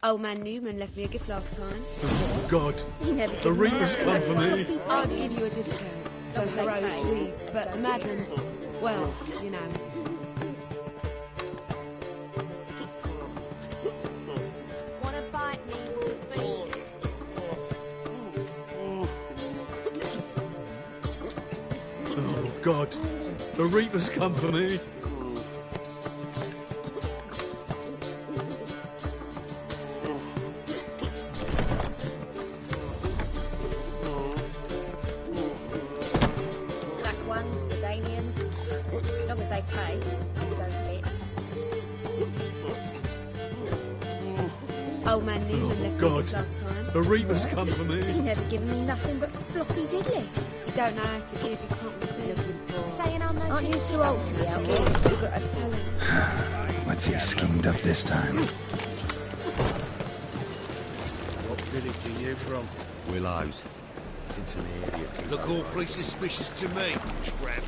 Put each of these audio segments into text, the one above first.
Old man Newman left me a gift last time. Oh, God. He never The Reaper's come for me. I'd give you a discount for heroic deeds, but the madam, well, you know. Wanna bite me, Wolfie? Oh, God. The Reaper's come for me. Old man Newman left me a gift last time. The Reaper's come for me. He never given me nothing but floppy diddly. You don't know how to give, you can't refuse. Saying I'm no Aren't you too old to be out here? You've got to have talent. What's he schemed up this time? What village are you from? Willows. It's into an area too. Look awfully suspicious to me, tramp.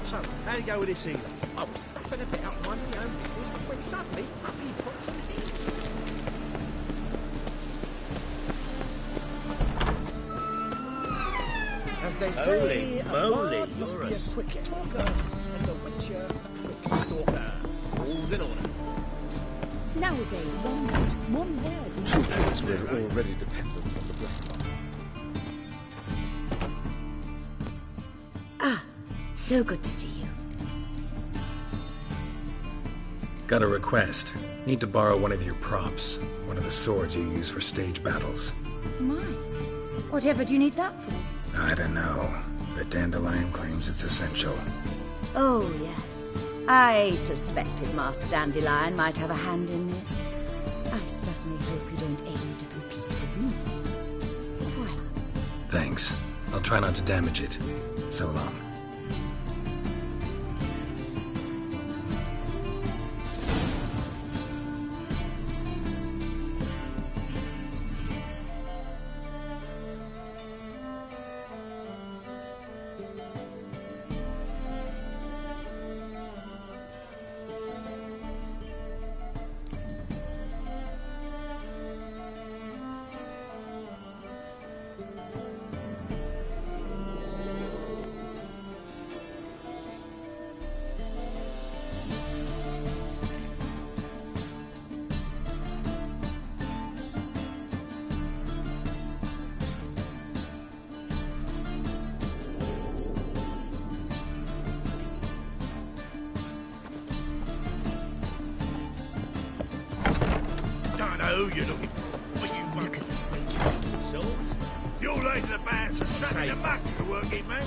So, how'd you go with this healer? I was faffing a bit up minding my own business when suddenly up he pops and heals. As they say, moly, Aard must you're be a quick talker and the Witcher a quick stalker. All's in order. Nowadays, one note, one word. Truth is, we're already dependent on the black market. So good to see you. Got a request. Need to borrow one of your props. One of the swords you use for stage battles. My. Whatever do you need that for? I don't know, but Dandelion claims it's essential. Oh, yes. I suspected Master Dandelion might have a hand in this. I certainly hope you don't aim to compete with me. Voilà. Thanks. I'll try not to damage it. So long. Who you looking for? What you Look at the freak. swords? Your lady the bands are strapping them back to the working man.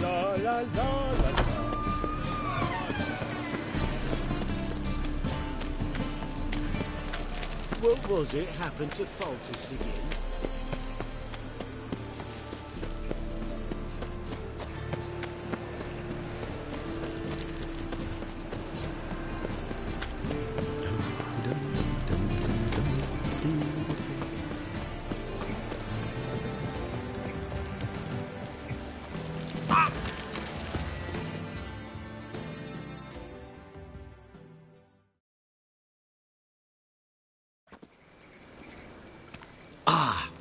La la la la la. What was it happened to Faltest again?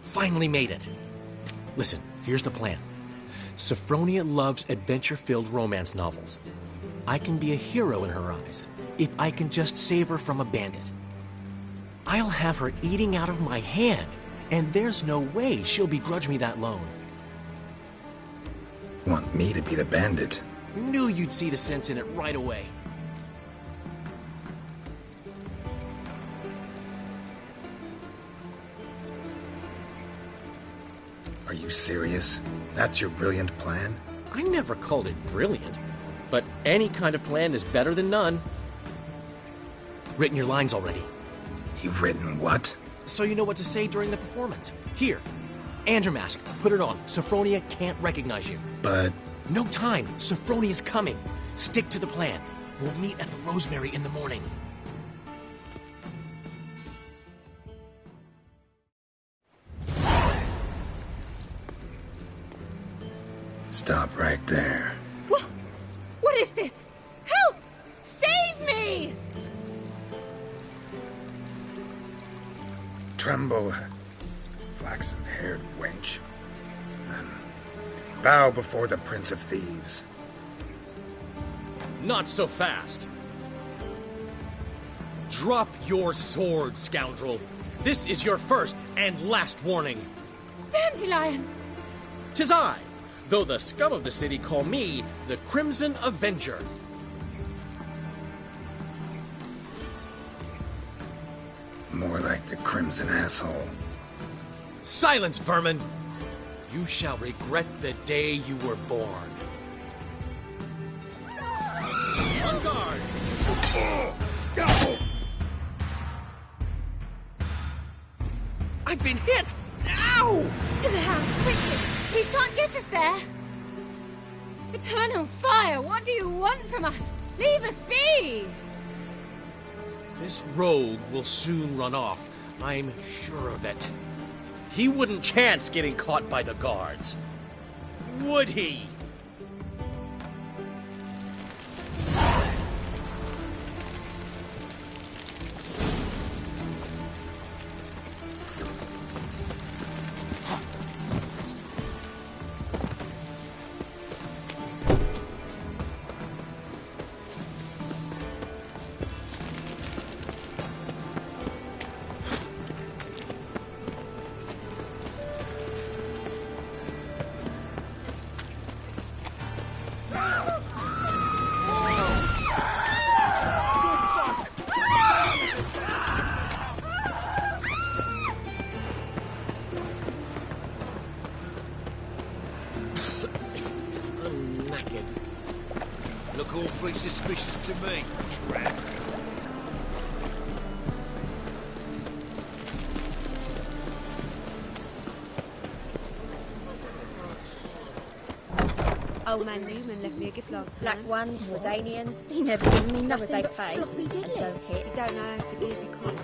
Finally made it. Listen, here's the plan. Sophronia loves adventure-filled romance novels. I can be a hero in her eyes if I can just save her from a bandit. I'll have her eating out of my hand, and there's no way she'll begrudge me that loan. Want me to be the bandit? Knew you'd see the sense in it right away. Are you serious? That's your brilliant plan? I never called it brilliant, but any kind of plan is better than none. Written your lines already. You've written what? So you know what to say during the performance. Here, And your mask. Put it on. Sophronia can't recognize you. But No time. Sophronia's coming. Stick to the plan. We'll meet at the Rosemary in the morning. stop right there. What is this? Help! Save me! Tremble, flaxen-haired wench. And bow before the Prince of Thieves. Not so fast. Drop your sword, scoundrel. This is your first and last warning. Dandelion! 'Tis I, though the scum of the city call me the Crimson Avenger. More like the Crimson Asshole. Silence, vermin! You shall regret the day you were born. On guard! I've been hit! Ow! To the house, quickly! He shan't get us there! Eternal fire, what do you want from us? Leave us be! This rogue will soon run off. I'm sure of it. He wouldn't chance getting caught by the guards. Would he? Look awfully suspicious to me, trap. Old man Newman left me a gift last time. Black ones, Redanians. He never gave me nothing they but pay. floppy diddly. Don't hit. You don't know how to give, you can't.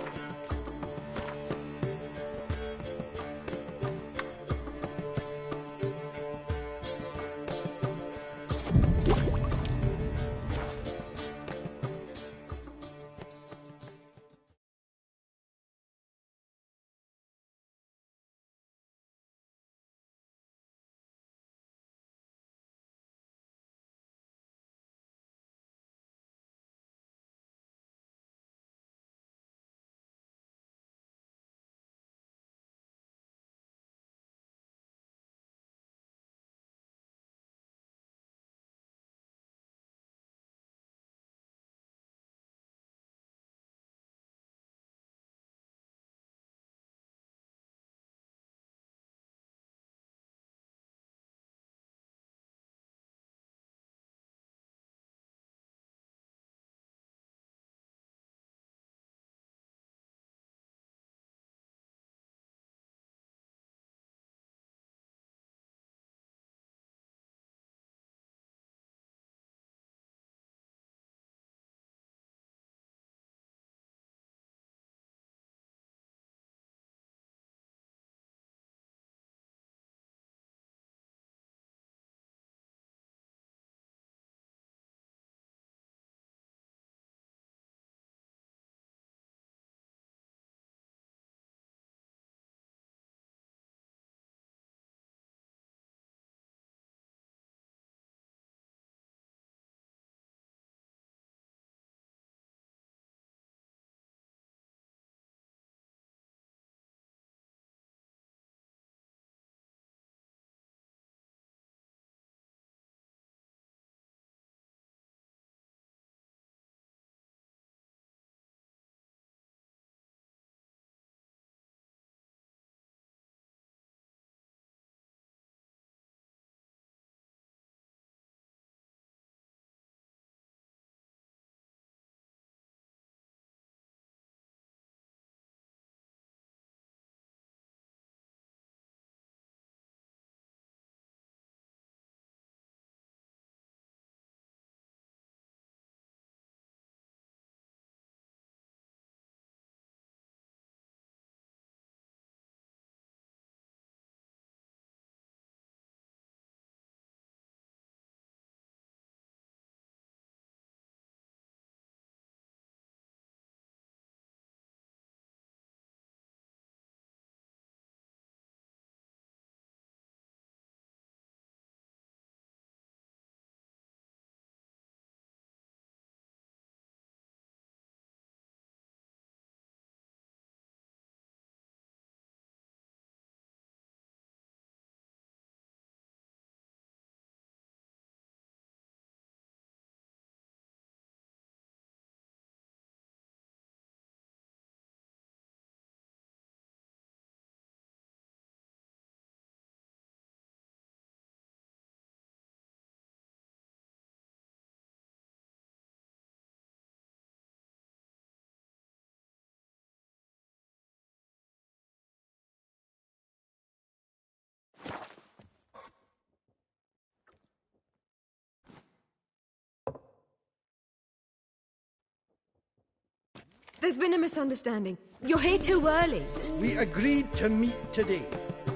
There's been a misunderstanding. You're here too early. We agreed to meet today,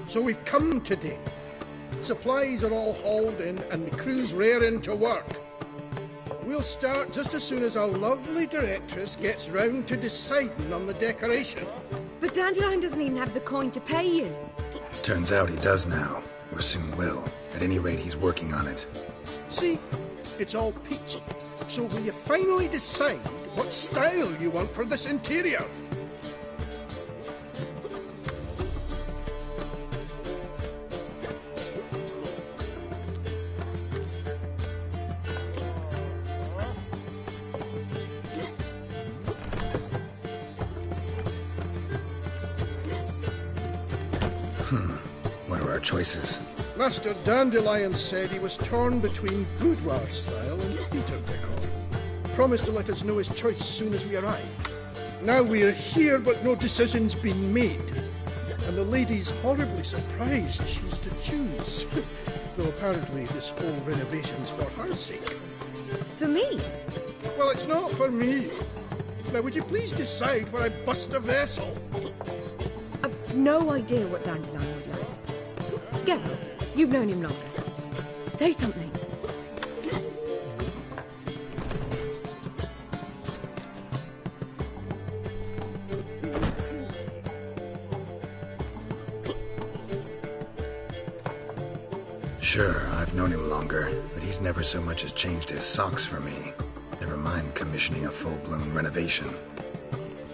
so we've come today. Supplies are all hauled in and the crew's raring to work. We'll start just as soon as our lovely directress gets round to deciding on the decoration. But Dandelion doesn't even have the coin to pay you. Turns out he does now, or soon will. At any rate, he's working on it. See? It's all peachy. So will you finally decide what style you want for this interior? What are our choices? Master Dandelion said he was torn between boudoir style and theatre decor. Promised to let us know his choice as soon as we arrived. Now we're here, but no decision's been made. And the lady's horribly surprised she's to choose. Though apparently this whole renovation's for her sake. For me? Well, it's not for me. Now, would you please decide where I bust a vessel? I've no idea what Dandelion would like. Geralt, you've known him longer. Say something. Sure, I've known him longer, but he's never so much as changed his socks for me. Never mind commissioning a full-blown renovation.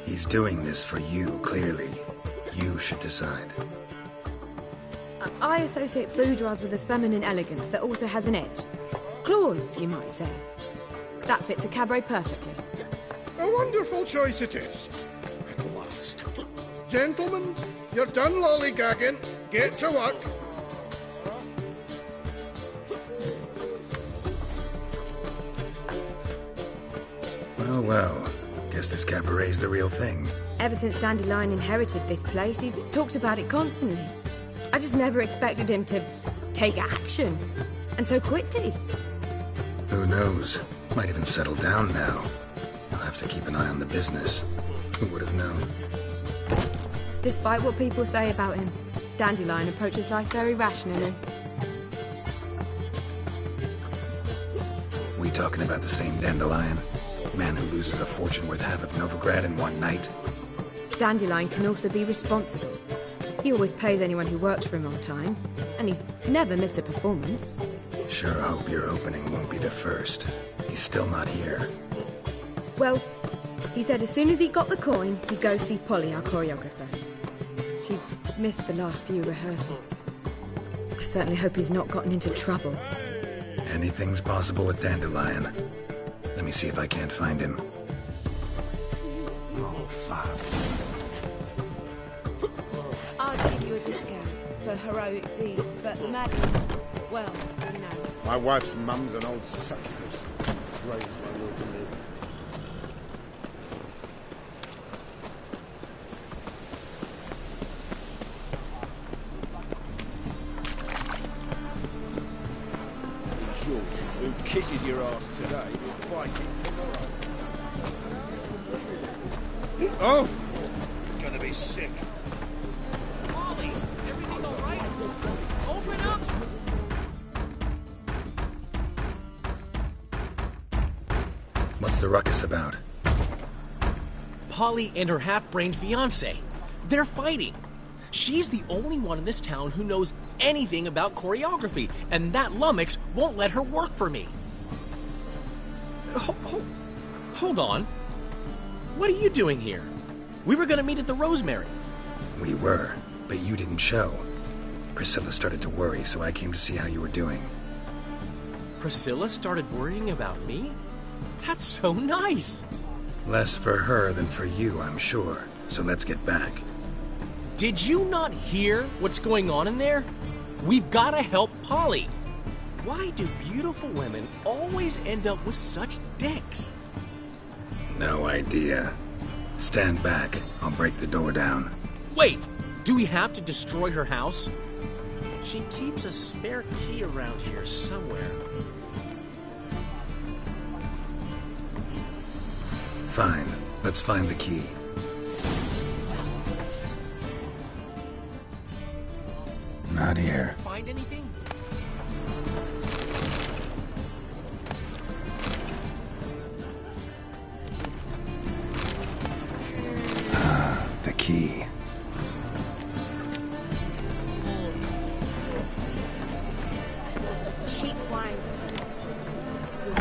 He's doing this for you, clearly. You should decide. I associate boudoirs with a feminine elegance that also has an edge. Claws, you might say. That fits a cabaret perfectly. A wonderful choice it is. At last. Gentlemen, you're done lollygagging. Get to work. Well, guess this cabaret's the real thing. Ever since Dandelion inherited this place, he's talked about it constantly. I just never expected him to take action. And so quickly. Who knows? Might even settle down now. I'll have to keep an eye on the business. Who would have known? Despite what people say about him, Dandelion approaches life very rationally. We talking about the same Dandelion? Man who loses a fortune worth half of Novigrad in one night? Dandelion can also be responsible. He always pays anyone who works for him on time, and he's never missed a performance. Sure hope your opening won't be the first. He's still not here. Well, he said as soon as he got the coin, he'd go see Polly, our choreographer. She's missed the last few rehearsals. I certainly hope he's not gotten into trouble. Anything's possible with Dandelion. Let me see if I can't find him. Oh, fuck. I'd give you a discount for heroic deeds, but the madam, well, you know. My wife's mum's an old succubus. Praise my will to live. Who kisses your ass today will bite it tomorrow. Oh! Gonna be sick. Molly, everything all right? Open up! What's the ruckus about? Polly and her half-brained fiancé. They're fighting. She's the only one in this town who knows anything about choreography, and that lummox won't let her work for me. Hold on. What are you doing here? We were going to meet at the Rosemary. We were, but you didn't show. Priscilla started to worry, so I came to see how you were doing. Priscilla started worrying about me? That's so nice. Less for her than for you, I'm sure. So let's get back. Did you not hear what's going on in there? We've got to help Polly. Why do beautiful women always end up with such dicks? No idea. Stand back. I'll break the door down. Wait! Do we have to destroy her house? She keeps a spare key around here somewhere. Fine. Let's find the key. Not here. Find anything? The key. Cheap wines, because it's good.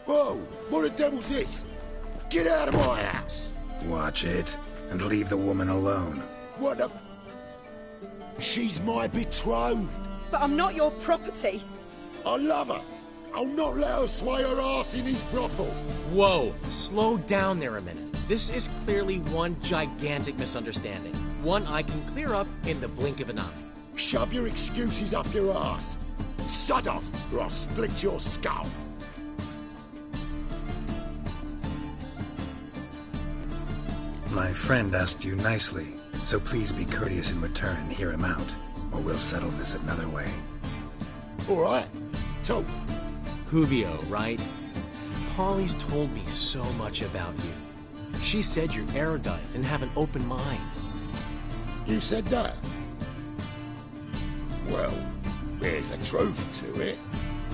Whoa! What the devil's this? Get out of my house! Watch it, and leave the woman alone. What the... She's my betrothed. But I'm not your property. I love her. I'll not let her sway her ass in his brothel. Whoa, slow down there a minute. This is clearly one gigantic misunderstanding. One I can clear up in the blink of an eye. Shove your excuses up your ass. Sod off, or I'll split your skull. My friend asked you nicely, so please be courteous in return and hear him out, or we'll settle this another way. All right, talk. Rubio, right? Polly's told me so much about you. She said you're erudite and have an open mind. You said that? Well, there's a truth to it.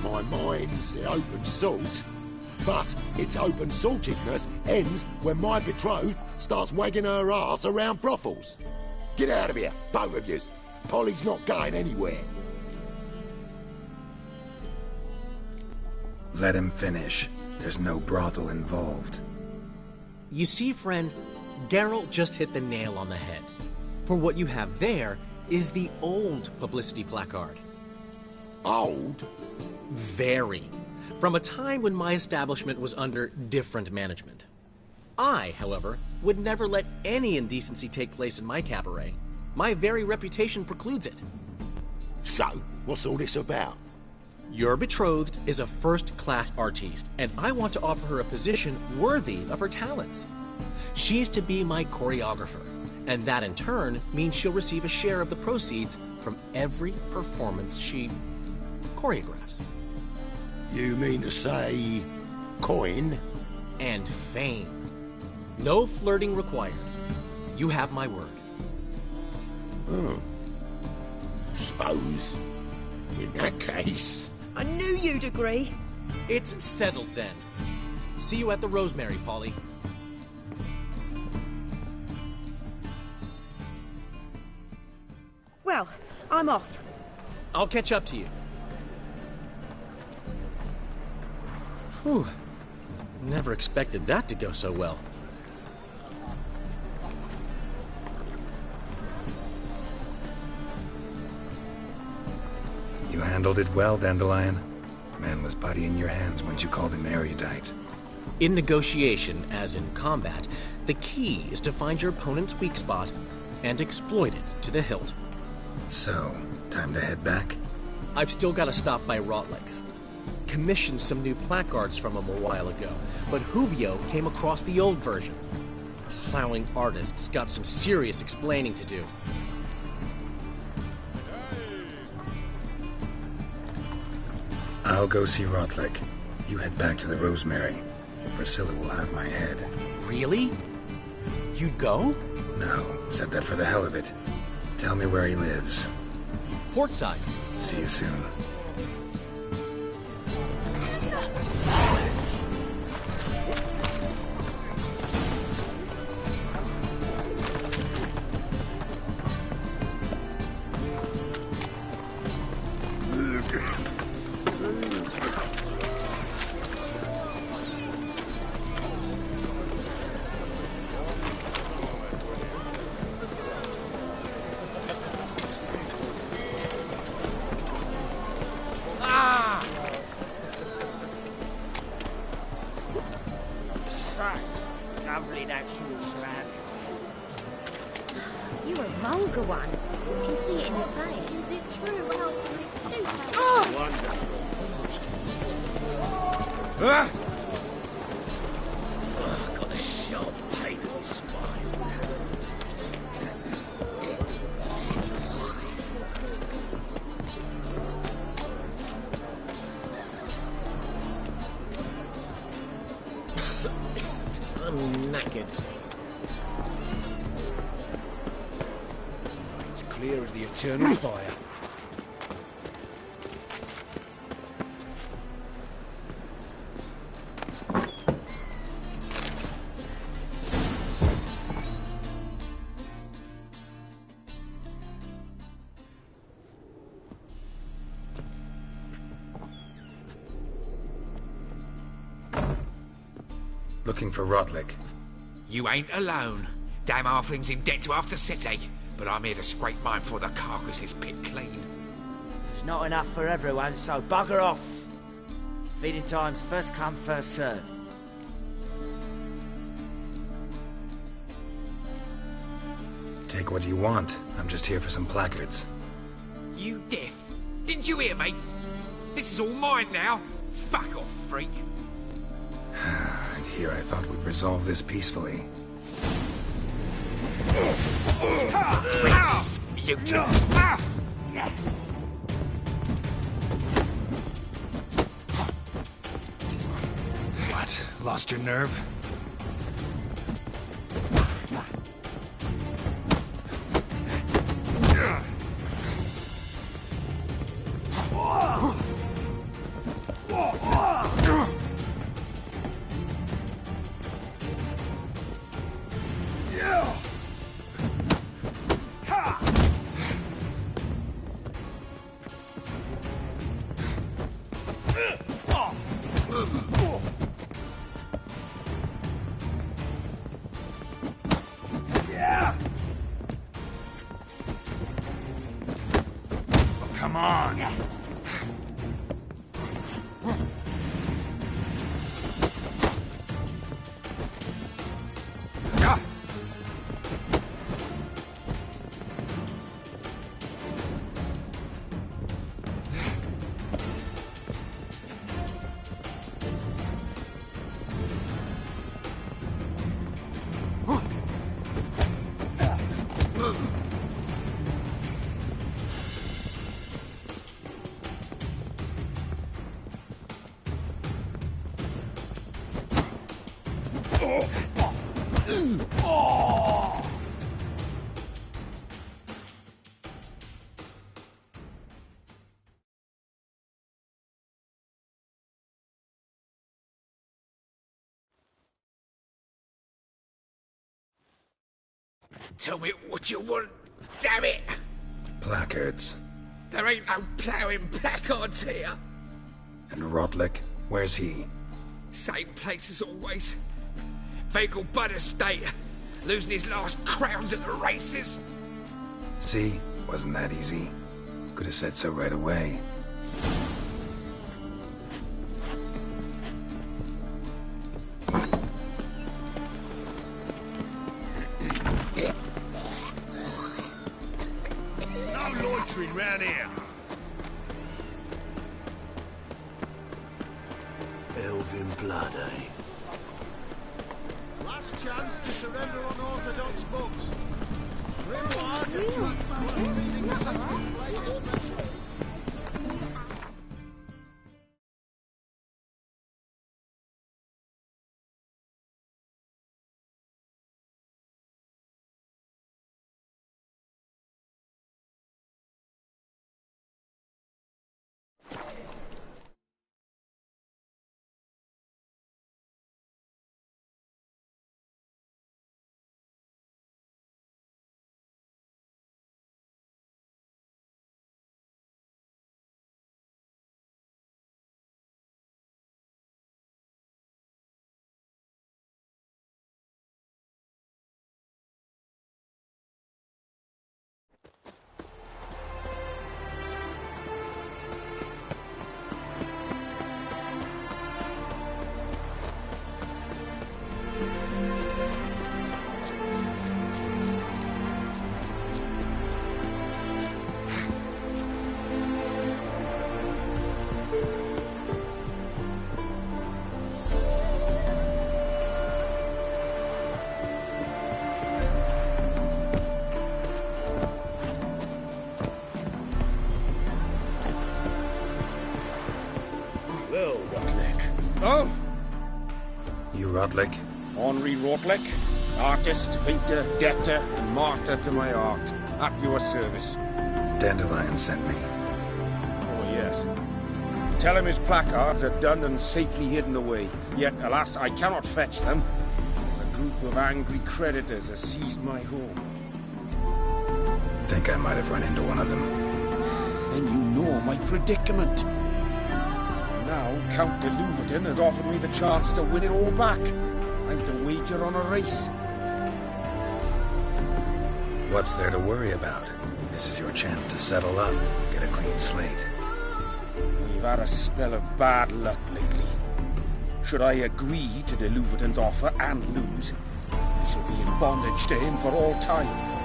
My mind's the open salt. But its open saltedness ends when my betrothed starts wagging her ass around brothels. Get out of here, both of yous. Polly's not going anywhere. Let him finish. There's no brothel involved. You see, friend, Geralt just hit the nail on the head. For what you have there is the old publicity placard. Old? Very. From a time when my establishment was under different management. I, however, would never let any indecency take place in my cabaret. My very reputation precludes it. So, what's all this about? Your betrothed is a first-class artiste, and I want to offer her a position worthy of her talents. She's to be my choreographer, and that in turn means she'll receive a share of the proceeds from every performance she choreographs. You mean to say... coin? And fame. No flirting required. You have my word. Oh. Suppose... in that case... I knew you'd agree. It's settled then. See you at the Rosemary, Polly. Well, I'm off. I'll catch up to you. Whew. Never expected that to go so well. You handled it well, Dandelion. Man was body in your hands once you called him erudite. In negotiation, as in combat, the key is to find your opponent's weak spot and exploit it to the hilt. So, time to head back? I've still got to stop by Rotlegs. Commissioned some new placards from him a while ago, but Rubio came across the old version. Plowing artists got some serious explaining to do. I'll go see Rotleg. You head back to the Rosemary. Your Priscilla will have my head. Really? You'd go? No, said that for the hell of it. Tell me where he lives. Portside. See you soon. Lovely natural surroundings. You're a vulgar one. I can see it in your face. Is it true? Well, it's super. Wonderful. Got a sharp pain in his spine. knackered. It's clear as the eternal fire. Looking for Rodlick. You ain't alone. Damn halfling's in debt to half the city. But I'm here to scrape mine before the carcass is picked clean. There's not enough for everyone, so bugger off. Feeding time's first come, first served. Take what you want. I'm just here for some placards. You deaf? Didn't you hear me? This is all mine now. Fuck off, freak. And here I thought we'd resolve this peacefully. What? Lost your nerve? Come on! Tell me what you want, damn it! Placards. There ain't no ploughing placards here. And Rodlick? Where's he? Same place as always. Vehicle Bud Estate. Losing his last crowns at the races. See? Wasn't that easy? Could have said so right away. No loitering round here. Elven blood, eh? Last chance to surrender unorthodox books. Grimoires and tracts worth reading the sacred place especially. Well, Rodlick. Oh? You Rodlick? Henri Rotlick, artist, painter, debtor, and martyr to my art. At your service. Dandelion sent me. Oh, yes. Tell him his placards are done and safely hidden away. Yet, alas, I cannot fetch them. A group of angry creditors has seized my home. Think I might have run into one of them. Then you know my predicament. Now, Count de Louverton has offered me the chance to win it all back. I'm to wager on a race. What's there to worry about? This is your chance to settle up, get a clean slate. We've had a spell of bad luck lately. Should I agree to de Louverton's offer and lose, I shall be in bondage to him for all time.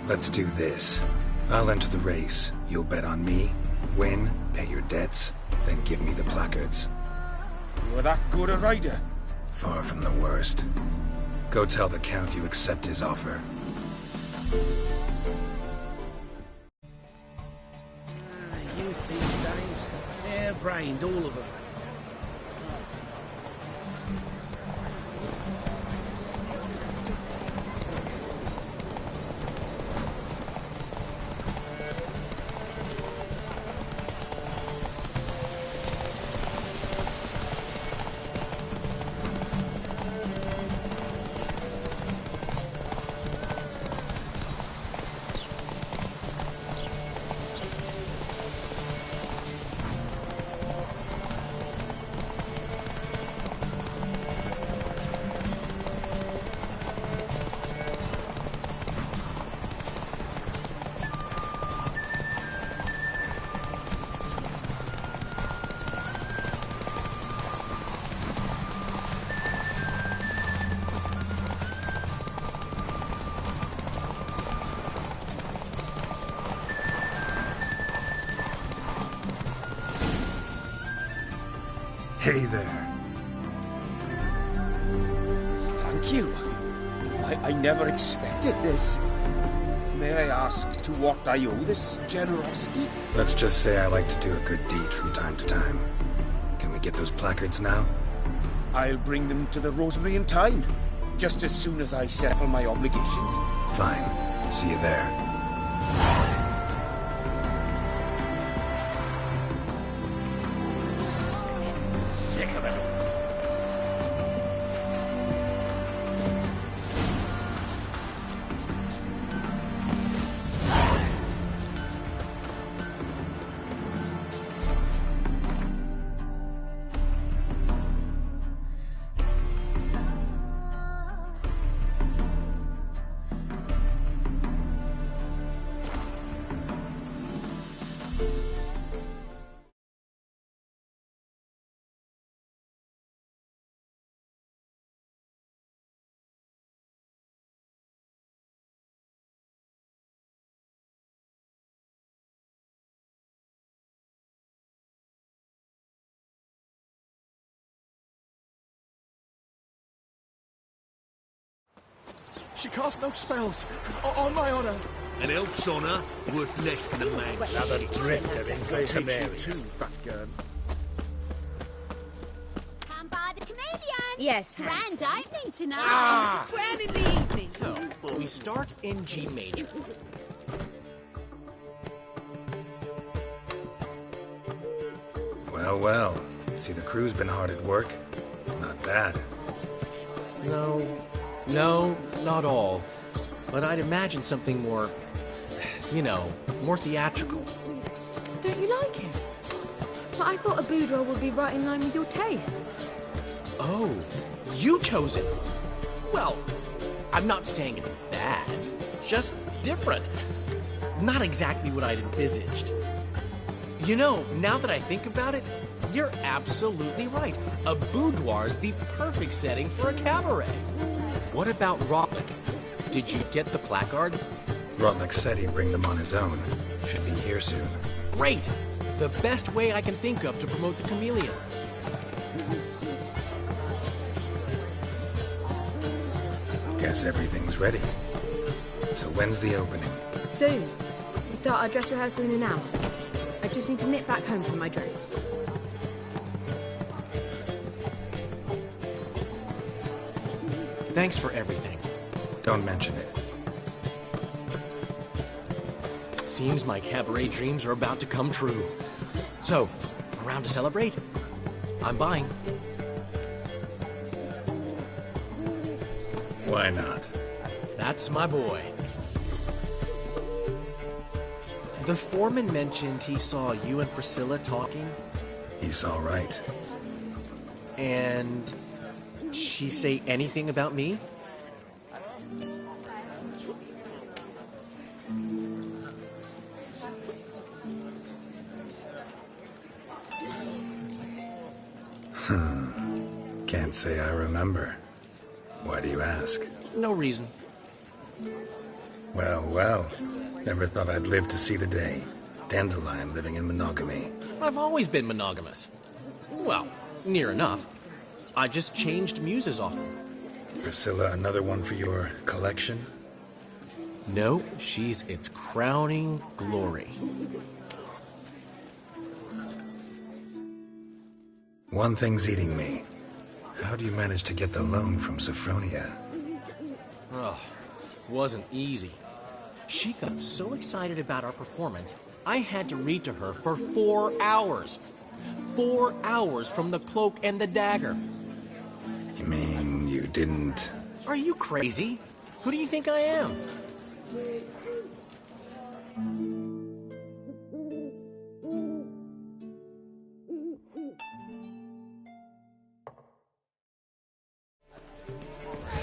Let's do this. I'll enter the race. You'll bet on me, win, pay your debts, then give me the placards. You're that good a rider? Far from the worst. Go tell the Count you accept his offer. Youth these days, hair-brained, all of them. Hey there. Thank you. I never expected this. May I ask to what I owe this generosity? Let's just say I like to do a good deed from time to time. Can we get those placards now? I'll bring them to the Rosemary in time, just as soon as I settle my obligations. Fine. See you there. Sick of it. She cast no spells. On my honor. An elf's honour worth less than a man. Another drifter in Rosemary. Too, fat girl. Come by the chameleon. Yes, Grand opening tonight. Grand in the evening. We start in G major. Well, well. See, the crew's been hard at work. Not bad. No, not all. But I'd imagine something more, more theatrical. Don't you like it? But I thought a boudoir would be right in line with your tastes. Oh, you chose it. Well, I'm not saying it's bad, just different. Not exactly what I'd envisaged. Now that I think about it, you're absolutely right. A boudoir's the perfect setting for a cabaret. What about Rotlick? Did you get the placards? Rotlick said he'd bring them on his own. Should be here soon. Great! The best way I can think of to promote the chameleon. Guess everything's ready. So when's the opening? Soon. We start our dress rehearsal in an hour. I just need to nip back home for my dress. Thanks for everything. Don't mention it. Seems my cabaret dreams are about to come true. So, around to celebrate? I'm buying. Why not? That's my boy. The foreman mentioned he saw you and Priscilla talking. He saw right. And she say anything about me? Can't say I remember. Why do you ask? No reason. Well, well. Never thought I'd live to see the day. Dandelion living in monogamy. I've always been monogamous. Well, near enough. I just changed muses often. Priscilla, another one for your collection? No, she's its crowning glory. One thing's eating me. How do you manage to get the loan from Sophronia? Oh, wasn't easy. She got so excited about our performance, I had to read to her for 4 hours. 4 hours from the cloak and the dagger. You mean you didn't... Are you crazy? Who do you think I am?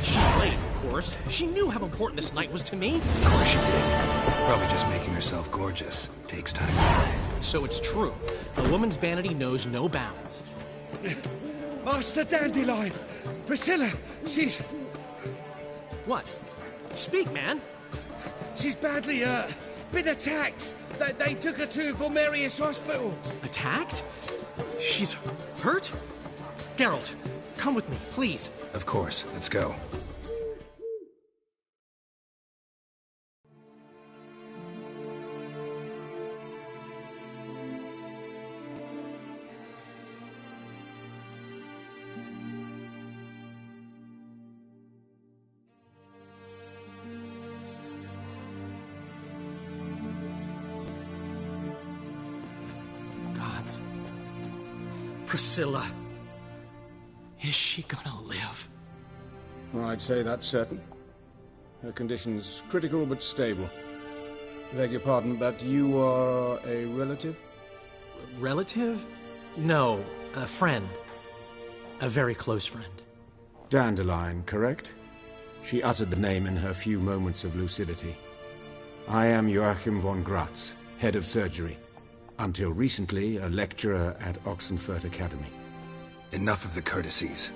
She's late, of course. She knew how important this night was to me. Of course she did. Probably just making herself gorgeous. Takes time. So it's true. A woman's vanity knows no bounds. Master Dandelion! Priscilla, she's... What? Speak, man. She's badly, been attacked. They took her to Vulmerius Hospital. Attacked? She's hurt? Geralt, come with me, please. Of course. Let's go. Priscilla. Is she gonna live? I'd say that's certain. Her condition's critical but stable. Beg your pardon, but you are a relative? Relative? No, a friend. A very close friend. Dandelion, correct? She uttered the name in her few moments of lucidity. I am Joachim von Gratz, head of surgery. Until recently, a lecturer at Oxenfurt Academy. Enough of the courtesies.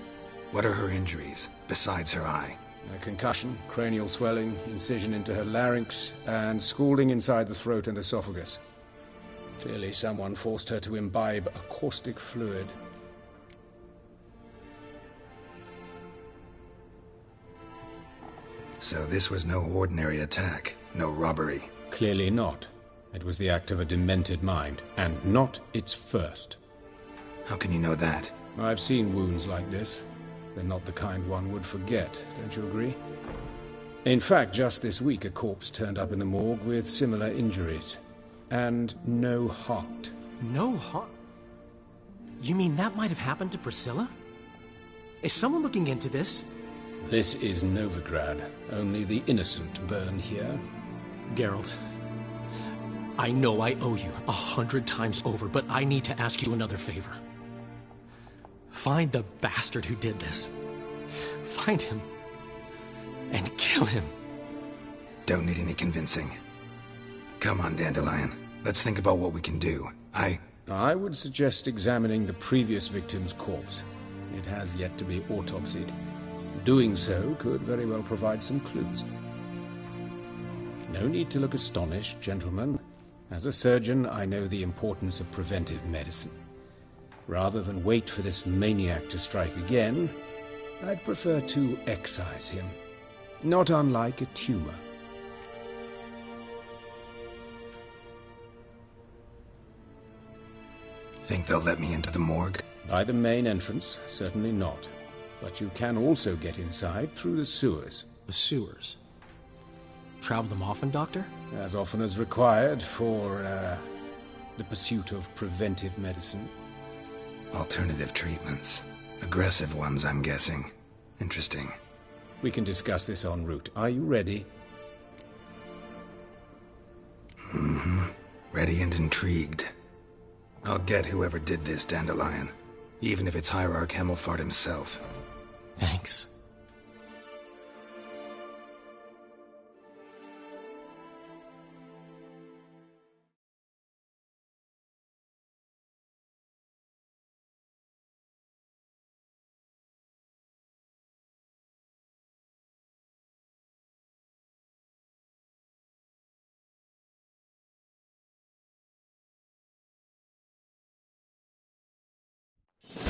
What are her injuries, besides her eye? A concussion, cranial swelling, incision into her larynx, and scalding inside the throat and esophagus. Clearly someone forced her to imbibe a caustic fluid. So this was no ordinary attack, no robbery. Clearly not. It was the act of a demented mind, and not its first. How can you know that? I've seen wounds like this. They're not the kind one would forget, don't you agree? In fact, just this week a corpse turned up in the morgue with similar injuries. And no heart. No heart? You mean that might have happened to Priscilla? Is someone looking into this? This is Novigrad. Only the innocent burn here. Geralt, I know I owe you 100 times over, but I need to ask you another favor. Find the bastard who did this. Find him. And kill him. Don't need any convincing. Come on, Dandelion. Let's think about what we can do. I would suggest examining the previous victim's corpse. It has yet to be autopsied. Doing so could very well provide some clues. No need to look astonished, gentlemen. As a surgeon, I know the importance of preventive medicine. Rather than wait for this maniac to strike again, I'd prefer to excise him. Not unlike a tumor. Think they'll let me into the morgue? By the main entrance, certainly not. But you can also get inside through the sewers. The sewers? Travel them often, Doctor? As often as required for, the pursuit of preventive medicine. Alternative treatments. Aggressive ones, I'm guessing. Interesting. We can discuss this en route. Are you ready? Mm-hmm. Ready and intrigued. I'll get whoever did this, Dandelion. Even if it's Hierarch Hemmelfart himself. Thanks.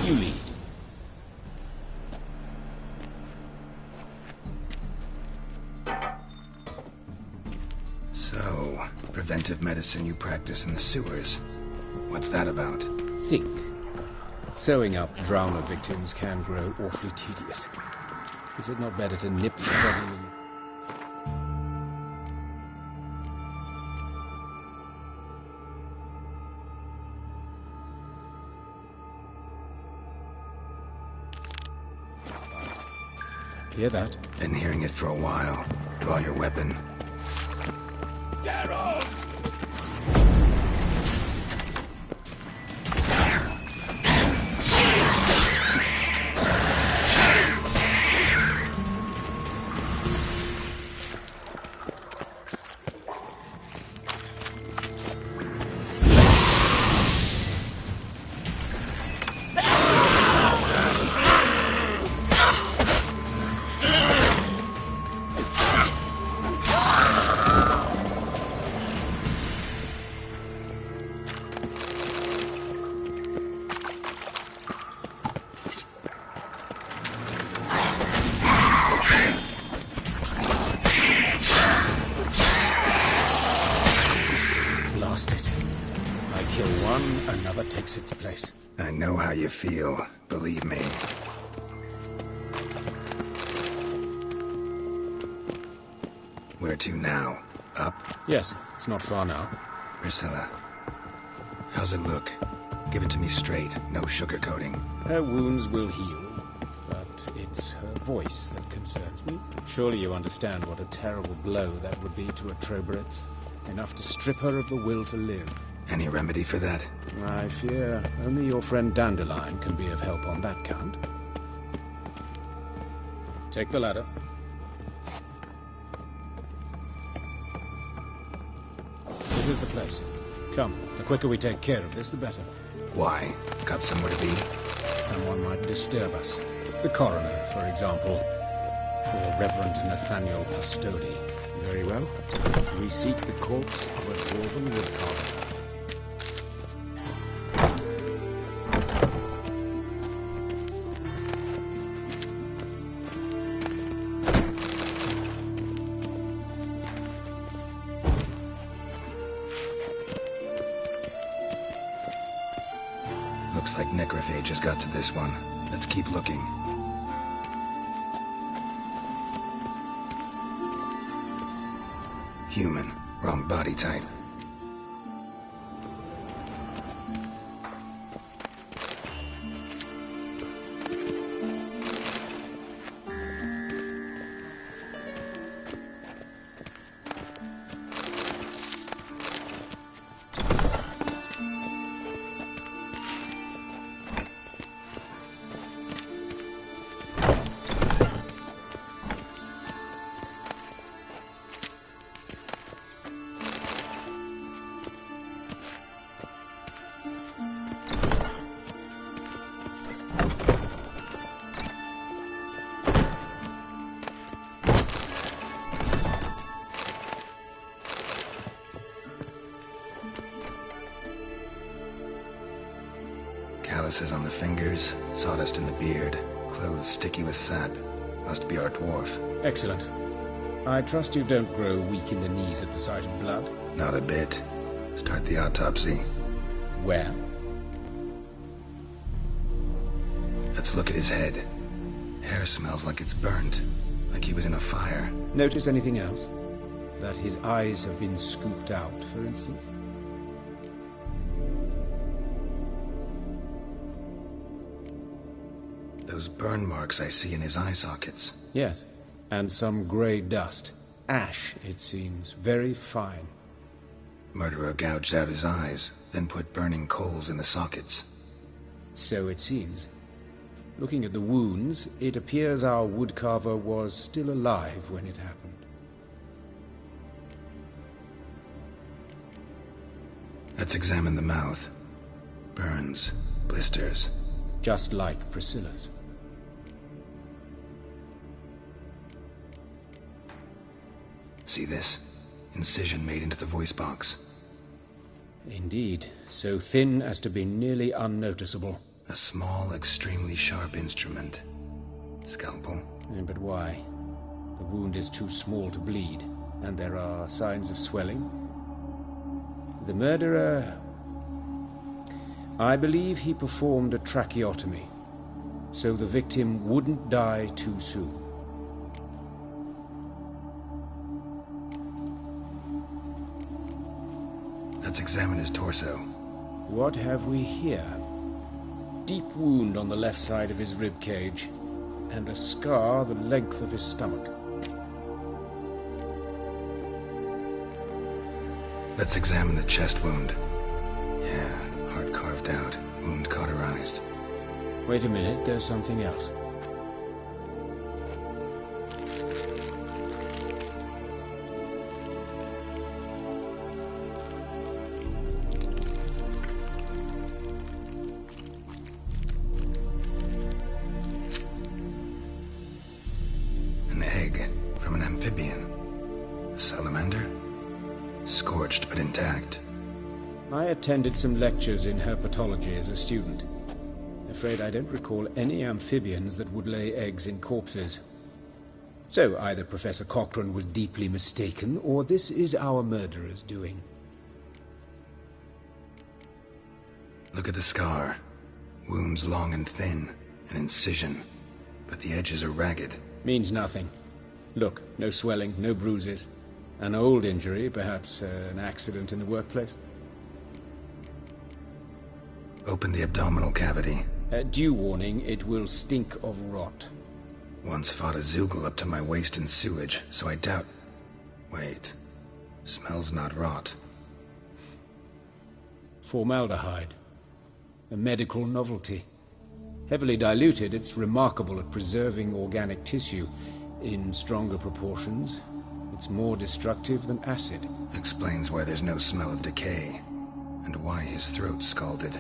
You lead. So, preventive medicine you practice in the sewers. What's that about? Think. Sewing up drowner victims can grow awfully tedious. Is it not better to nip the problem in? Hear that? Been hearing it for a while. Draw your weapon. Geralt! Takes its place. I know how you feel, believe me. Where to now? Up? Yes, it's not far now. Priscilla, how's it look? Give it to me straight, no sugarcoating. Her wounds will heal, but it's her voice that concerns me. Surely you understand what a terrible blow that would be to a Troberet. Enough to strip her of the will to live. Any remedy for that? I fear only your friend Dandelion can be of help on that count. Take the ladder. This is the place. Come, the quicker we take care of this, the better. Why? Got somewhere to be? Someone might disturb us. The coroner, for example. Or Reverend Nathaniel Pastodi. Very well. We seek the corpse of a dwarven woodcarver. Looks like necrophage has got to this one. Let's keep looking. Human. Wrong body type. Calluses on the fingers, sawdust in the beard, clothes sticky with sap. Must be our dwarf. Excellent. I trust you don't grow weak in the knees at the sight of blood? Not a bit. Start the autopsy. Where? Let's look at his head. Hair smells like it's burnt, like he was in a fire. Notice anything else? That his eyes have been scooped out, for instance? Those burn marks I see in his eye sockets. Yes, and some grey dust. Ash, it seems. Very fine. Murderer gouged out his eyes, then put burning coals in the sockets. So it seems. Looking at the wounds, it appears our woodcarver was still alive when it happened. Let's examine the mouth. Burns, blisters. Just like Priscilla's. See this? Incision made into the voice box. Indeed, so thin as to be nearly unnoticeable. A small, extremely sharp instrument. Scalpel. But why? The wound is too small to bleed, and there are signs of swelling. The murderer... I believe he performed a tracheotomy, so the victim wouldn't die too soon. Let's examine his torso. What have we here? Deep wound on the left side of his rib cage, and a scar the length of his stomach. Let's examine the chest wound. Yeah, heart carved out, wound cauterized. Wait a minute, there's something else. An egg from an amphibian. A salamander? Scorched but intact. I attended some lectures in herpetology as a student. Afraid I don't recall any amphibians that would lay eggs in corpses. So either Professor Cochrane was deeply mistaken, or this is our murderer's doing. Look at the scar. Wounds long and thin. An incision. But the edges are ragged. Means nothing. Look, no swelling, no bruises. An old injury, perhaps an accident in the workplace. Open the abdominal cavity. Due warning, it will stink of rot. Once fought a Zoogle up to my waist in sewage, so I doubt... Wait. Smells not rot. Formaldehyde. A medical novelty. Heavily diluted, it's remarkable at preserving organic tissue. In stronger proportions, it's more destructive than acid. Explains why there's no smell of decay, and why his throat's scalded.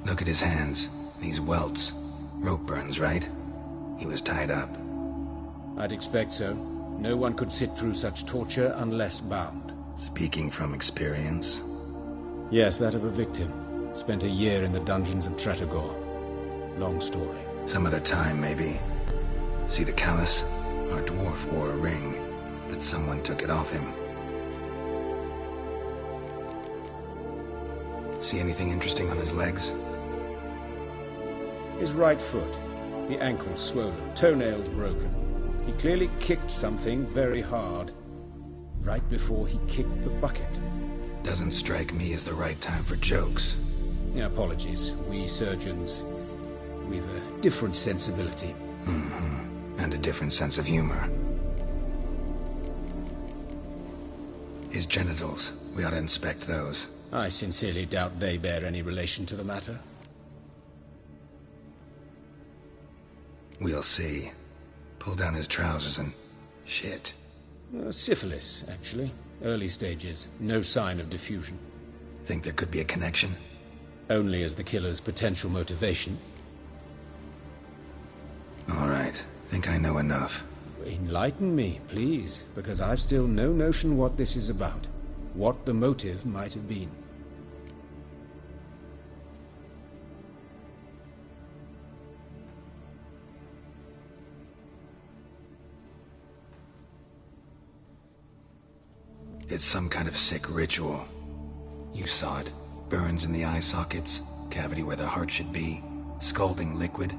Look at his hands. These welts. Rope burns, right? He was tied up. I'd expect so. No one could sit through such torture unless bound. Speaking from experience? Yes, that of a victim. Spent a year in the dungeons of Tretogor. Long story. Some other time, maybe. See the callus? Our dwarf wore a ring, but someone took it off him. See anything interesting on his legs? His right foot. The ankle swollen, toenails broken. He clearly kicked something very hard. Right before he kicked the bucket. Doesn't strike me as the right time for jokes. Apologies. We surgeons, we've a different sensibility. Mm-hmm. And a different sense of humor. His genitals. We ought to inspect those. I sincerely doubt they bear any relation to the matter. We'll see. Pull down his trousers and... shit. Syphilis, actually. Early stages. No sign of diffusion. Think there could be a connection? Only as the killer's potential motivation. All right. Think I know enough. Enlighten me, please, because I've still no notion what this is about. What the motive might have been. It's some kind of sick ritual. You saw it. Burns in the eye sockets, cavity where the heart should be, scalding liquid,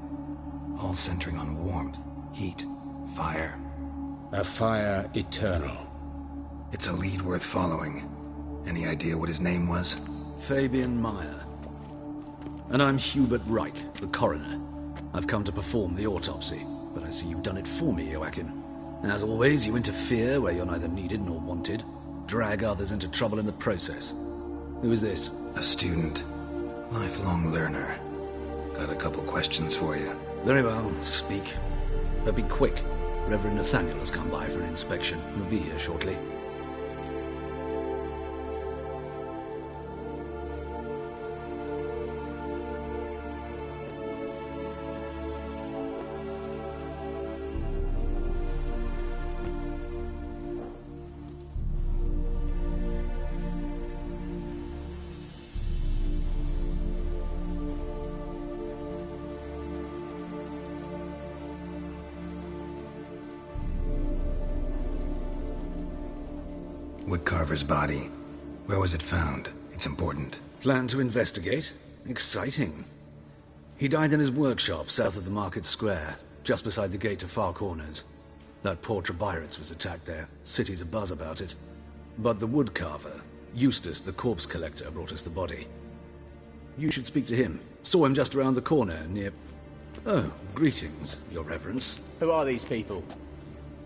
all centering on warmth, heat, fire. A fire eternal. It's a lead worth following. Any idea what his name was? Fabian Meyer. And I'm Hubert Reich, the coroner. I've come to perform the autopsy, but I see you've done it for me, Joachim. As always, you interfere where you're neither needed nor wanted. Drag others into trouble in the process. Who is this? A student. Lifelong learner. Got a couple questions for you. Very well, speak. But be quick. Reverend Nathaniel has come by for an inspection. He'll be here shortly. Woodcarver's body. Where was it found? It's important. Plan to investigate? Exciting. He died in his workshop south of the market square, just beside the gate to Far Corners. That poor Trebirates was attacked there. City's abuzz about it. But the woodcarver, Eustace the corpse collector, brought us the body. You should speak to him. Saw him just around the corner near... Oh, greetings, your reverence. Who are these people?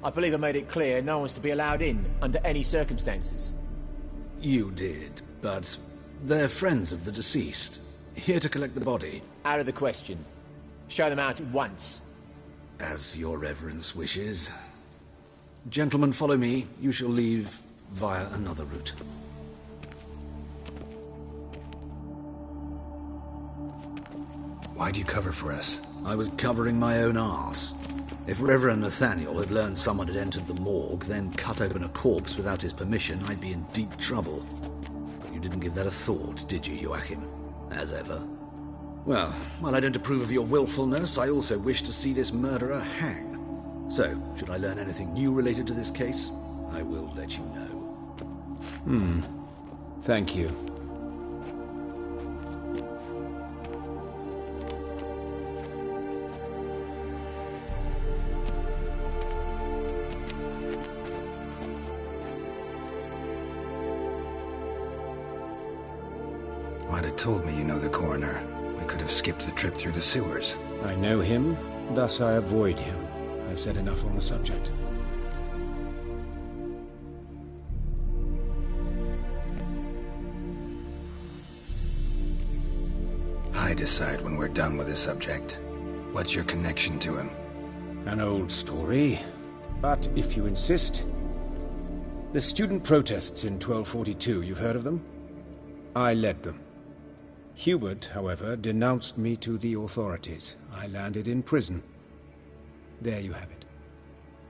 I believe I made it clear no one's to be allowed in, under any circumstances. You did, but they're friends of the deceased. Here to collect the body. Out of the question. Show them out at once. As your reverence wishes. Gentlemen, follow me. You shall leave via another route. Why'd you cover for us? I was covering my own arse. If Reverend Nathaniel had learned someone had entered the morgue, then cut open a corpse without his permission, I'd be in deep trouble. But you didn't give that a thought, did you, Joachim? As ever. Well, while I don't approve of your willfulness, I also wish to see this murderer hang. So, should I learn anything new related to this case, I will let you know. Thank you. Might have told me you know the coroner. We could have skipped the trip through the sewers. I know him, thus I avoid him. I've said enough on the subject. I decide when we're done with the subject. What's your connection to him? An old story, but if you insist... The student protests in 1242, you've heard of them? I led them. Hubert, however, denounced me to the authorities. I landed in prison. There you have it.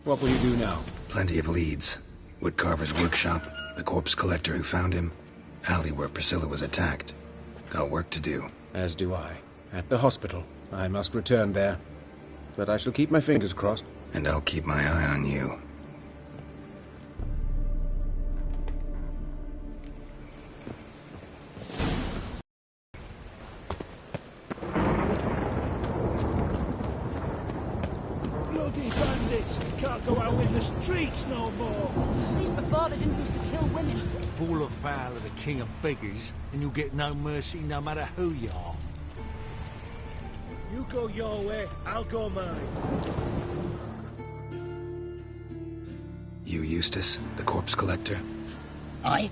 What will you do now? Plenty of leads. Woodcarver's workshop, the corpse collector who found him, alley where Priscilla was attacked. Got work to do. As do I. At the hospital. I must return there. But I shall keep my fingers crossed. And I'll keep my eye on you. Bloody bandits! Can't go out in the streets no more! At least before they didn't used to kill women. Fall afoul of the king of beggars, and you'll get no mercy no matter who you are. You go your way, I'll go mine. You Eustace, the corpse collector? Aye?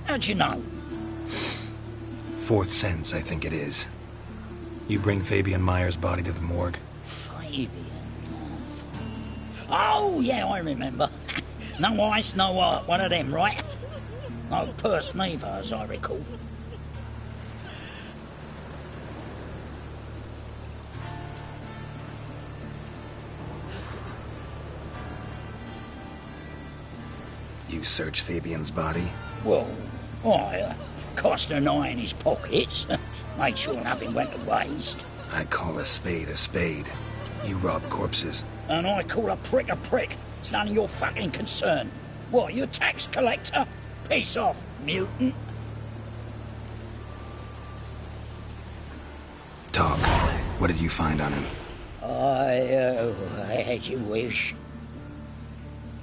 How'd you know? Fourth sense, I think it is. You bring Fabian Meyer's body to the morgue? Fabian? Oh, yeah, I remember. No ice, no one of them, right? No purse neither, as I recall. You search Fabian's body? Well, I cast an eye in his pockets, made sure nothing went to waste. I call a spade a spade. You rob corpses. And I call a prick a prick. It's none of your fucking concern. What, you a tax collector? Piss off, mutant. Talk. What did you find on him? As you wish.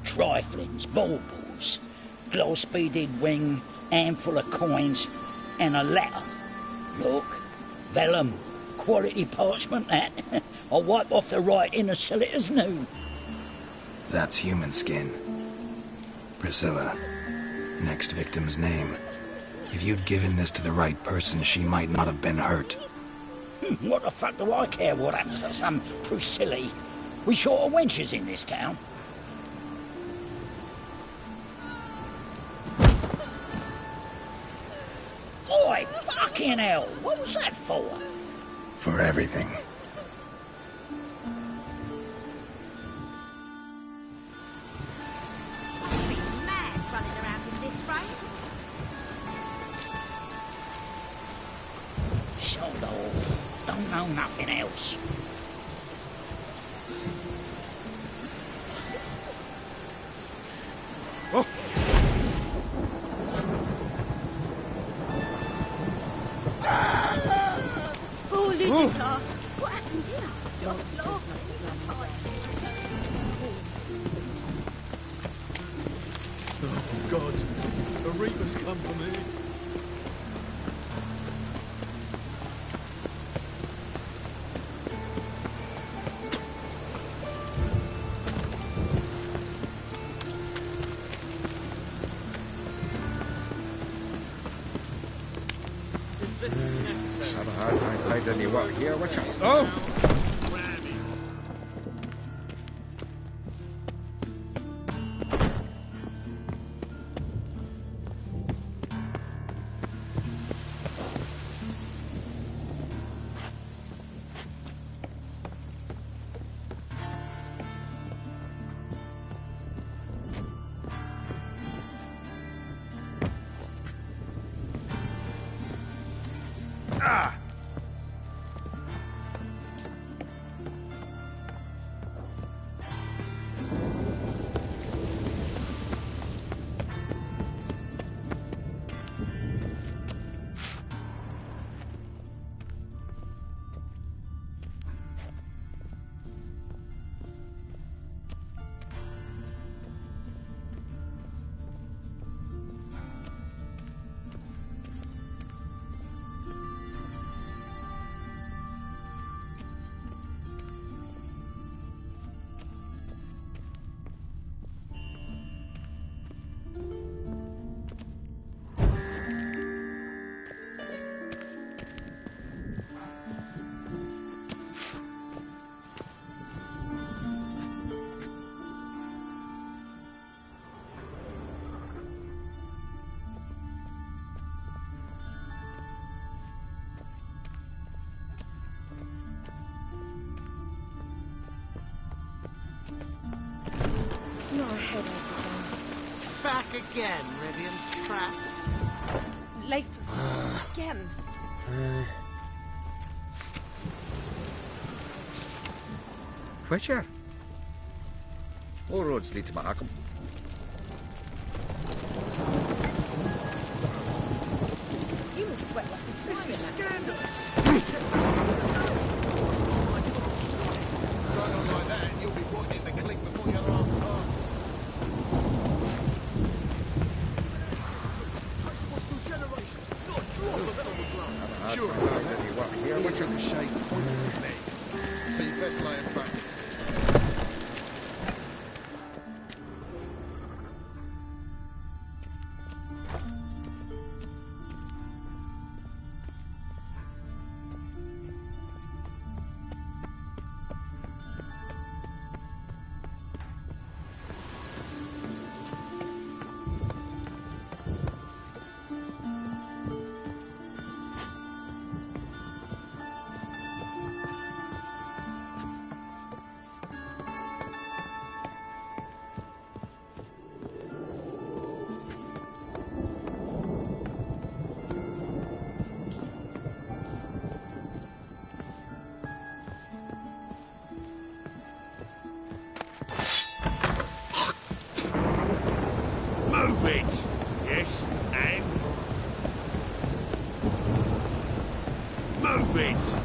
Triflings, baubles, gloss-beaded wing, handful of coins, and a letter. Look, vellum, quality parchment that. I'll wipe off the writing and sell it as new. That's human skin. Priscilla. Next victim's name. If you'd given this to the right person, she might not have been hurt. What the fuck do I care what happens to some Priscilla? We short of wenches in this town. Oi, fucking hell! What was that for? For everything. Must be mad running around in this rain. Sod off. Don't know nothing else. Oh. Oh, Ludita! What happened here? Oh, God. A reaper's come for me. Have a hard time finding any work here, watch out. Oh! Not a headache again. Back again, Rivian Trap. Late for school again. Witcher? All roads lead to Mahakam. You must sweat like a This swine. is scandalous. Run on like that and you'll be walking in the clink before you're half past. Traceable through generations. Not a drop of silver glass. Sure. Any work here, He watcher? took a shake pointed at me. So you best lay him back. Move it! Yes, and... Move it!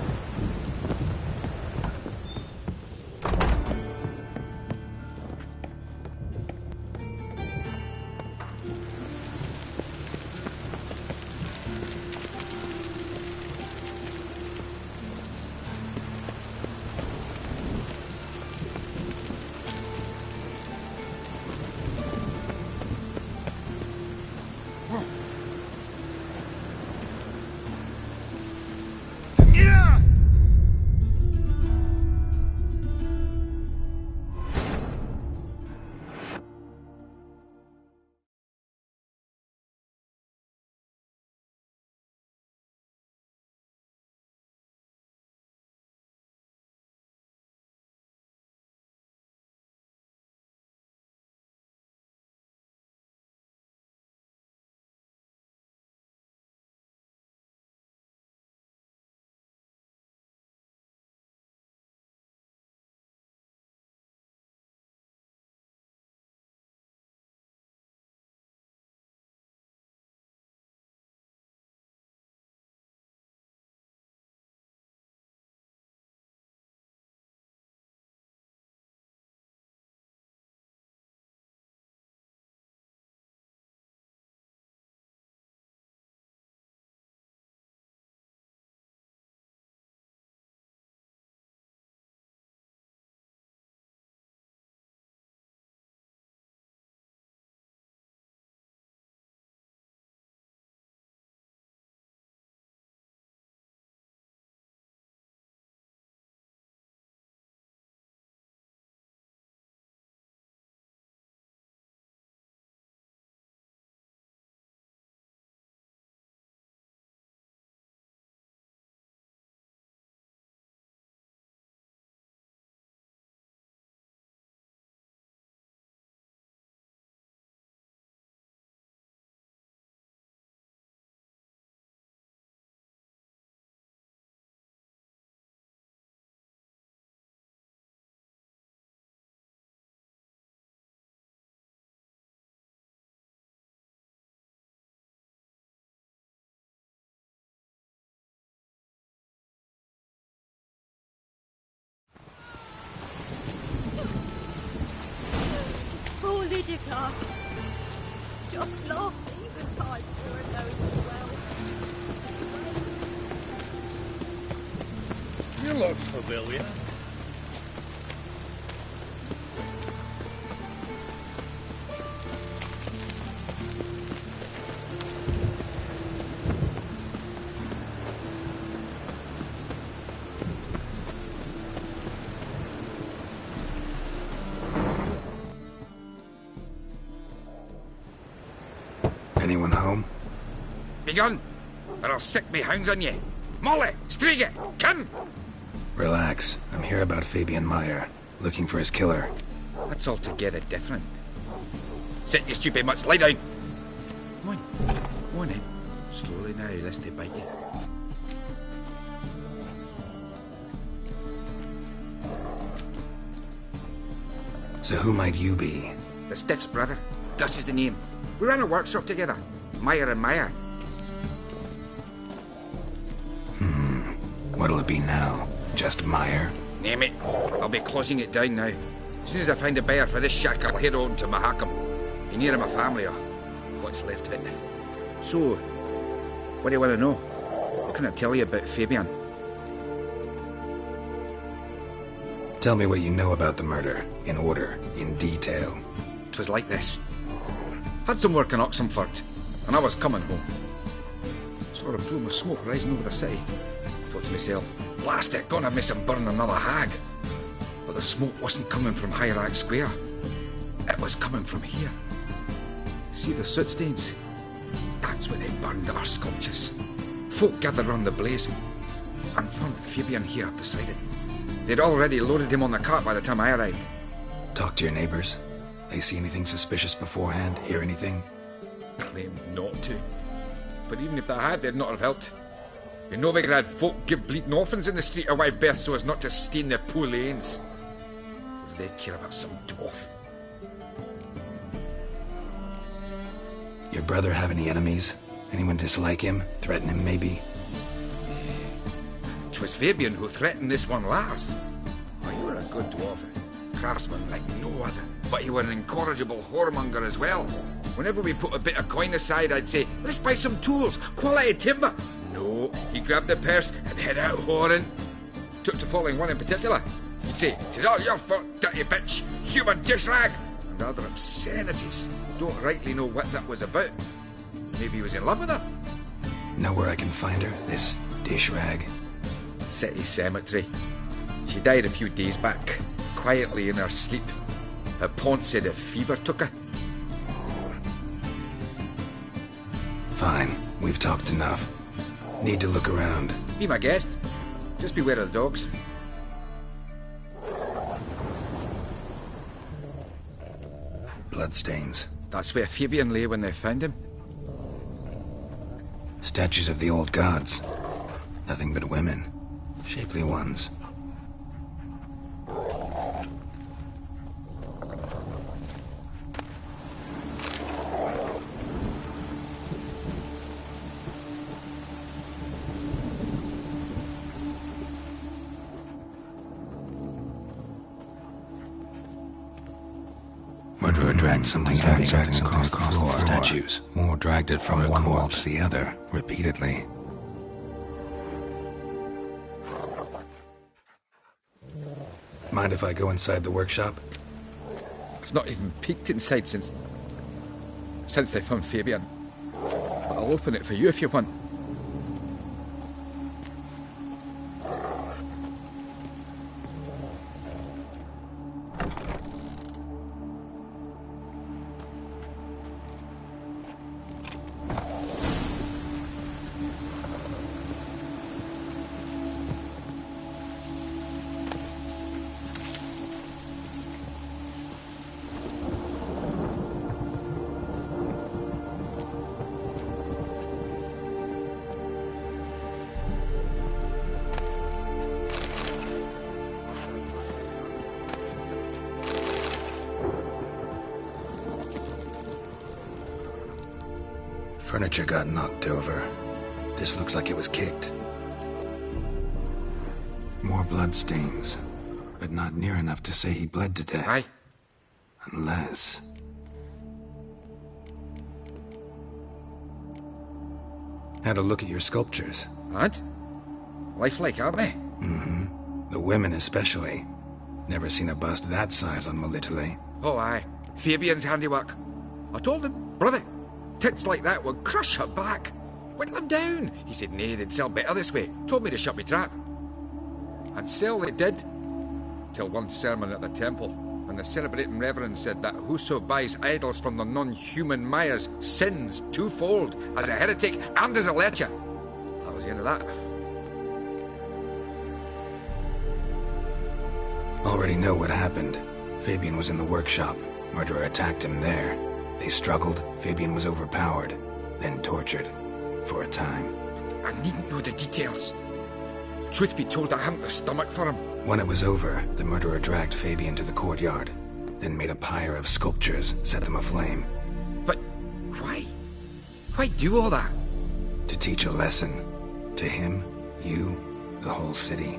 Poor Lydica. Just last eventide we were going well. You look familiar. Anyone home? Begone, or I'll sick me hounds on you. Molly, Striga, come! Relax. I'm here about Fabian Meyer, looking for his killer. That's altogether different. Sit, you stupid mutts, lie down. Come on in. Slowly now, lest they bite you. So who might you be? The Stiff's brother. Gus is the name. We ran a workshop together. Meyer and Meyer. What'll it be now? Just Meyer? Name it. I'll be closing it down now. As soon as I find a buyer for this shack, I'll head on to Mahakam. Be near my family, or what's left of it. So, what do you want to know? What can I tell you about Fabian? Tell me what you know about the murder, in order, in detail. It was like this. Had some work in Oxenford, and I was coming home. Saw a plume of smoke rising over the city. Thought to myself, blast it, gonna miss him burn another hag. But the smoke wasn't coming from Hierarch Square. It was coming from here. See the soot stains? That's where they burned our sculptures. Folk gathered round the blaze and found Fabian here beside it. They'd already loaded him on the cart by the time I arrived. Talk to your neighbors. They see anything suspicious beforehand? Hear anything? Claimed not to. But even if they had, they'd not have helped. In Novigrad, folk give bleeding orphans in the street a wide berth so as not to stain their poor lanes. What do they care about some dwarf? Your brother have any enemies? Anyone dislike him? Threaten him, maybe? 'Twas Fabian who threatened this one last. Oh, you were a good dwarf. Craftsman like no other. But you were an incorrigible whoremonger as well. Whenever we put a bit of coin aside, I'd say, let's buy some tools, quality timber. No, he grabbed the purse and head out whoring. Took to following one in particular. He'd say, 'tis all your fault, dirty bitch, human dish rag, and other obscenities. Don't rightly know what that was about. Maybe he was in love with her. Know where I can find her, this dish rag? City Cemetery. She died a few days back, quietly in her sleep. Her pont said a fever took her. Fine, we've talked enough. Need to look around. Be my guest. Just beware of the dogs. Bloodstains. That's where Fabian lay when they found him. Statues of the old gods. Nothing but women. Shapely ones. Murderer dragged something heavy across the floor. Statues. Or dragged it from one wall to the other, repeatedly. Mind if I go inside the workshop? I've not even peeked inside since they found Fabian. But I'll open it for you if you want. Furniture got knocked over. This looks like it was kicked. More bloodstains, but not near enough to say he bled to death. Aye. Unless... Had a look at your sculptures. And? Lifelike, aren't they? Mm-hmm. The women especially. Never seen a bust that size on Melitele. Oh, aye. Fabian's handiwork. I told him, brother, tits like that would crush her back. Whittle him down. He said, nay, they'd sell better this way. Told me to shut me trap. And sell they did. Till one sermon at the temple, and the celebrating reverend said that whoso buys idols from the non-human Myers sins twofold, as a heretic and as a lecher. That was the end of that. Already know what happened. Fabian was in the workshop. Murderer attacked him there. They struggled. Fabian was overpowered, then tortured. For a time. I needn't know the details. Truth be told, I hadn't the stomach for him. When it was over, the murderer dragged Fabian to the courtyard, then made a pyre of sculptures, set them aflame. But why? Why do all that? To teach a lesson. To him, you, the whole city.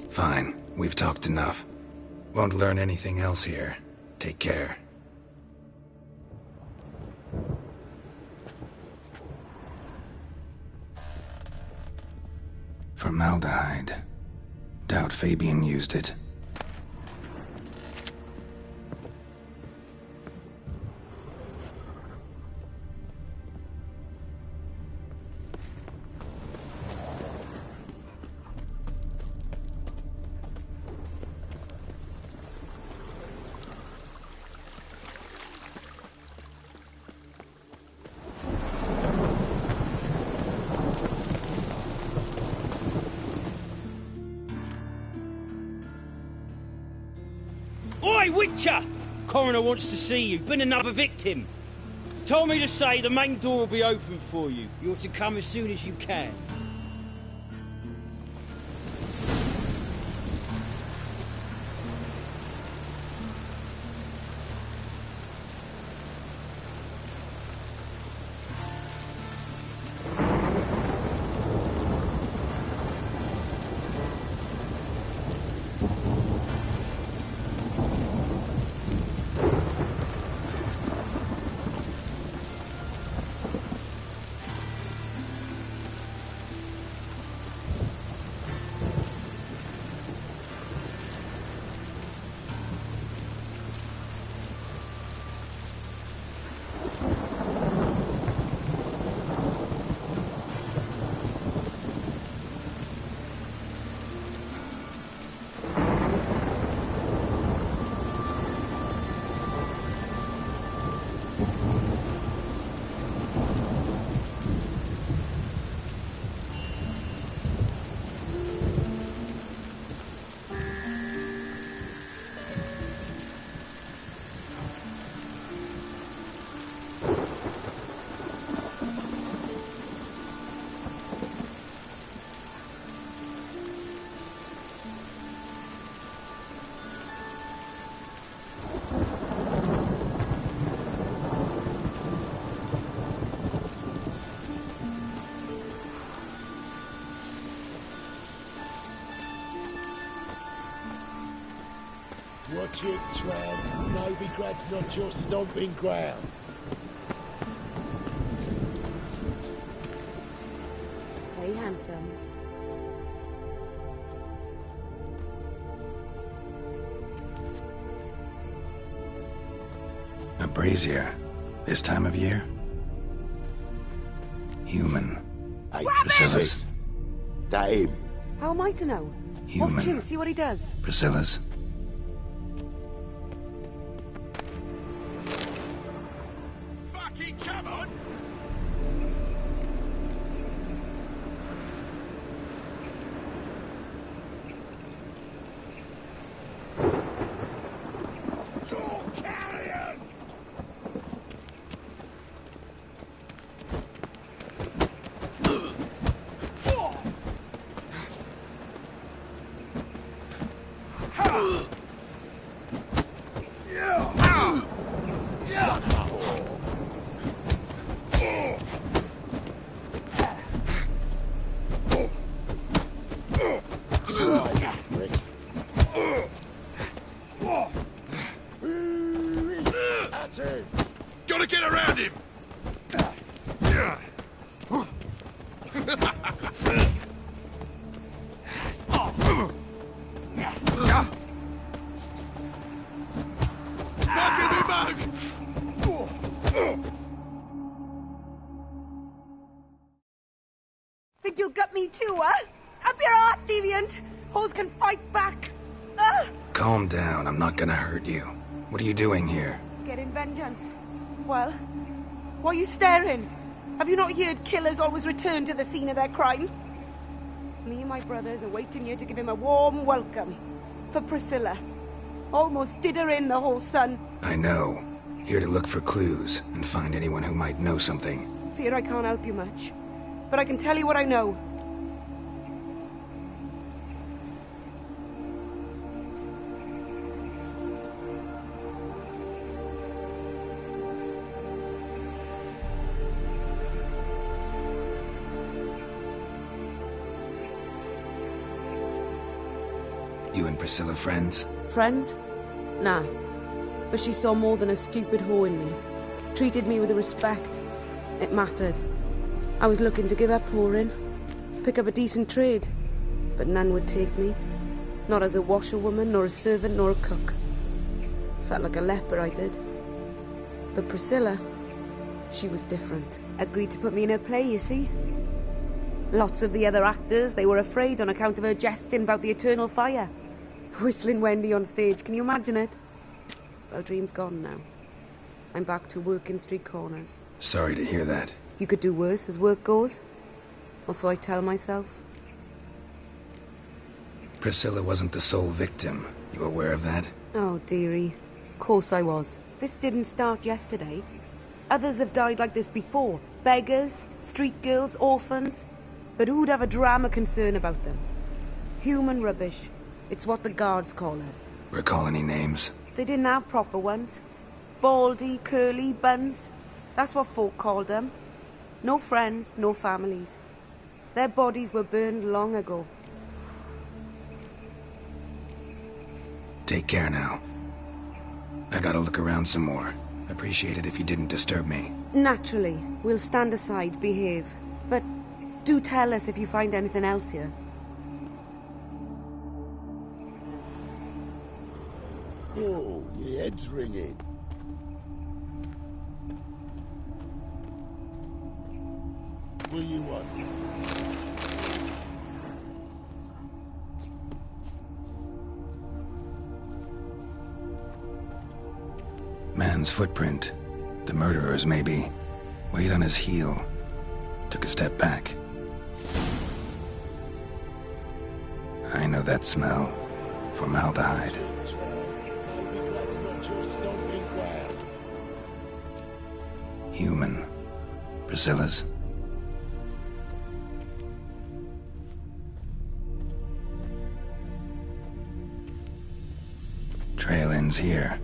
Fine, we've talked enough. Won't learn anything else here. Take care. Formaldehyde. Doubt Fabian used it. Oi, Witcher! Coroner wants to see you. Been another victim. Told me to say the main door will be open for you. You're to come as soon as you can. Watch it, tramp. Novigrad's not your stomping ground. Hey, handsome. A brazier. This time of year? Human. Hey, Priscilla's. That him? How am I to know? Human. Watch him, see what he does. Priscilla's. Fucking come on! Go, carrion! That's it. Gotta get around him! Think you'll gut me too, huh? Up your ass, deviant! Hoes can fight back! Calm down, I'm not gonna hurt you. What are you doing here? Getting vengeance. Well, why are you staring? Have you not heard killers always return to the scene of their crime? Me and my brothers are waiting here to give him a warm welcome. For Priscilla. Almost did her in, the whole son. I know. Here to look for clues and find anyone who might know something. Fear I can't help you much. But I can tell you what I know. You and Priscilla friends? Friends? Nah. But she saw more than a stupid whore in me. Treated me with respect. It mattered. I was looking to give up whoring. Pick up a decent trade. But none would take me. Not as a washerwoman, nor a servant, nor a cook. Felt like a leper, I did. But Priscilla, she was different. Agreed to put me in her play, you see. Lots of the other actors, they were afraid on account of her jesting about the eternal fire. Whistling Wendy on stage, can you imagine it? Well, dream's gone now. I'm back to working street corners. Sorry to hear that. You could do worse as work goes. Or so I tell myself. Priscilla wasn't the sole victim. You aware of that? Oh, dearie. Course I was. This didn't start yesterday. Others have died like this before. Beggars, street girls, orphans. But who'd have a drama concern about them? Human rubbish. It's what the guards call us. Recall any names? They didn't have proper ones. Baldy, curly, buns. That's what folk called them. No friends, no families. Their bodies were burned long ago. Take care now. I gotta look around some more. Appreciate it if you didn't disturb me. Naturally. We'll stand aside, behave. But do tell us if you find anything else here. Oh, my head's ringing. What do you want? Man's footprint. The murderer's, maybe. Weight on his heel. Took a step back. I know that smell. Formaldehyde. Human. Priscilla's. Trail ends here.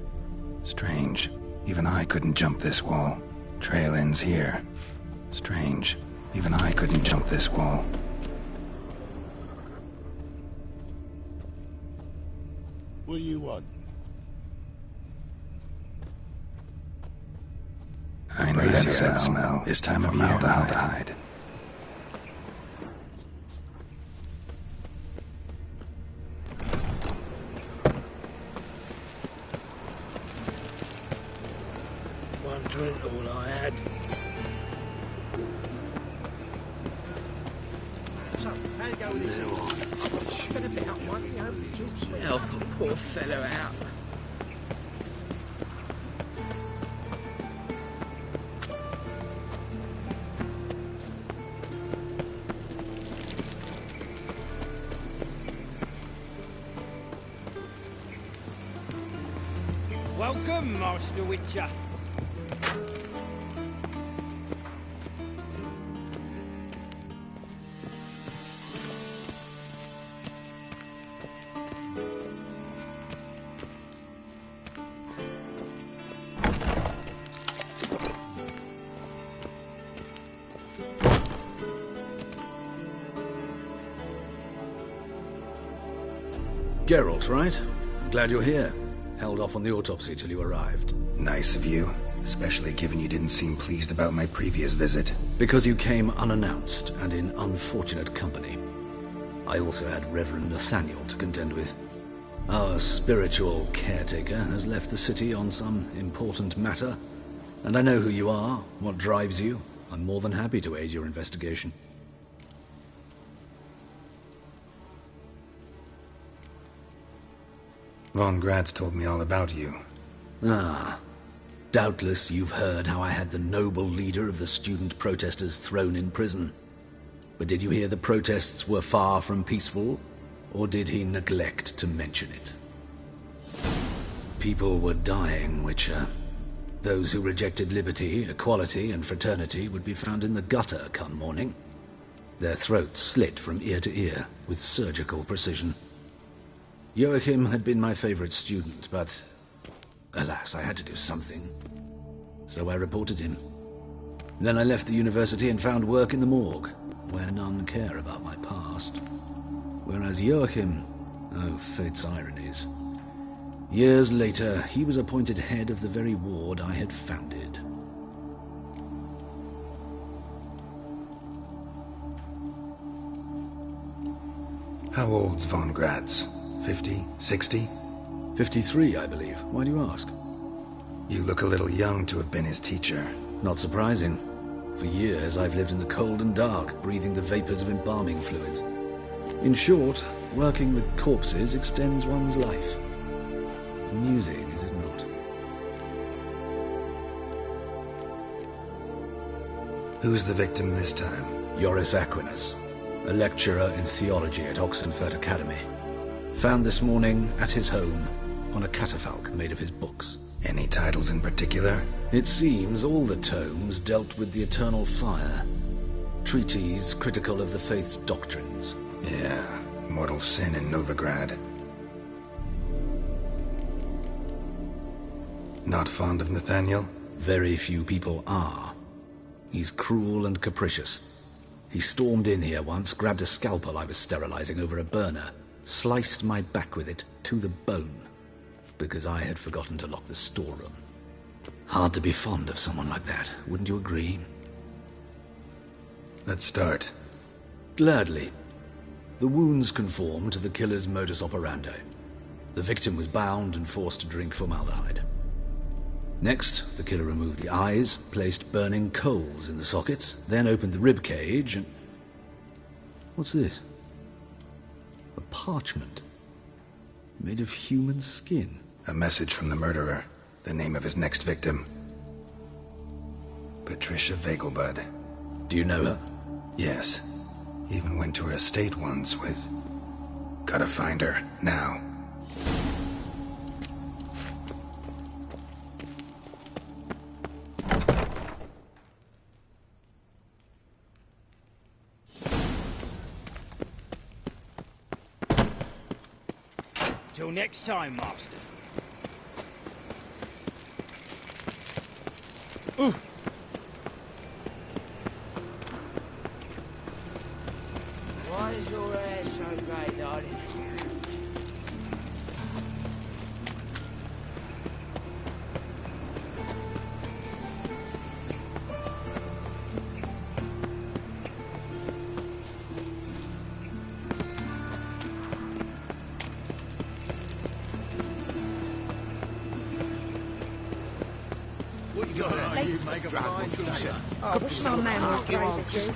Strange. Even I couldn't jump this wall. Trail ends here. Strange. Even I couldn't jump this wall. What do you want? sunset smell this time of formaldehyde. One drink, all I had. So, how'd it go with this? I've got a bit up one, you know. Help the poor fellow out. Welcome, Master Witcher. Geralt, right? I'm glad you're here. Held off on the autopsy till you arrived. Nice of you, especially given you didn't seem pleased about my previous visit. Because you came unannounced and in unfortunate company. I also had Reverend Nathaniel to contend with. Our spiritual caretaker has left the city on some important matter, and I know who you are, what drives you. I'm more than happy to aid your investigation. Von Gratz told me all about you. Ah. Doubtless you've heard how I had the noble leader of the student protesters thrown in prison. But did you hear the protests were far from peaceful, or did he neglect to mention it? People were dying, Witcher. Those who rejected liberty, equality, and fraternity would be found in the gutter come morning. Their throats slit from ear to ear with surgical precision. Joachim had been my favorite student, but alas, I had to do something. So I reported him. Then I left the university and found work in the morgue, where none care about my past. Whereas Joachim, oh, fate's ironies. Years later, he was appointed head of the very ward I had founded. How old's Von Gratz? 50? 60? 53, I believe. Why do you ask? You look a little young to have been his teacher. Not surprising. For years, I've lived in the cold and dark, breathing the vapors of embalming fluids. In short, working with corpses extends one's life. Amusing, is it not? Who's the victim this time? Joris Aquinas, a lecturer in theology at Oxenfurt Academy. Found this morning at his home on a catafalque made of his books. Any titles in particular? It seems all the tomes dealt with the eternal fire. Treatises critical of the faith's doctrines. Yeah, mortal sin in Novigrad. Not fond of Nathaniel? Very few people are. He's cruel and capricious. He stormed in here once, grabbed a scalpel I was sterilizing over a burner, sliced my back with it to the bone, because I had forgotten to lock the storeroom. Hard to be fond of someone like that, wouldn't you agree? Let's start. Gladly. The wounds conform to the killer's modus operandi. The victim was bound and forced to drink formaldehyde. Next, the killer removed the eyes, placed burning coals in the sockets, then opened the rib cage and... What's this? A parchment. Made of human skin. A message from the murderer. The name of his next victim. Patricia Vegelbud. Do you know her? Yes. Even went to her estate once with... Gotta find her, now. Till next time, Master. Ooh. Why is your hair so grey, darling? Late. I wish my man was brave as you.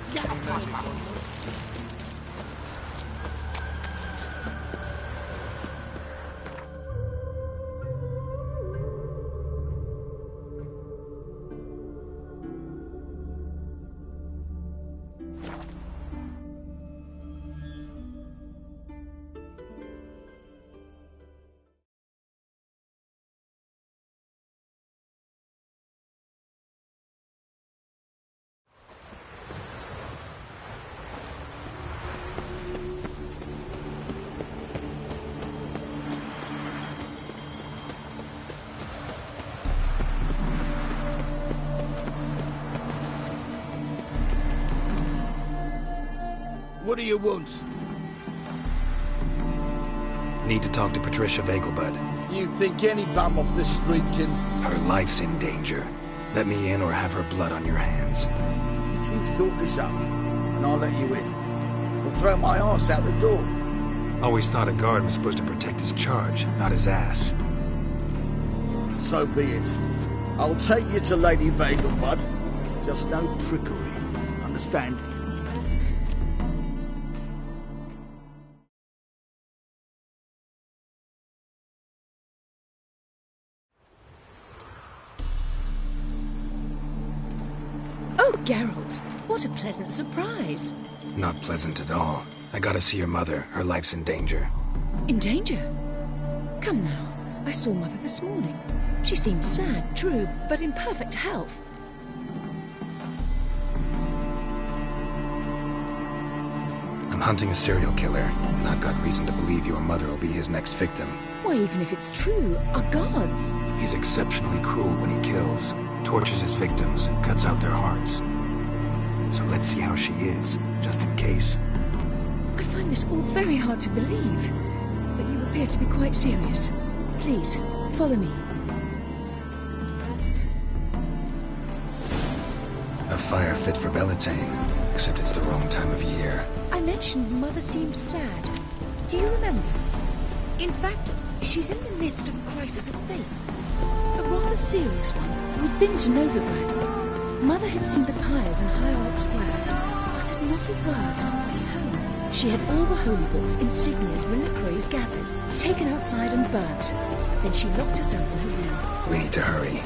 What do you want? Need to talk to Patricia Vegelbud. You think any bum off the street can... Her life's in danger. Let me in or have her blood on your hands. If you thought this up, and I'll let you in, I'll throw my arse out the door. Always thought a guard was supposed to protect his charge, not his ass. So be it. I'll take you to Lady Vegelbud. Just no trickery. Understand? Oh, Geralt, what a pleasant surprise. Not pleasant at all. I gotta see your mother. Her life's in danger. In danger? Come now, I saw Mother this morning. She seemed sad, true, but in perfect health. I'm hunting a serial killer, and I've got reason to believe your mother will be his next victim. Why, even if it's true, our gods. He's exceptionally cruel when he kills, tortures his victims, cuts out their hearts. So let's see how she is, just in case. I find this all very hard to believe, but you appear to be quite serious. Please, follow me. A fire fit for Bellatane, except it's the wrong time of year. I mentioned Mother seemed sad. Do you remember? In fact, she's in the midst of a crisis of faith. A rather serious one. We'd been to Novigrad. Mother had seen the pyres in Hierarch Square, uttered not a word on the way home. She had all the holy books, insignias, reliquaries gathered, taken outside and burnt. Then she locked herself in her room. We need to hurry.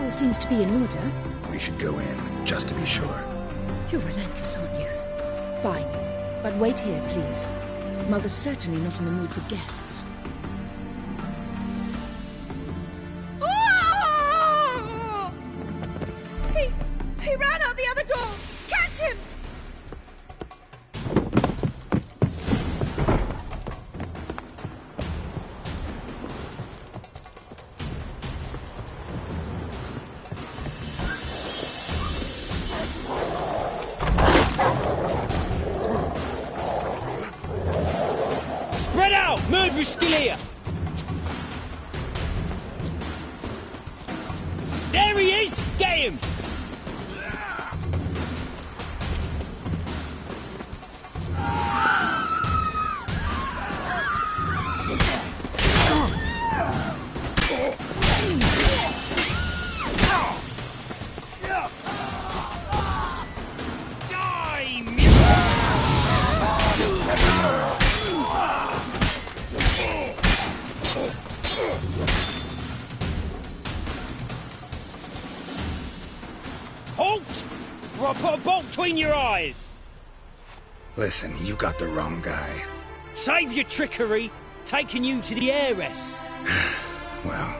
Seems to be in order. We should go in, just to be sure. You're relentless, aren't you? Fine. But wait here, please. Mother's certainly not in the mood for guests. Oh! He ran out the other door! Catch him! Murderer's still here! There he is! Get him! Or I'll put a bolt between your eyes! Listen, you got the wrong guy. Save your trickery, taking you to the heiress. Well,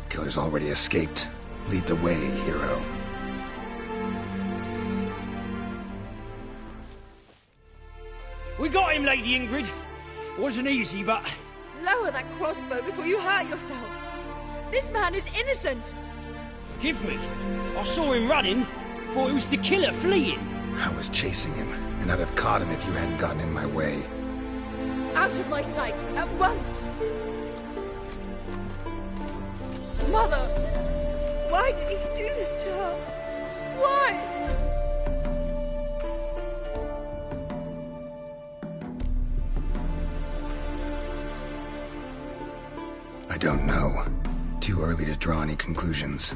killer's already escaped. Lead the way, hero. We got him, Lady Ingrid. Wasn't easy, but... Lower that crossbow before you hurt yourself. This man is innocent. Forgive me. I saw him running. Thought it was the killer fleeing. I was chasing him, and I'd have caught him if you hadn't gotten in my way. Out of my sight, at once! Mother! Why did he do this to her? Why? I don't know. Too early to draw any conclusions.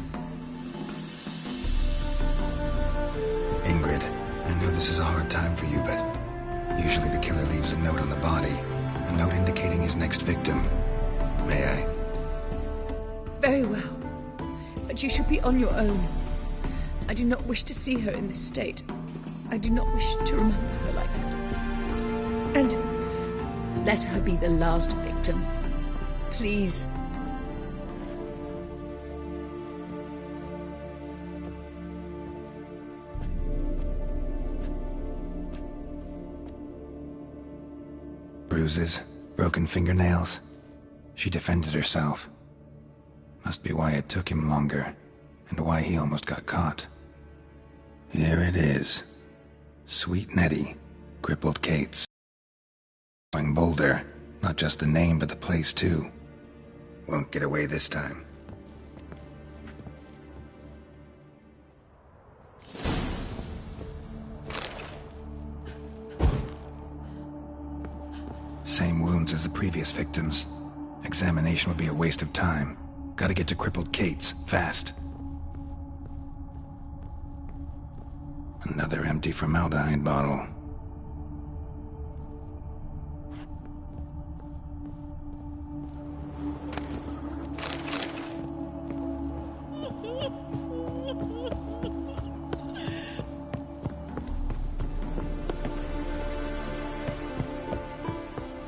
Ingrid, I know this is a hard time for you, but usually the killer leaves a note on the body, a note indicating his next victim. May I? Very well. But you should be on your own. I do not wish to see her in this state. I do not wish to remember her like that. And let her be the last victim. Please. Bruises, broken fingernails. She defended herself. Must be why it took him longer, and why he almost got caught. Here it is. Sweet Nettie, crippled Kate's. Boulder, not just the name but the place too. Won't get away this time. Same wounds as the previous victims. Examination would be a waste of time. Gotta get to crippled Kate's, fast. Another empty formaldehyde bottle.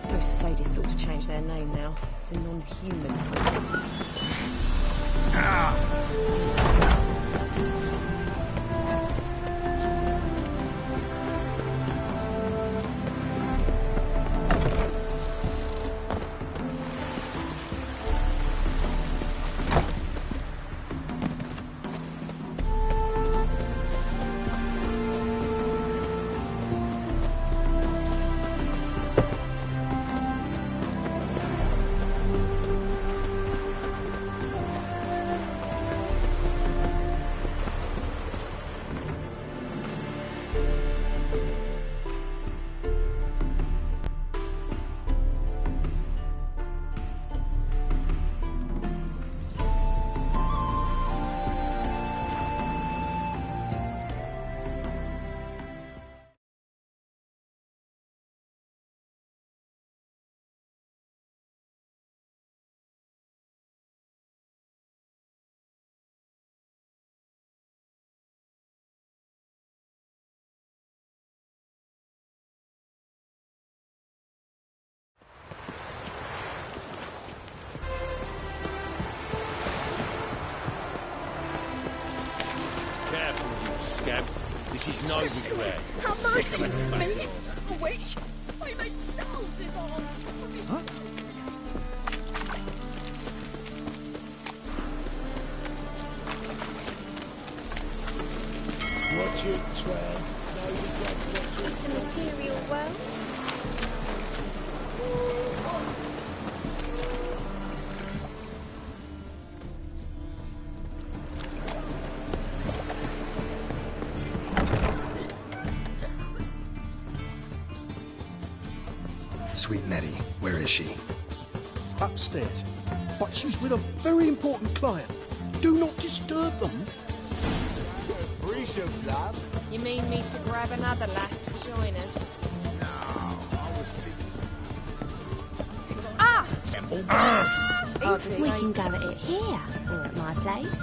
Those sadists ought to change their name now to non-human hunters. This is Novigrad. Have mercy! Me? A witch? I made cells is all. Huh? Watch it, Tran. It's a material world. Sweet Nettie, where is she? Upstairs. But she's with a very important client. Do not disturb them. You mean me to grab another lass to join us? No, I was thinking. We can go at it here, or at my place.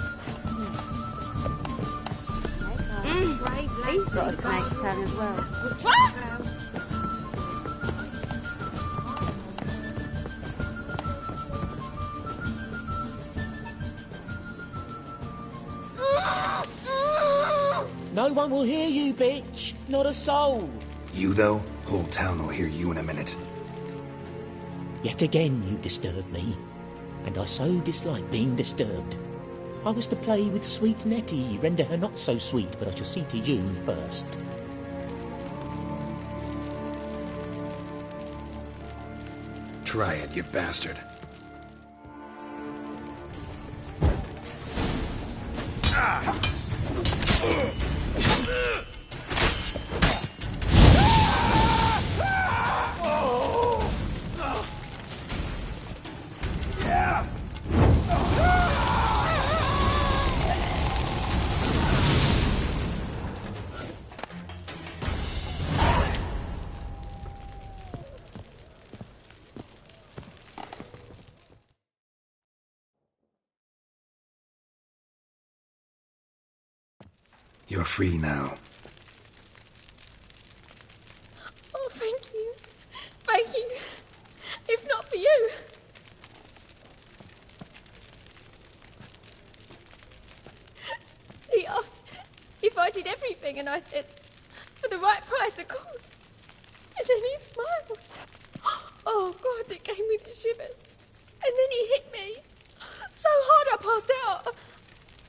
He's got a snake's tongue as well. No one will hear you, bitch. Not a soul. You, though? Whole town will hear you in a minute. Yet again you disturb me, and I so dislike being disturbed. I was to play with sweet Nettie, render her not so sweet, but I shall see to you first. Try it, you bastard. You're free now. Oh, thank you. Thank you. If not for you. He asked if I did everything, and I said, for the right price, of course. And then he smiled. Oh, God, it gave me the shivers. And then he hit me. So hard I passed out.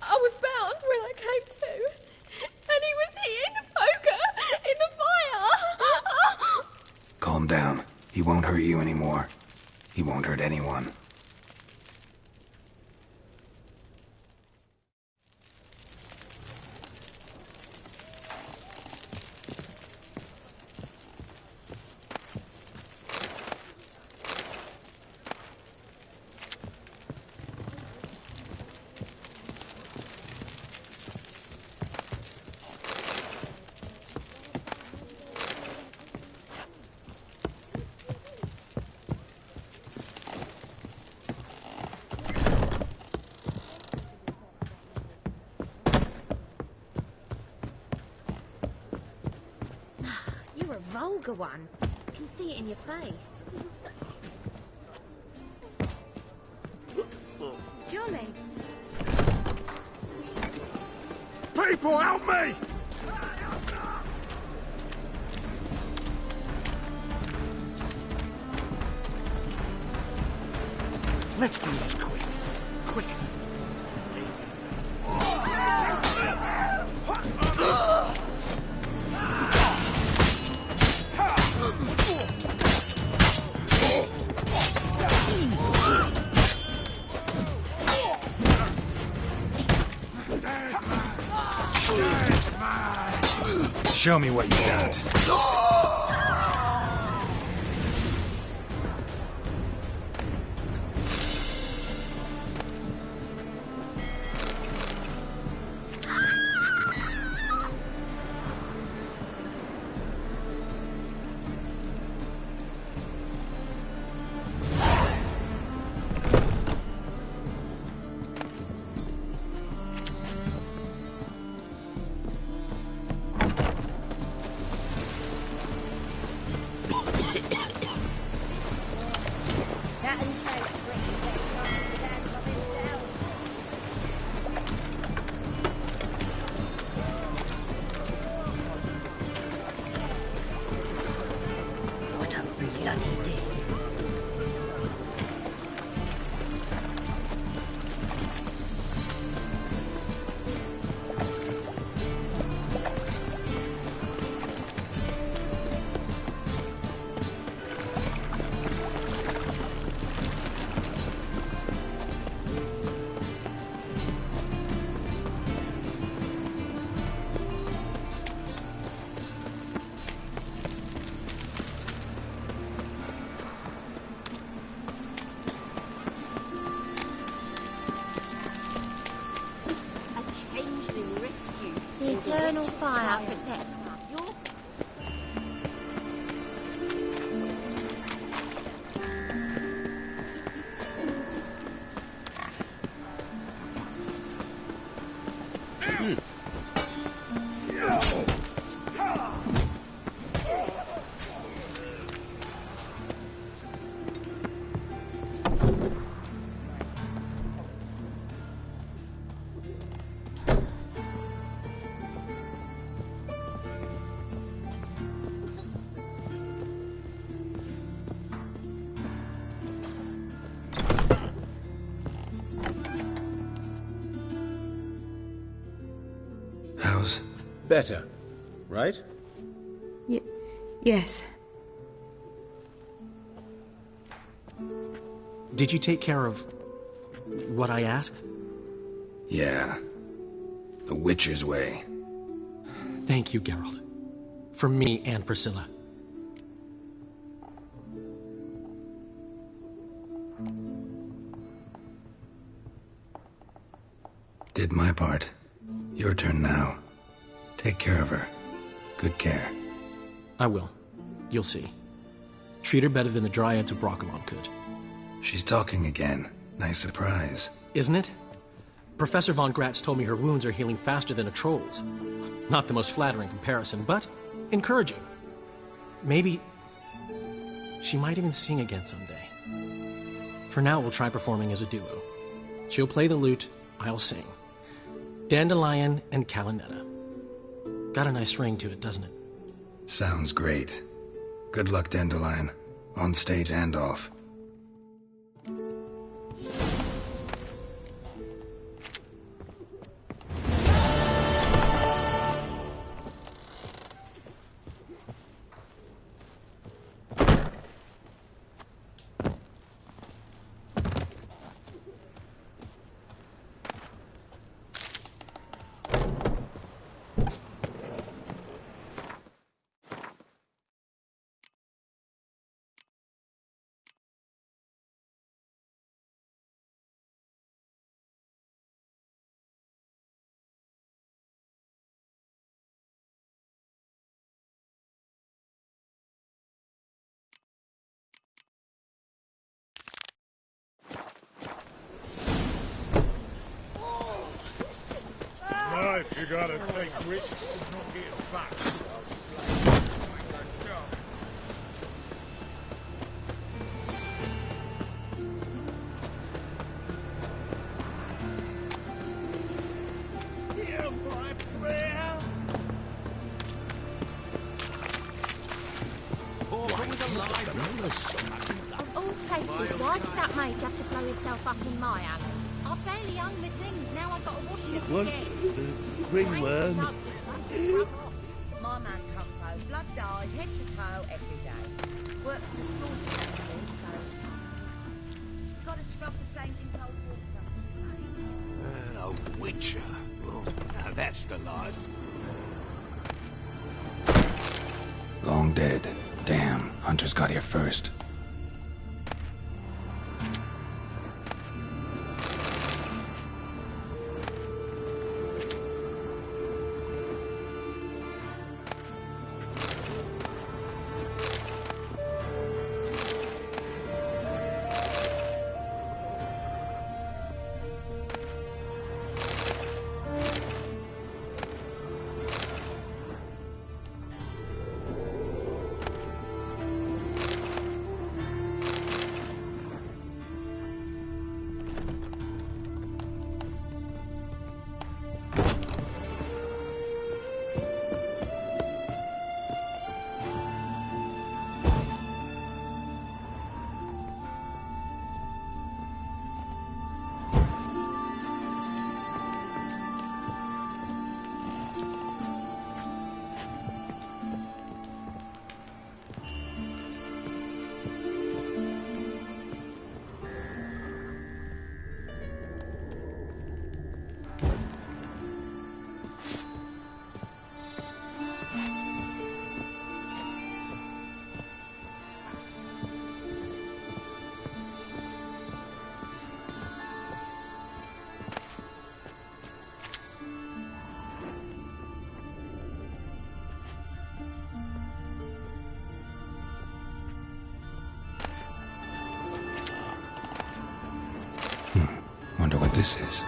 I was bound when I came to. And he was hitting the poker in the fire. Calm down. He won't hurt you anymore. He won't hurt anyone. You're a vulgar one. I can see it in your face. Jolly. People, help me! Let's do this quick. Quick. Show me what you got. The eternal fire protects your... How's... Better, right? Yes. Did you take care of what I asked? Yeah. The Witcher's way. Thank you, Geralt. For me and Priscilla. Did my part. Your turn now. Take care of her. Good care. I will. You'll see. Treat her better than the Dryads of Broccolon could. She's talking again. Nice surprise. Isn't it? Professor von Gratz told me her wounds are healing faster than a troll's. Not the most flattering comparison, but encouraging. Maybe she might even sing again someday. For now, we'll try performing as a duo. She'll play the lute, I'll sing. Dandelion and Calinetta. Got a nice ring to it, doesn't it? Sounds great. Good luck, Dandelion. On stage and off. If you gotta take risks and not get back. Hear my prayer. Of all places, why did that mage have to blow himself up in my alley? I barely hung my things, now I've got to wash it What? again. Ringworm. My man comes home, blood dyed, head to toe, every day. Works for the slaughter factory, so... Gotta scrub the stains in cold water. A Witcher. Oh, now that's the life. Long dead. Damn, Hunter's got here first. Wonder what this is.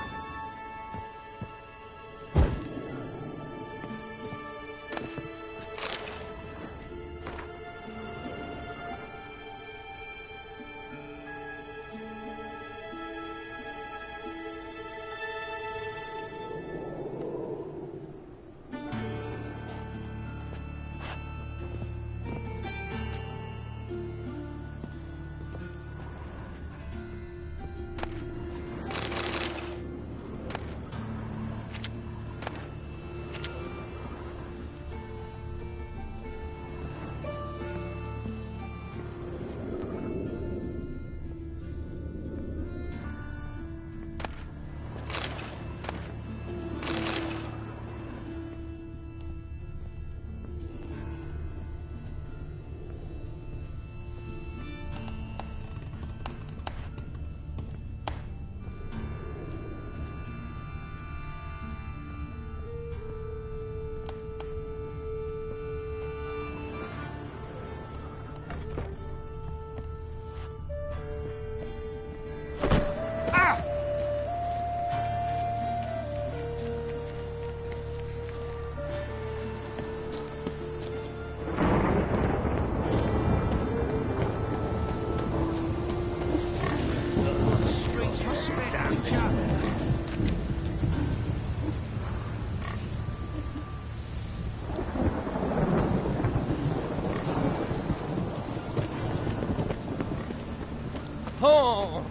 Oh!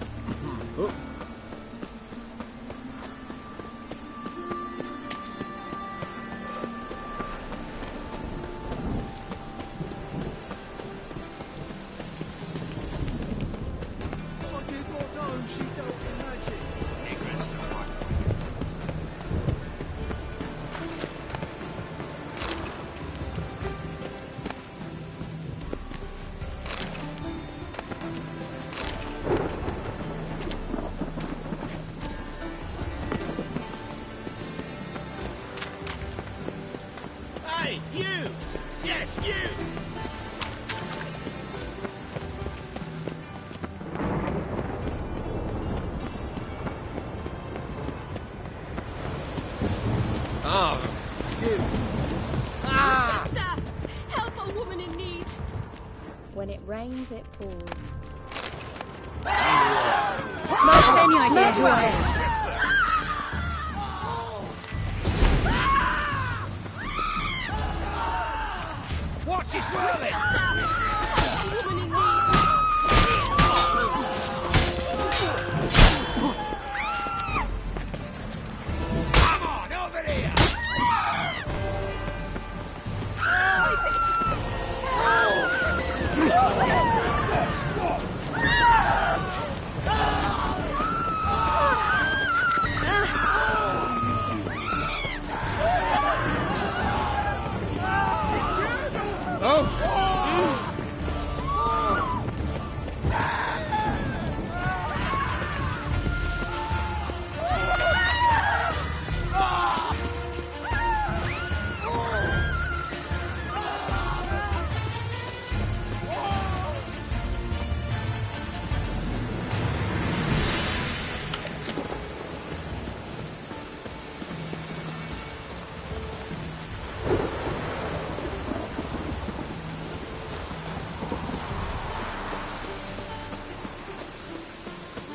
Hey, you! Yes, you! Oh, You! Richard, sir! Help a woman in need! When it rains, it pours. Any idea who I am? Watch his whirling! Help a woman in need! Come on, over here!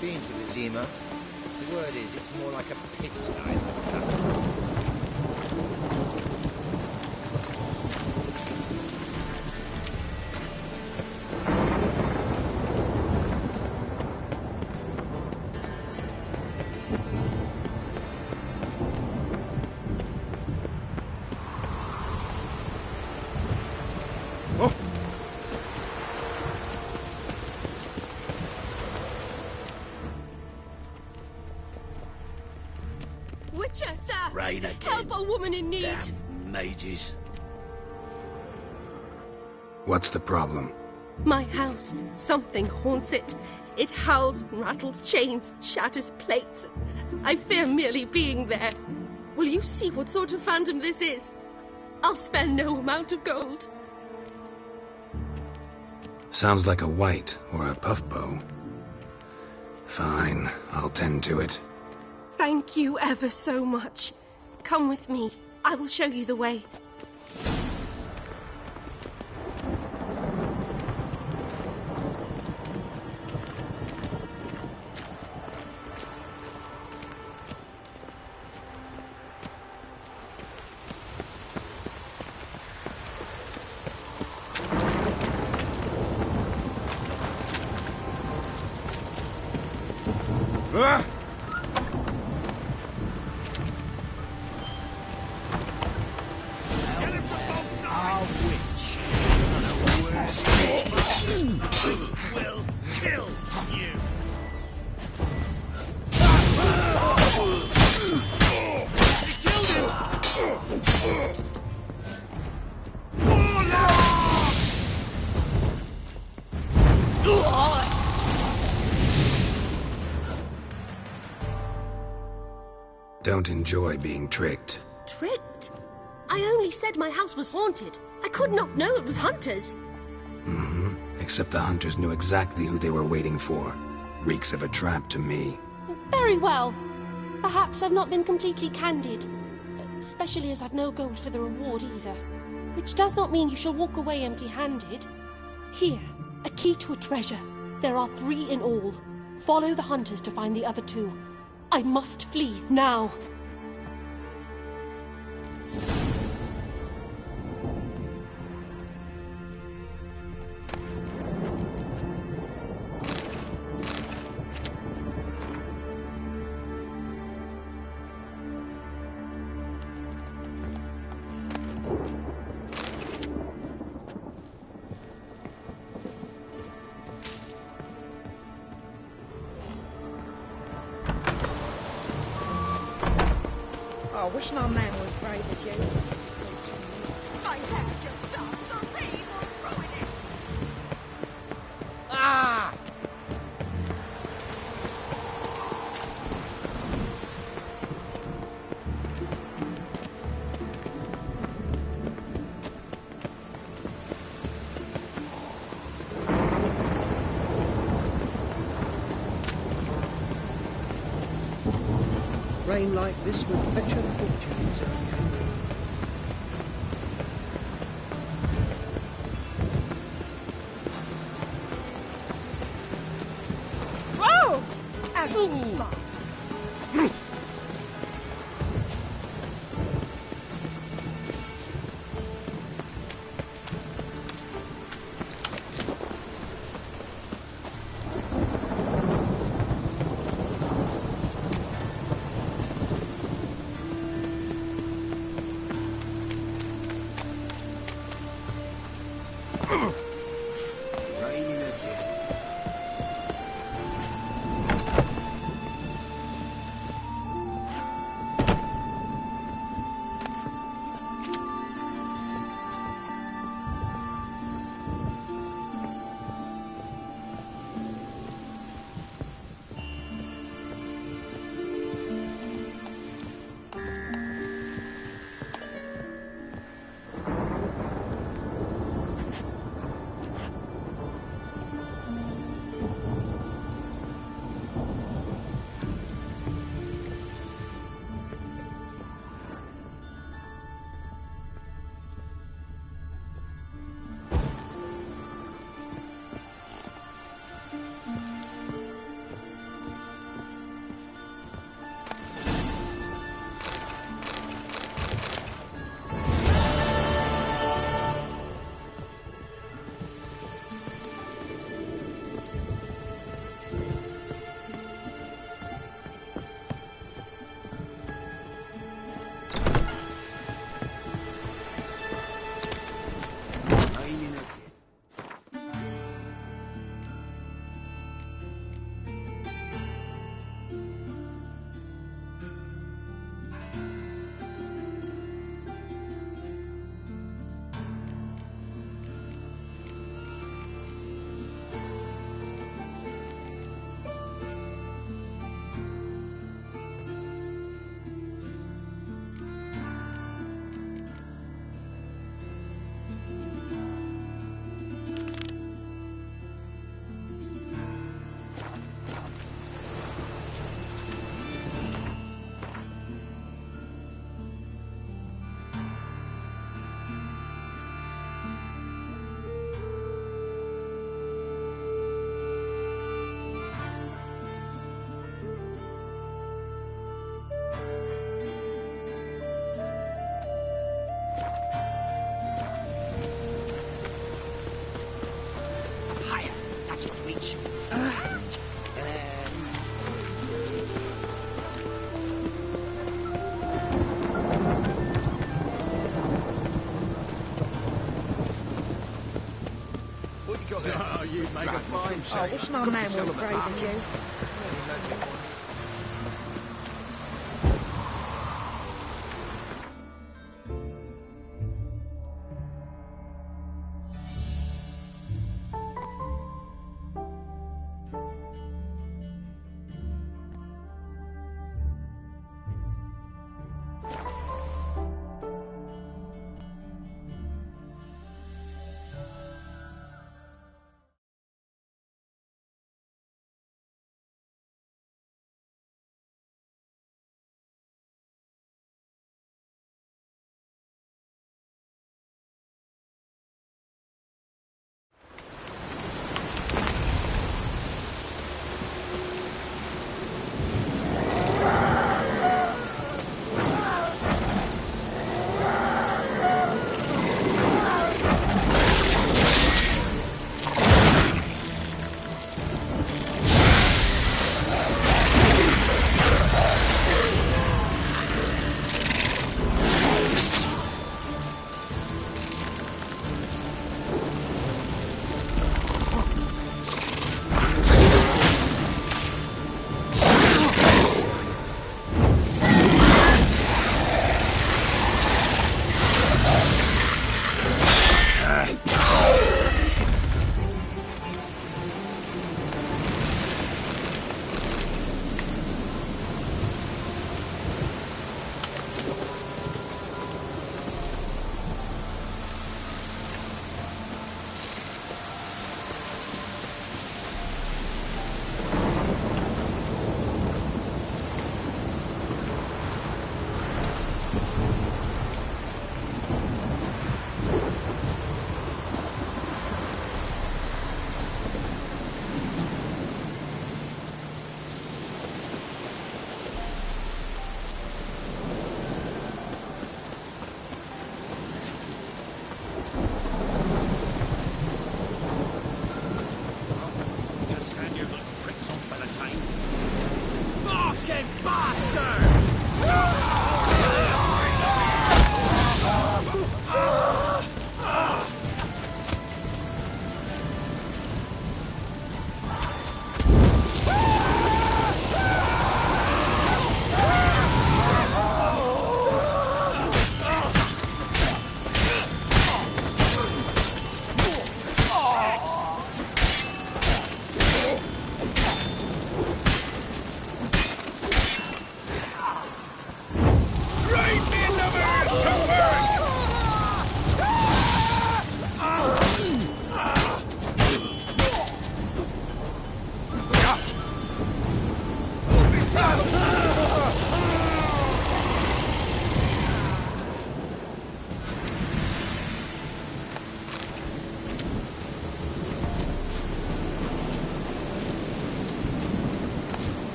Been to the Zima. The word is, it's more like a pigsty than a factory. Witcher, sir! Rain again. Help a woman in need! Damn mages. What's the problem? My house. Something haunts it. It howls, rattles chains, shatters plates. I fear merely being there. Will you see what sort of phantom this is? I'll spare no amount of gold. Sounds like a white or a puffbow. Fine, I'll tend to it. Thank you ever so much. Come with me. I will show you the way. Will kill you! Don't enjoy being tricked. Tricked? I only said my house was haunted. I could not know it was hunters. Mm-hmm. Except the hunters knew exactly who they were waiting for. Reeks of a trap to me. Very well. Perhaps I've not been completely candid. Especially as I've no gold for the reward either. Which does not mean you shall walk away empty-handed. Here, a key to a treasure. There are 3 in all. Follow the hunters to find the other two. I must flee now. I wish my man was brave as you. My hair just starts to rain or ruin it. Ah! Rain like this will fetch a fortune, Sir Kangaroo. Whoa! Ugly bastard. Raining again. You make a fine I wish my man was brave as you. Bullshit bastard!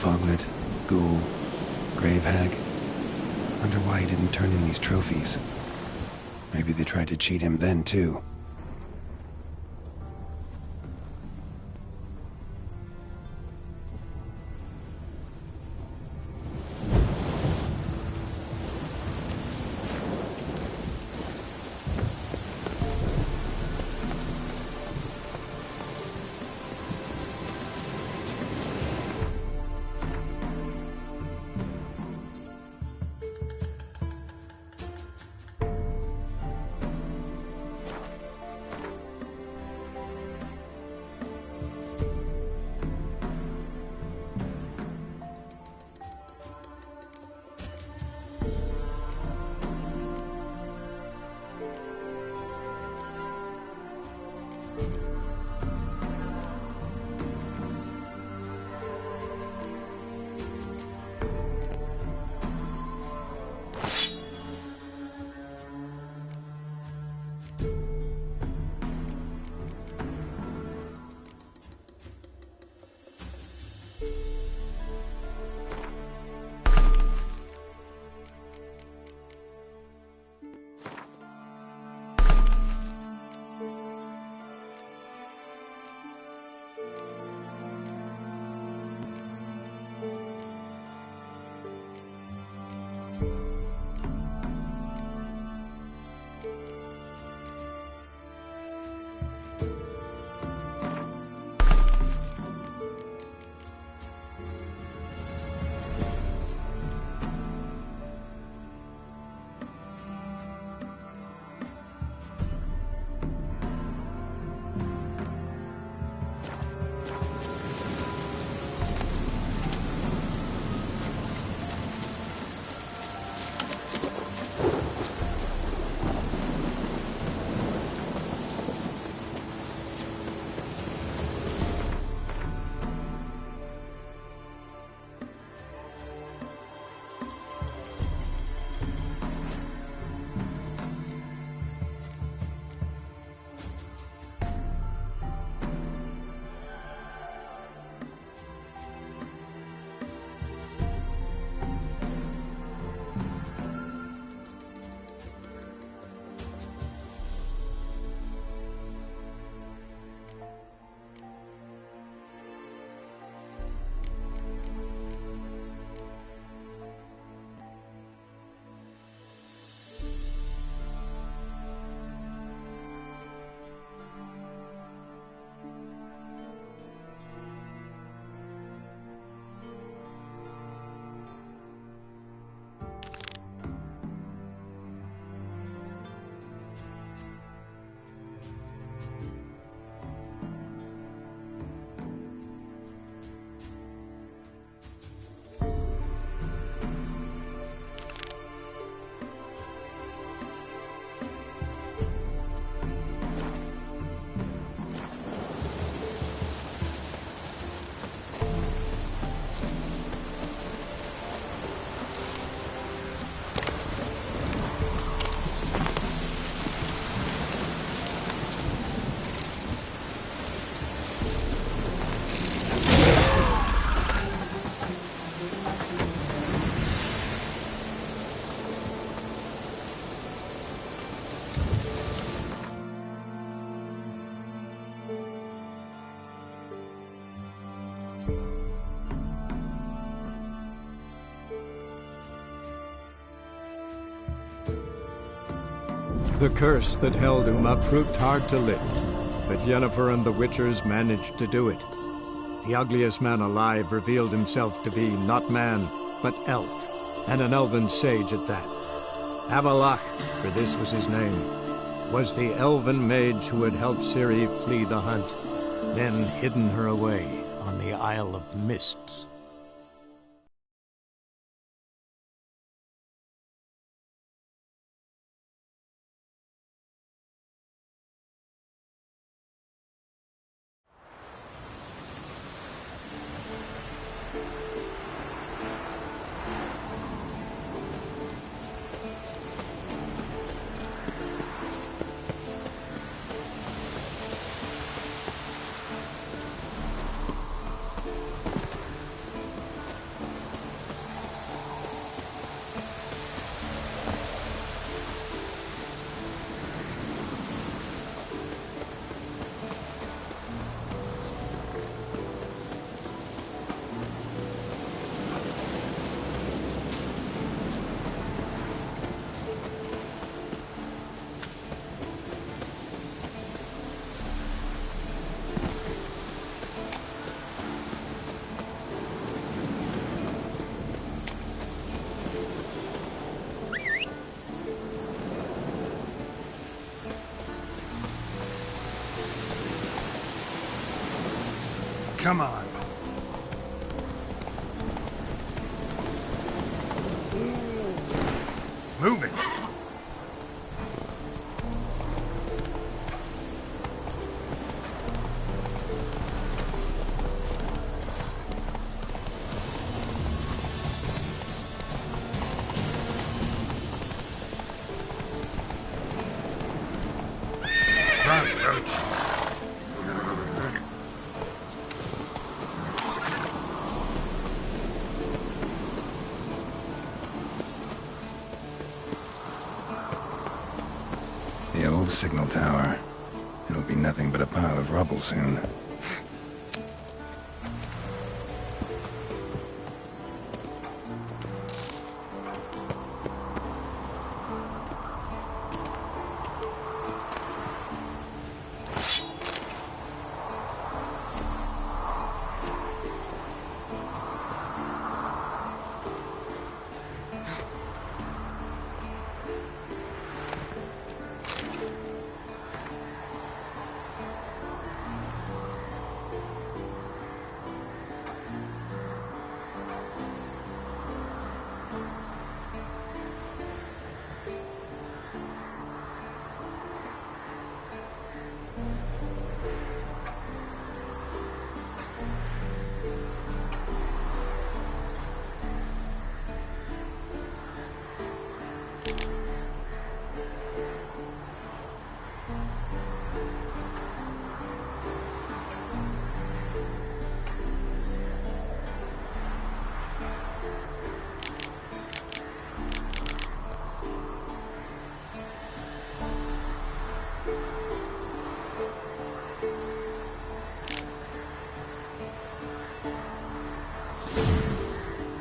Foglet, Ghoul, Grave Hag. Wonder why he didn't turn in these trophies. Maybe they tried to cheat him then, too. The curse that held Uma proved hard to lift, but Yennefer and the Witchers managed to do it. The ugliest man alive revealed himself to be not man, but elf, and an elven sage at that. Avalach, for this was his name, was the elven mage who had helped Ciri flee the hunt, then hidden her away on the Isle of Mists. Come on. Move it. Run, Roach. The old signal tower. It'll be nothing but a pile of rubble soon.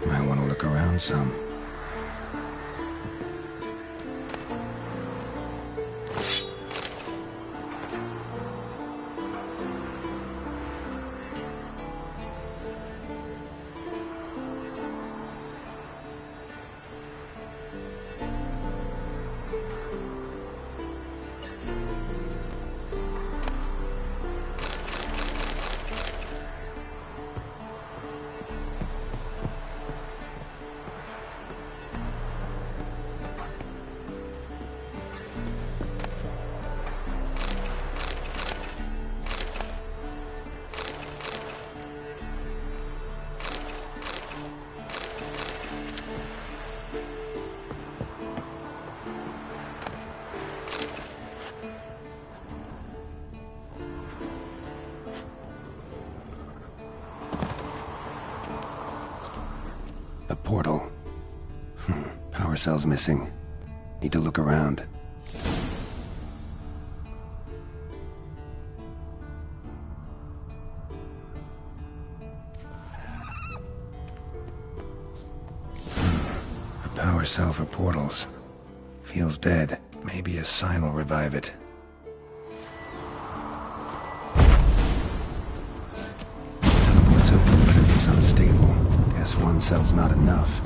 Might want to look around some. A portal. Power cell's missing. Need to look around. A power cell for portals. Feels dead. Maybe Maybe a sign will revive it. Teleport's open, but it looks unstable. Guess one cell's not enough.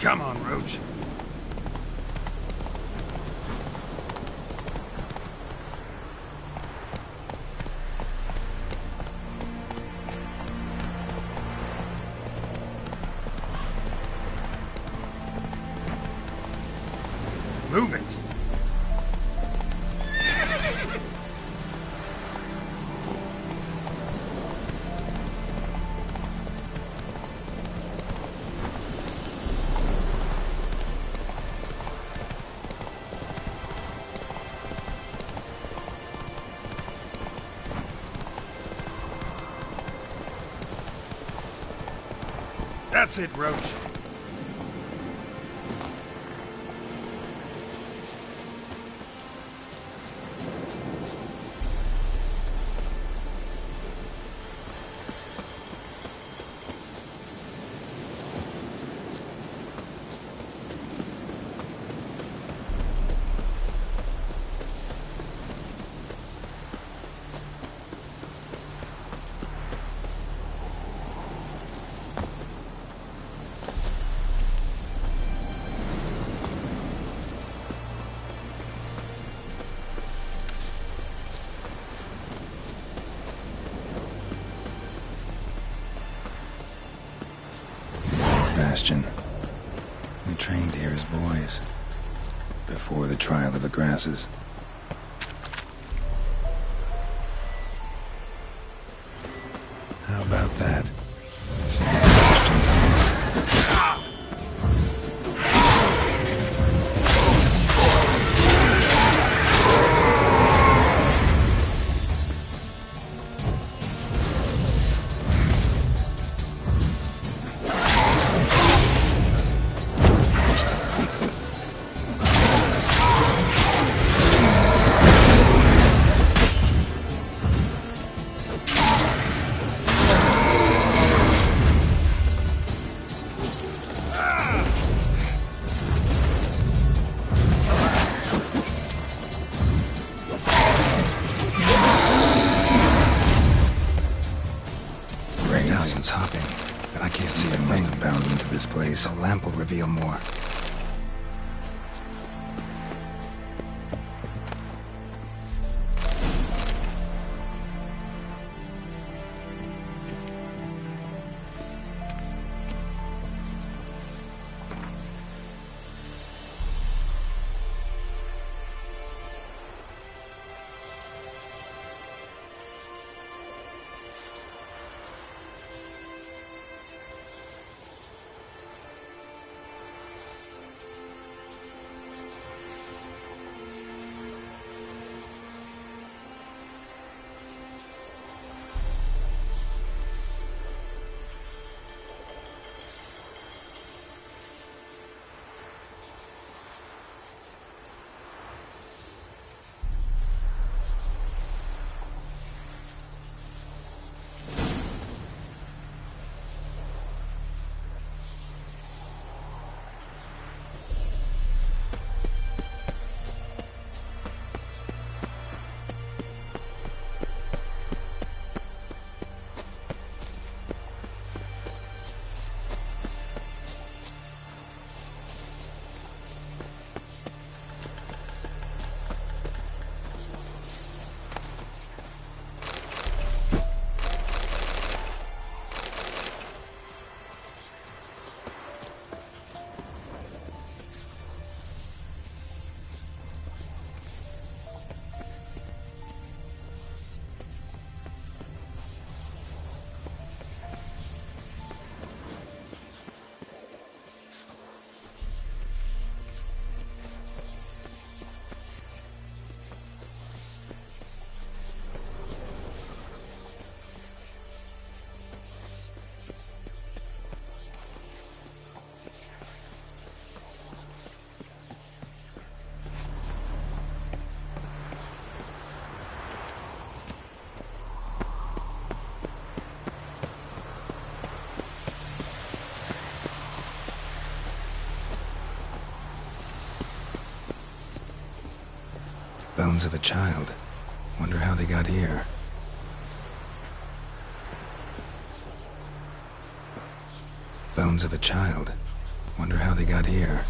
Come on, Roach. Move it. That's it, Roach. Bastion. We trained here as boys, before the trial of the grasses. How about that? The lamp will reveal more. Bones of a child. Wonder how they got here. Bones of a child. Wonder how they got here.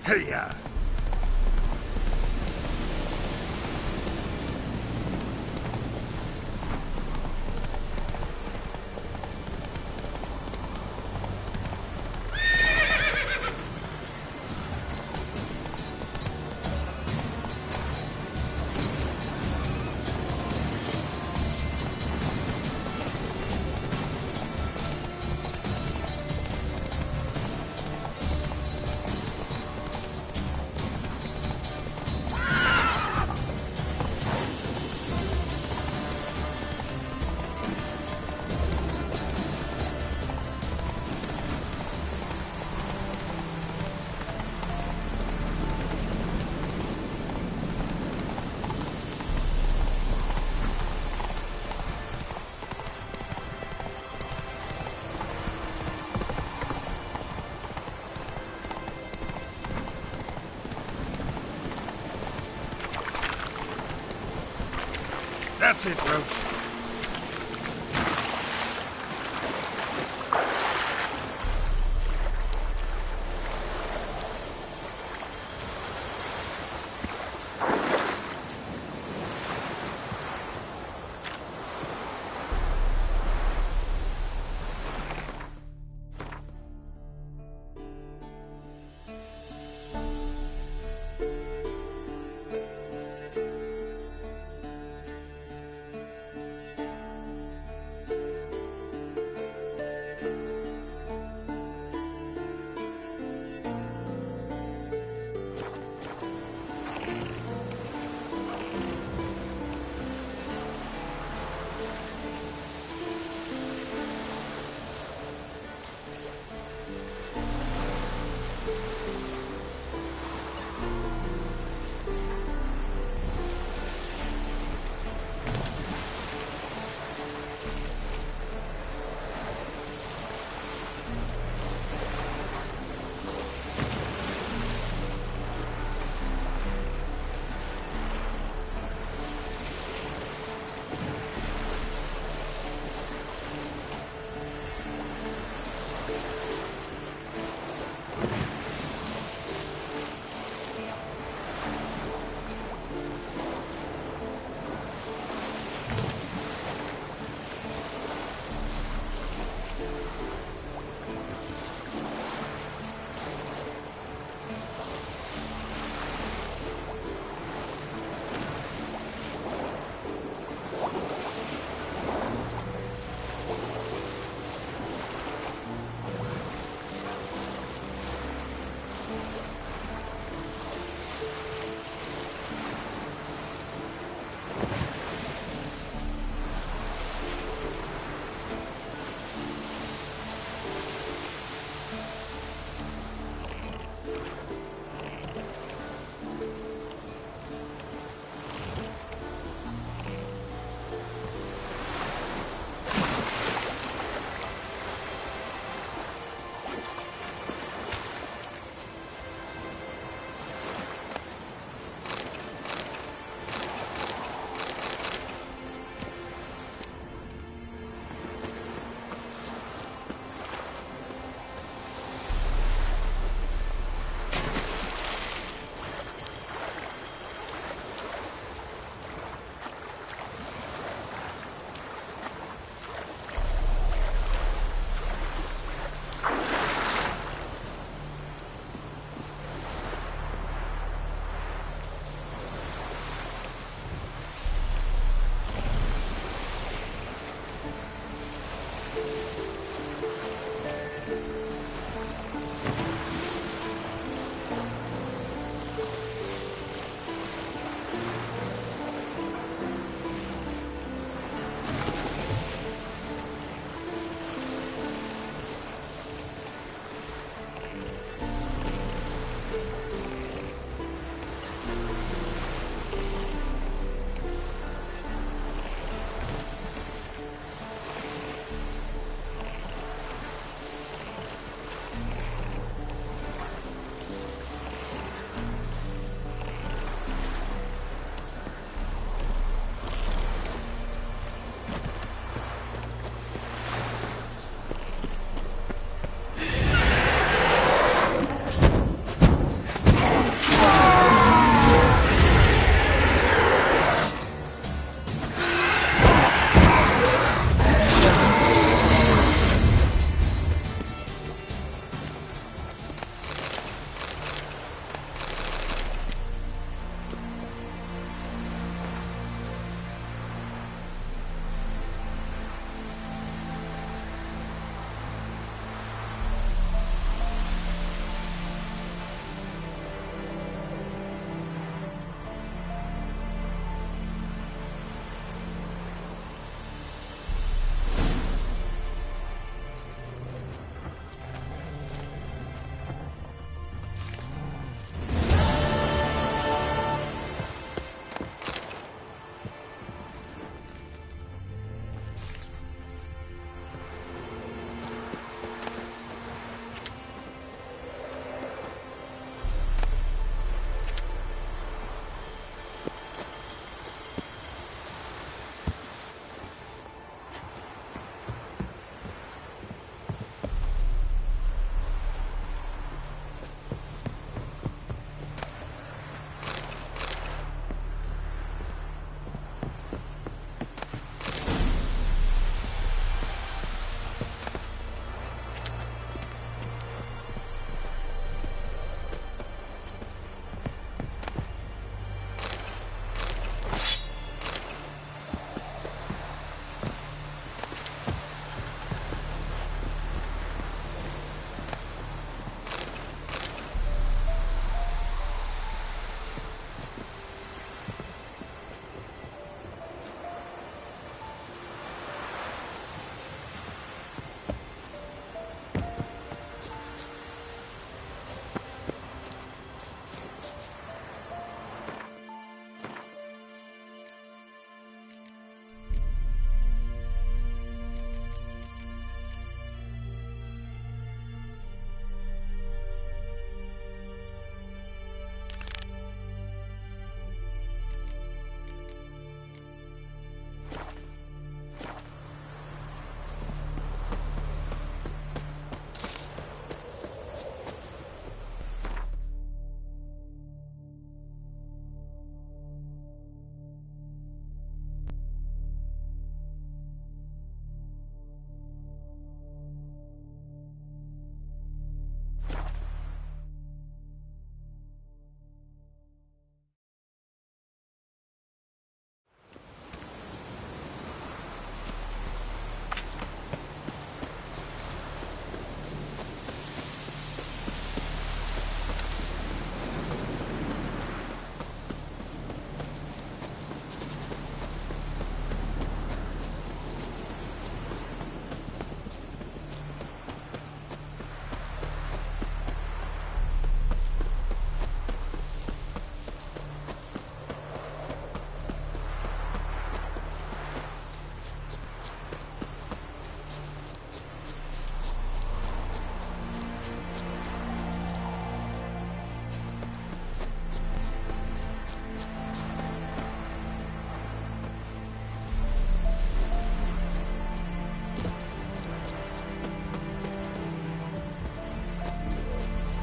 Hey-ya! That's it, Roach.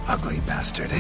ugly bastard.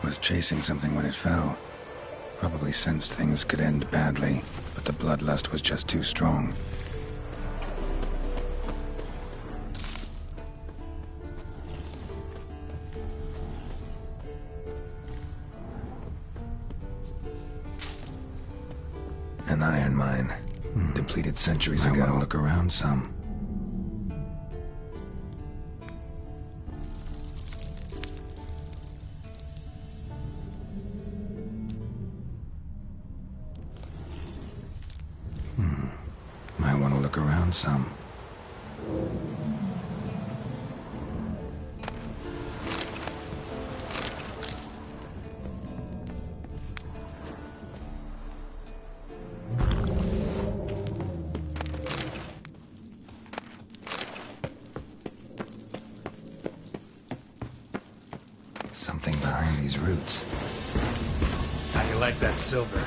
Was chasing something when it fell. Probably sensed things could end badly, but the bloodlust was just too strong. An iron mine. Depleted centuries ago. I want to look around some. Might want to look around some. Something behind these roots. How you like that silver?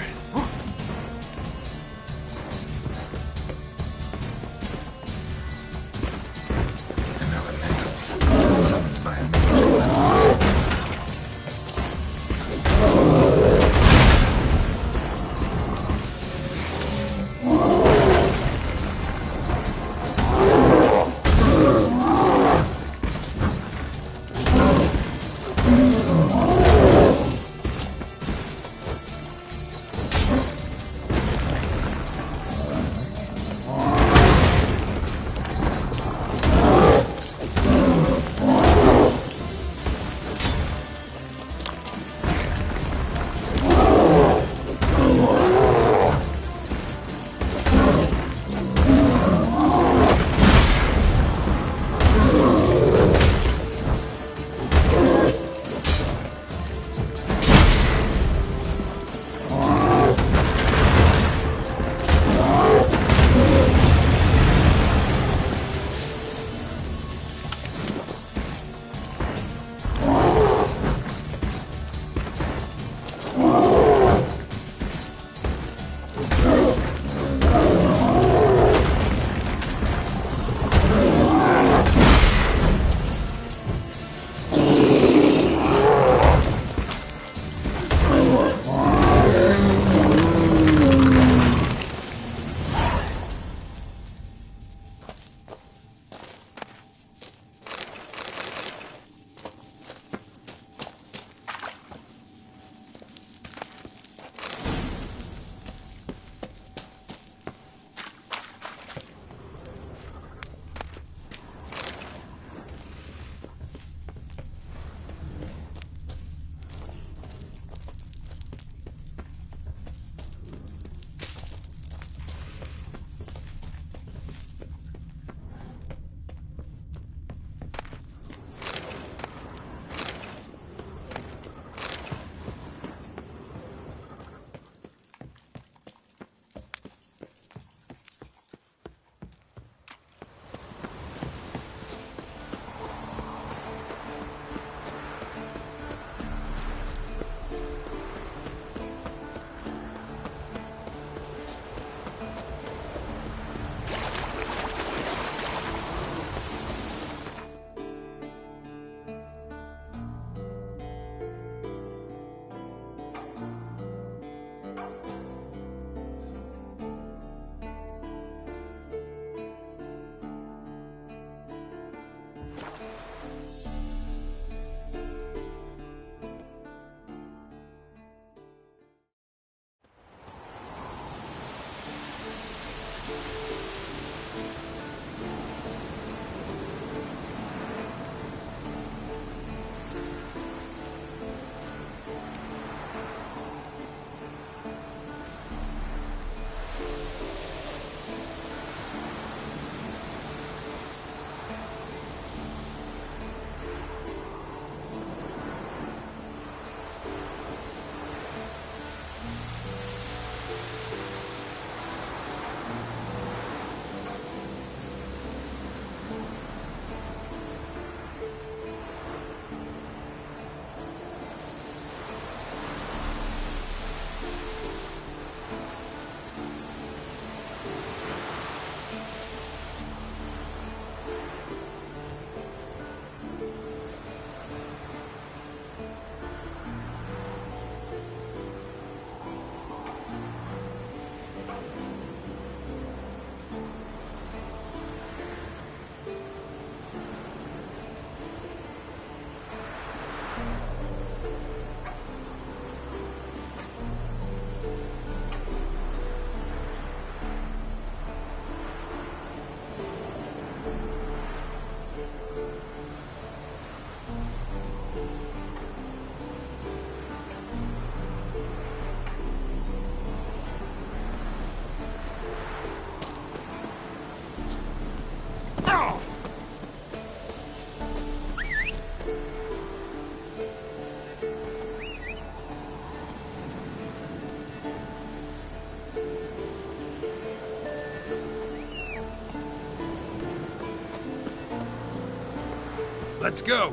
Let's go.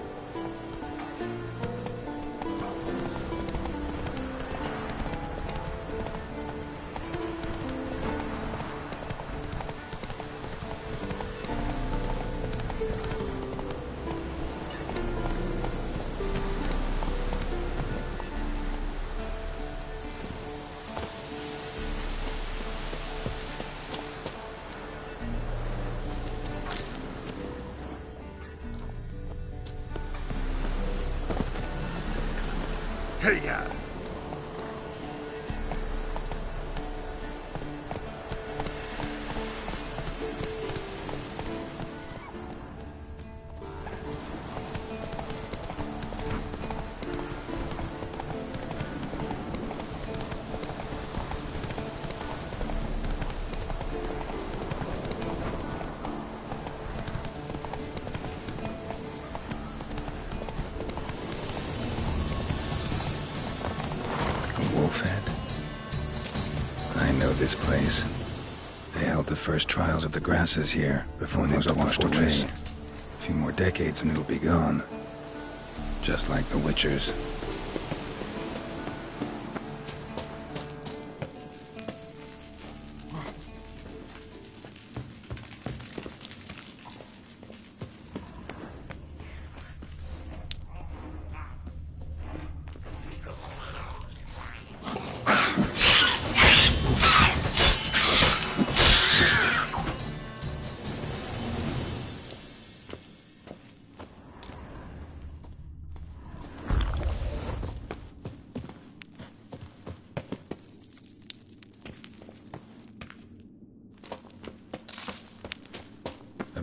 Hey-ya! I know this place. They held the first trials of the grasses here before they got washed away. A few more decades and it'll be gone. Just like the Witchers.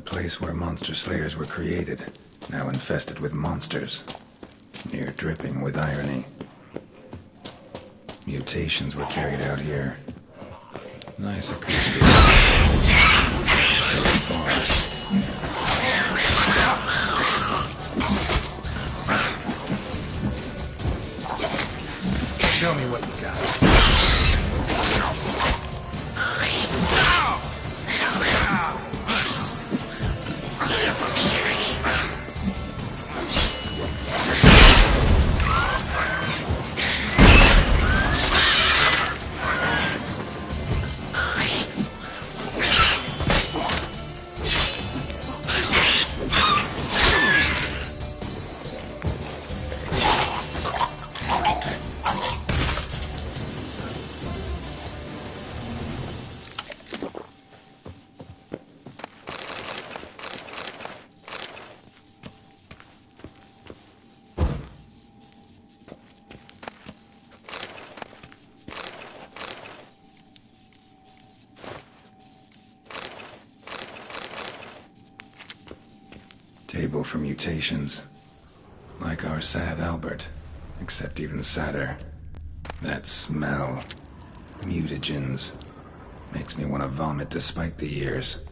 Place where monster slayers were created, now infested with monsters, near dripping with irony. Mutations were carried out here. Nice acoustic. So far. Show me what you got. Table for mutations. Like our sad Albert, except even sadder. That smell. Mutagens. Makes me want to vomit despite the years.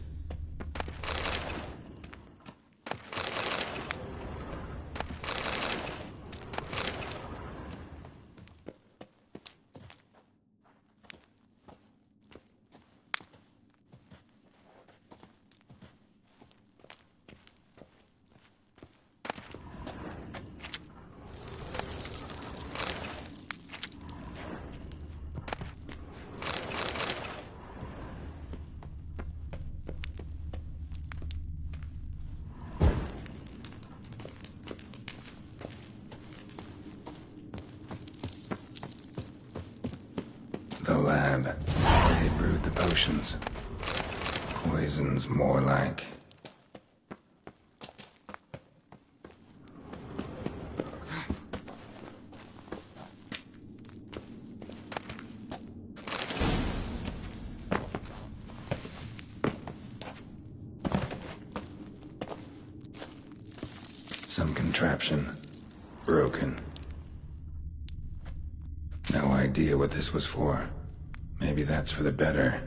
The lab. They brewed the potions. Poisons, more like. Some contraption. Broken. No idea what this was for. Maybe that's for the better.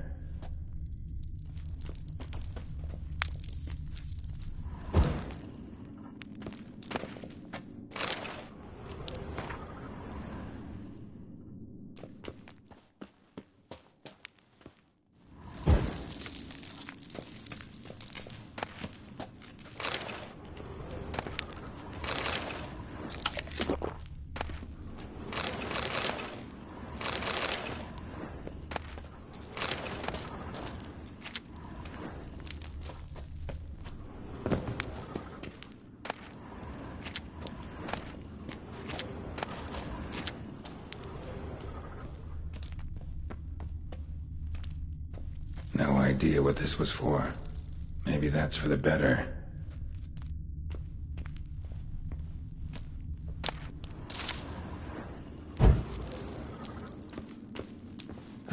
No idea what this was for. Maybe that's for the better.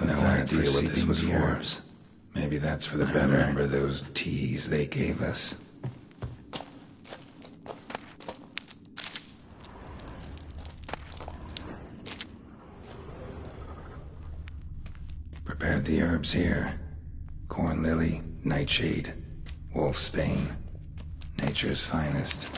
No idea what this was for. Maybe that's for the better. Remember those teas they gave us? Prepared the herbs here. Corn lily, nightshade, wolfsbane, nature's finest.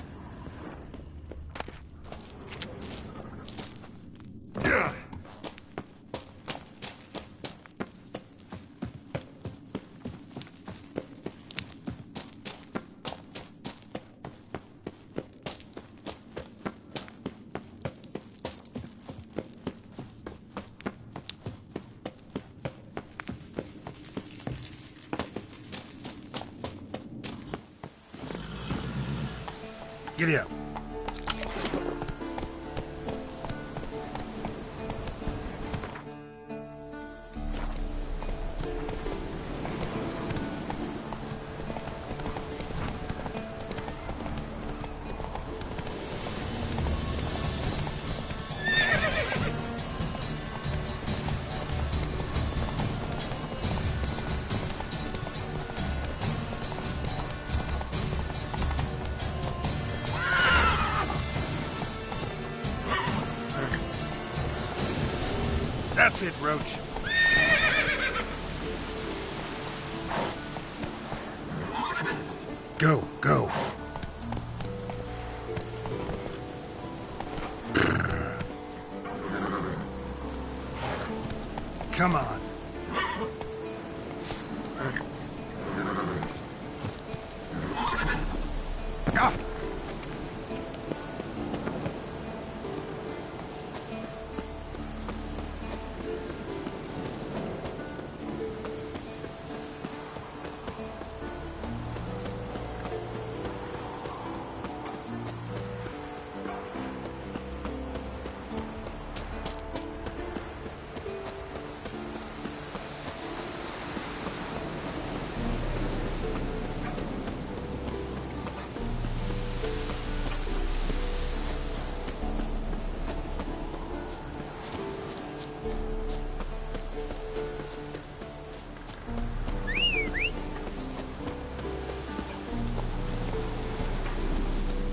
Giddy up. That's it, Roach. Go, go. Come on. Ah.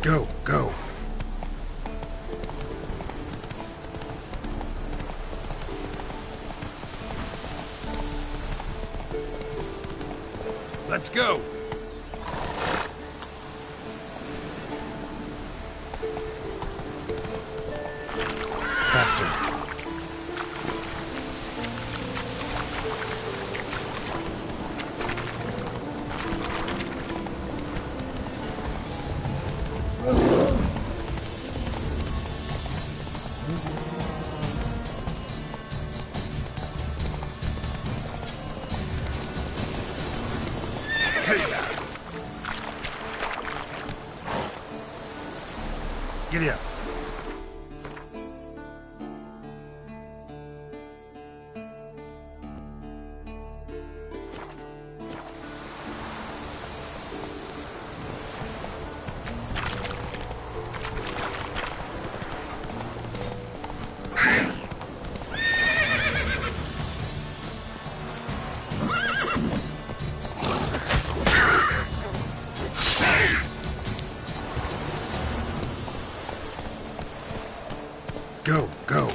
Go, go. Let's go. Faster. Giddy up. Go, go.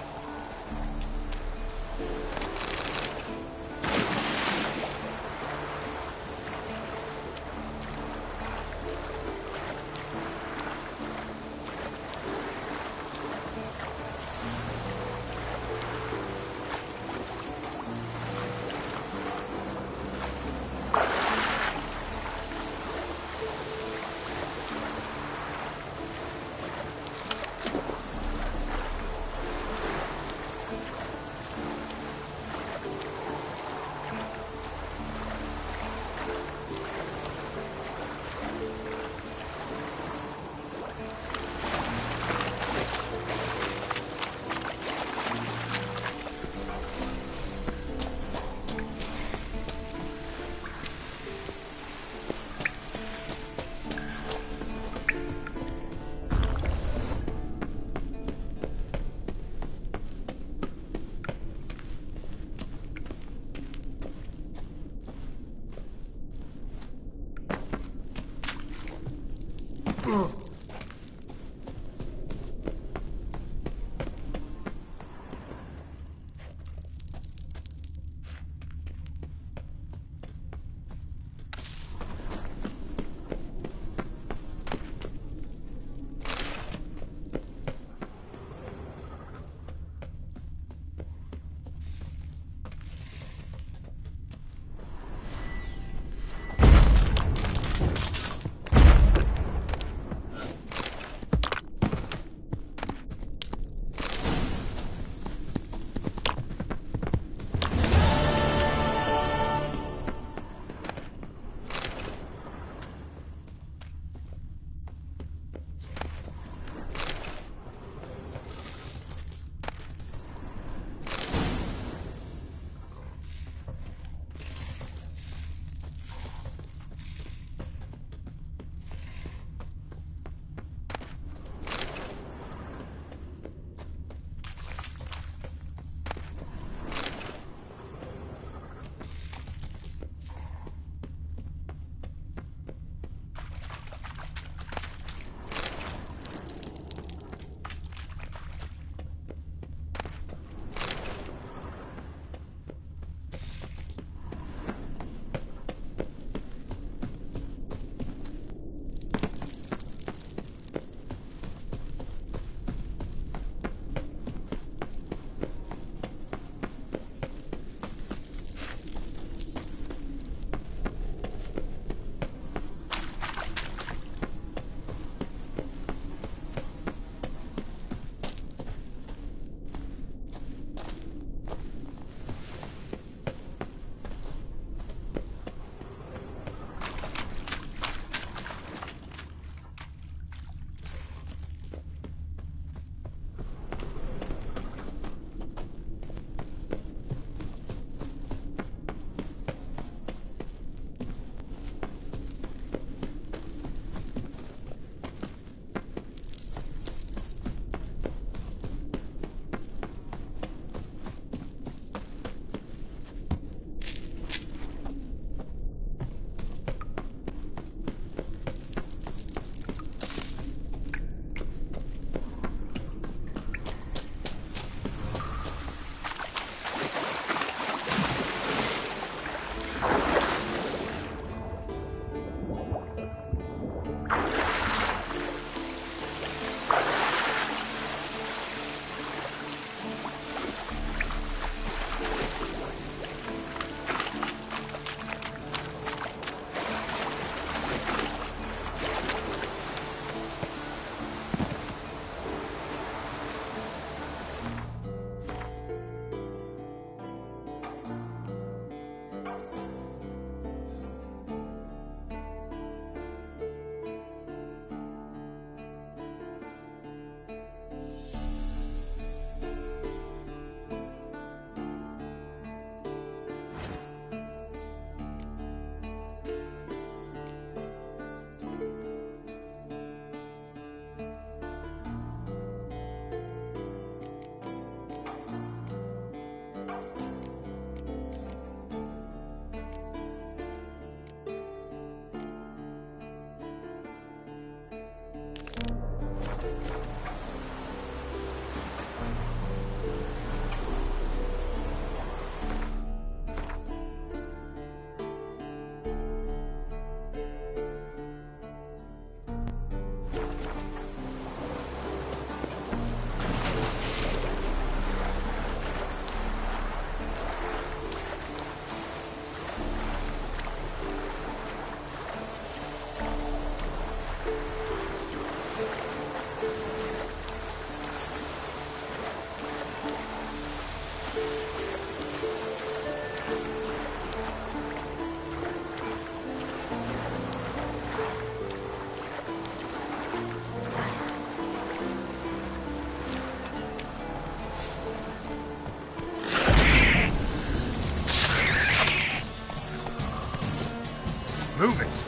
Move it!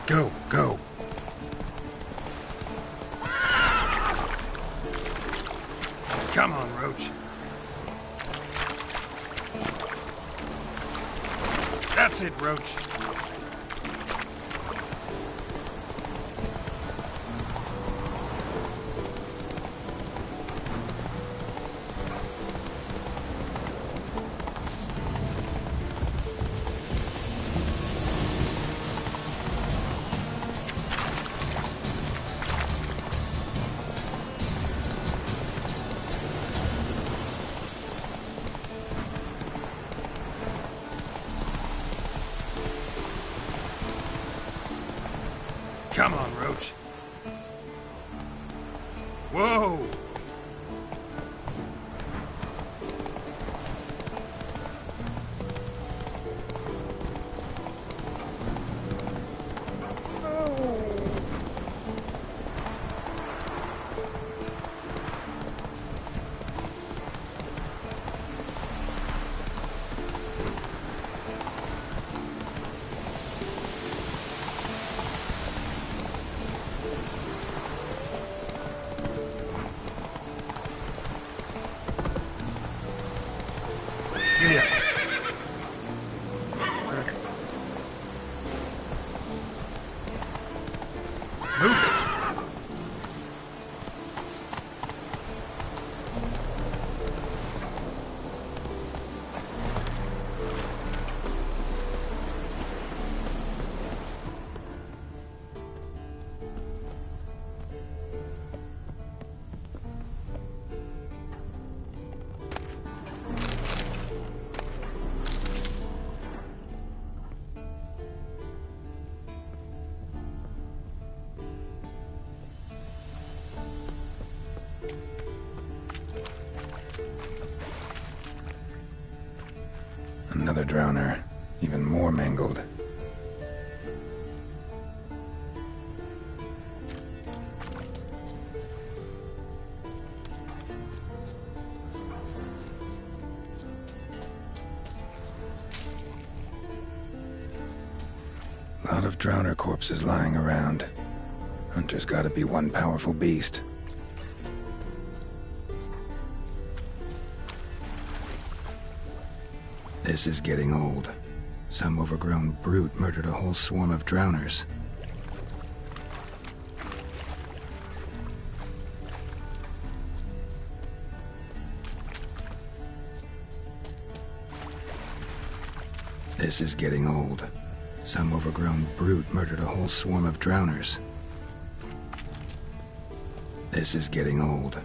Go, go! Come on, Roach. That's it, Roach. Come on, Roach. Whoa! Giddy up. Move it. Another drowner, even more mangled. Lot of drowner corpses lying around. Hunter's gotta be one powerful beast. This is getting old. Some overgrown brute murdered a whole swarm of drowners. This is getting old. Some overgrown brute murdered a whole swarm of drowners. This is getting old.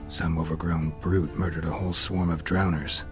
Some overgrown brute murdered a whole swarm of drowners.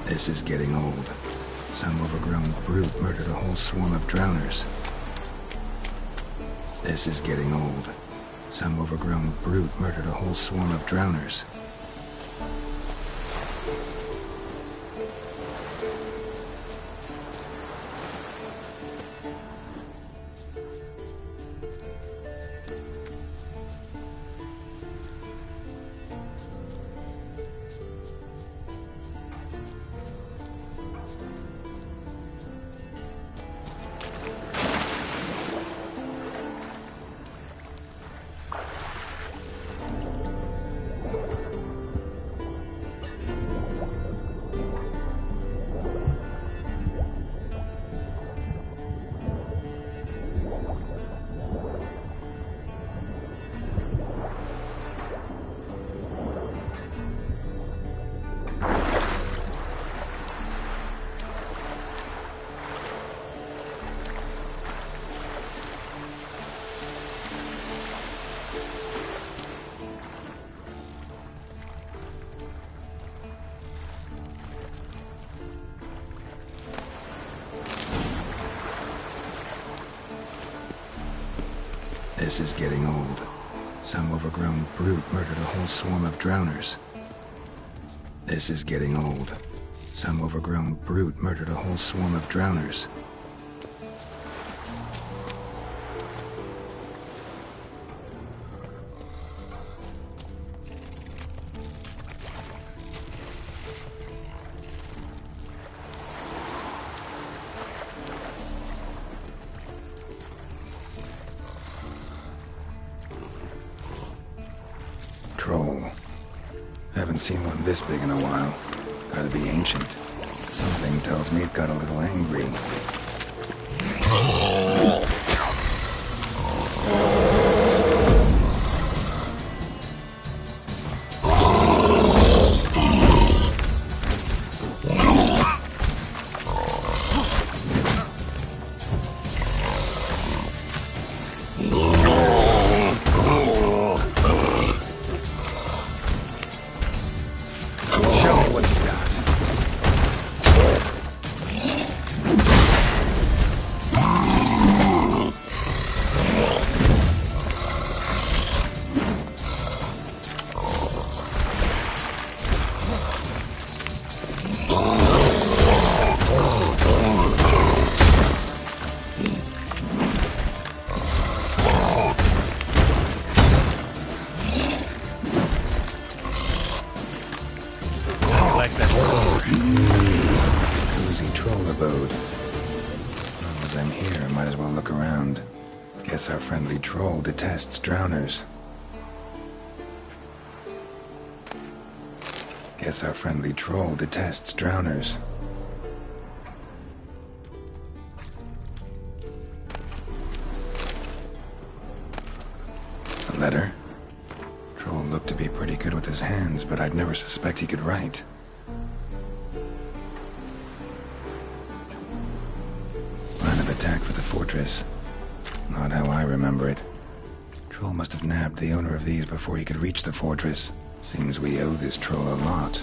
This is getting old. Some overgrown brute murdered a whole swarm of drowners. This is getting old. Some overgrown brute murdered a whole swarm of drowners. This is getting old. Some overgrown brute murdered a whole swarm of drowners. This is getting old. Some overgrown brute murdered a whole swarm of drowners. Troll. Haven't seen one this big in a while. Gotta be ancient. Something tells me it got a little angry. Our friendly troll detests drowners. Guess our friendly troll detests drowners. A letter? Troll looked to be pretty good with his hands, but I'd never suspect he could write. Plan of attack for the fortress. Not how I remember it. Troll must have nabbed the owner of these before he could reach the fortress. Seems we owe this troll a lot.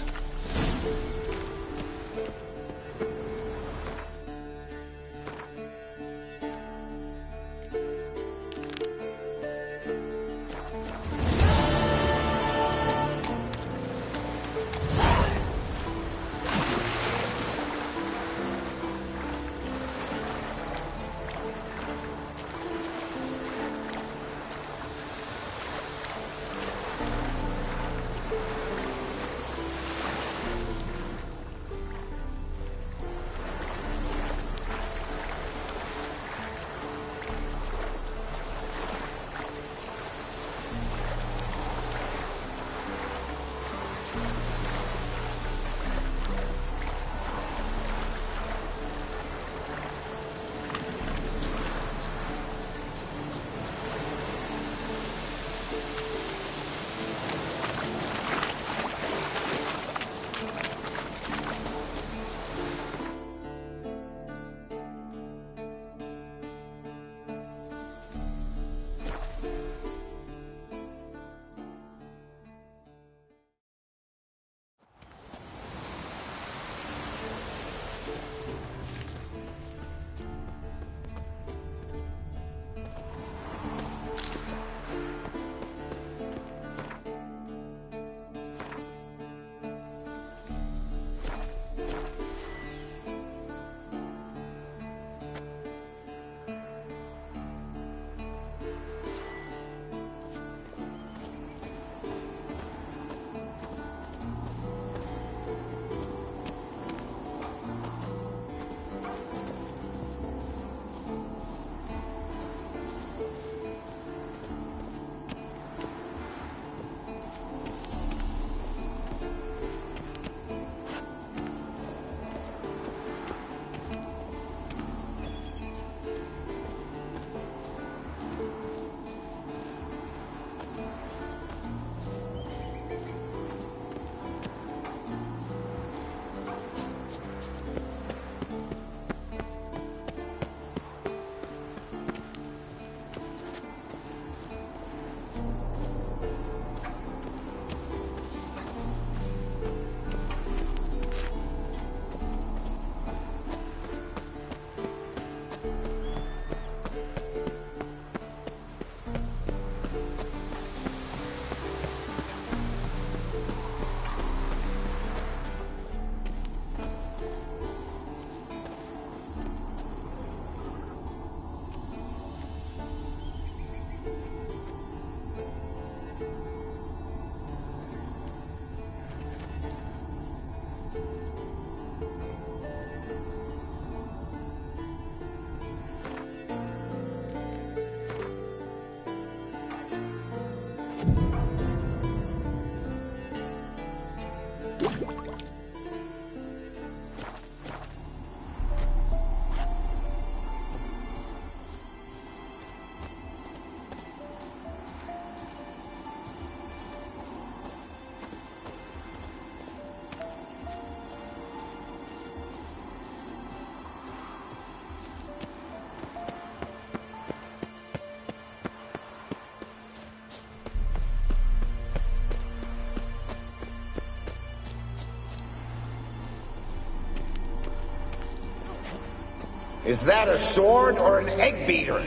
Is that a sword or an egg beater?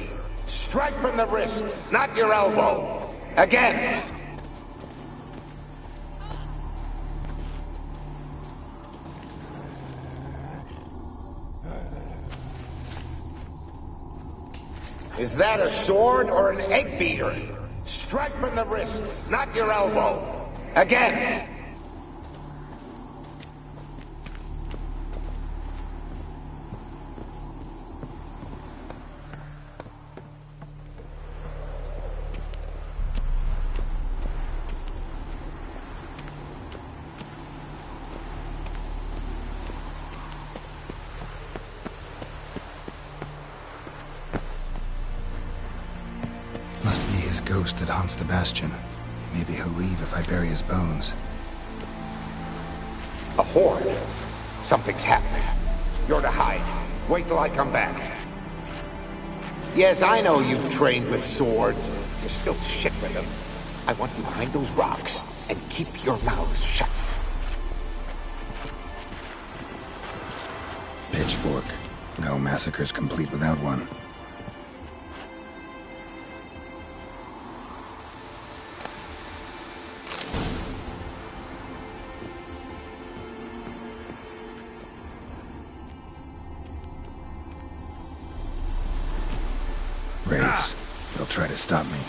Strike from the wrist, not your elbow. Again! Is that a sword or an egg beater? Strike from the wrist, not your elbow. Again! Ghost that haunts the bastion. Maybe he'll leave if I bury his bones. A horde. Something's happening. You're to hide. Wait till I come back. Yes, I know you've trained with swords. You're still shit with them. I want you behind those rocks, and keep your mouths shut. Pitchfork. No massacre's complete without one. Wraiths. They'll try to stop me.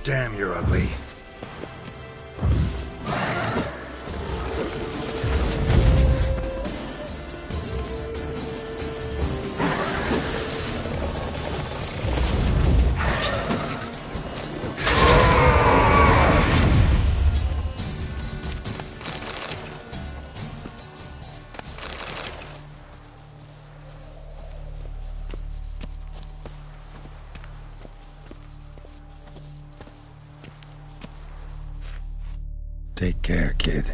Damn, you're ugly. Take care, kid.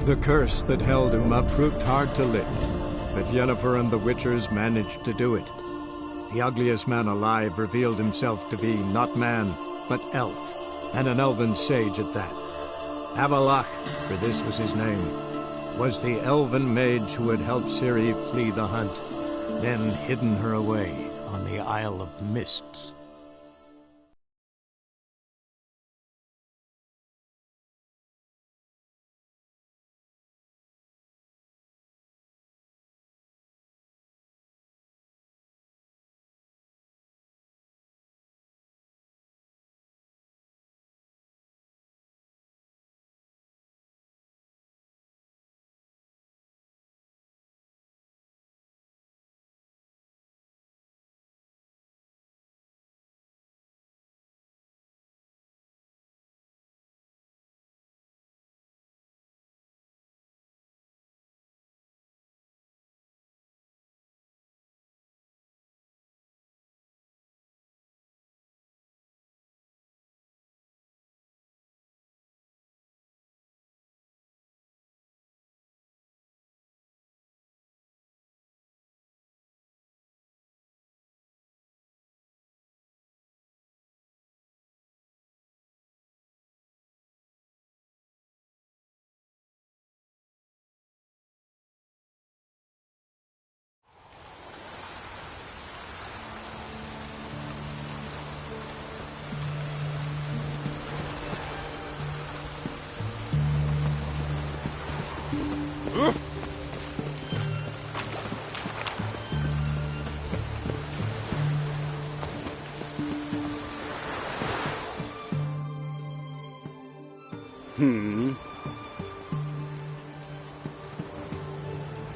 The curse that held Uma proved hard to lift, but Yennefer and the Witchers managed to do it. The ugliest man alive revealed himself to be not man, but elf, and an elven sage at that. Avalach, for this was his name, was the elven mage who had helped Ciri flee the hunt, then hidden her away on the Isle of Mists.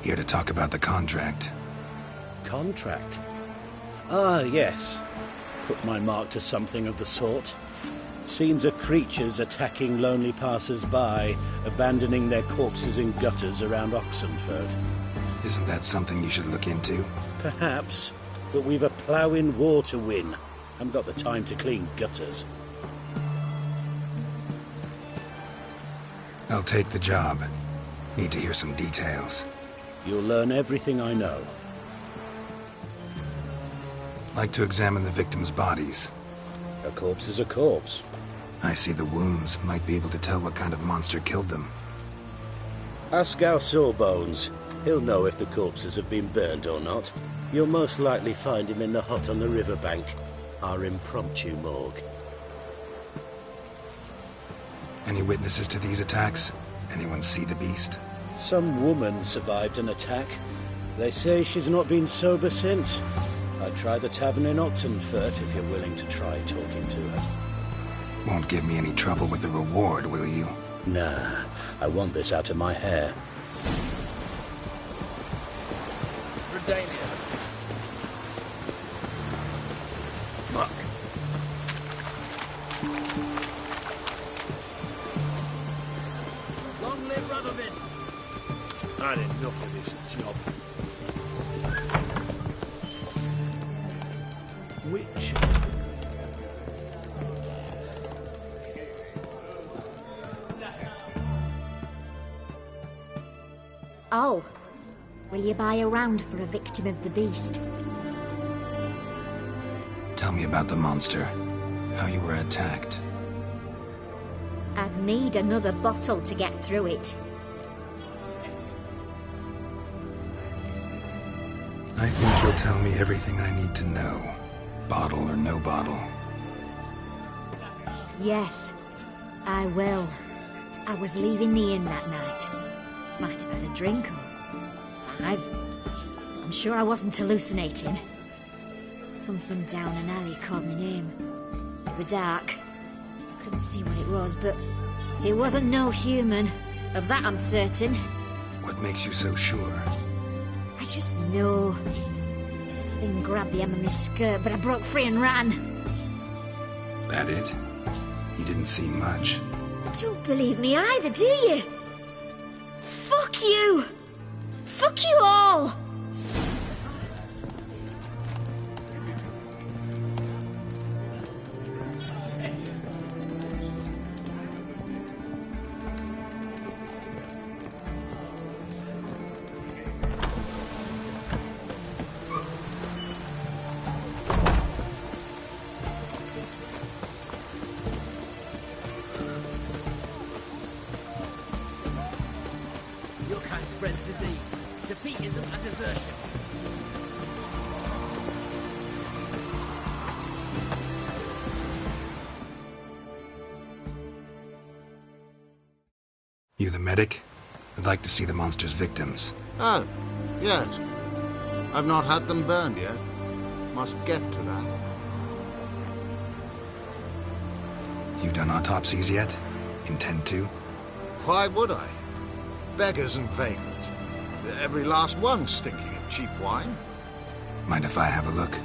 Here to talk about the contract. Contract? Ah, yes. Put my mark to something of the sort. Seems a creature's attacking lonely passers-by, abandoning their corpses in gutters around Oxenfurt. Isn't that something you should look into? Perhaps, but we've a ploughing war to win. Haven't got the time to clean gutters. I'll take the job. Need to hear some details. You'll learn everything I know. Like to examine the victims' bodies. A corpse is a corpse. I see the wounds. Might be able to tell what kind of monster killed them. Ask our Sawbones. He'll know if the corpses have been burned or not. You'll most likely find him in the hut on the riverbank. Our impromptu morgue. Any witnesses to these attacks? Anyone see the beast? Some woman survived an attack. They say she's not been sober since. I'd try the tavern in Oxenfurt if you're willing to try talking to her. Won't give me any trouble with the reward, will you? Nah, I want this out of my hair. Redania. Fuck. Long live Rutherford. I had enough of this job. Which? Oh, will you buy a round for a victim of the beast? Tell me about the monster. How you were attacked. I'd need another bottle to get through it. I think you'll tell me everything I need to know. Bottle or no bottle. Yes, I will. I was leaving the inn that night. Might have had a drink or 5. I'm sure I wasn't hallucinating. Something down an alley called my name. It was dark. Couldn't see what it was, but it wasn't no human. Of that I'm certain. What makes you so sure? I just know. This thing grabbed the hem of my skirt, but I broke free and ran. That it? You didn't see much. Don't believe me either, do you? Fuck you! Fuck you all! spreads disease. Defeatism and desertion. You the medic? I'd like to see the monster's victims. Oh, yes. I've not had them burned yet. Must get to that. You done autopsies yet? Intend to? Why would I? Beggars and vagrants. Every last one stinking of cheap wine. Mind if I have a look?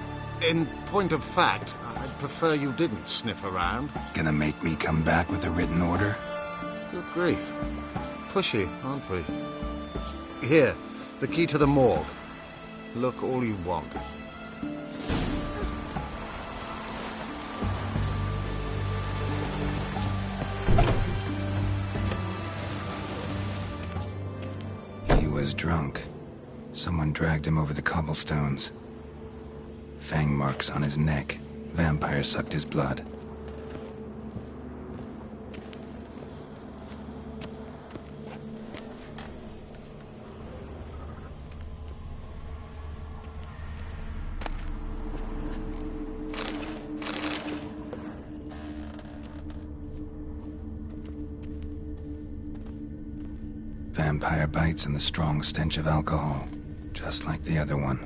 In point of fact, I'd prefer you didn't sniff around. Gonna make me come back with a written order? Good grief. Pushy, aren't we? Here, the key to the morgue. Look all you want. He was drunk. Someone dragged him over the cobblestones. Fang marks on his neck. Vampire sucked his blood. Vampire bites and the strong stench of alcohol, just like the other one.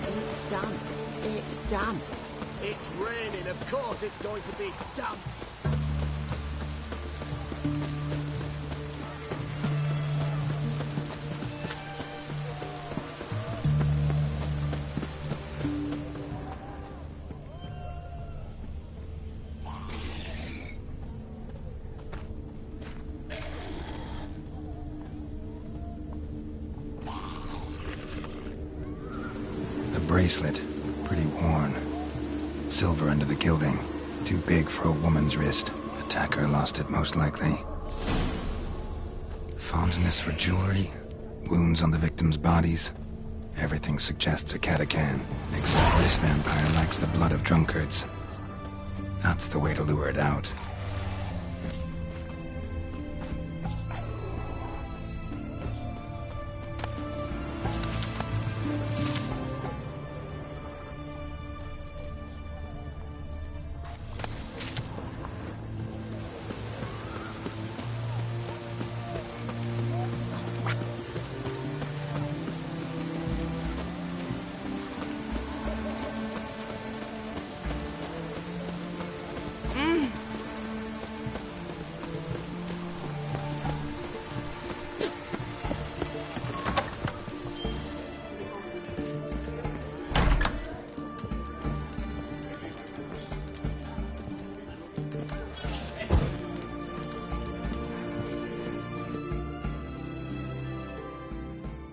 It's done. It's done. It's raining, of course it's going to be done. The bracelet, pretty worn. Silver under the gilding. Too big for a woman's wrist. Attacker lost it most likely. Fondness for jewelry. Wounds on the victims' bodies. Everything suggests a catacan. Except this vampire likes the blood of drunkards. That's the way to lure it out.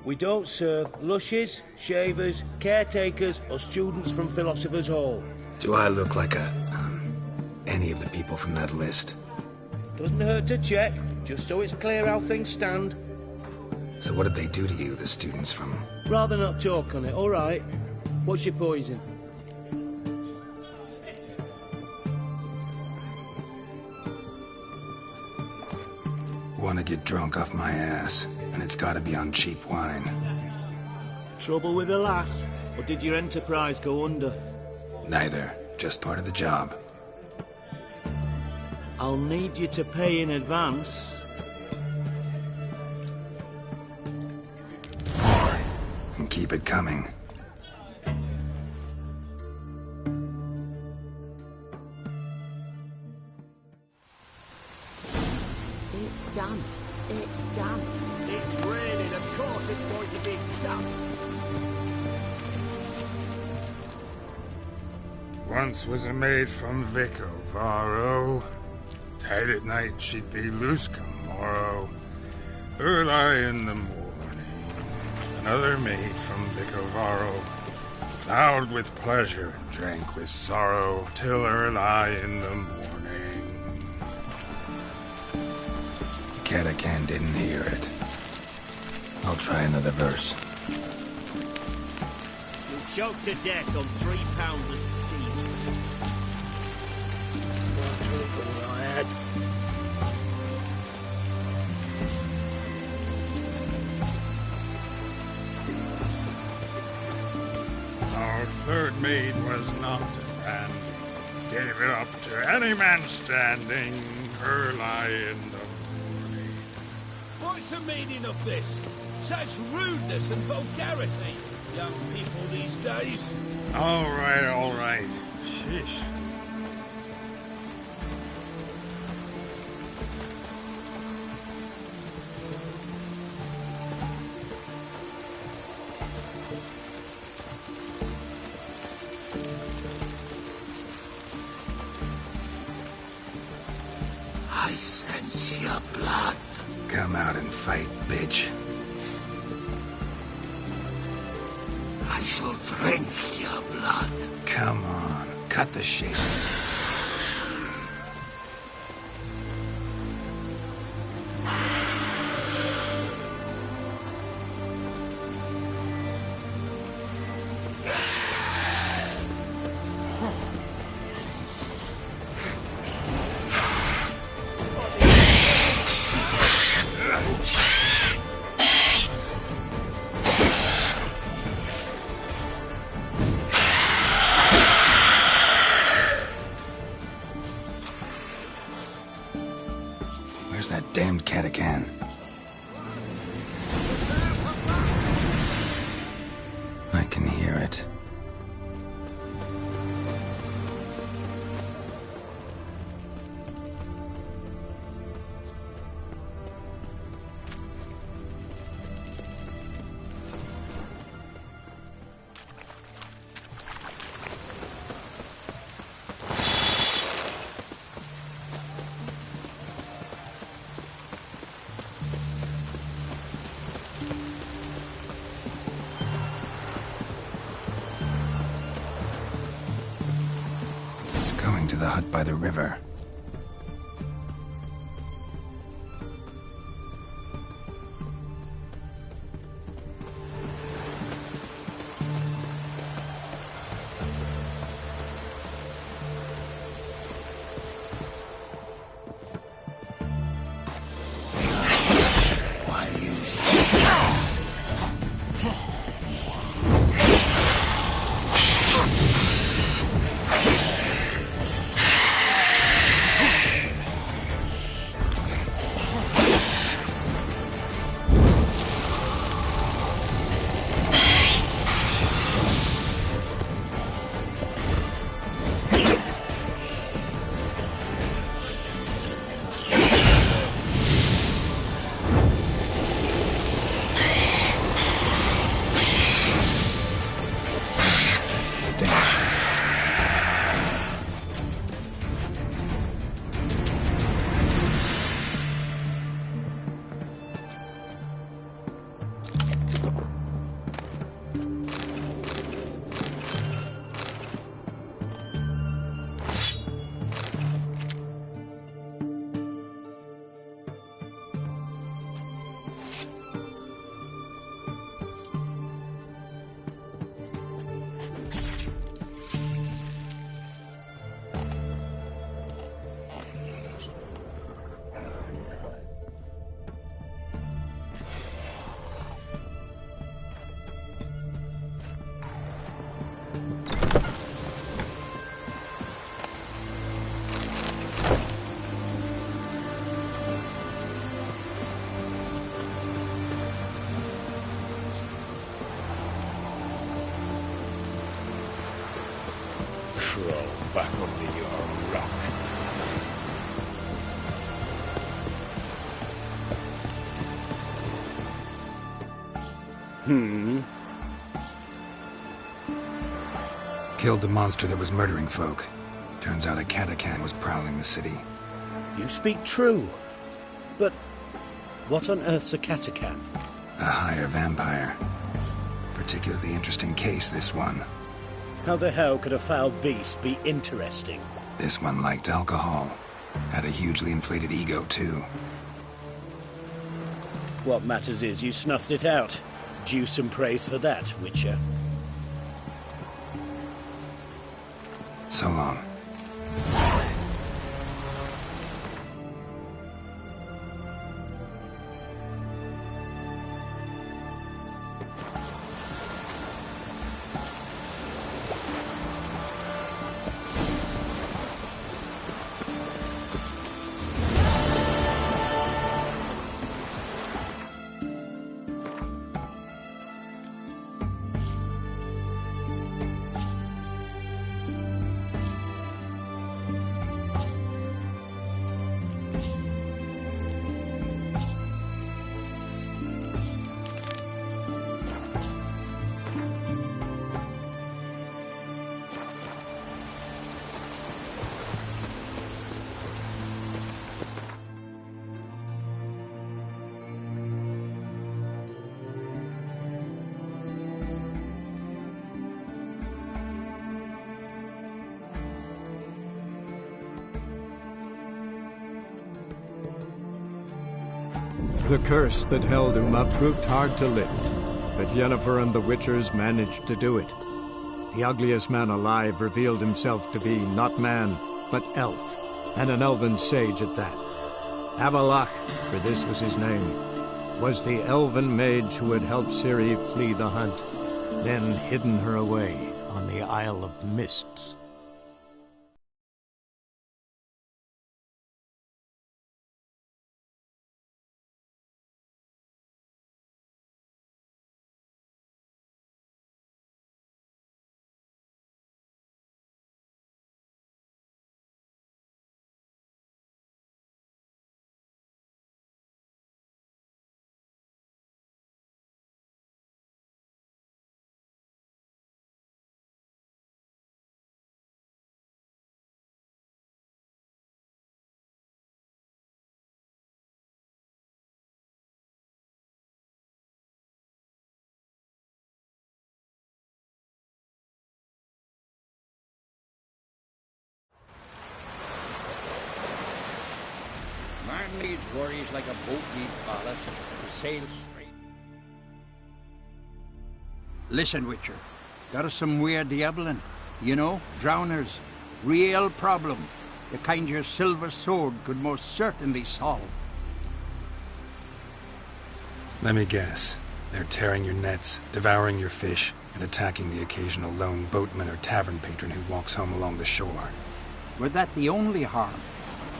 We don't serve lushes, shavers, caretakers, or students from Philosopher's Hall. Do I look like any of the people from that list? Doesn't hurt to check, just so it's clear how things stand. So what did they do to you, the students from... Rather not talk on it, all right? What's your poison? Want to get drunk off my ass, and it's gotta be on cheap wine. Trouble with the lass? Or did your enterprise go under? Neither. Just part of the job. I'll need you to pay in advance. And keep it coming. It's done. It's done. It's raining, of course it's going to be done. Once was a maid from Vico, Varro. Tight at night she'd be loose come morrow. Early in the morning, another maid from Vico, Varro. Loud with pleasure, drank with sorrow, till early in the morning. Catachan didn't hear it. I'll try another verse. You'll choke to death on 3 pounds of steam. I'll drink all I had. Our third maid was not and gave it up to any man standing, early in the morning. What's the meaning of this? Such rudeness and vulgarity. Young people these days. All right. Sheesh. I sense your blood. Come out and fight, bitch. I shall drink your blood. Come on, cut the shit. Where's that damned Catachan? I can hear it. Going to the hut by the river. Crawl back under your rock. Killed the monster that was murdering folk. Turns out a Catachan was prowling the city. You speak true. But what on earth's a Catachan? A higher vampire. Particularly interesting case, this one. How the hell could a foul beast be interesting? This one liked alcohol. Had a hugely inflated ego, too. What matters is you snuffed it out. Due some praise for that, Witcher. So long. The curse that held Uma proved hard to lift, but Yennefer and the Witchers managed to do it. The ugliest man alive revealed himself to be not man, but elf, and an elven sage at that. Avalach, for this was his name, was the elven mage who had helped Ciri flee the hunt, then hidden her away on the Isle of Mists. Man needs worries like a boat needs ballast to sail straight. Listen, Witcher. Got us some weird diabling. You know, drowners. Real problem. The kind your silver sword could most certainly solve. Let me guess. They're tearing your nets, devouring your fish, and attacking the occasional lone boatman or tavern patron who walks home along the shore. Were that the only harm?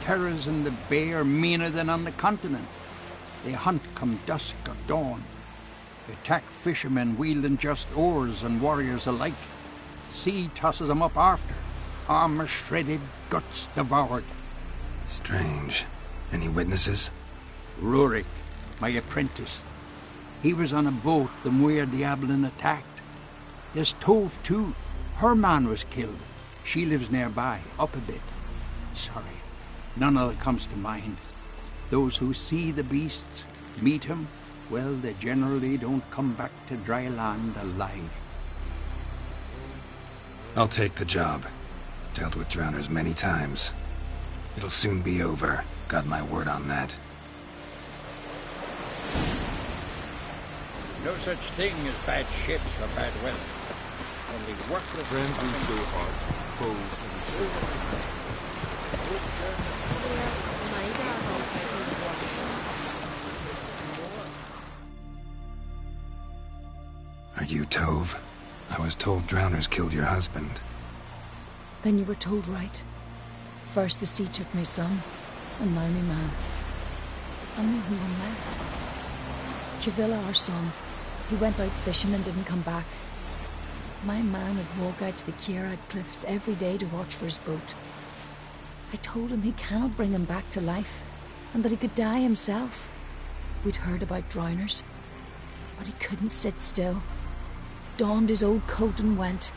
Terrors in the bay are meaner than on the continent. They hunt come dusk or dawn. They attack fishermen wielding just oars and warriors alike. Sea tosses them up after. Armour shredded, guts devoured. Strange. Any witnesses? Rurik, my apprentice. He was on a boat the Muir Diablin attacked. There's Tove, too. Her man was killed. She lives nearby, up a bit. Sorry, none of that comes to mind. Those who see the beasts, meet him, well, they generally don't come back to dry land alive. I'll take the job. Dealt with drowners many times. It'll soon be over. Got my word on that. No such thing as bad ships or bad weather. Only worthless friends we show heart, foes Are you Tove? I was told drowners killed your husband. Then you were told right. First the sea took my son, and now my man. I'm the only one left. Kivilla, our son, he went out fishing and didn't come back. My man would walk out to the Kierad cliffs every day to watch for his boat. I told him he cannot bring him back to life, and that he could die himself. We'd heard about drowners, but he couldn't sit still. Donned his old coat and went.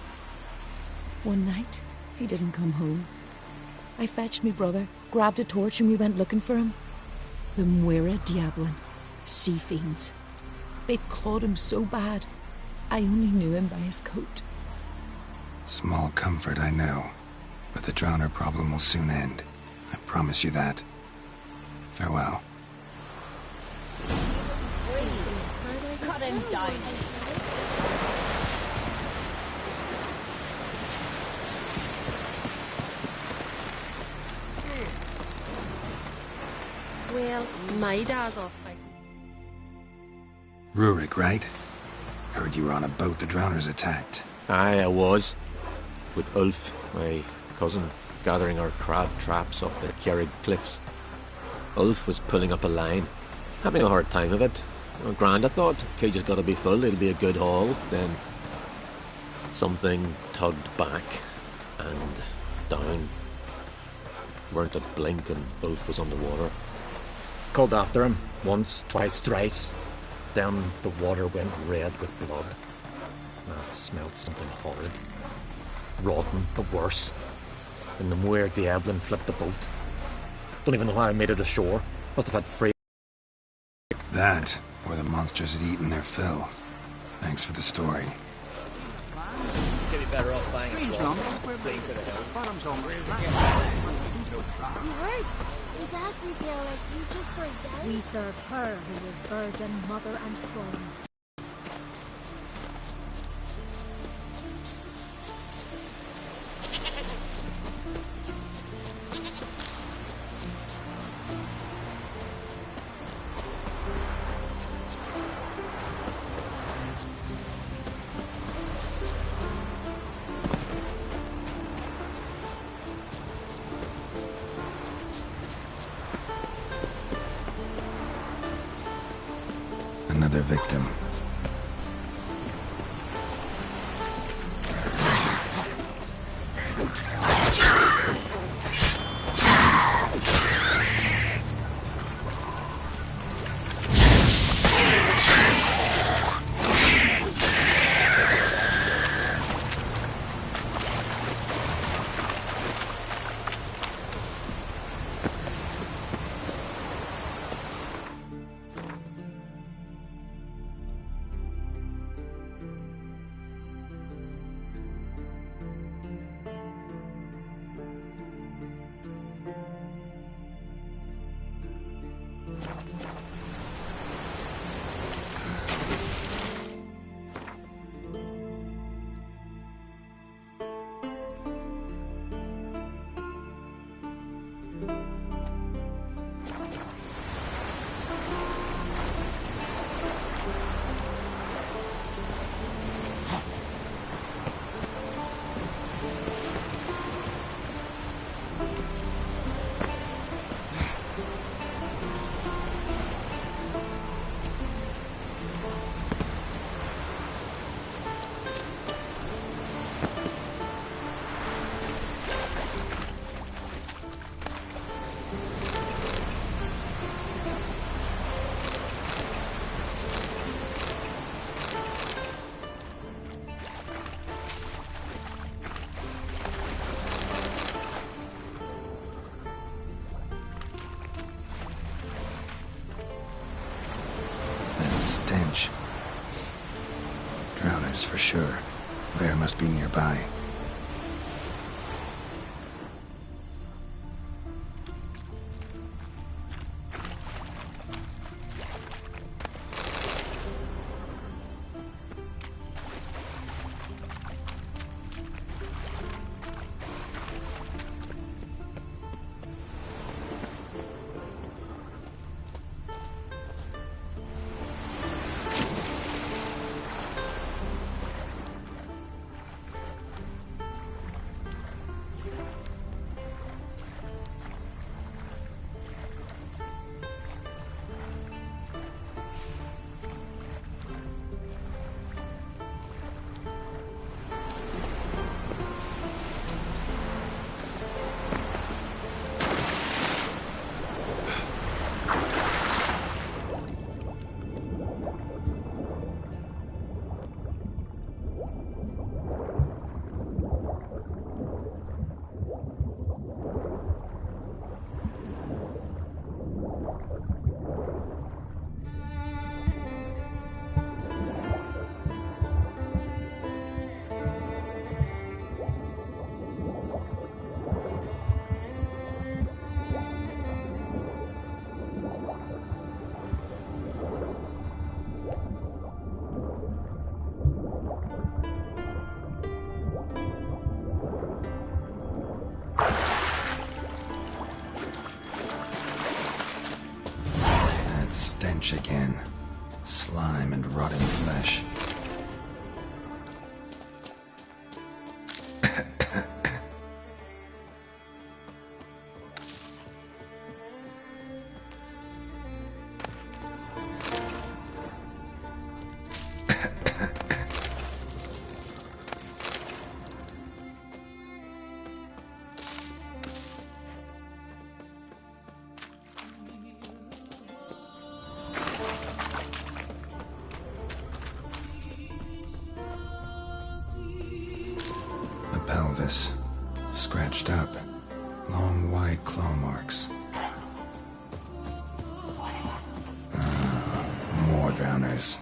One night, he didn't come home. I fetched me brother, grabbed a torch, and we went looking for him. The Muira Diablin, sea fiends. They'd clawed him so bad, I only knew him by his coat. Small comfort, I know. But the drowner problem will soon end. I promise you that. Farewell. them down. Well, my dad's off. Rurik, right? Heard you were on a boat the drowners attacked. Aye, I was. With Ulf, my cousin, gathering our crab traps off the Ciri cliffs. Ulf was pulling up a line, having a hard time of it. Well, grand, I thought. Cage's got to be full, it'll be a good haul. Then something tugged back and down. Weren't a blink and Ulf was underwater. Called after him once, twice, thrice. Then the water went red with blood. I smelled something horrid. Rotten, but worse. And the Muir Diablin flipped the boat. Don't even know how I made it ashore. Must have had free. That, or the monsters had eaten their fill. Thanks for the story. Could be better off buying Green's a wrong. fleeing to the hills. Bottom's hungry. You hurt. Your dad revealed us. You just forget. We serve her who is burden, mother, and crone. Another victim. Stench. Drowners for sure. Lair must be nearby. stench again. Slime and rotten flesh. Pelvis. Scratched up. Long, wide claw marks. More drowners.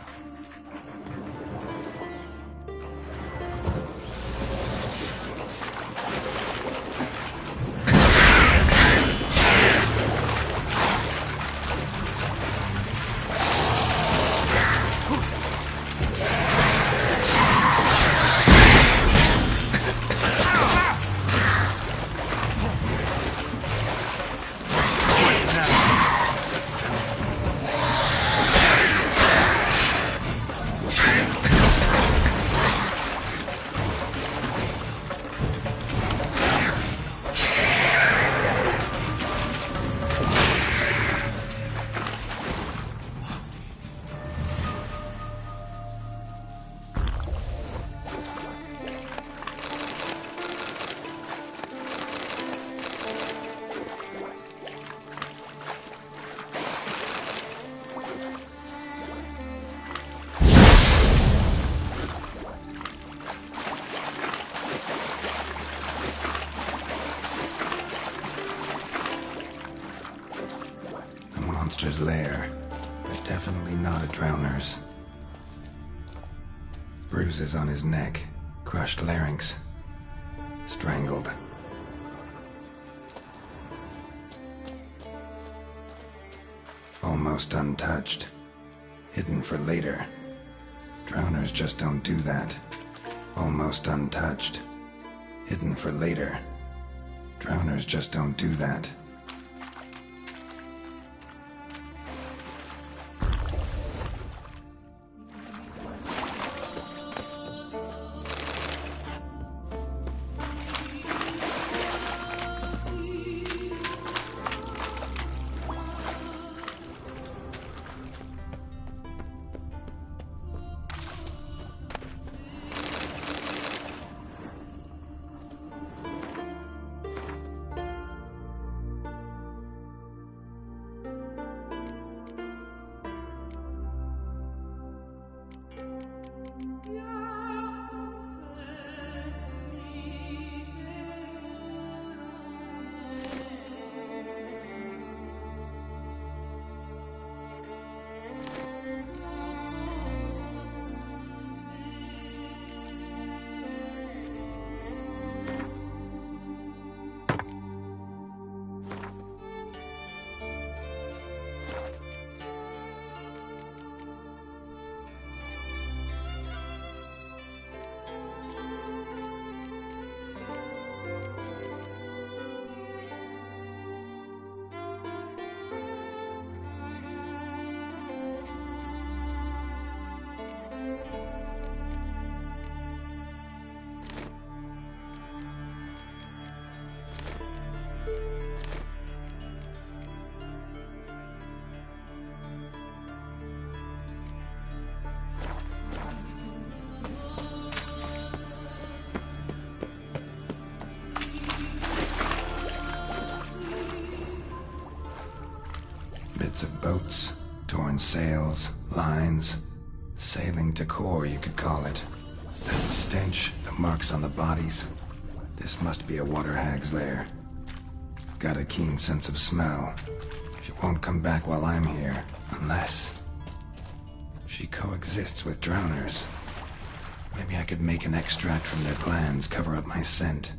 Monster's lair, but definitely not a drowner's. Bruises on his neck, crushed larynx, strangled. Almost untouched, hidden for later. Drowners just don't do that. Almost untouched, hidden for later. Drowners just don't do that. Bits of boats, torn sails, lines, sailing decor, you could call it. That stench, the marks on the bodies. This must be a water hag's lair. Got a keen sense of smell. She won't come back while I'm here, unless she coexists with drowners. Maybe I could make an extract from their glands cover up my scent.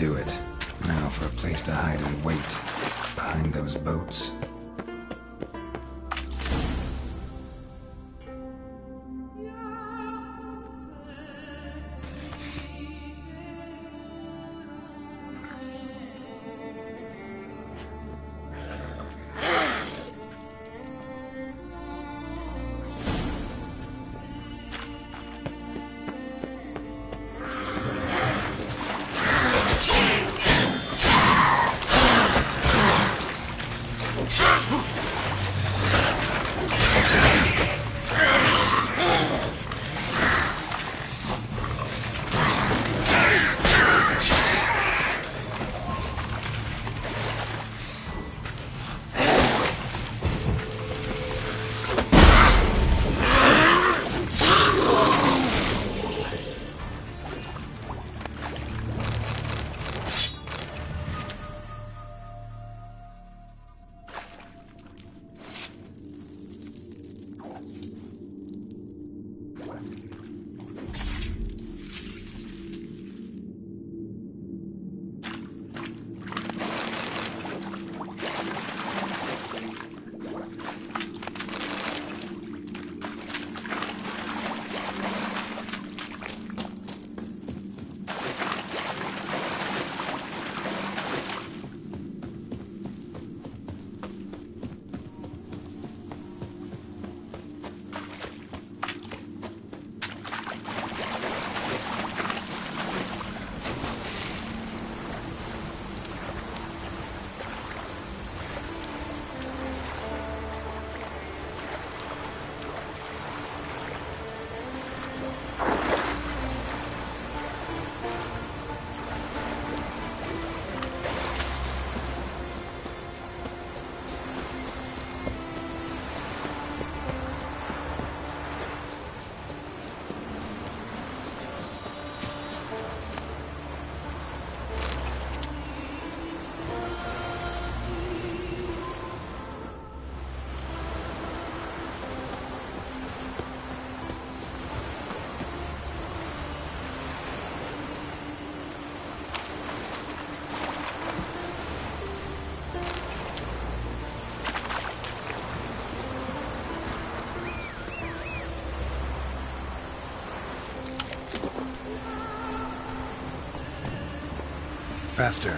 do it. Now for a place to hide and wait. Behind those boats. Faster.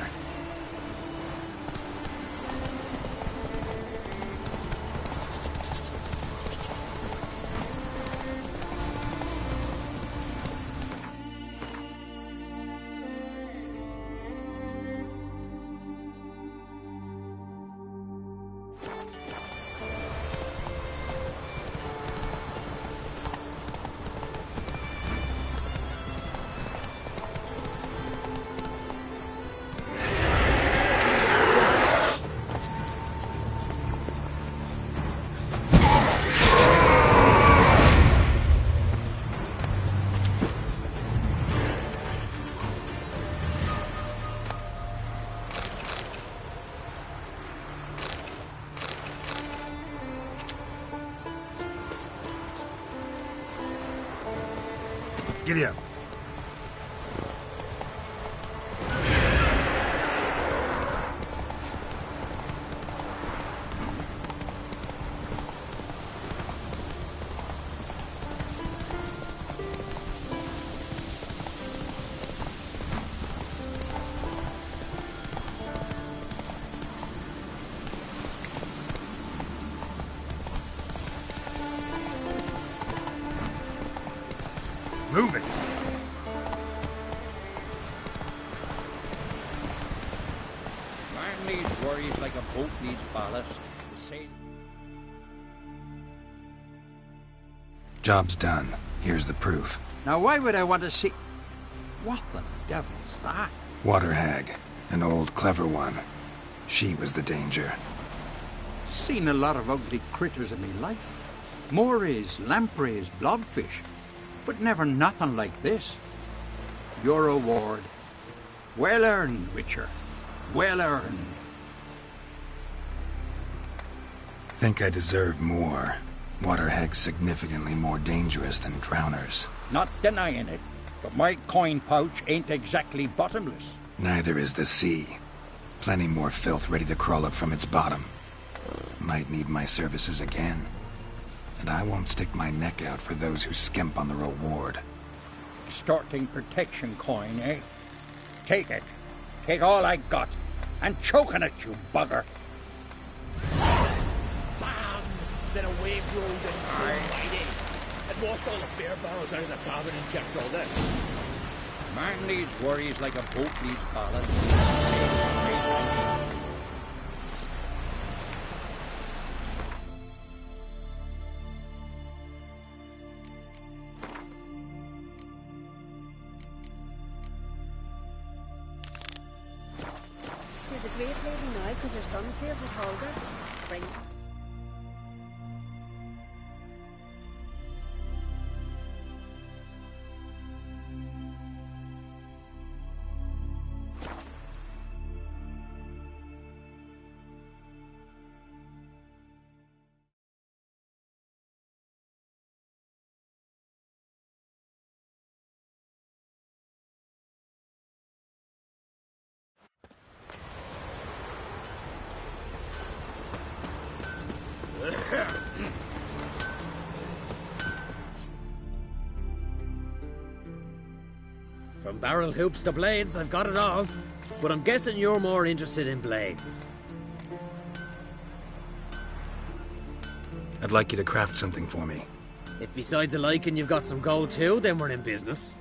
Giddy up. Move it! Man needs worries like a boat needs ballast. The same. Job's done. Here's the proof. Now why would I want to see... What the devil's that? Water hag. An old clever one. She was the danger. Seen a lot of ugly critters in me life. Morays, lampreys, blobfish. But never nothing like this. Your reward. Well earned, Witcher. Well earned. Think I deserve more. Water hag's significantly more dangerous than drowners. Not denying it, but my coin pouch ain't exactly bottomless. Neither is the sea. Plenty more filth ready to crawl up from its bottom. Might need my services again. And I won't stick my neck out for those who skimp on the reward. Extorting protection coin, eh? Take it. Take all I got. And choking it, you bugger. Bam! Then a wave rolled in so mighty. It washed all the beer barrels out of the tavern and kept all this. Man needs worries like a boat needs balance. She's a great lady now because her son sails with Holger. Bring her. From barrel hoops to blades, I've got it all. But I'm guessing you're more interested in blades. I'd like you to craft something for me. If besides a liking you've got some gold too, then we're in business.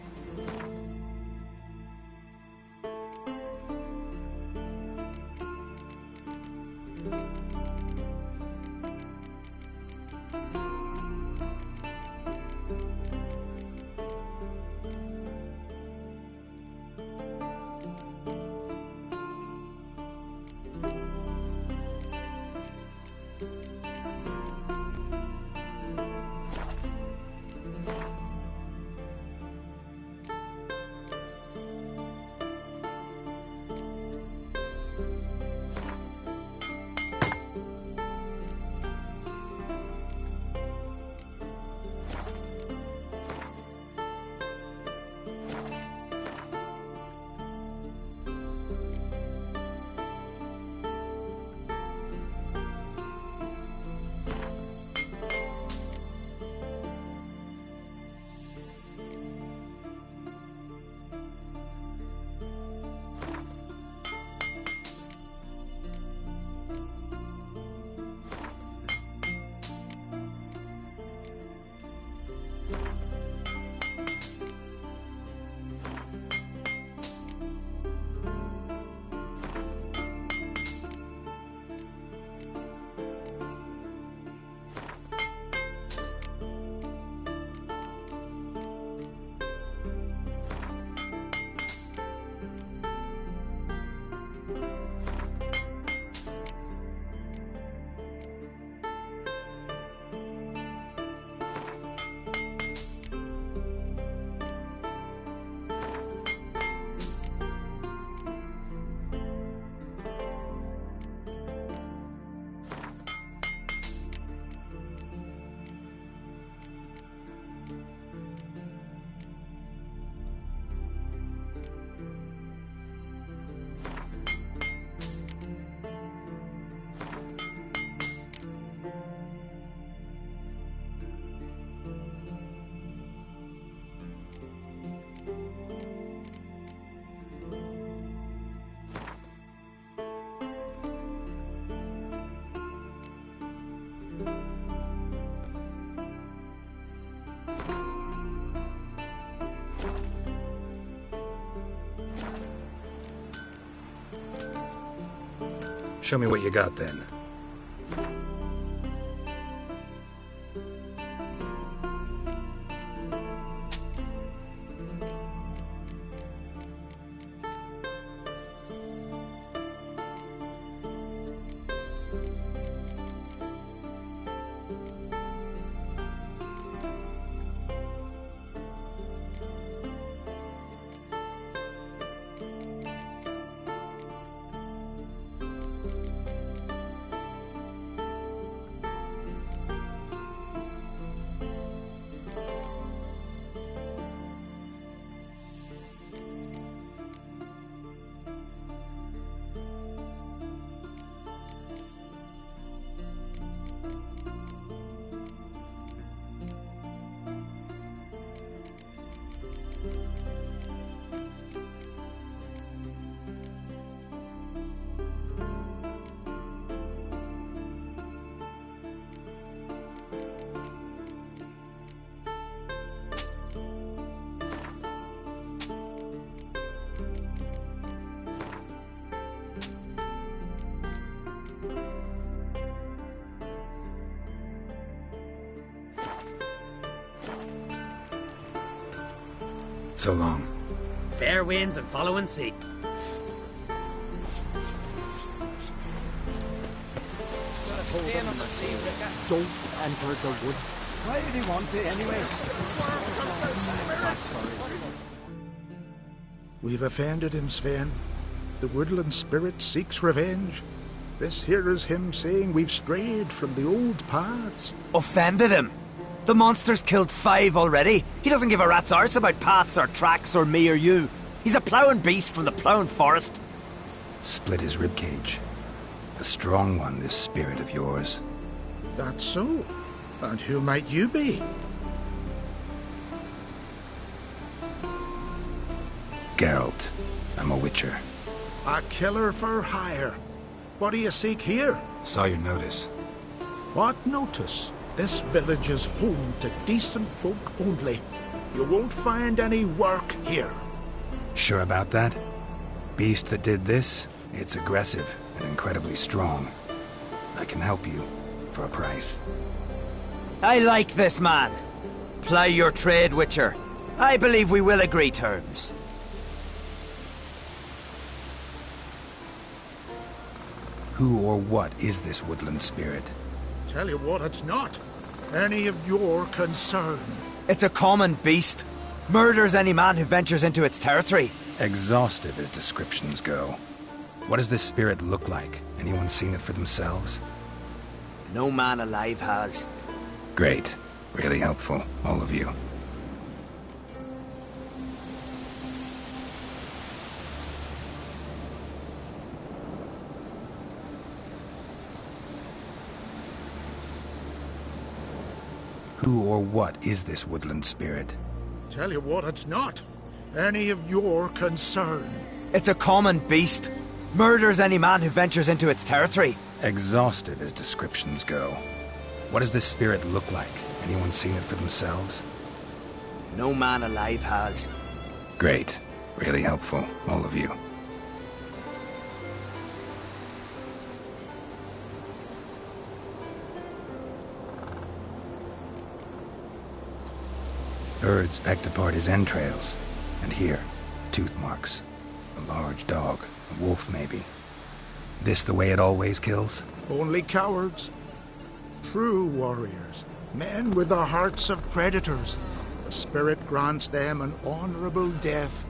Show me what you got then. So long. Fair winds and following sea. Staying on the sea, Ricker. Don't enter the wood. Why would he want to anyway? We've offended him, Sven. The woodland spirit seeks revenge. This here is him saying we've strayed from the old paths. Offended him? The monster's killed 5 already. He doesn't give a rat's arse about paths or tracks or me or you. He's a ploughing beast from the ploughing forest. Split his ribcage. A strong one, this spirit of yours. That's so. And who might you be? Geralt. I'm a witcher. A killer for hire. What do you seek here? Saw your notice. What notice? This village is home to decent folk only. You won't find any work here. Sure about that? Beast that did this, it's aggressive and incredibly strong. I can help you for a price. I like this man. Ply your trade, Witcher. I believe we will agree terms. Who or what is this woodland spirit? Tell you what, it's not any of your concern. It's a common beast. Murders any man who ventures into its territory. Exhaustive as descriptions go. What does this spirit look like? Anyone seen it for themselves? No man alive has. Great. Really helpful, all of you. Who or what is this woodland spirit? Tell you what, it's not any of your concern. It's a common beast. Murders any man who ventures into its territory. Exhaustive as descriptions go. What does this spirit look like? Anyone seen it for themselves? No man alive has. Great. Really helpful, all of you. Birds pecked apart his entrails. And here, tooth marks. A large dog. A wolf, maybe. This the way it always kills? Only cowards. True warriors. Men with the hearts of predators. The spirit grants them an honorable death.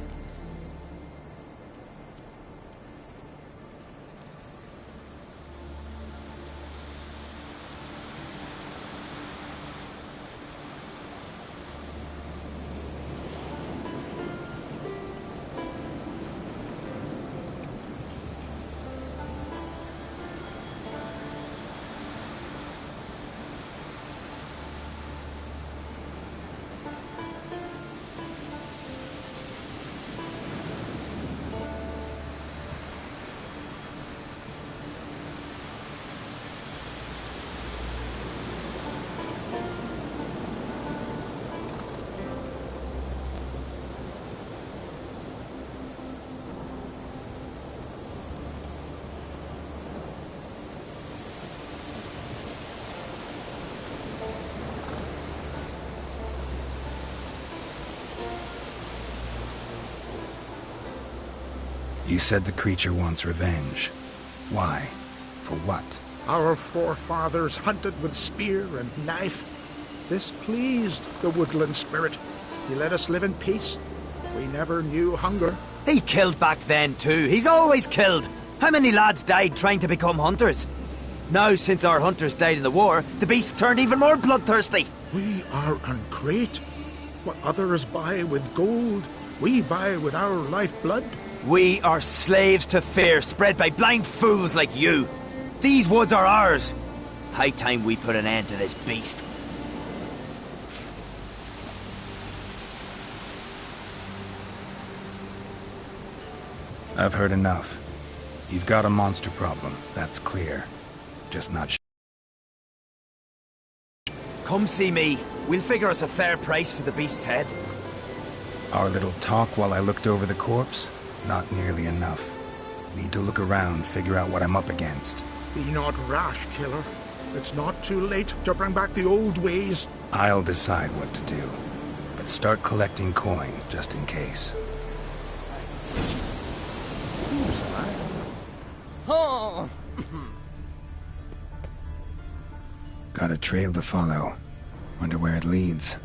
You said the creature wants revenge. Why? For what? Our forefathers hunted with spear and knife. This pleased the woodland spirit. He let us live in peace. We never knew hunger. He killed back then too. He's always killed. How many lads died trying to become hunters? Now, since our hunters died in the war, the beast turned even more bloodthirsty. We are ungreat. What others buy with gold, we buy with our lifeblood. We are slaves to fear spread by blind fools like you. These woods are ours. High time we put an end to this beast. I've heard enough. You've got a monster problem, that's clear. Just not Come see me. We'll figure us a fair price for the beast's head. Our little talk while I looked over the corpse? Not nearly enough. Need to look around, figure out what I'm up against. Be not rash, killer. It's not too late to bring back the old ways. I'll decide what to do. But But start collecting coin, just in case. Oh. Got a trail to follow. Wonder where it leads.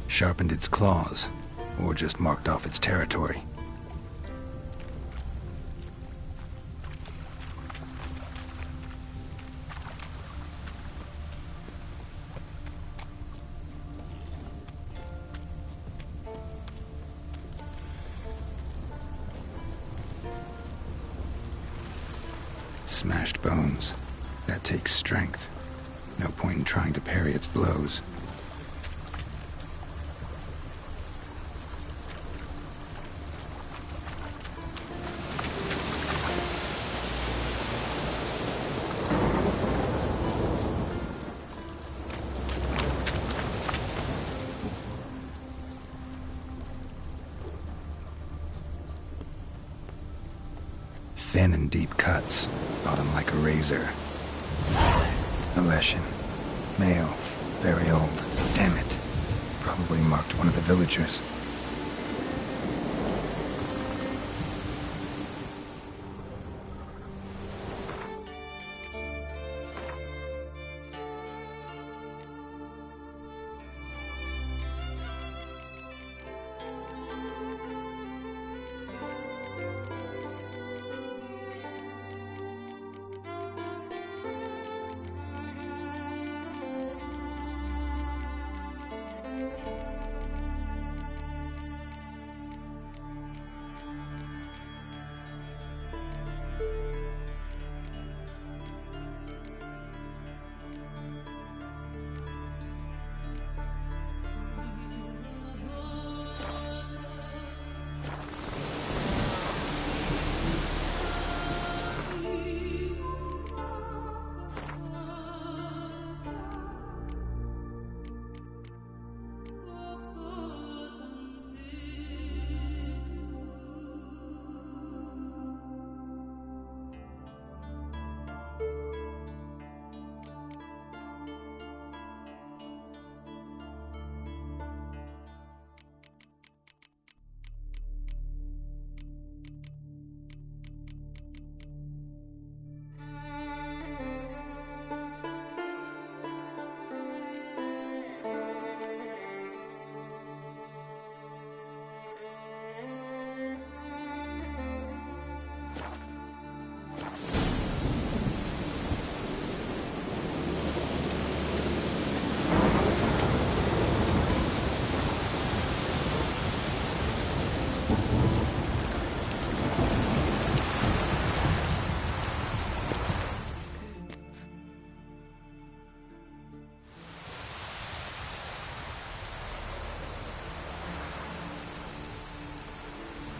Sharpened its claws, or just marked off its territory. Smashed bones. That takes strength. No point in trying to parry its blows. Thin and deep cuts, bottom like a razor. A Leshen. Male. Very old. Damn it. Probably marked one of the villagers.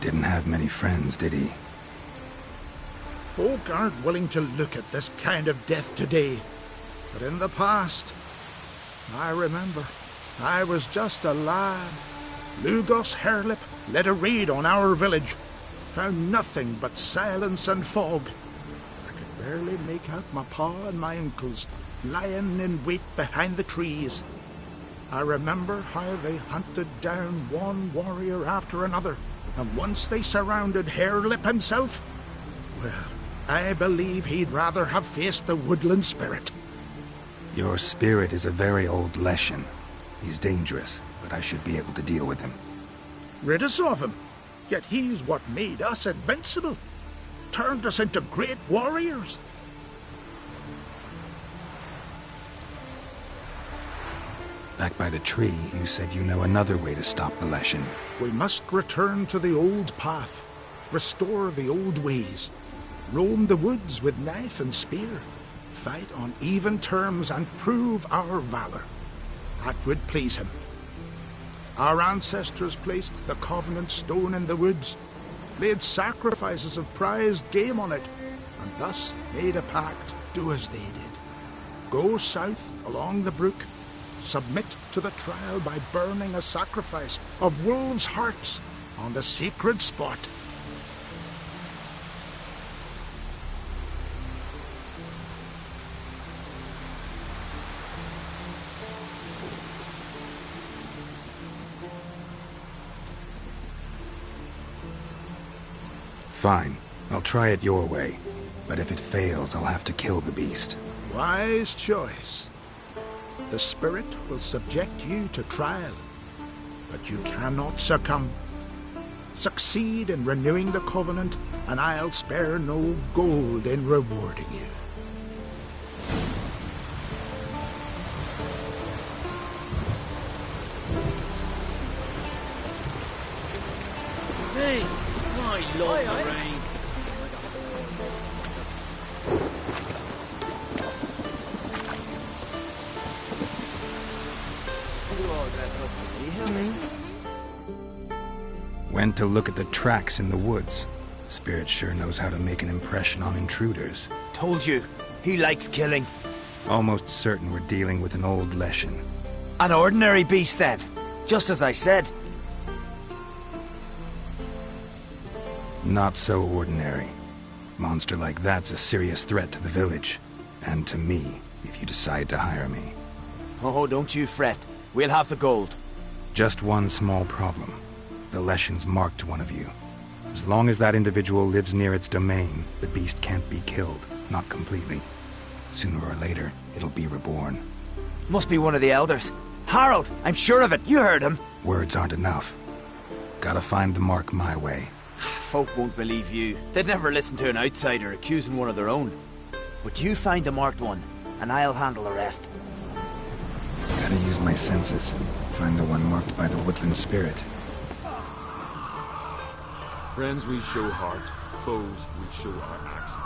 Didn't have many friends, did he? Folk aren't willing to look at this kind of death today. But in the past, I remember, I was just a lad. Lugos Hairlip led a raid on our village. Found nothing but silence and fog. I could barely make out my pa and my uncles lying in wait behind the trees. I remember how they hunted down one warrior after another, and once they surrounded Hairlip himself, well, I believe he'd rather have faced the woodland spirit. Your spirit is a very old Leshen. He's dangerous, but I should be able to deal with him. Rid us of him. Yet he's what made us invincible. Turned us into great warriors. Back by the tree, you said you know another way to stop the Leshen. We must return to the old path. Restore the old ways. Roam the woods with knife and spear. Fight on even terms and prove our valor. That would please him. Our ancestors placed the Covenant stone in the woods, laid sacrifices of prized game on it, and thus made a pact, do as they did. Go south along the brook, submit to the trial by burning a sacrifice of wolves' hearts on the sacred spot. Fine. I'll try it your way. But if it fails, I'll have to kill the beast. Wise choice. The spirit will subject you to trial, but you cannot succumb. Succeed in renewing the Covenant, and I'll spare no gold in rewarding you. Hey, my lord, Lorraine. Went to look at the tracks in the woods. Spirit sure knows how to make an impression on intruders. Told you, he likes killing. Almost certain we're dealing with an old Leshen. An ordinary beast, then. Just as I said. Not so ordinary. Monster like that's a serious threat to the village. And to me, if you decide to hire me. Oh, don't you fret. We'll have the gold. Just one small problem. The Leshen's marked one of you. As long as that individual lives near its domain, the beast can't be killed. Not completely. Sooner or later, it'll be reborn. Must be one of the elders. Harold, I'm sure of it. You heard him. Words aren't enough. Gotta find the mark my way. Folk won't believe you. They'd never listen to an outsider accusing one of their own. But you find the marked one, and I'll handle the rest. Gotta use my senses. Find the one marked by the woodland spirit. Friends we show heart, foes we show our Axii.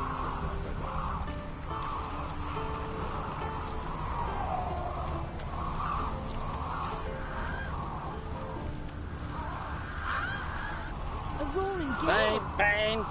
A roaring gale. Bang, bang.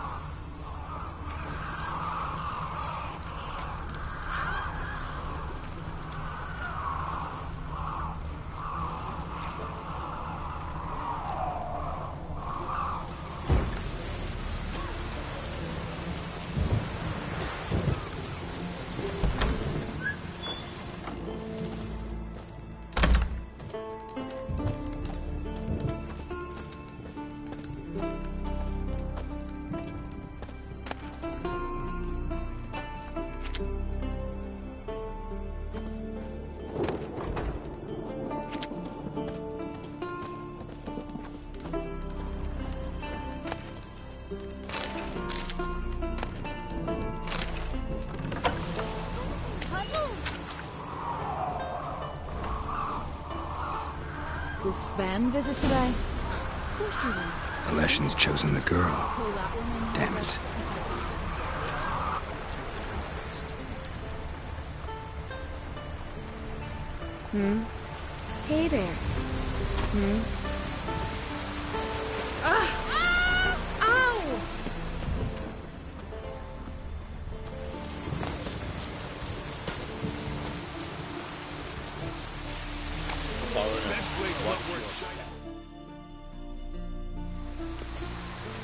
Will Sven visit today? Of course he will. The Leshen's chosen the girl. Damn it. Hey there. Ow!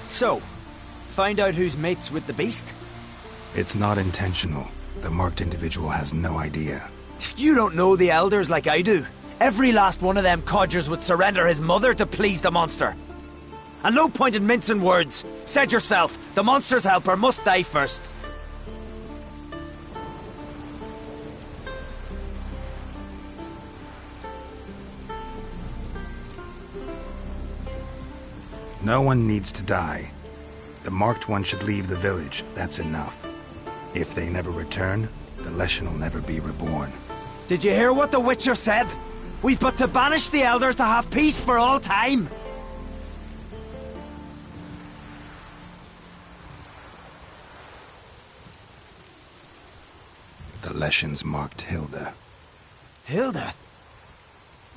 So, Find out who's mates with the beast? It's not intentional. The marked individual has no idea. You don't know the elders like I do. Every last one of them codgers would surrender his mother to please the monster. And no point in mincing words. Said yourself, the monster's helper must die first. No one needs to die. The marked one should leave the village, that's enough. If they never return, the Leshen will never be reborn. Did you hear what the Witcher said? We've but to banish the elders to have peace for all time. The Leshen's marked Hilda. Hilda?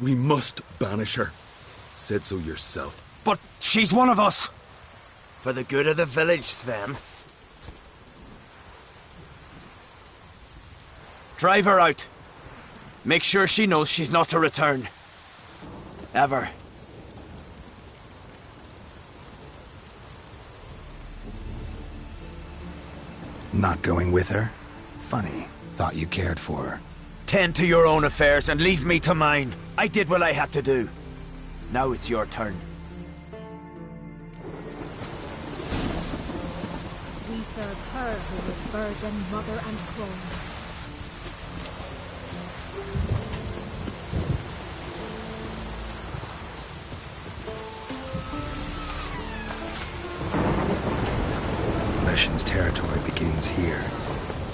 We must banish her. Said so yourself. But she's one of us. For the good of the village, Sven. Drive her out. Make sure she knows she's not to return. Ever. Not going with her? Funny. Thought you cared for her. Tend to your own affairs and leave me to mine. I did what I had to do. Now it's your turn. We serve her who is burden, mother, and crone. Leshen's territory begins here.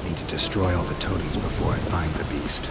Need to destroy all the totems before I find the beast.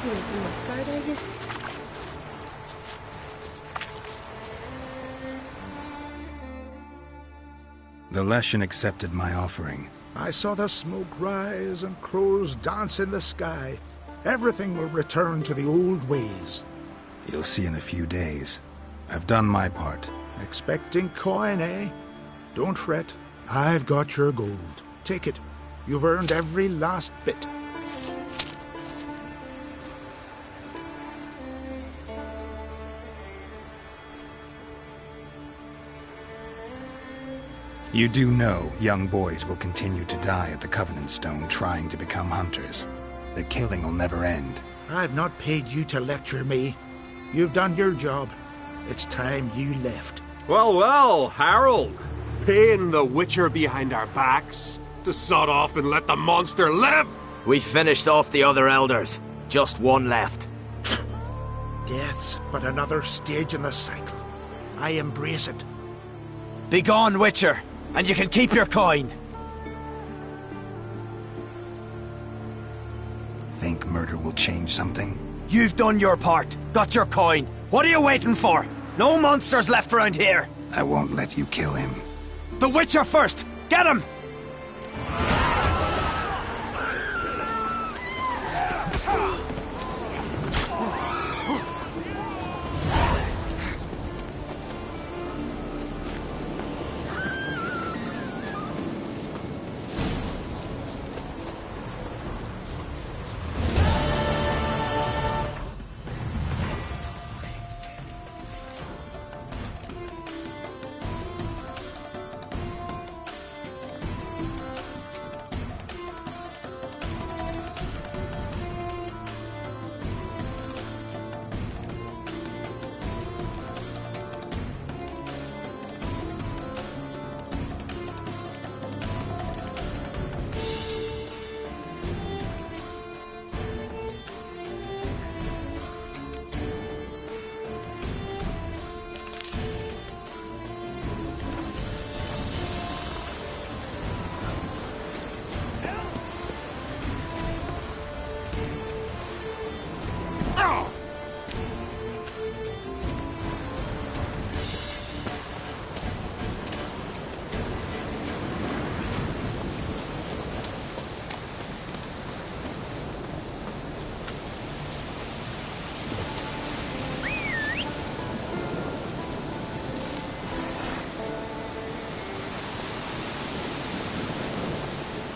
You ain't from Nilfgaard, are yous? The Leshen accepted my offering. I saw the smoke rise and crows dance in the sky. Everything will return to the old ways. You'll see in a few days. I've done my part. Expecting coin, eh? Don't fret. I've got your gold. Take it. You've earned every last bit. You do know young boys will continue to die at the Covenant Stone trying to become hunters. The killing will never end. I've not paid you to lecture me. You've done your job. It's time you left. Well, well, Harold. Paying the Witcher behind our backs to sod off and let the monster live? We finished off the other elders. Just one left. Death's but another stage in the cycle. I embrace it. Begone, Witcher, and you can keep your coin. Think murder will change something? You've done your part. Got your coin. What are you waiting for? No monsters left around here. I won't let you kill him. The Witcher first! Get him!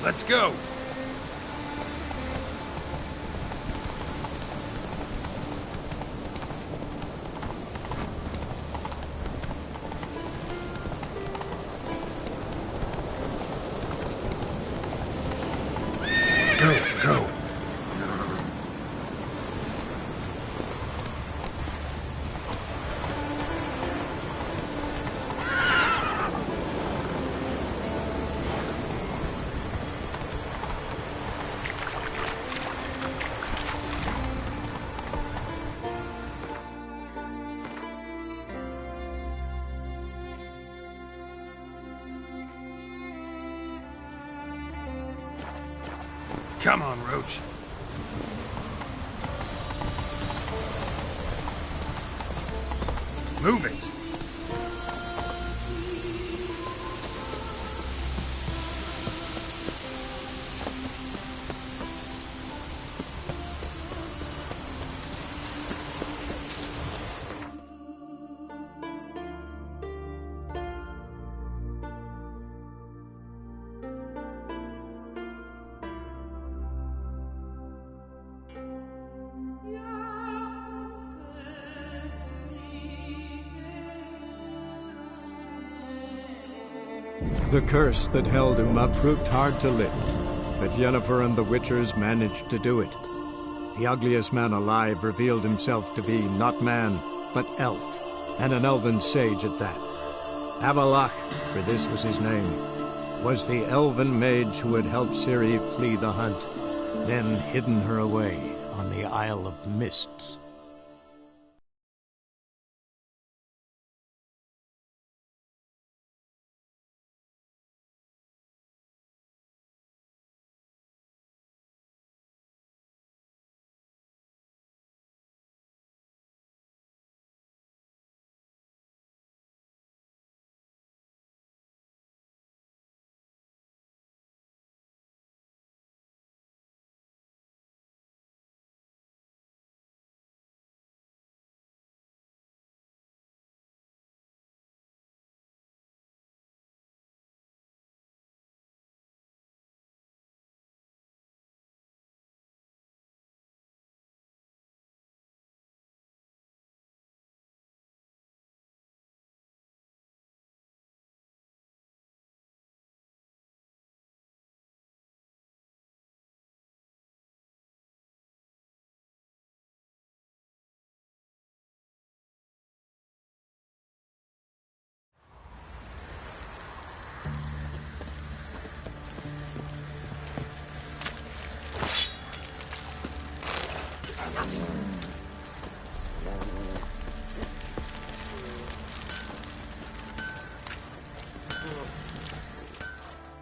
Let's go. Go. Come on, Roach. Move it. The curse that held Uma proved hard to lift, but Yennefer and the Witchers managed to do it. The ugliest man alive revealed himself to be not man, but elf, and an elven sage at that. Avalach, for this was his name, was the elven mage who had helped Ciri flee the hunt, then hidden her away on the Isle of Mists.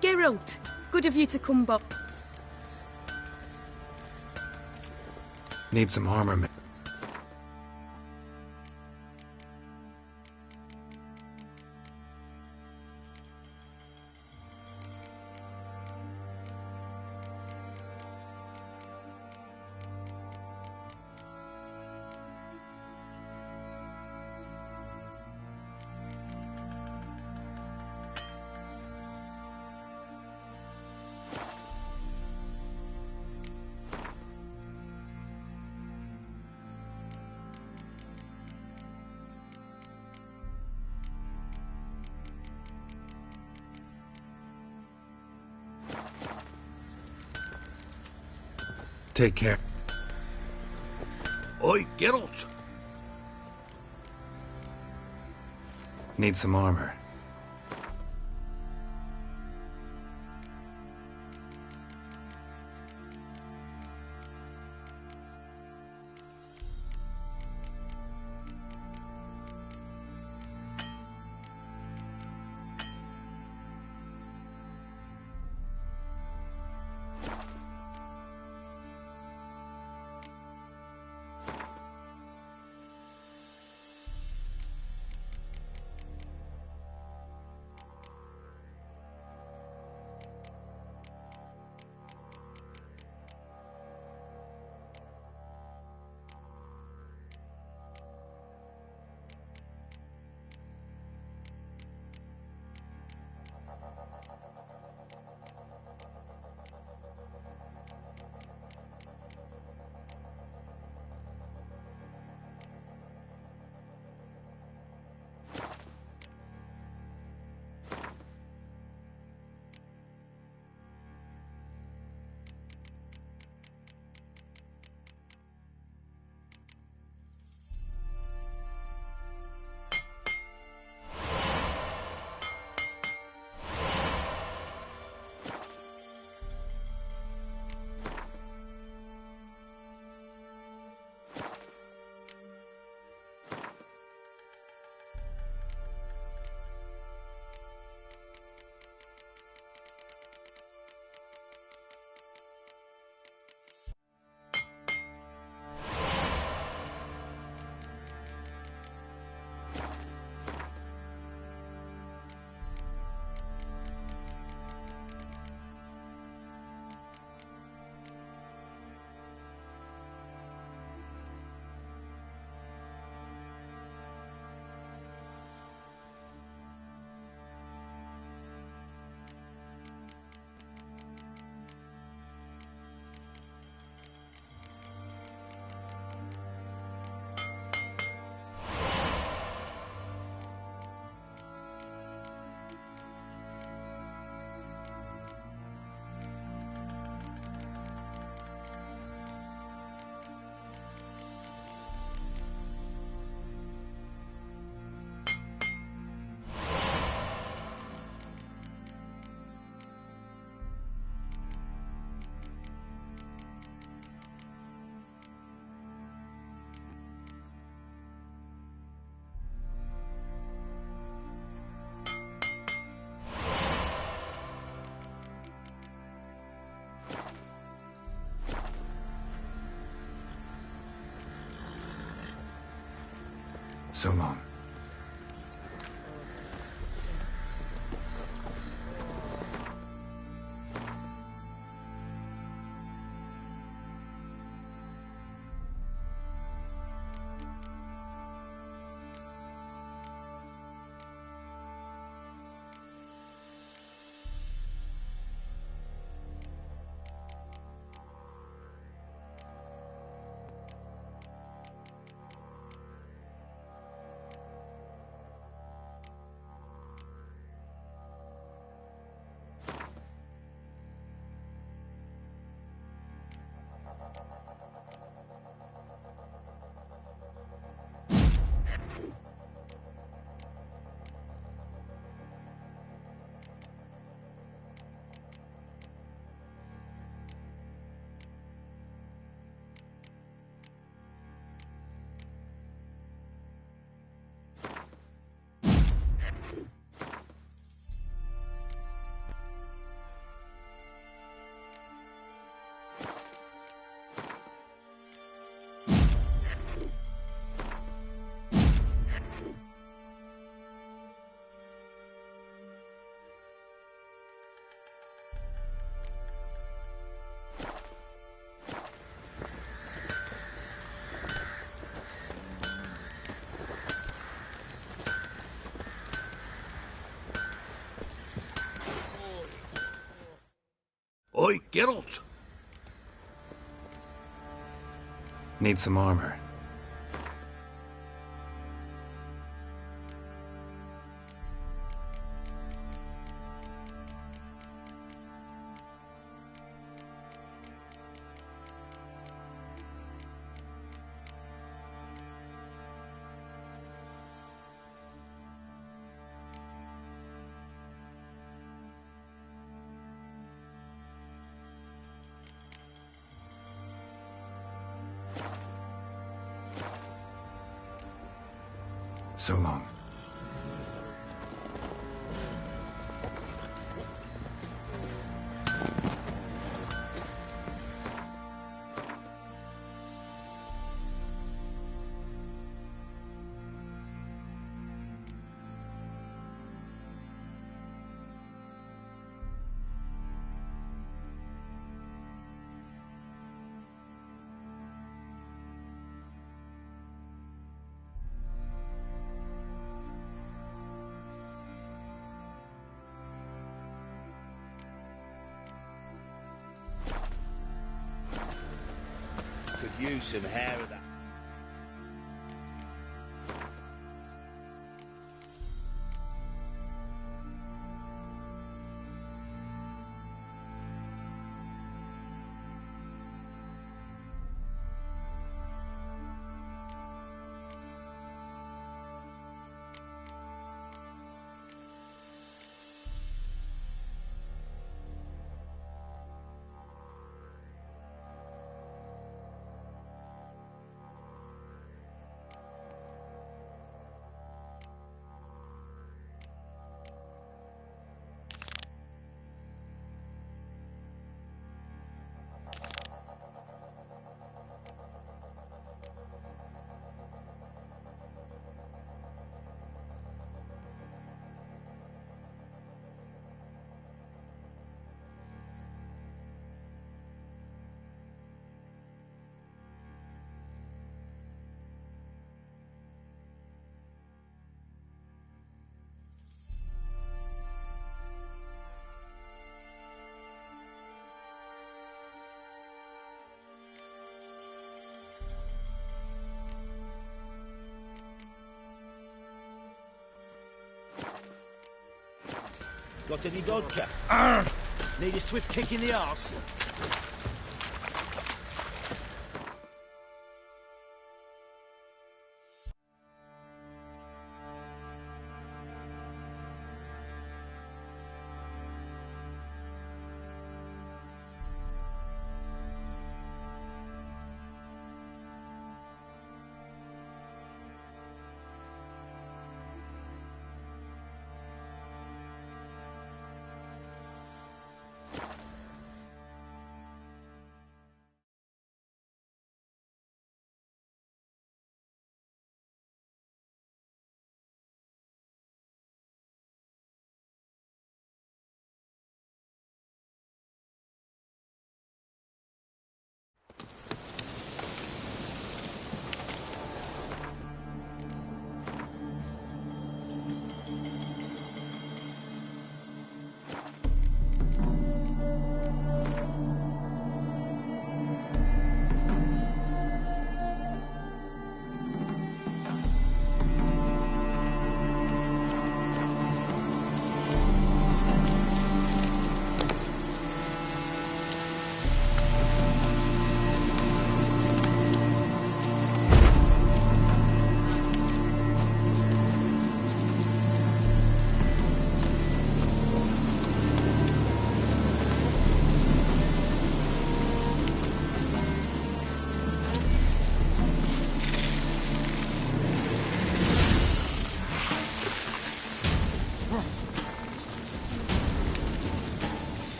Geralt, good of you to come back. Need some armor, ma- Take care. Oi, Geralt! Need some armor. So long. Oi, Geralt! Need some armor. So long. Could use some hair of that. Got any vodka? Need a swift kick in the arse?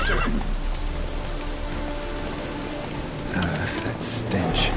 monster. That stench.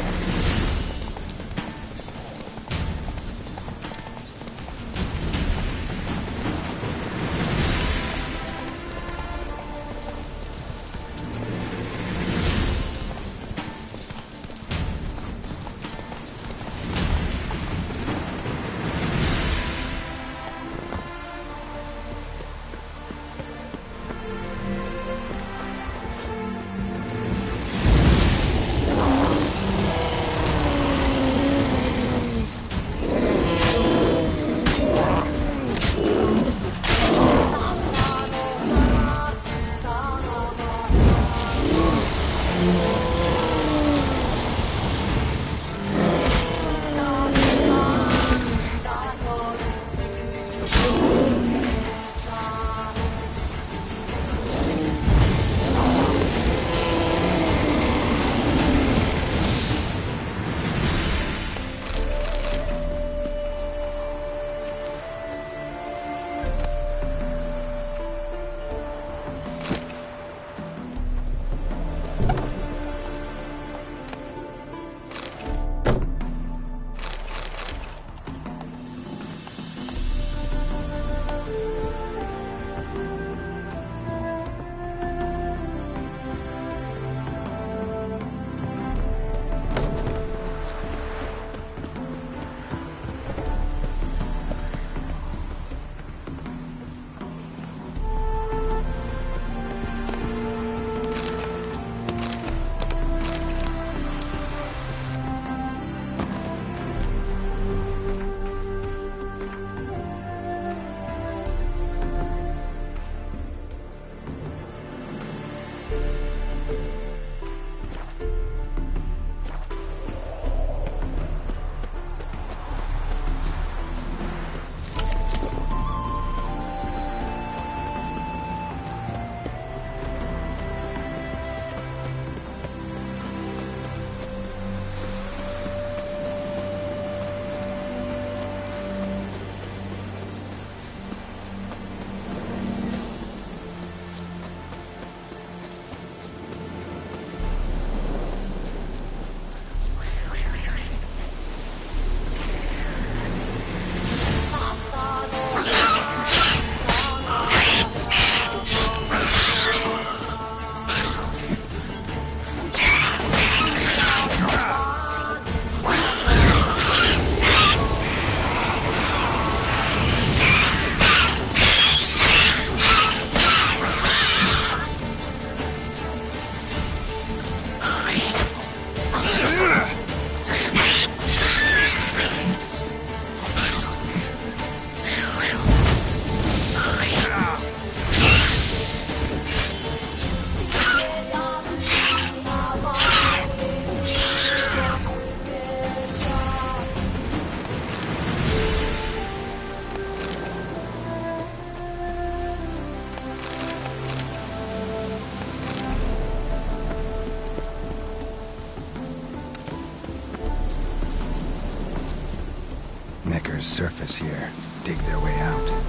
Surface here, dig their way out.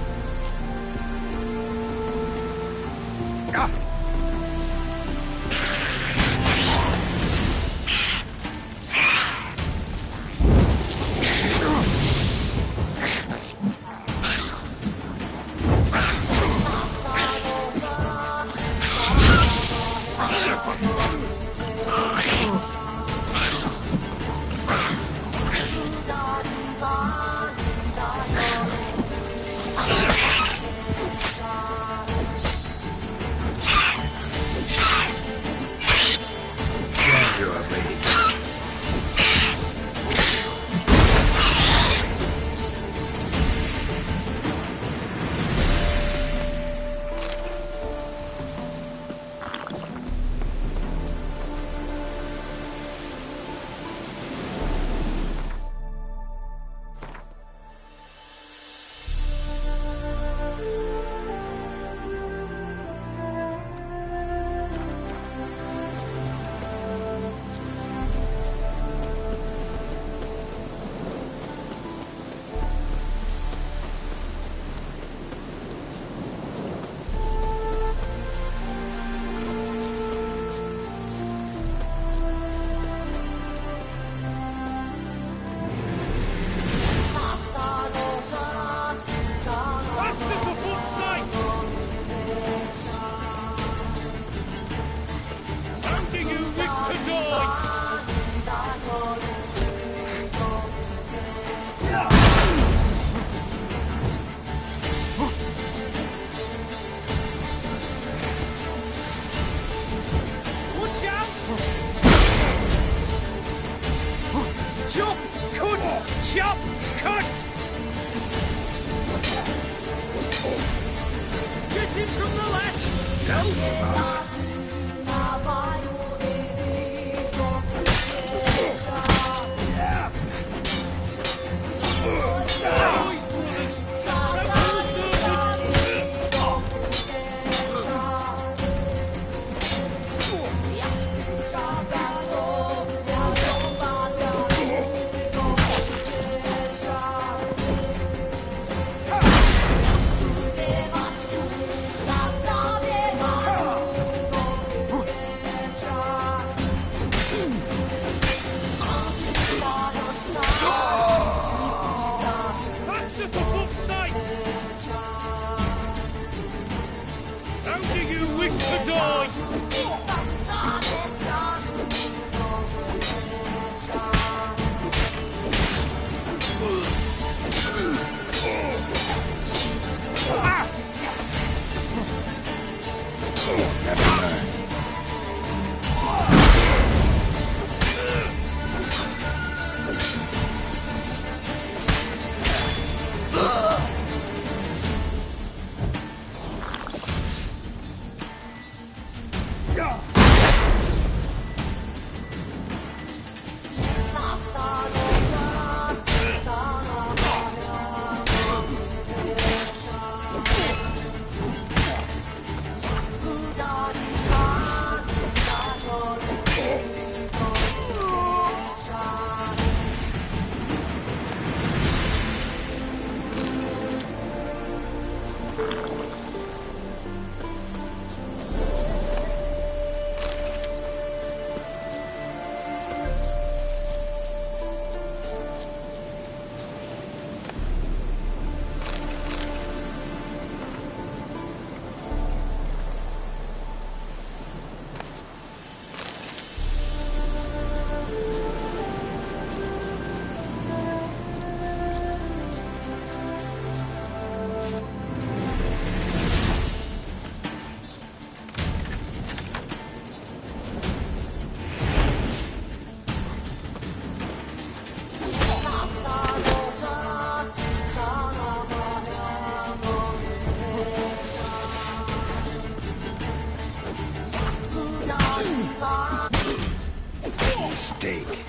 Chop! Cut! Chop! Cut! Get him from the left! Go! Mistake.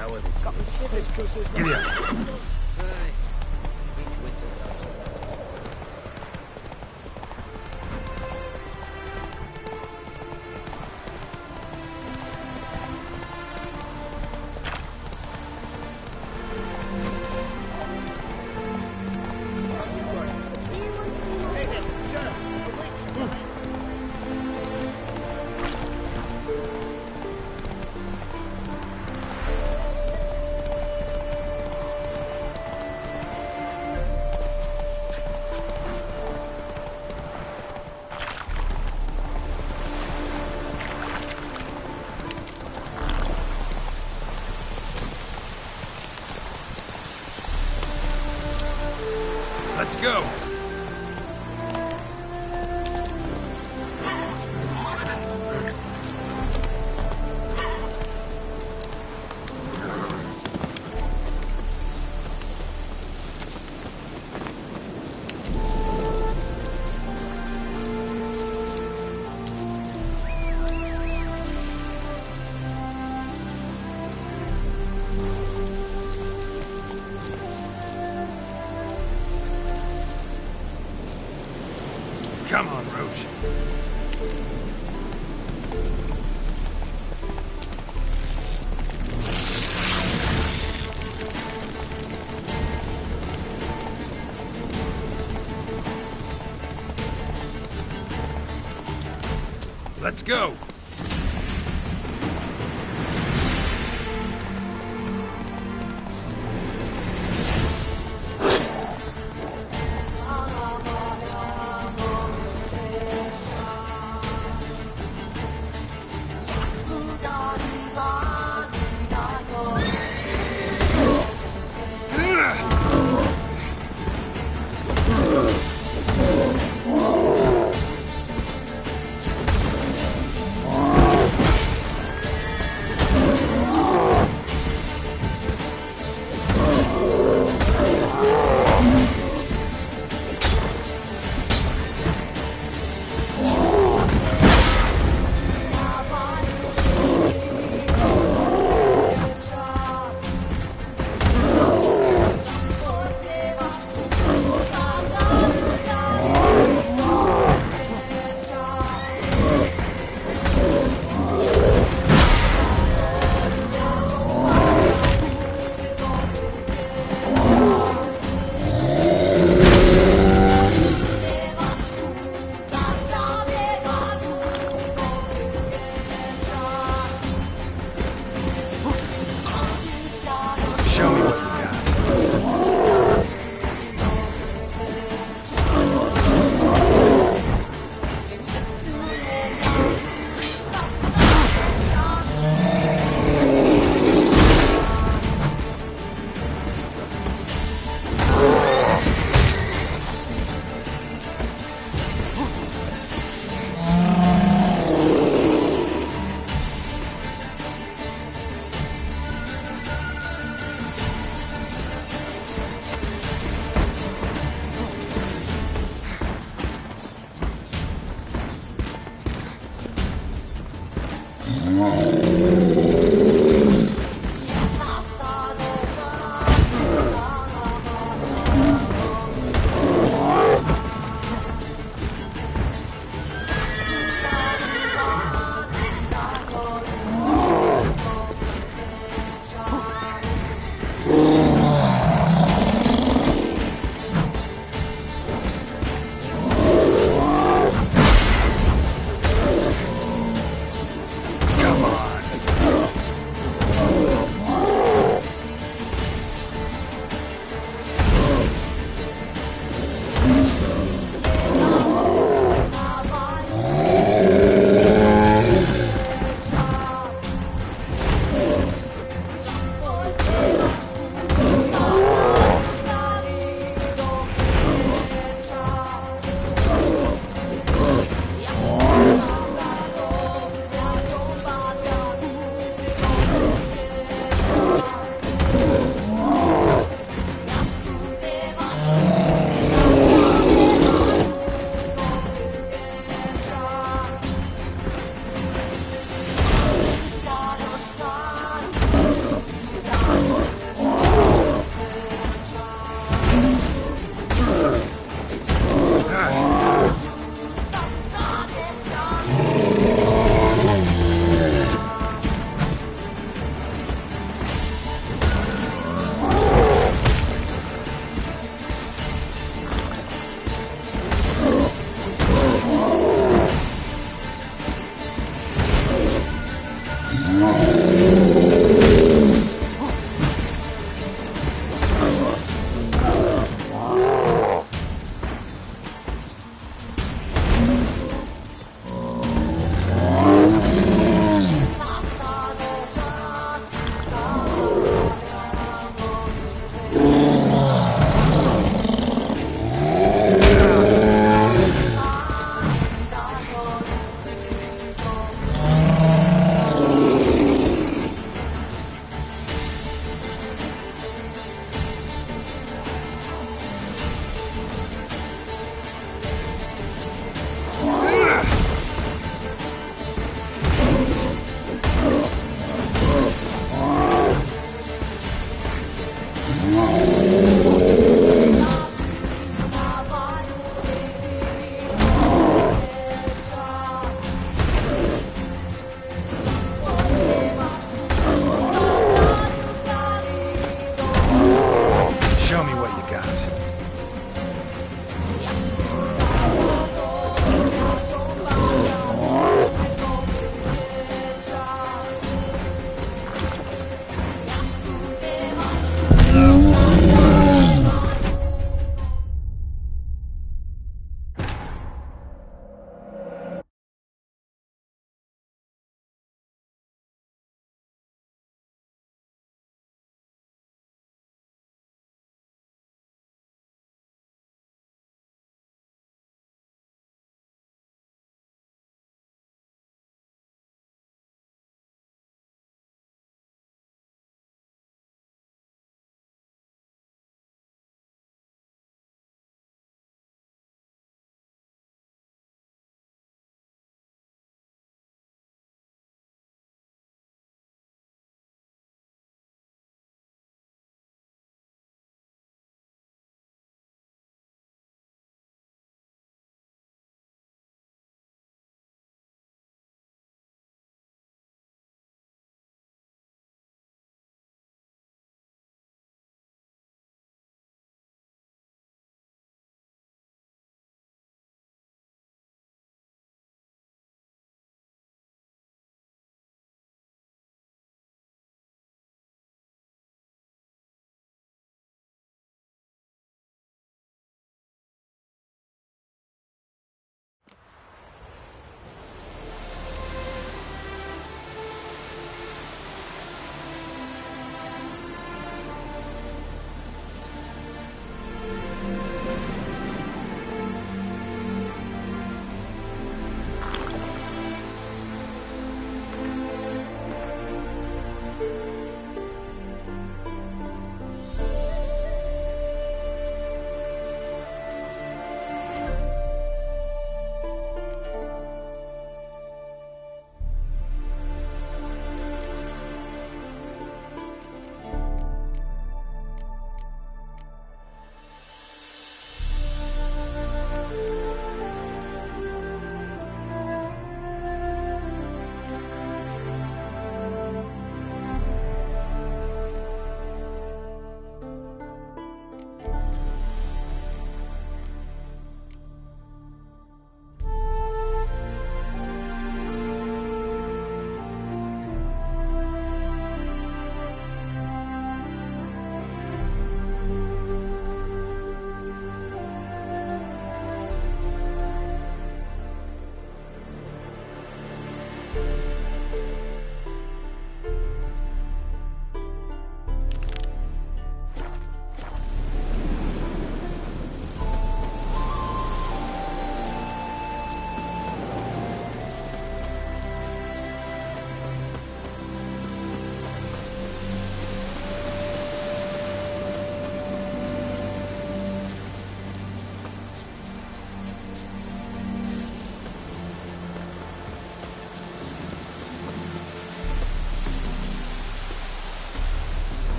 How are this? Got me shivers. Giddy up. Aye. Each winter's up. Let's go! Come on, Roach. Let's go!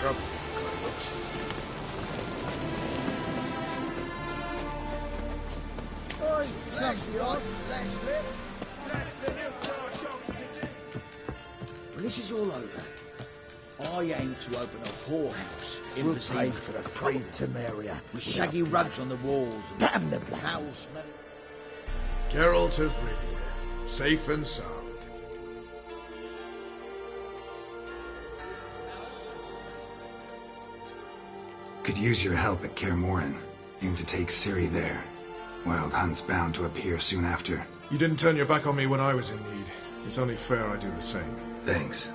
trouble, kind of looks. Oi, slash the odds, slash lip. When this is all over, I aim to open a whorehouse in the pay for the freedom area with shaggy rugs on the walls. Damn the foul smelling. Geralt of Rivia, safe and sound. Could use your help at Kaer Morhen. Aim to take Ciri there. Wild Hunt's bound to appear soon after. You didn't turn your back on me when I was in need. It's only fair I do the same. Thanks.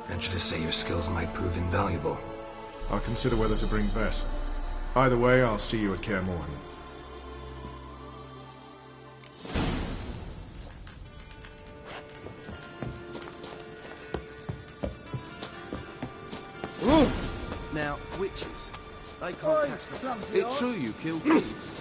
Venture to say your skills might prove invaluable. I'll consider whether to bring Vess. Either way, I'll see you at Kaer Morhen. Now, witches. They can't catch the It's true you killed kids.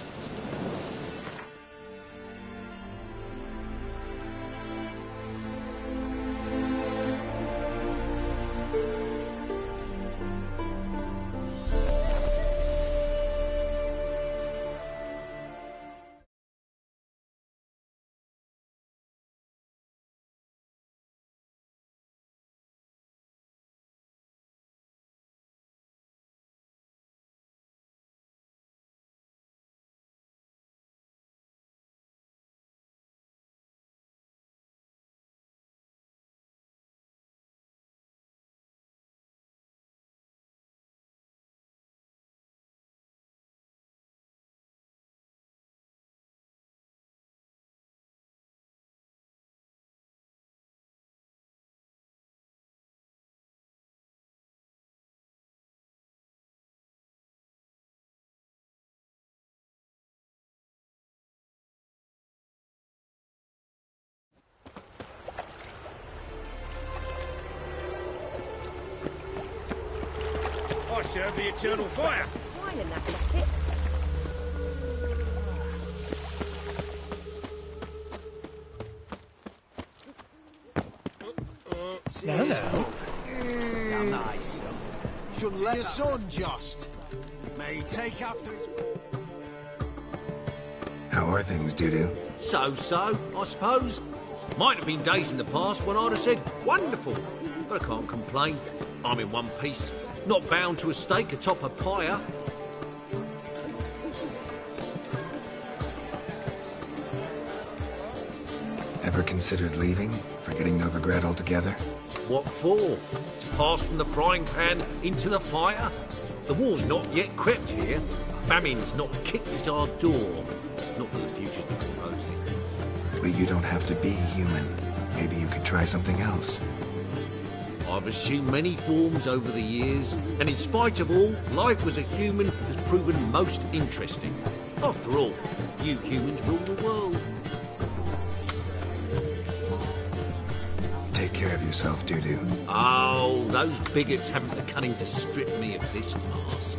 I serve the eternal fire. Swine in that jacket. No. Damn nice. Shouldn't let your son just. May he take after his... How are things, Dudu? So, I suppose. Might have been days in the past when I'd have said, wonderful. But I can't complain. I'm in one piece. Not bound to a stake atop a pyre. Ever considered leaving? Forgetting Novigrad altogether? What for? To pass from the frying pan into the fire? The war's not yet crept here. Famine's not kicked at our door. Not that the future's looking rosy. But you don't have to be human. Maybe you could try something else. I've assumed many forms over the years, and in spite of all, life as a human has proven most interesting. After all, you humans rule the world. Take care of yourself, Dudu. Oh, those bigots haven't the cunning to strip me of this mask.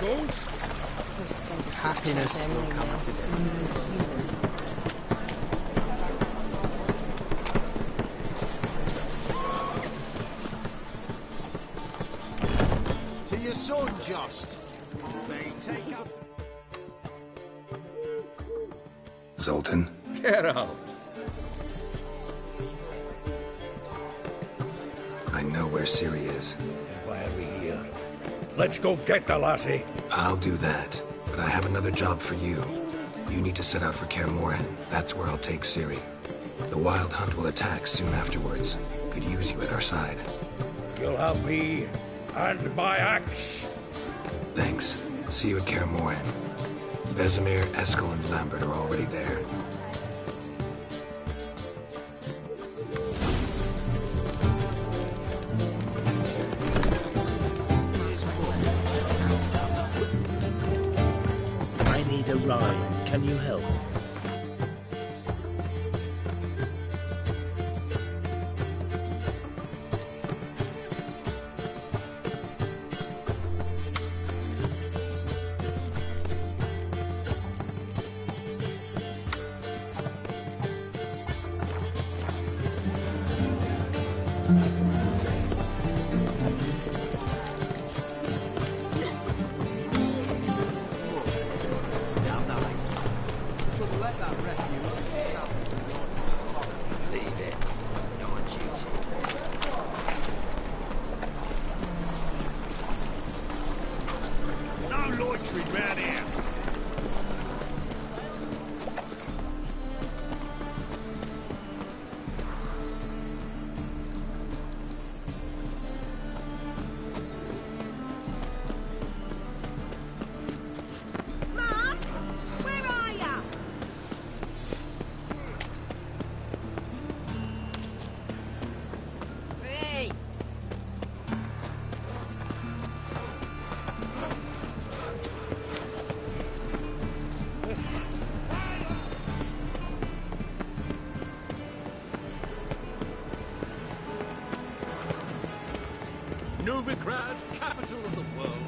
goes. Happiness will come at it. To your son, Just. May take up. Zoltan? Get out. I know where Ciri is. And why are we here? Let's go get the lassie. I'll do that, but I have another job for you. You need to set out for Kaer Morhen. That's where I'll take Ciri. The Wild Hunt will attack soon afterwards. Could use you at our side. You'll have me and my axe. Thanks. See you at Kaer Morhen. Vesemir, Eskel, and Lambert are already there. I need a rhyme. Can you help? Down nice. Shouldn't let that refuse into town. Leave it. No one's using it. No loitering round here. Mom, where are ya? Hey! Novigrad, capital of the world.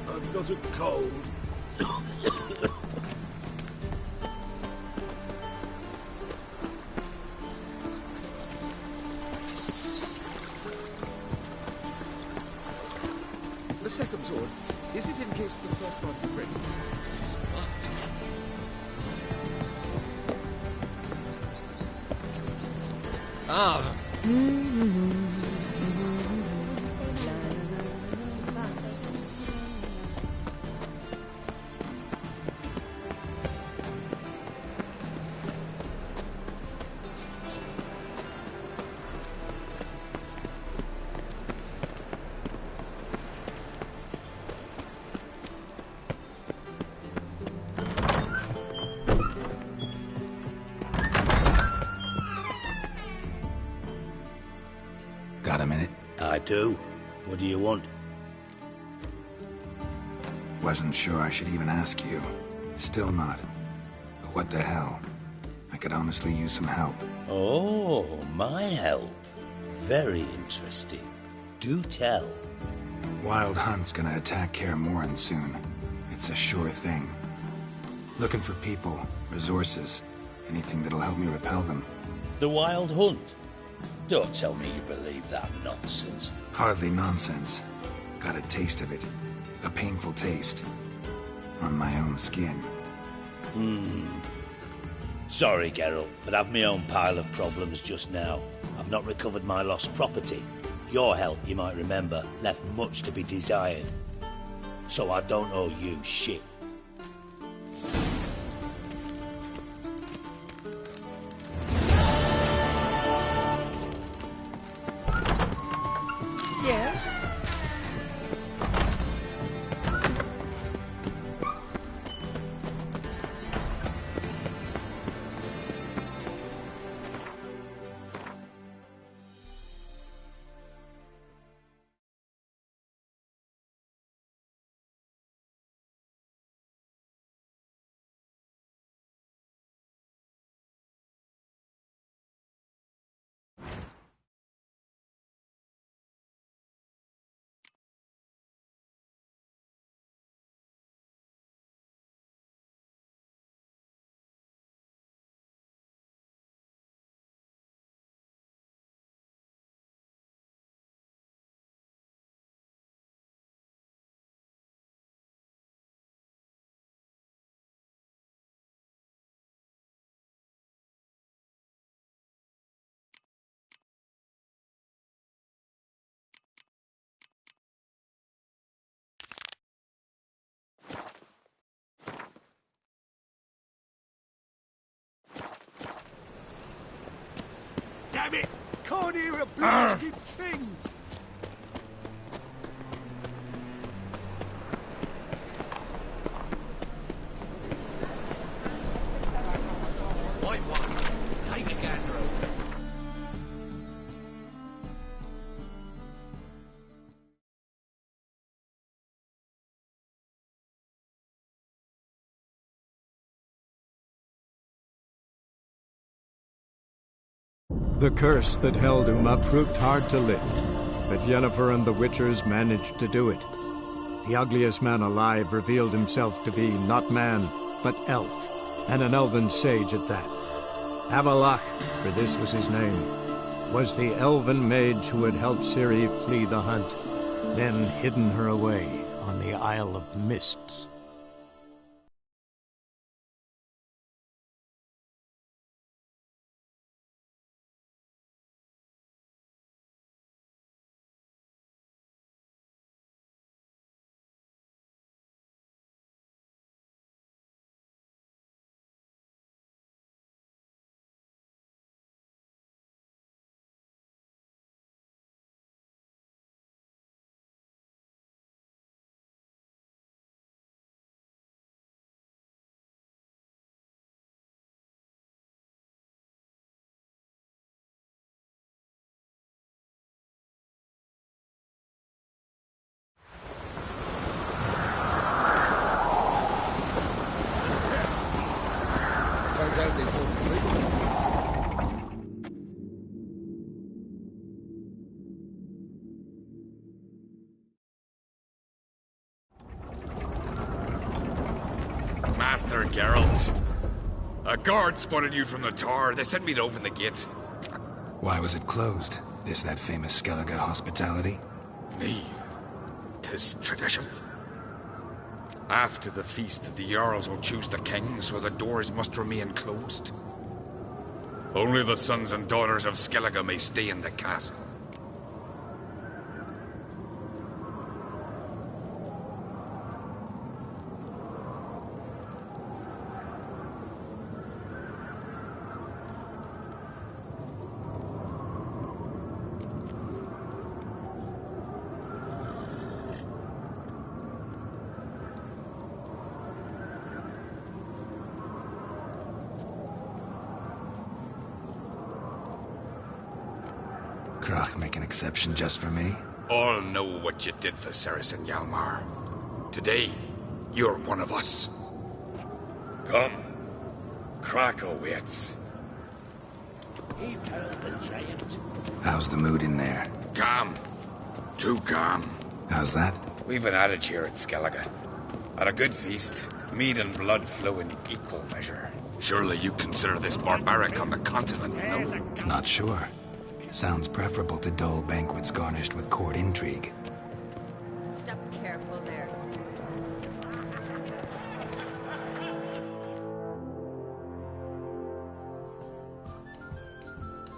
I've got a cold. The second sword, is it in case the first one breaks? Ah. Got a minute? I do. What do you want? Wasn't sure I should even ask you. Still not. But what the hell? I could honestly use some help. Oh, my help. Very interesting. Do tell. Wild Hunt's gonna attack Kaer Morhen soon. It's a sure thing. Looking for people, resources, anything that'll help me repel them. The Wild Hunt? Don't tell me you believe that nonsense. Hardly nonsense. Got a taste of it. A painful taste. On my own skin. Sorry, Geralt, but I've my own pile of problems just now. I've not recovered my lost property. Your help, you might remember, left much to be desired. So I don't owe you shit. Yes? the blaze keep sing? Take a gander over. The curse that held Uma proved hard to lift, but Yennefer and the Witchers managed to do it. The ugliest man alive revealed himself to be not man, but elf, and an elven sage at that. Avalach, for this was his name, was the elven mage who had helped Ciri flee the hunt, then hidden her away on the Isle of Mists. Master Geralt. A guard spotted you from the tower. They sent me to open the gate. Why was it closed? Is that famous Skellige hospitality? Nay, 'tis tradition. After the feast, the Jarls will choose the king, so the doors must remain closed. Only the sons and daughters of Skellige may stay in the castle. Krach make an exception just for me? All know what you did for Ceres and Hjalmar. Today, you're one of us. Come. Krach awaits. How's the mood in there? Calm. Too calm. How's that? We've an adage here at Skellige. At a good feast, mead and blood flow in equal measure. Surely you consider this barbaric on the continent, no? Not sure. Sounds preferable to dull banquets garnished with court intrigue. Step careful there.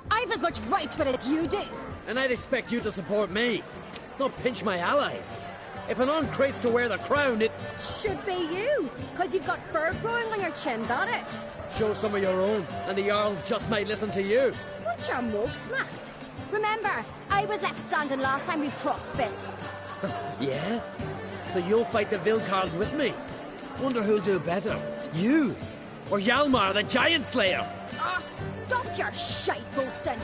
I've as much right to it as you do. And I'd expect you to support me, not pinch my allies. If an uncrate's to wear the crown, it should be you, because you've got fur growing on your chin, that it? Show some of your own, and the Jarls just might listen to you. Want your mug smacked? Remember, I was left standing last time we crossed fists. Yeah? So you'll fight the Vilcarls with me? Wonder who'll do better, you or Hjalmar the Giant Slayer? Ah, stop your shite boasting!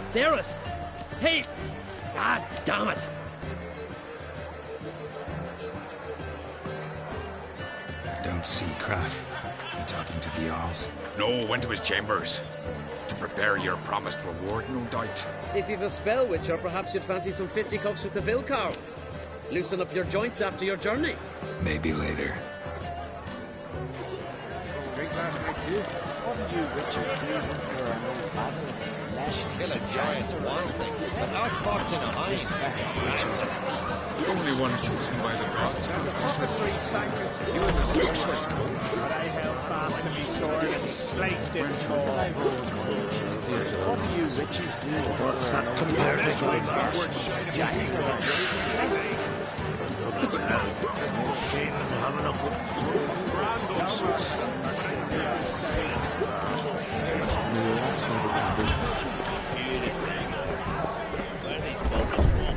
Ceres! Hey! Ah, damn it! Don't see Krach. He talking to the Jarls? No, went to his chambers. To prepare your promised reward, no doubt. If you've a spell witcher, perhaps you'd fancy some fisticuffs with the Vilcarls. Loosen up your joints after your journey. Maybe later. Drink last night too? What do you witchers do once there are no basilisks? Kill a giant's one thing, but outfoxing a hind. The only one chosen by the gods. You and the sorceress both. But I held fast to me sword and sliced its fall. What do you witches do? What's that compared to the giants are there's no shame in having a good That's never gonna be. Where are these bubbles from?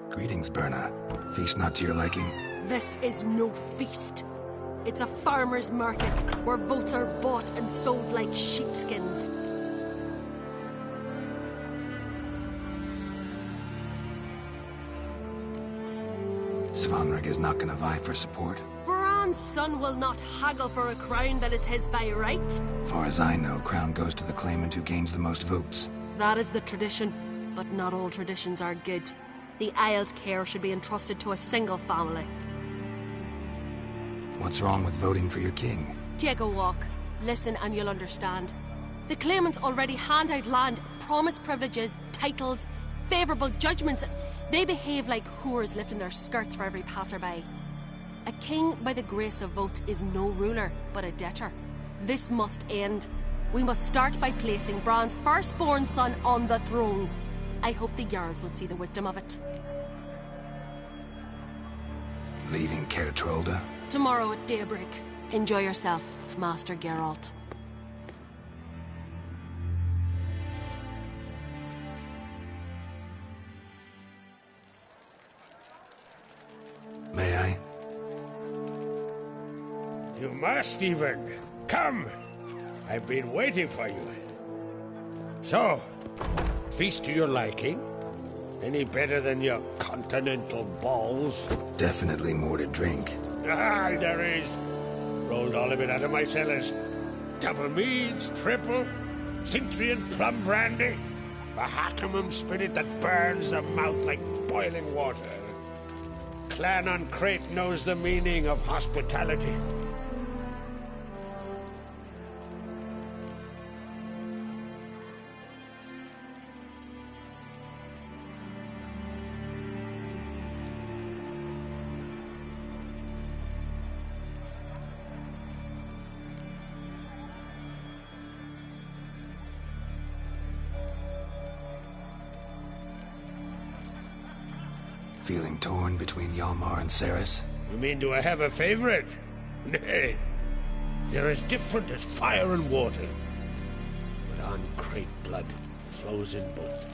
Greetings, Berna. Feast not to your liking? This is no feast. It's a farmer's market where votes are bought and sold like sheepskins. Svanrig is not gonna vie for support. Bran's son will not haggle for a crown that is his by right. Far as I know, crown goes to the claimant who gains the most votes. That is the tradition, but not all traditions are good. The Isle's care should be entrusted to a single family. What's wrong with voting for your king? Take a walk. Listen and you'll understand. The claimants already hand out land, promise privileges, titles, favourable judgments. They behave like whores lifting their skirts for every passerby. A king by the grace of votes is no ruler, but a debtor. This must end. We must start by placing Bran's firstborn son on the throne. I hope the Jarls will see the wisdom of it. Leaving Caer Trolda? Tomorrow at daybreak. Enjoy yourself, Master Geralt. May I? You must, even. Come! I've been waiting for you. So, feast to your liking? Any better than your continental balls? Definitely more to drink. Aye, there is. Rolled all of it out of my cellars. Double meads, triple, Cintrian plum brandy, a Hackemum spirit that burns the mouth like boiling water. Clan on Crate knows the meaning of hospitality. Feeling torn between Hjalmar and Ceres? You mean do I have a favorite? Nay. They're as different as fire and water. But on Crate blood flows in both.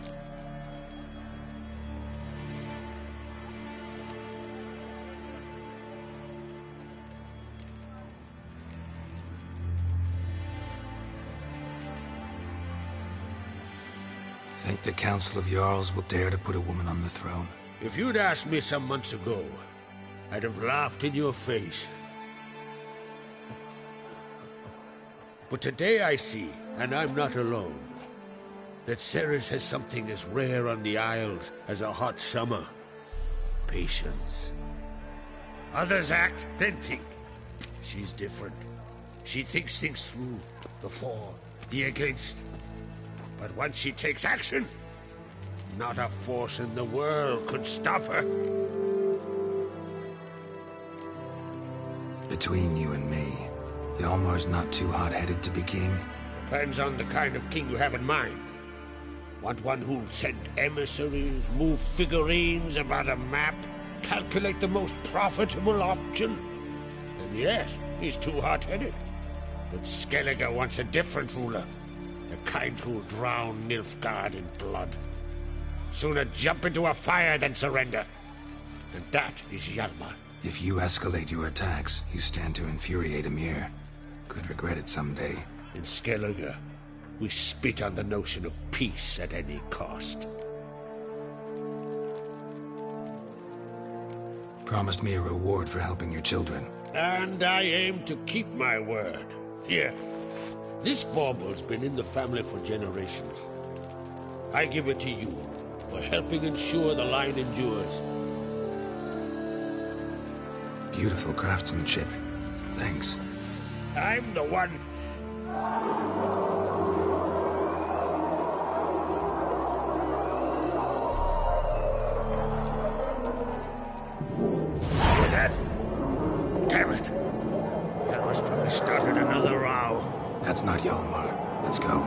Think the Council of Jarls will dare to put a woman on the throne? If you'd asked me some months ago, I'd have laughed in your face. But today I see, and I'm not alone, that Ceres has something as rare on the Isles as a hot summer. Patience. Others act, then think. She's different. She thinks things through, the for, the against. But once she takes action, not a force in the world could stop her. Between you and me, Hjalmar's not too hot-headed to be king? Depends on the kind of king you have in mind. Want one who'll send emissaries, move figurines about a map, calculate the most profitable option? Then yes, he's too hot-headed. But Skellige wants a different ruler. The kind who'll drown Nilfgaard in blood. Sooner jump into a fire than surrender. And that is Hjalmar. If you escalate your attacks, you stand to infuriate Emir. Could regret it someday. In Skellige, we spit on the notion of peace at any cost. Promised me a reward for helping your children. And I aim to keep my word. Here, this bauble's been in the family for generations. I give it to you for helping ensure the line endures. Beautiful craftsmanship. Thanks. I'm the one. Hear that? Damn it. Hjalmar's probably started another row. That's not Hjalmar. Let's go.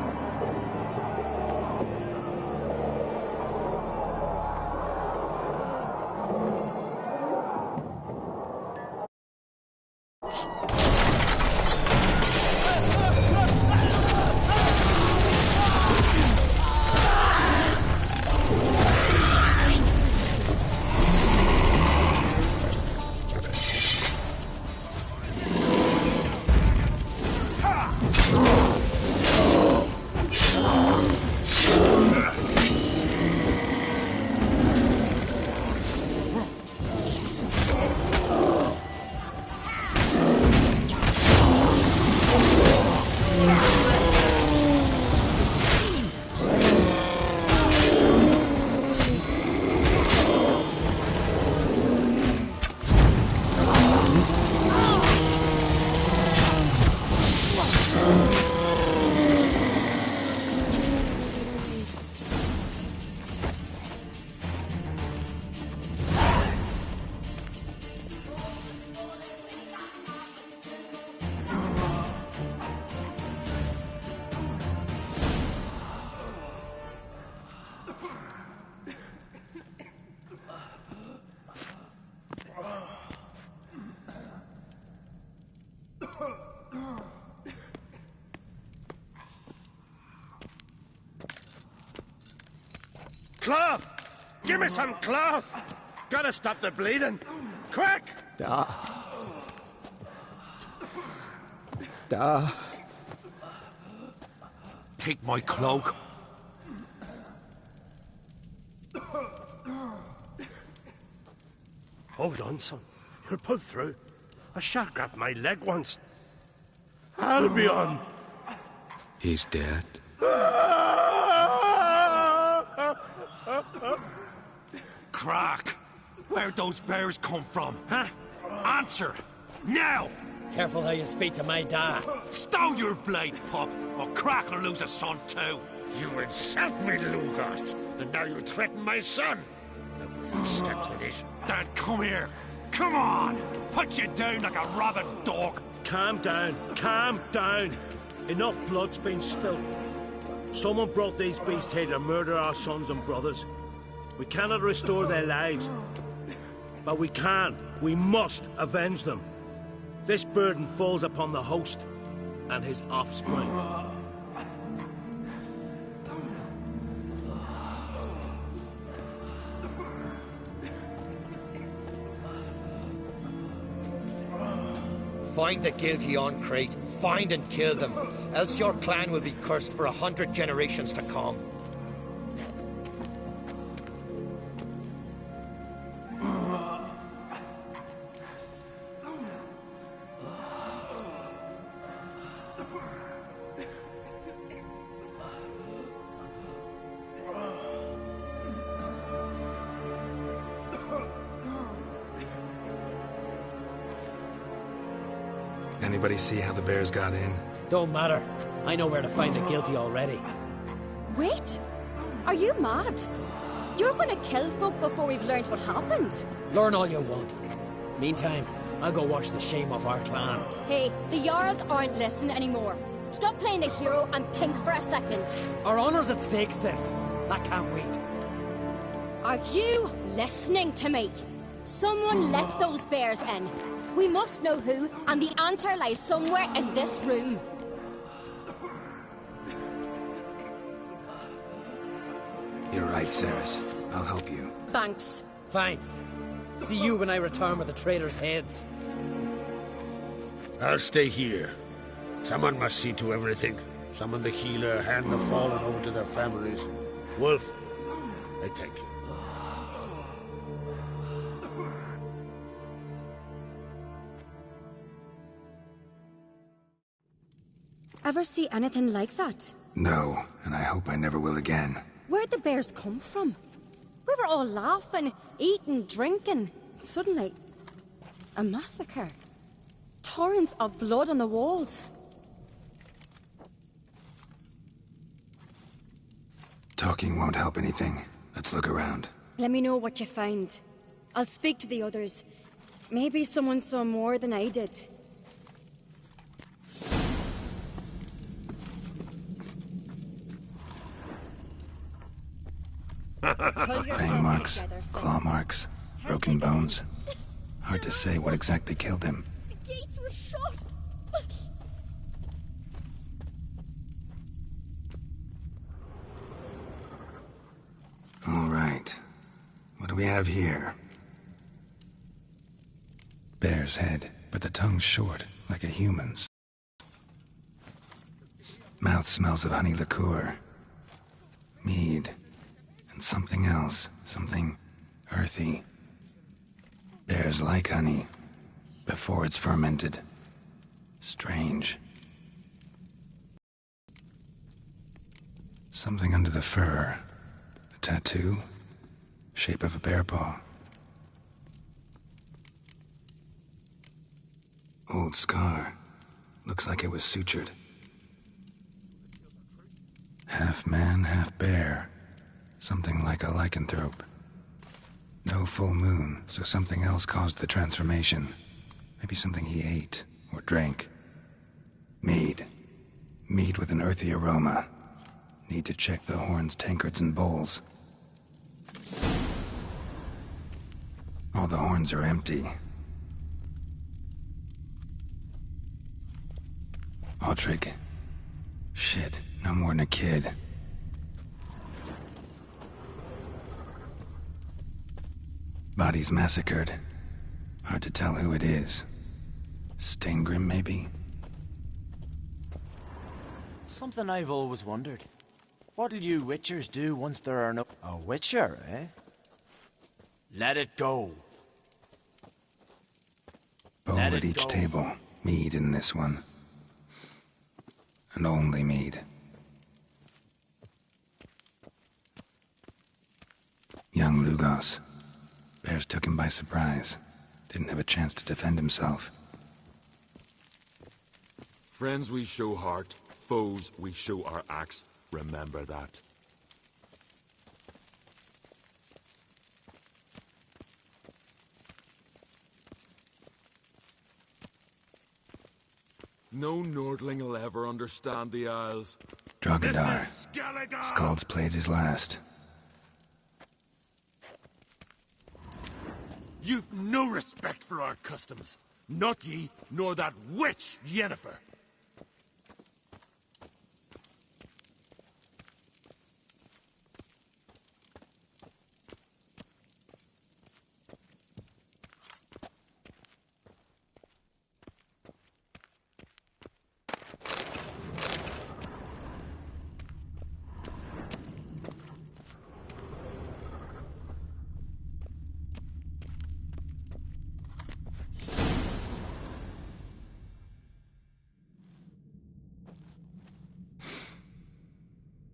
Cloth! Give me some cloth! Gotta stop the bleeding! Quick! Da. Take my cloak. Hold on, son. You'll pull through. A shark grabbed my leg once. Albion! He's dead. Crack! Where'd those bears come from, huh? Answer! Now! Careful how you speak to my dad. Stow your blade, pup, or Crack will lose a son too. You insult me, Lugas, and now you threaten my son. I will not step to this. Then come here. Come on! Put you down like a rabid dog. Calm down. Calm down. Enough blood's been spilled. Someone brought these beasts here to murder our sons and brothers. We cannot restore their lives. But we can. We must avenge them. This burden falls upon the host and his offspring. Find the guilty on Crate. Find and kill them. Else your clan will be cursed for 100 generations to come. Anybody see how the bears got in? Don't matter. I know where to find the guilty already. Wait! Are you mad? You're gonna kill folk before we've learned what happened? Learn all you want. Meantime, I'll go wash the shame off our clan. Hey, the Jarls aren't listening anymore. Stop playing the hero and think for a second. Our honor's at stake, sis. I can't wait. Are you listening to me? Someone let those bears in. We must know who, and the answer lies somewhere in this room. You're right, Ceres. I'll help you. Thanks. Fine. See you when I return with the traitors' heads. I'll stay here. Someone must see to everything. Summon the healer, hand the fallen over to their families. Wolf, I thank you. Ever see anything like that? No, and I hope I never will again. Where'd the bears come from? We were all laughing, eating, drinking. Suddenly, a massacre. Torrents of blood on the walls. Talking won't help anything. Let's look around. Let me know what you find. I'll speak to the others. Maybe someone saw more than I did. Fang marks, claw marks, broken bones. Hard to say what exactly killed him. The gates were shut! All right. What do we have here? Bear's head, but the tongue's short, like a human's. Mouth smells of honey liqueur. Mead. And something else. Something earthy. Bears like honey. Before it's fermented. Strange. Something under the fur. A tattoo. Shape of a bear paw. Old scar. Looks like it was sutured. Half man, half bear. Something like a lycanthrope. No full moon, so something else caused the transformation. Maybe something he ate or drank. Mead. Mead with an earthy aroma. Need to check the horns, tankards, and bowls. All the horns are empty. Audrig. Shit, no more than a kid. Bodies massacred. Hard to tell who it is. Steingrim, maybe? Something I've always wondered. What'll you Witchers do once there are no... A Witcher, eh? Let it go. Bowl at each table. Mead in this one. And only mead. Young Lugos. Bears took him by surprise. Didn't have a chance to defend himself. Friends we show heart, foes we show our axe. Remember that. No Nordling will ever understand the Isles. Drogadar. Skald's played his last. You've no respect for our customs. Not ye, nor that witch, Yennefer.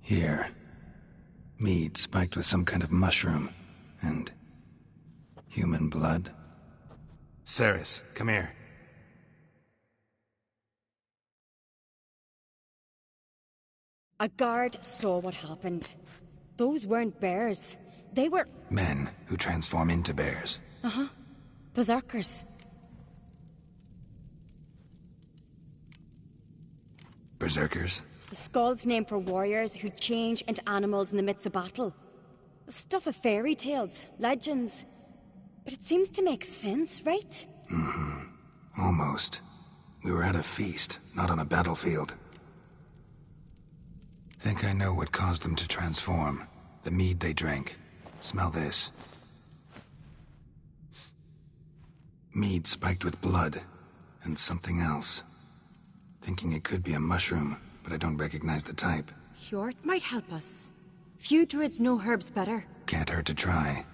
Here. Mead spiked with some kind of mushroom. And... human blood. Ceres, come here. A guard saw what happened. Those weren't bears. They were... Men who transform into bears. Uh-huh. Berserkers. Berserkers? The Skald's name for warriors who change into animals in the midst of battle. The stuff of fairy tales, legends. But it seems to make sense, right? Mm-hmm. Almost. We were at a feast, not on a battlefield. Think I know what caused them to transform. The mead they drank. Smell this. Mead spiked with blood. And something else. Thinking it could be a mushroom, but I don't recognize the type. Hjort might help us. Few druids know herbs better. Can't hurt to try.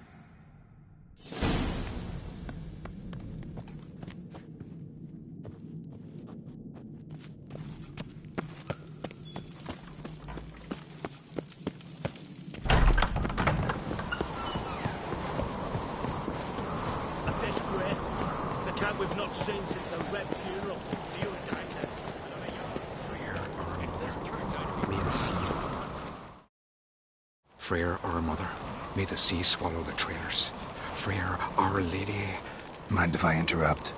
A disgrace. The camp we've not seen since the Red Funeral. Freyr, our mother, may the sea swallow the traitors. Freyr, our lady. Mind if I interrupt?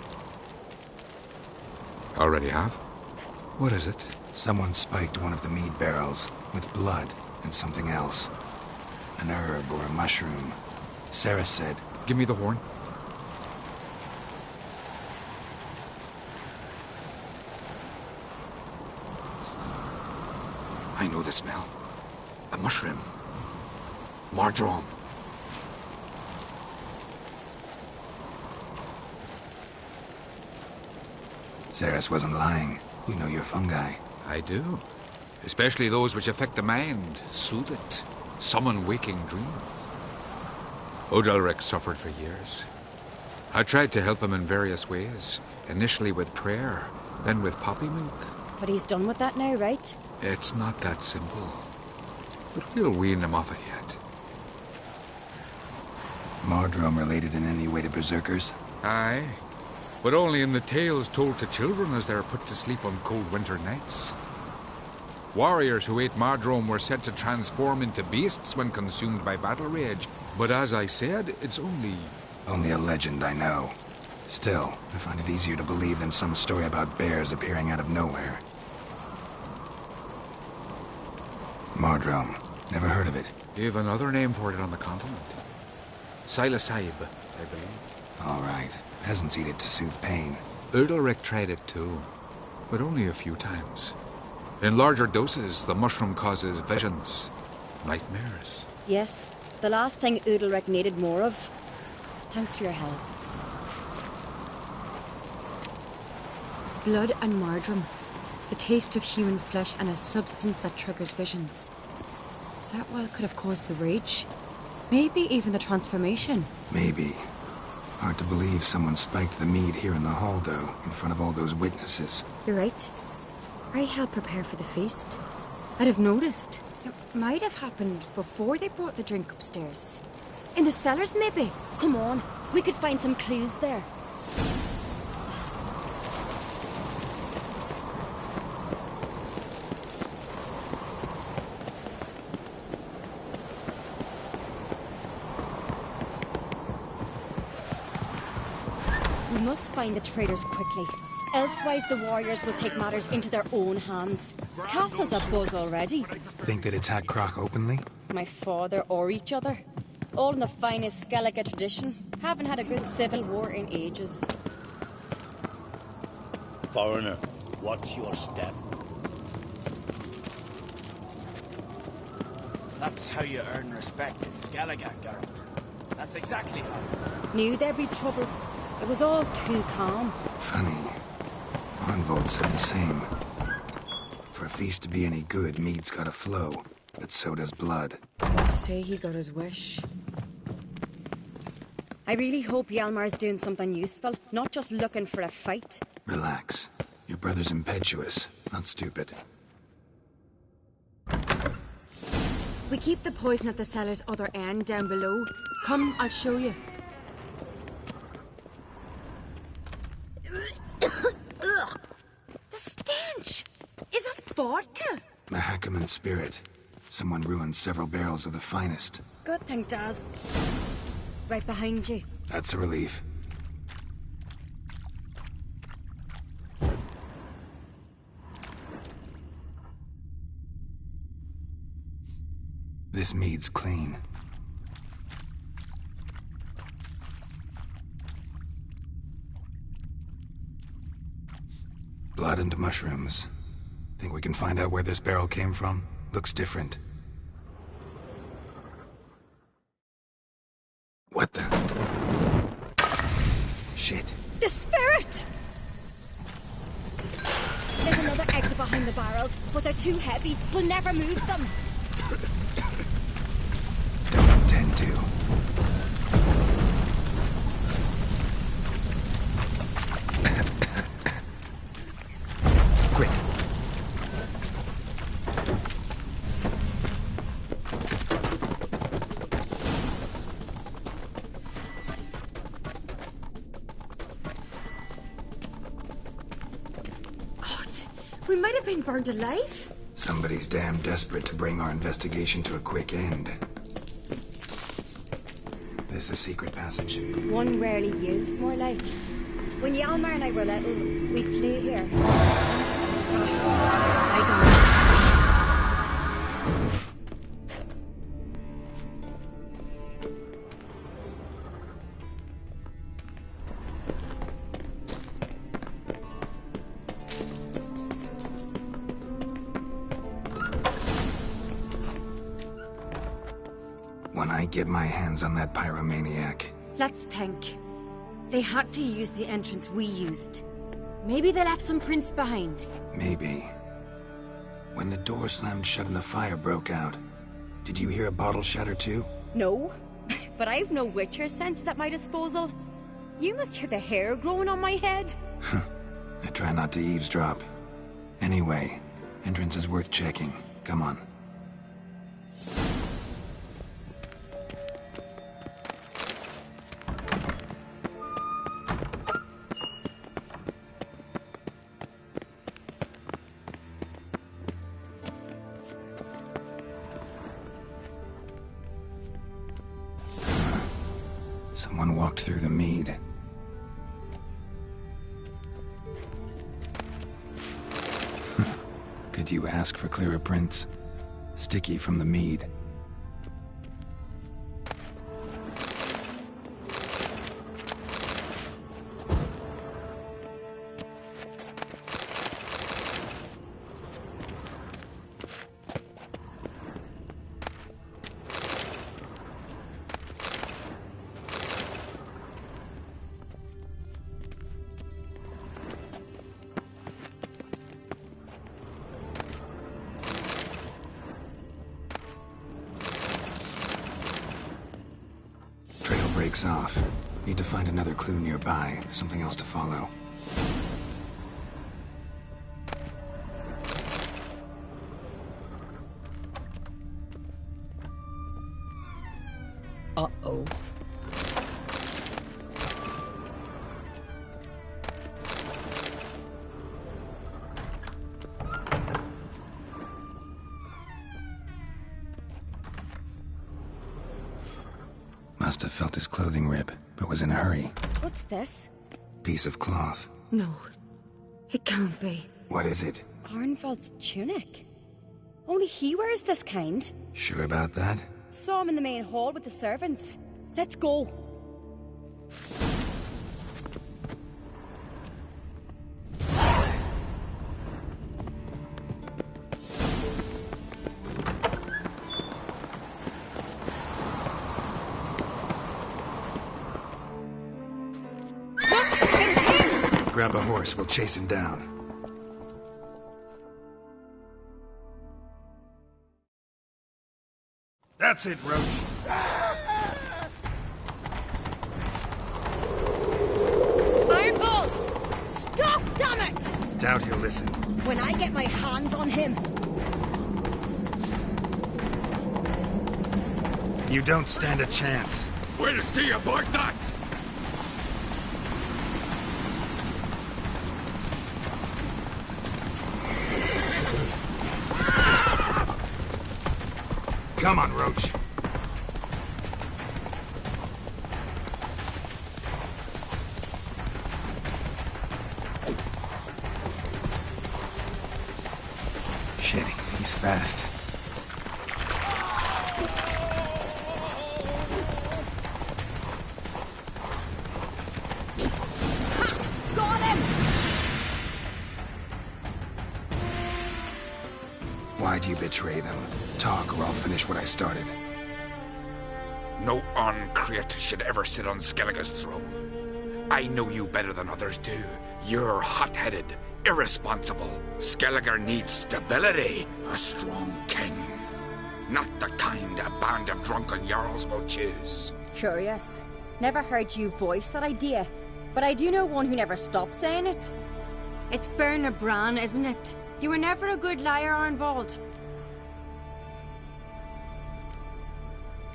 Already have? What is it? Someone spiked one of the mead barrels with blood and something else. An herb or a mushroom. Sarah said... Give me the horn. I know the smell. A mushroom. Mardrome. Ceres wasn't lying. You know your fungi. I do. Especially those which affect the mind, soothe it, summon waking dreams. Odalric suffered for years. I tried to help him in various ways. Initially with prayer, then with poppy milk. But he's done with that now, right? It's not that simple. But we'll wean him off it yet. Mardrome related in any way to berserkers? Aye. But only in the tales told to children as they're put to sleep on cold winter nights. Warriors who ate Mardrome were said to transform into beasts when consumed by battle rage. But as I said, it's only... Only a legend, I know. Still, I find it easier to believe than some story about bears appearing out of nowhere. Mardrome. Never heard of it. You have another name for it on the continent. Silasaib, I believe. All right. Peasants eat it to soothe pain. Udalric tried it too, but only a few times. In larger doses, the mushroom causes visions, nightmares. Yes, the last thing Udalric needed more of. Thanks for your help. Blood and marjoram. The taste of human flesh and a substance that triggers visions. That well could have caused the rage. Maybe even the transformation. Maybe. Hard to believe someone spiked the mead here in the hall, though, in front of all those witnesses. You're right. I helped prepare for the feast. I'd have noticed. It might have happened before they brought the drink upstairs. In the cellars, maybe? Come on, we could find some clues there. We must find the traitors quickly. Elsewise, the warriors will take matters into their own hands. Castle's abuzz already. Think they'd attack Croc openly? My father or each other. All in the finest Skellige tradition. Haven't had a good civil war in ages. Foreigner, watch your step. That's how you earn respect in Skellige, Geralt. That's exactly how. Knew there'd be trouble. It was all too calm. Funny. Arnvold said the same. For a feast to be any good, mead's gotta flow, but so does blood. Let's say he got his wish. I really hope Hjalmar's doing something useful, not just looking for a fight. Relax. Your brother's impetuous, not stupid. We keep the poison at the cellar's other end down below. Come, I'll show you. The stench! Is that vodka? Mahakaman spirit. Someone ruined several barrels of the finest. Good thing, Daz. Right behind you. That's a relief. This mead's clean. Blood and mushrooms. Think we can find out where this barrel came from? Looks different. What the? Shit. The spirit! There's another exit behind the barrels, but they're too heavy. We'll never move them. Don't intend to. Quick. We might have been burned alive. Somebody's damn desperate to bring our investigation to a quick end. This a secret passage. One rarely used, more like. When Hjalmar and I were little, we'd play here. When I get my hands on that pyromaniac. Let's think. They had to use the entrance we used. Maybe they left some prints behind. Maybe. When the door slammed shut and the fire broke out, did you hear a bottle shatter too? No, but I've no witcher sense at my disposal. You must hear the hair growing on my head. I try not to eavesdrop. Anyway, entrance is worth checking. Come on. Someone walked through the mead. Could you ask for clearer prints? Sticky from the mead. kicks off. Need to find another clue nearby, something else to follow. Uh-oh. Must have felt his clothing rip, but was in a hurry. What's this? Piece of cloth. No. It can't be. What is it? Arnvald's tunic. Only he wears this kind. Sure about that? Saw him in the main hall with the servants. Let's go. Grab a horse, we'll chase him down. That's it, Roach. Ironbolt! Stop, damn it! Doubt he'll listen. When I get my hands on him. You don't stand a chance. We'll see about that! Come on, Roach. Shit, he's fast. Got him! Why'd you betray them? Talk or I'll finish what I started. No Aard should ever sit on Skellige's throne. I know you better than others do. You're hot-headed, irresponsible. Skellige needs stability, a strong king. Not the kind a band of drunken jarls will choose. Curious. Never heard you voice that idea. But I do know one who never stops saying it. It's Berna Bran, isn't it? You were never a good liar, Arnvald.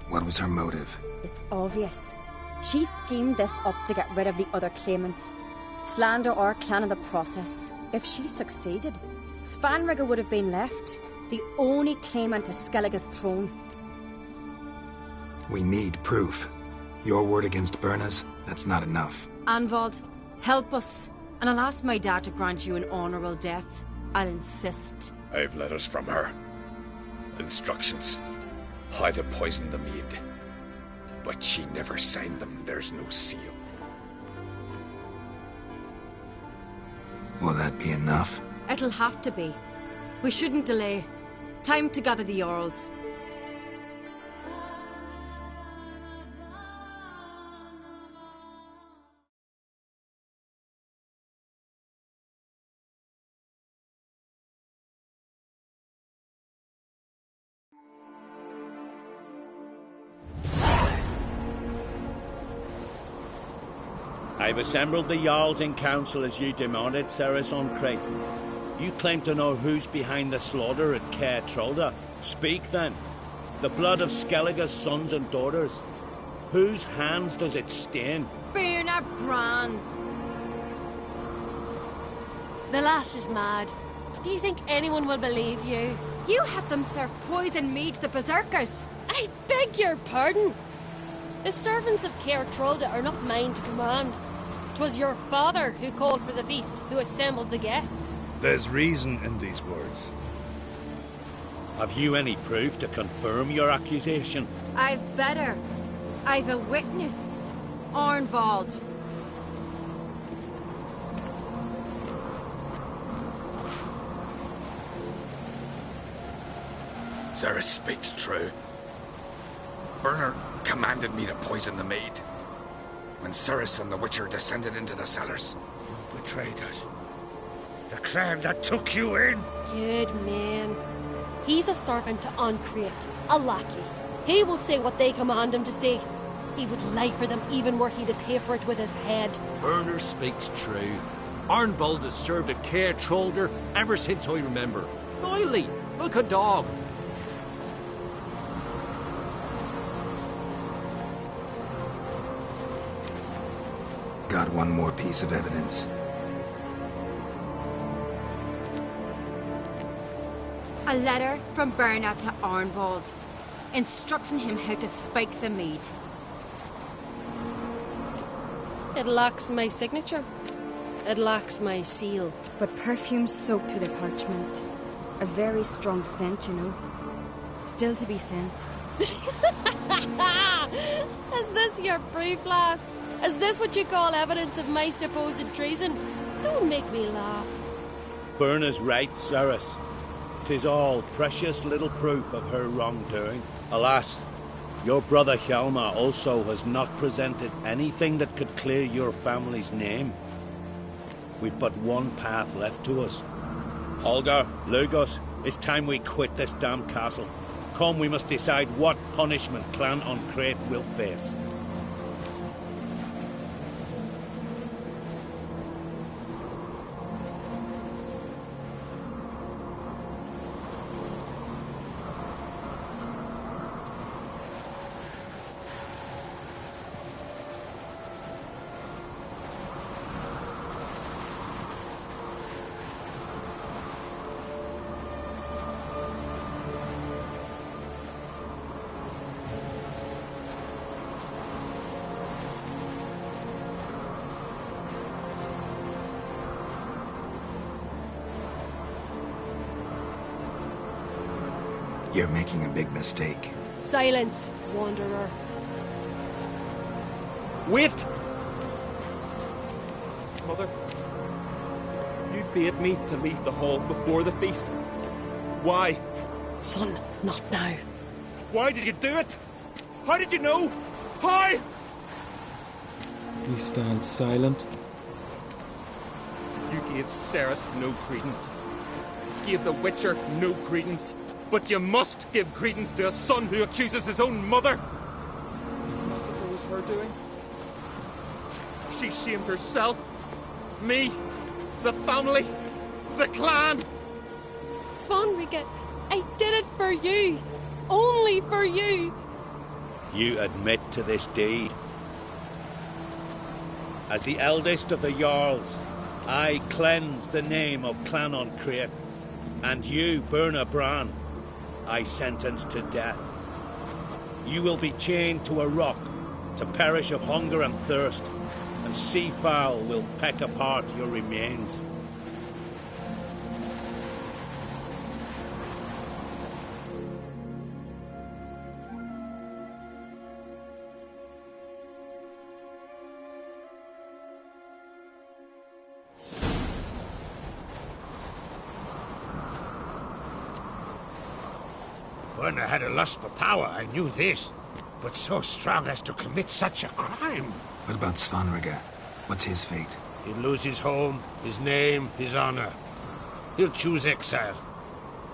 What was her motive? It's obvious. She schemed this up to get rid of the other claimants. Slander our clan in the process. If she succeeded, Svanrigger would have been left, the only claimant to Skellige's throne. We need proof. Your word against Berna's, that's not enough. Arnvald, help us, and I'll ask my dad to grant you an honourable death. I'll insist. I've letters from her. Instructions. How to poison the mead. But she never signed them. There's no seal. Will that be enough? It'll have to be. We shouldn't delay. Time to gather the Jarls. I've assembled the Jarls in council as you demanded, Ceres on Crate. You claim to know who's behind the slaughter at Caer Trolda. Speak then. The blood of Skellige's sons and daughters. Whose hands does it stain? Berna Bran's. The lass is mad. Do you think anyone will believe you? You had them serve poison mead to the berserkers. I beg your pardon. The servants of Caer Trolda are not mine to command. 'Twas your father who called for the feast, who assembled the guests. There's reason in these words. Have you any proof to confirm your accusation? I've better. I've a witness. Arnvald. Ceres speaks true. Berna commanded me to poison the maid. When Ceres and the Witcher descended into the cellars. You betrayed us. The clan that took you in. Good man. He's a servant to Ancreate, a lackey. He will say what they command him to say. He would lie for them even were he to pay for it with his head. Werner speaks true. Arnvold has served a care trollder ever since I remember. Oily, like a dog. Got one more piece of evidence. A letter from Bernard to Arnvold, instructing him how to spike the mead. It lacks my signature. It lacks my seal. But perfume soaked through the parchment. A very strong scent, you know. Still to be sensed. Is this your proof, lass? Is this what you call evidence of my supposed treason? Don't make me laugh. Berna's right, Ceres. 'Tis all precious little proof of her wrongdoing. Alas, your brother Hjalmar also has not presented anything that could clear your family's name. We've but one path left to us. Holger, Lugos, it's time we quit this damn castle. Come, we must decide what punishment Clan on Crete will face. You're making a big mistake. Silence, wanderer. Wait! Mother, you bade me to leave the hall before the feast. Why? Son, not now. Why did you do it? How did you know? How? You stand silent. You gave Ceres no credence. Gave the Witcher no credence. But you must give credence to a son who accuses his own mother. The massacre was her doing. She shamed herself, me, the family, the clan. Svanrige, I did it for you. Only for you. You admit to this deed. As the eldest of the Jarls, I cleanse the name of Clan on Crete, and you, Berna Bran, I sentence to death. You will be chained to a rock to perish of hunger and thirst, and sea fowl will peck apart your remains. Werner had a lust for power, I knew this. But so strong as to commit such a crime. What about Svanrige? What's his fate? He'll lose his home, his name, his honor. He'll choose exile.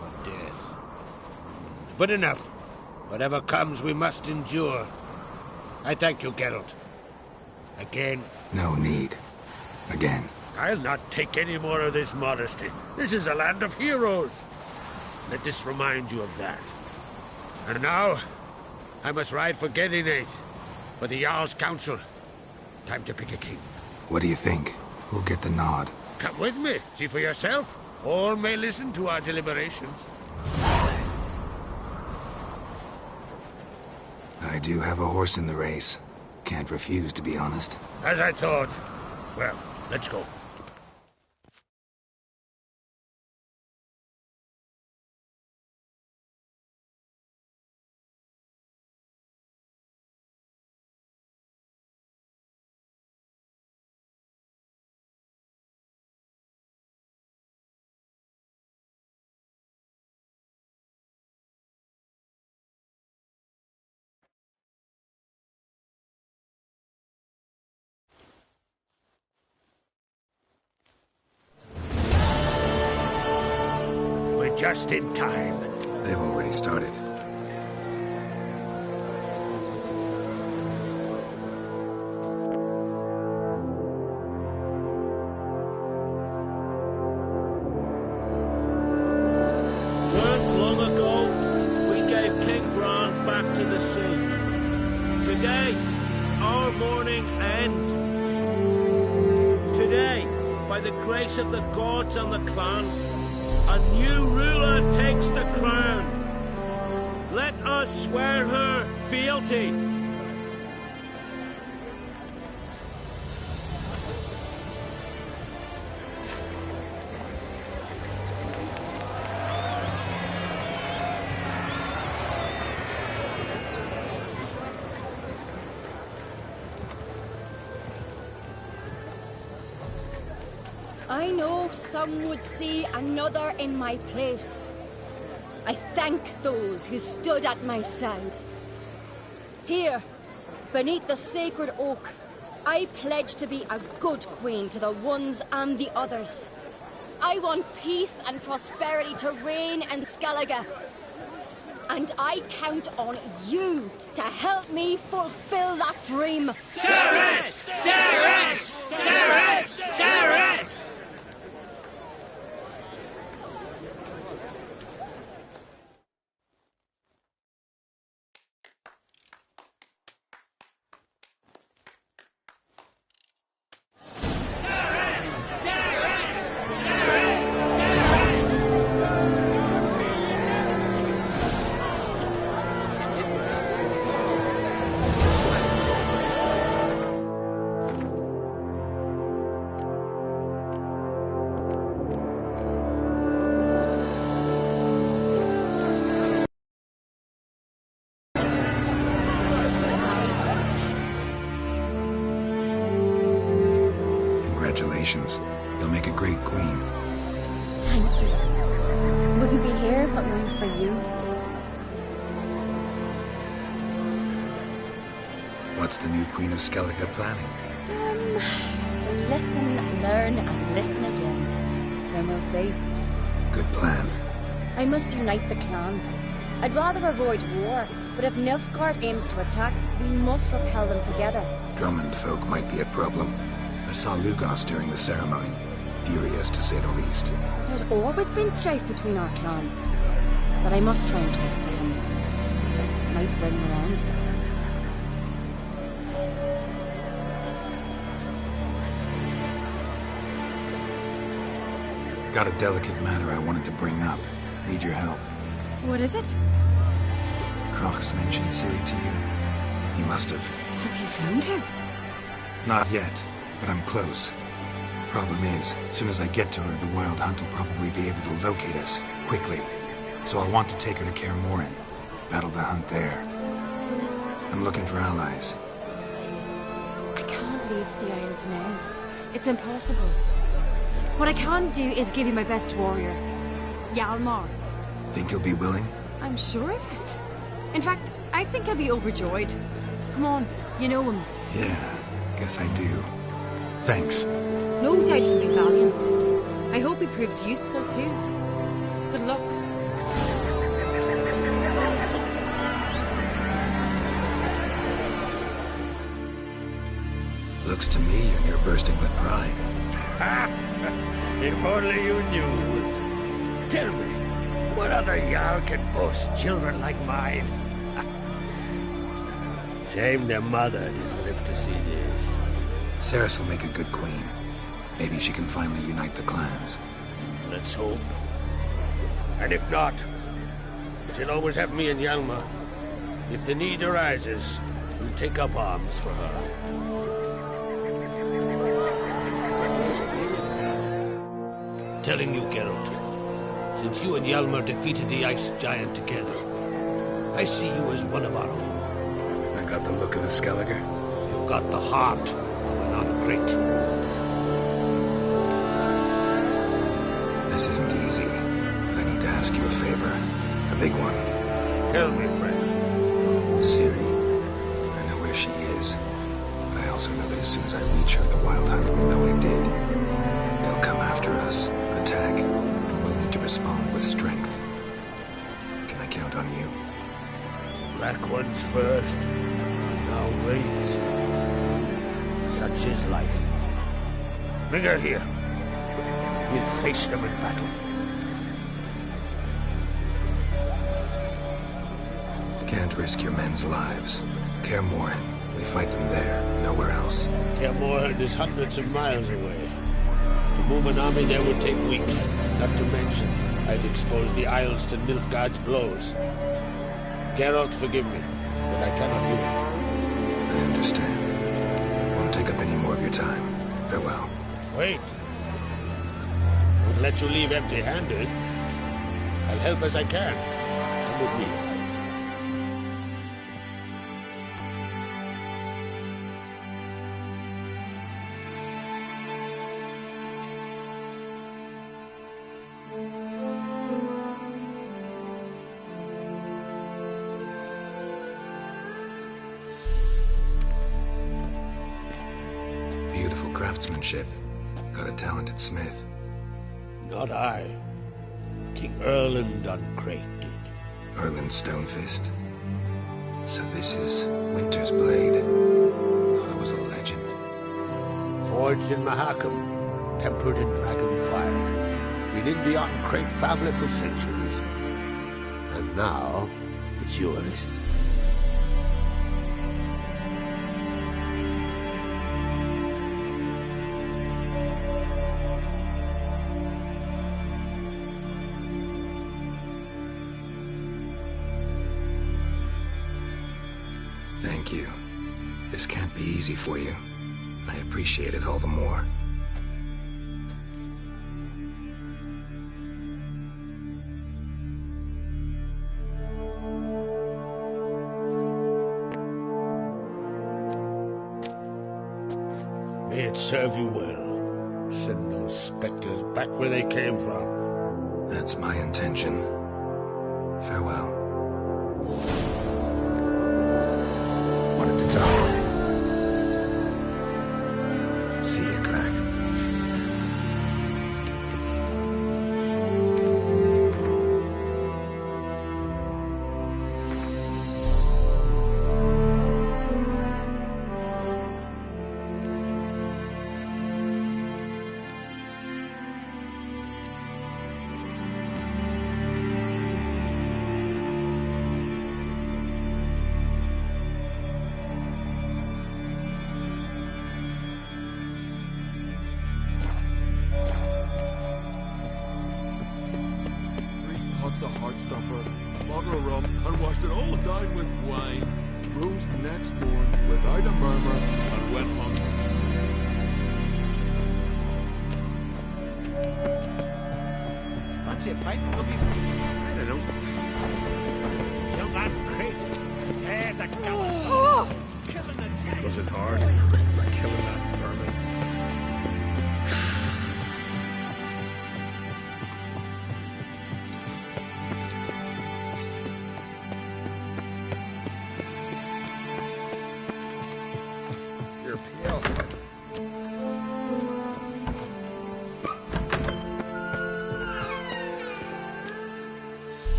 Or death. But enough. Whatever comes, we must endure. I thank you, Geralt. Again. No need. Again. I'll not take any more of this modesty. This is a land of heroes. Let this remind you of that. And now, I must ride for Gedinate, for the Jarl's Council. Time to pick a king. What do you think? Who'll get the nod? Come with me, see for yourself. All may listen to our deliberations. I do have a horse in the race. Can't refuse, to be honest. As I thought. Well, let's go. Just in time. They've already started. back to the sea. Today, our mourning ends. Today, by the grace of the gods and the clans, a new ruler takes the crown. Let us swear her fealty. I know some would see another in my place. I thank those who stood at my side. Here, beneath the sacred oak, I pledge to be a good queen to the ones and the others. I want peace and prosperity to reign in Skellige. And I count on you to help me fulfill that dream. Ceres! Ceres! Ceres! Ceres! Congratulations. You'll make a great queen. Thank you. Wouldn't be here if it weren't for you. What's the new Queen of Skellige planning? To listen, learn, and listen again. Then we'll see. Good plan. I must unite the clans. I'd rather avoid war, but if Nilfgaard aims to attack, we must repel them together. Drummond folk might be a problem. I saw Lugos during the ceremony. Furious, to say the least. There's always been strife between our clans. But I must try and talk to him. Just might bring him around. Got a delicate matter I wanted to bring up. Need your help. What is it? Crocs mentioned Ciri to you. He must have. Have you found her? Not yet, but I'm close. Problem is, as soon as I get to her, the Wild Hunt will probably be able to locate us, quickly. So I'll want to take her to Kaer Morhen. Battle the hunt there. I'm looking for allies. I can't leave the Isles now. It's impossible. What I can do is give you my best warrior, Hjalmar. Think you'll be willing? I'm sure of it. In fact, I think I'll be overjoyed. Come on, you know him. Yeah, guess I do. Thanks. No doubt he'll be valiant. I hope he proves useful too. Good luck. Looks to me you're near bursting with pride. If only you knew. Tell me, what other Jarl can boast children like mine? Shame their mother didn't live to see this. Ceres will make a good queen. Maybe she can finally unite the clans. Let's hope. And if not, she'll always have me and Hjalmar. If the need arises, we'll take up arms for her. Telling you, Geralt, since you and Hjalmar defeated the Ice Giant together, I see you as one of our own. I got the look of a Skellige. You've got the heart of an ungreat. This isn't easy, but I need to ask you a favor. A big one. Tell me, friend. Ciri. I know where she is, but I also know that as soon as I reach her, the Wild Hunt will know I did. They'll come after us, attack, and we'll need to respond with strength. Can I count on you? Black ones first, now wraiths. Such is life. Bring her here. We'll face them in battle. Can't risk your men's lives. Kaer Morhen, we fight them there, nowhere else. Kaer Morhen is hundreds of miles away. To move an army there would take weeks. Not to mention, I'd expose the Isles to Nilfgaard's blows. Geralt, forgive me, but I cannot do it. I understand. Won't take up any more of your time. Farewell. Wait. Won't let you leave empty-handed. I'll help as I can. Come with me. Beautiful craftsmanship. Got a talented smith. Not I. King Yrden and Quen did. Yrden Stonefist? So this is Winter's Blade. Thought it was a legend. Forged in Mahakam, tempered in dragon fire. Been in the Quen family for centuries. And now, it's yours. Thank you. This can't be easy for you. I appreciate it all the more. May it serve you well. Send those specters back where they came from. That's my intention. Farewell. One at the top. See ya, Crack. A heartstopper, a bottle of rum, and washed it all down with wine. Rose next morn without a murmur and went home. Fancy a pint, Ruby? I don't know. Young man, Crate. There's a Oh! Killing the giant. Was it hard? Killing that vermin.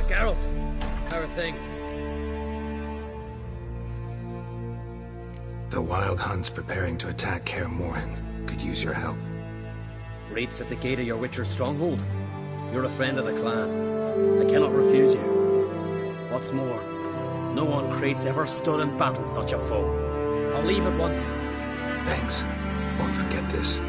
Geralt, how are things? The Wild Hunt's preparing to attack Kaer Morhen. Could use your help. Raid's at the gate of your Witcher stronghold. You're a friend of the clan. I cannot refuse you. What's more, no one Crate's ever stood and battled such a foe. I'll leave at once. Thanks. Won't forget this.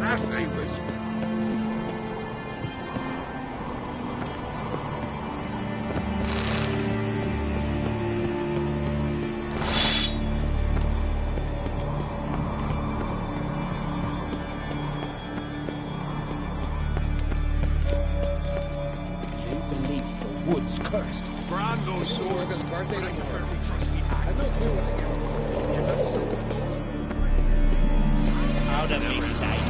as they wish. Woods cursed. Brando's sword and birthday like a fairly trusty axe. I've no clue what to get. Out of me sight.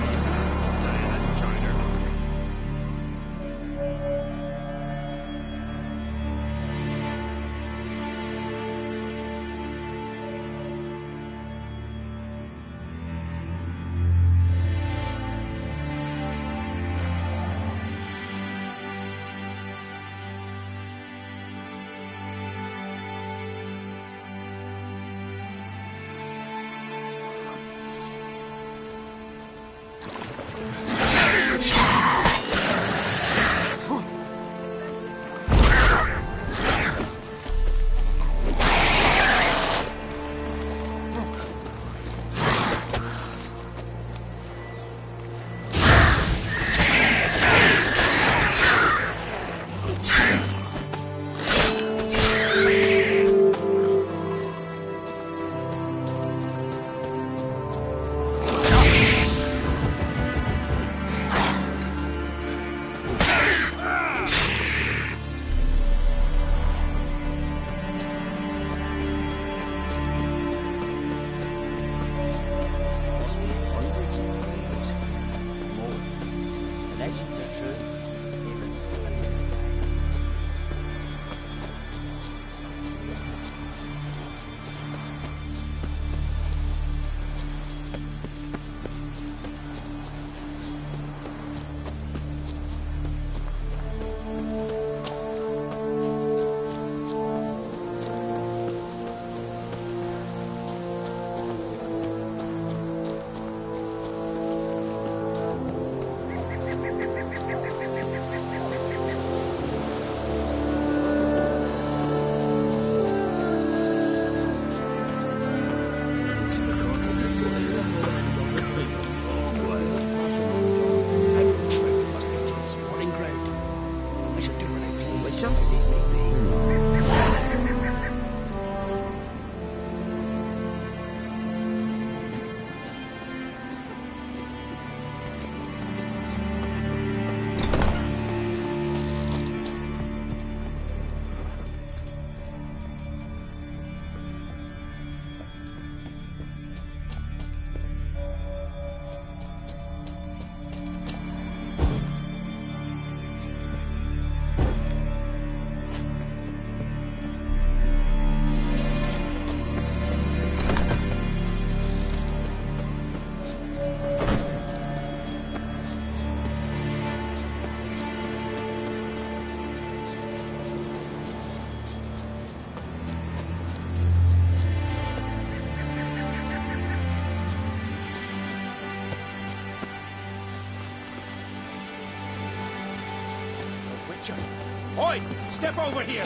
Oi! Step over here!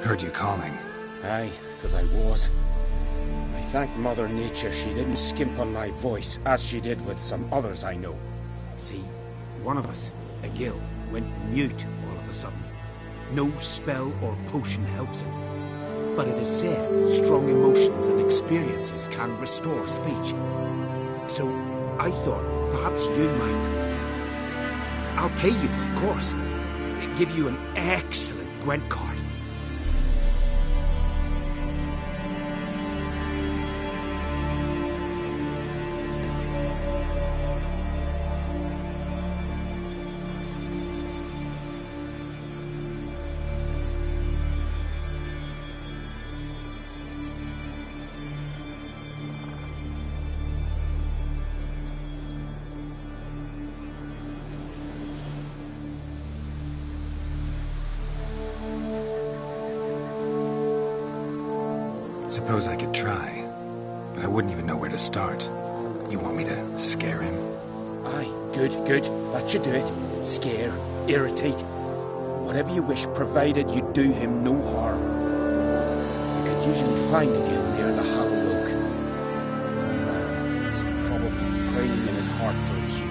Heard you calling. Aye, because I was. I thank Mother Nature she didn't skimp on my voice, as she did with some others I know. See, one of us, a gill, went mute all of a sudden. No spell or potion helps him. But it is said strong emotions and experiences can restore speech. So I thought perhaps you might. I'll pay you, of course. Give you an excellent Gwent card. Suppose I could try, but I wouldn't even know where to start. You want me to scare him? Aye, good. That should do it. Scare, irritate. Whatever you wish, provided you do him no harm. You can usually find him near the Hollow Oak. He's probably praying in his heart for a cure.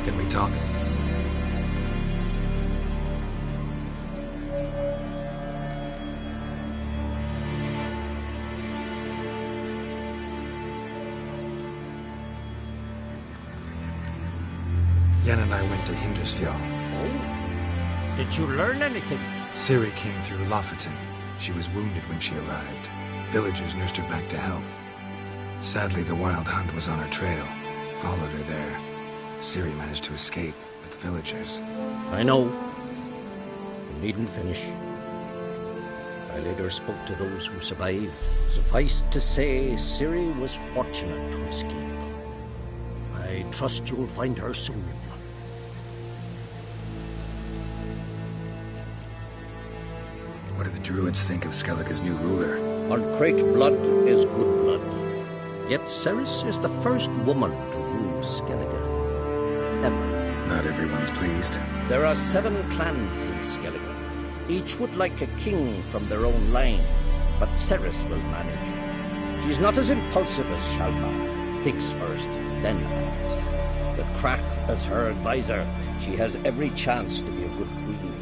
Can we talk? Yen and I went to Hindersfjall. Oh? Did you learn anything? Ciri came through Lofoten. She was wounded when she arrived. Villagers nursed her back to health. Sadly, the Wild Hunt was on her trail. Followed her there. Ciri managed to escape with the villagers. I know. You needn't finish. I later spoke to those who survived. Suffice to say, Ciri was fortunate to escape. I trust you'll find her soon. What do the druids think of Skellige's new ruler? Uncrate blood is good blood. Yet Ceres is the first woman to rule Skellige. Ever. Not everyone's pleased. There are 7 clans in Skellige. Each would like a king from their own line, but Ceres will manage. She's not as impulsive as Shalba. Thinks first, then acts. With Krach as her advisor, she has every chance to be a good queen.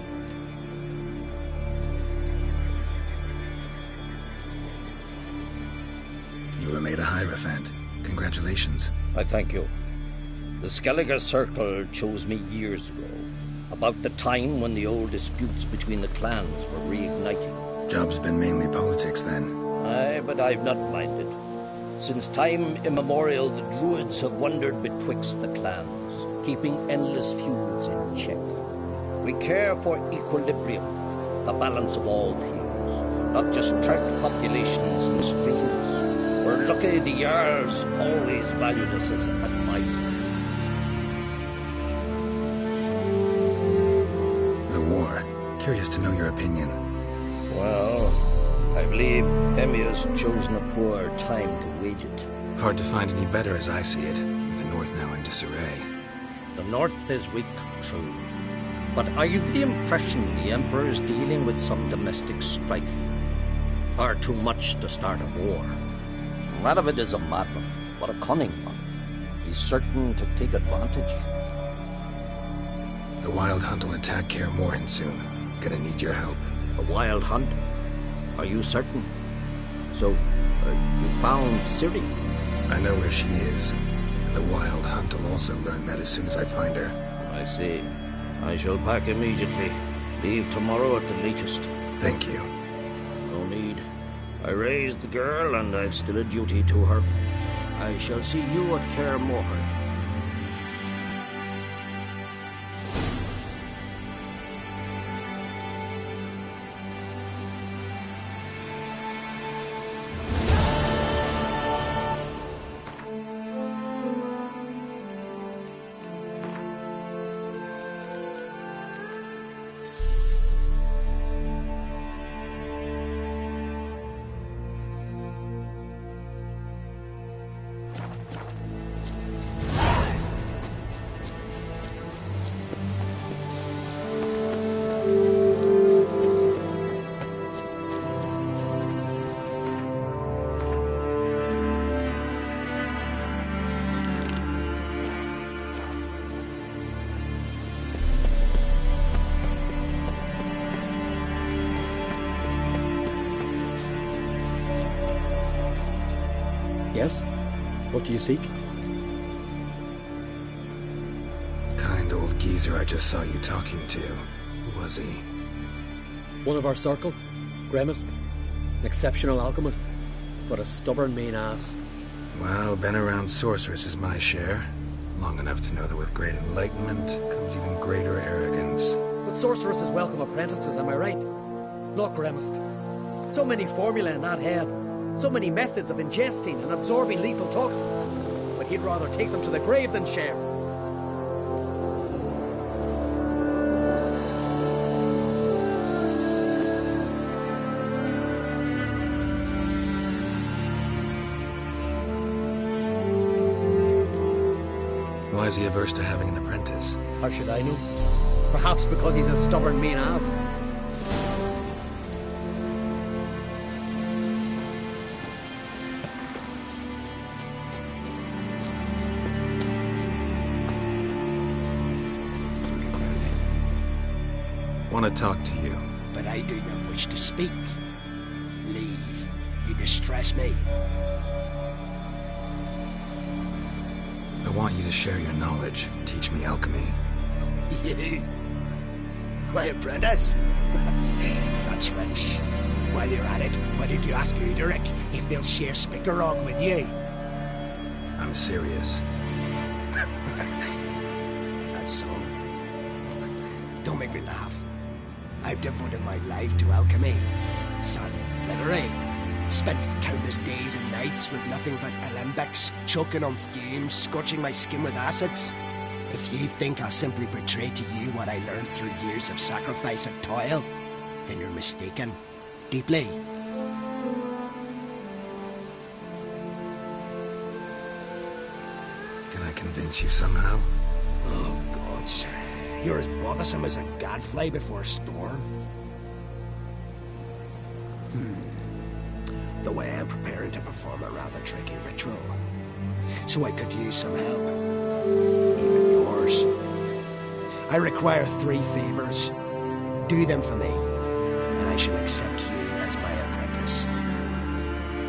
You were made a Hierophant. Congratulations. I thank you. The Skellige Circle chose me years ago, about the time when the old disputes between the clans were reigniting. Job's been mainly politics, then. Aye, but I've not minded. Since time immemorial, the druids have wandered betwixt the clans, keeping endless feuds in check. We care for equilibrium, the balance of all things, not just trout populations and streams. We're lucky the Jarls always valued us as advisors. The war. Curious to know your opinion. Well, I believe Emia's chosen a poor time to wage it. Hard to find any better as I see it, with the North now in disarray. The North is weak, true. But I've the impression the Emperor's dealing with some domestic strife. Far too much to start a war. Radovid is a madman, but a cunning one. He's certain to take advantage. The Wild Hunt will attack Kaer Morhen soon. Gonna need your help. The Wild Hunt? Are you certain? So, you found Ciri? I know where she is. And the Wild Hunt will also learn that as soon as I find her. I see. I shall pack immediately. Leave tomorrow at the latest. Thank you. No need. I raised the girl, and I've still a duty to her. I shall see you at Kaer Morhen. Yes? What do you seek? Kind old geezer I just saw you talking to. Who was he? One of our circle. Gremist. An exceptional alchemist. but a stubborn mean ass. Well, been around sorceress is my share. Long enough to know that with great enlightenment comes even greater arrogance. But sorceresses welcome apprentices, am I right? Look, Remist. So many formulae in that head. So many methods of ingesting and absorbing lethal toxins. But he'd rather take them to the grave than share. Why is he averse to having an apprentice? How should I know? Perhaps because he's a stubborn mean ass. Want to talk to you. But I do not wish to speak. Leave. You distress me. I want you to share your knowledge. Teach me alchemy. You? My apprentice? That's rich. While you're at it, why don't you ask Uderic if they'll share Spickerog with you? I'm serious. That's so. Don't make me laugh. I've devoted my life to alchemy. Son, literally. Spent countless days and nights with nothing but alembics, choking on fumes, scorching my skin with acids. If you think I'll simply portray to you what I learned through years of sacrifice and toil, then you're mistaken. Deeply. Can I convince you somehow? Oh, gods. You're as bothersome as a gadfly before a storm. Though I am preparing to perform a rather tricky ritual. So I could use some help. Even yours. I require 3 favors. Do them for me, and I shall accept you as my apprentice.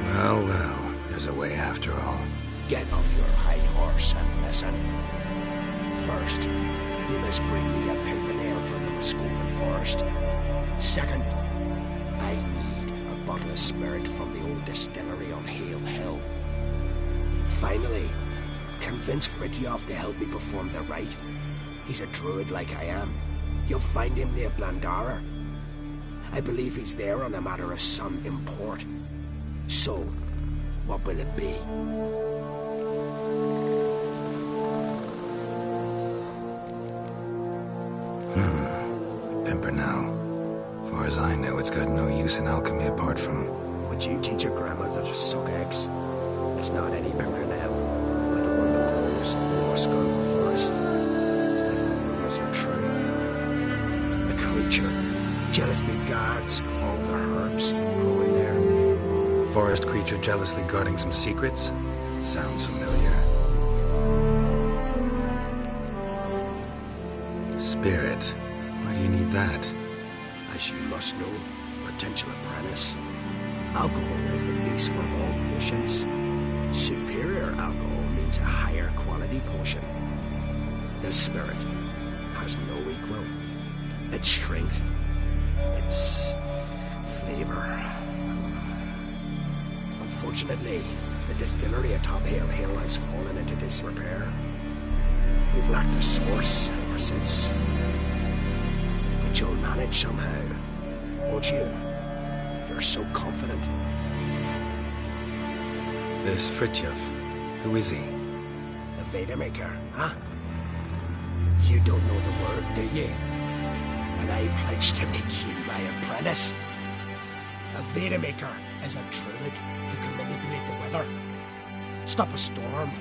Well, well, there's a way after all. Get off your high horse and listen. First, you must bring me a pimpernel from the Muscovian forest. Second, I need a bottle of spirit from the old distillery on Hale Hill. Finally, convince Fritjof to help me perform the rite. He's a druid like I am. You'll find him near Blandara. I believe he's there on a matter of some import. So, what will it be? Pimpernel. Far as I know, it's got no use in alchemy apart from... Would you teach your grandmother to suck eggs? It's not any pimpernel, but the one that grows in the Muscovian forest. If the rumors are true. A creature jealously guards all the herbs growing there. Forest creature jealously guarding some secrets? Sounds familiar. Spirit. Why do you need that? As you must know, potential apprentice, alcohol is the base for all potions. Superior alcohol means a higher quality potion. The spirit has no equal. Its strength, its flavor. Unfortunately, the distillery atop Hale Hill has fallen into disrepair. We've lacked a source ever since. But you'll manage somehow, won't you? You're so confident. This Fritjof, who is he? The Veda Maker, huh? You don't know the word, do you? And I pledge to make you my apprentice. A Veda Maker is a druid who can manipulate the weather. Stop a storm,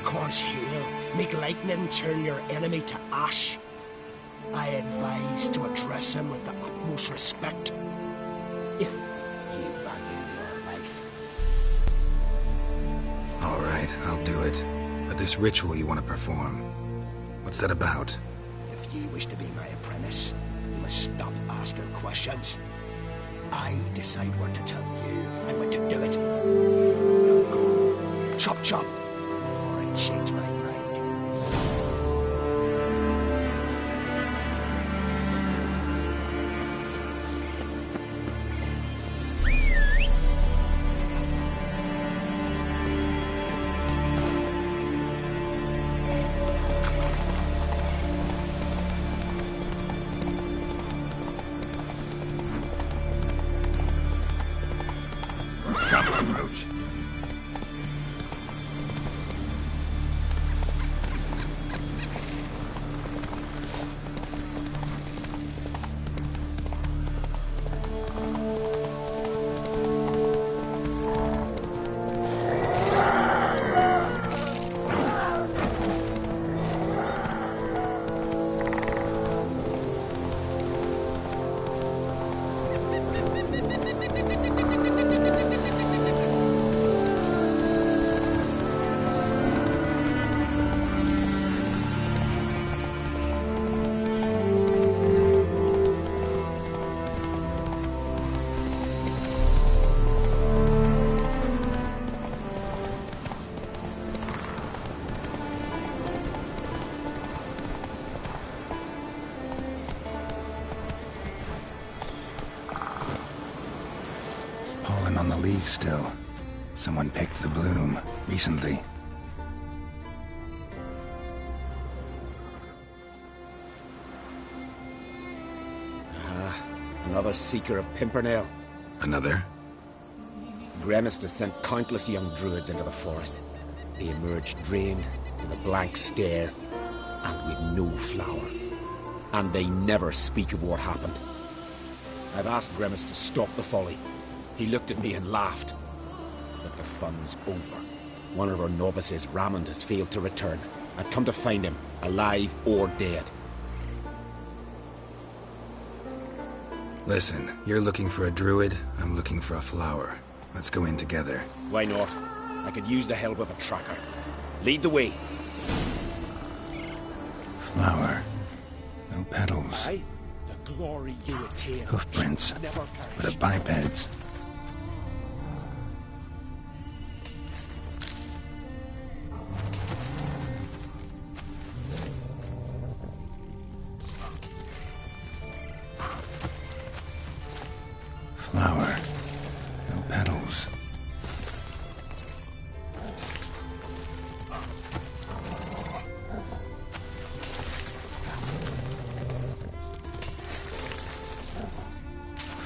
cause hail, make lightning turn your enemy to ash. I advise to address him with the utmost respect, if you value your life. All right, I'll do it. But this ritual you want to perform, what's that about? If you wish to be my apprentice, you must stop asking questions. I decide what to tell you and when to do it. Now go, chop chop, before I change my mind. on the leaf still. Someone picked the bloom recently. Another seeker of Pimpernel. Another? Gremist has sent countless young druids into the forest. They emerge drained, with a blank stare, and with no flower. And they never speak of what happened. I've asked Gremist to stop the folly. He looked at me and laughed. But the fun's over. One of our novices, Rammond, has failed to return. I've come to find him, alive or dead. Listen, you're looking for a druid, I'm looking for a flower. Let's go in together. Why not? I could use the help of a tracker. Lead the way. Flower. No petals. Aye? The glory you attain. Hoofprints, but of bipeds. Flower. No petals.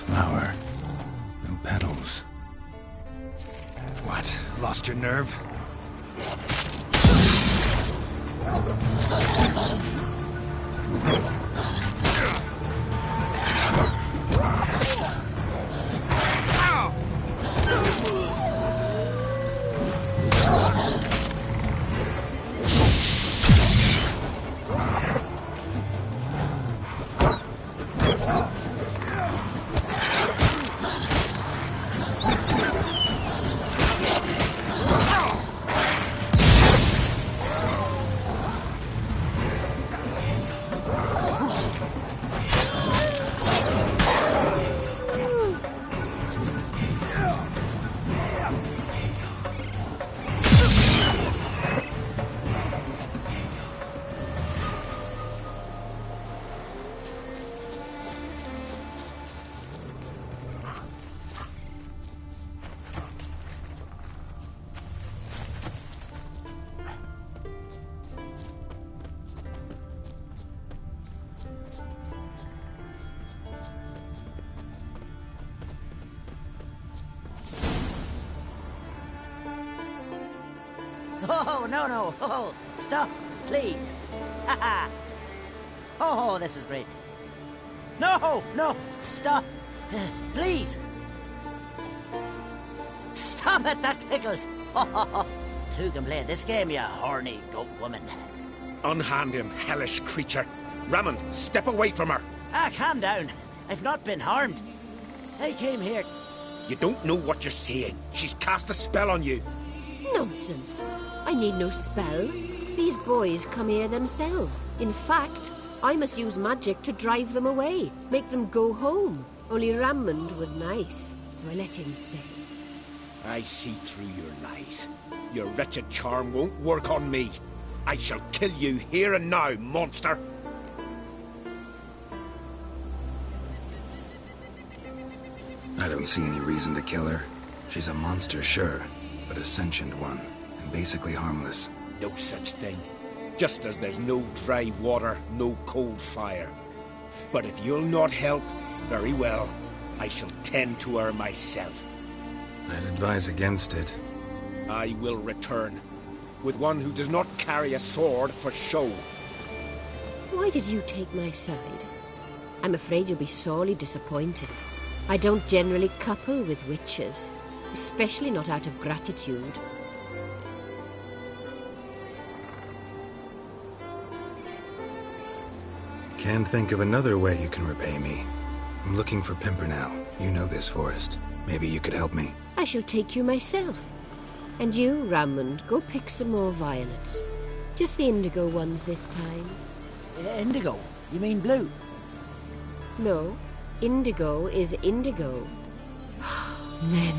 Flower. No petals. What? Lost your nerve? Oh, no. Oh, stop, please. Ha Oh, this is great. No, stop. Please. Stop it, that tickles. Two can play this game, you horny goat woman. Unhand him, hellish creature. Rammond, step away from her. Calm down. I've not been harmed. I came here. You don't know what you're saying. She's cast a spell on you. Nonsense. I need no spell. These boys come here themselves. In fact, I must use magic to drive them away, make them go home. Only Rammond was nice, so I let him stay. I see through your lies. Your wretched charm won't work on me. I shall kill you here and now, monster. I don't see any reason to kill her. She's a monster, sure, but a sentient one, and basically harmless. No such thing. Just as there's no dry water, no cold fire. But if you'll not help, very well. I shall tend to her myself. I'd advise against it. I will return, with one who does not carry a sword for show. Why did you take my side? I'm afraid you'll be sorely disappointed. I don't generally couple with witches, especially not out of gratitude. Can't think of another way you can repay me. I'm looking for Pimpernel. You know this forest. Maybe you could help me. I shall take you myself. And you, Rammond, go pick some more violets. Just the indigo ones this time. Indigo? You mean blue? No, indigo is indigo. Men.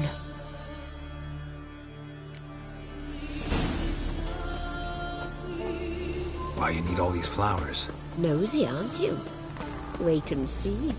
Why you need all these flowers? Nosy, aren't you? Wait and see.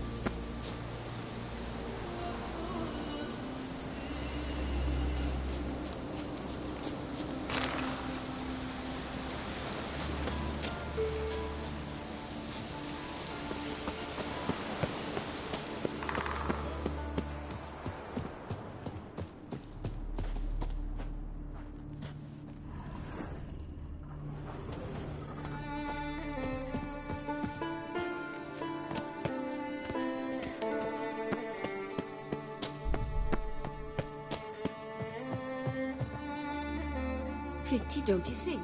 pretty, don't you think?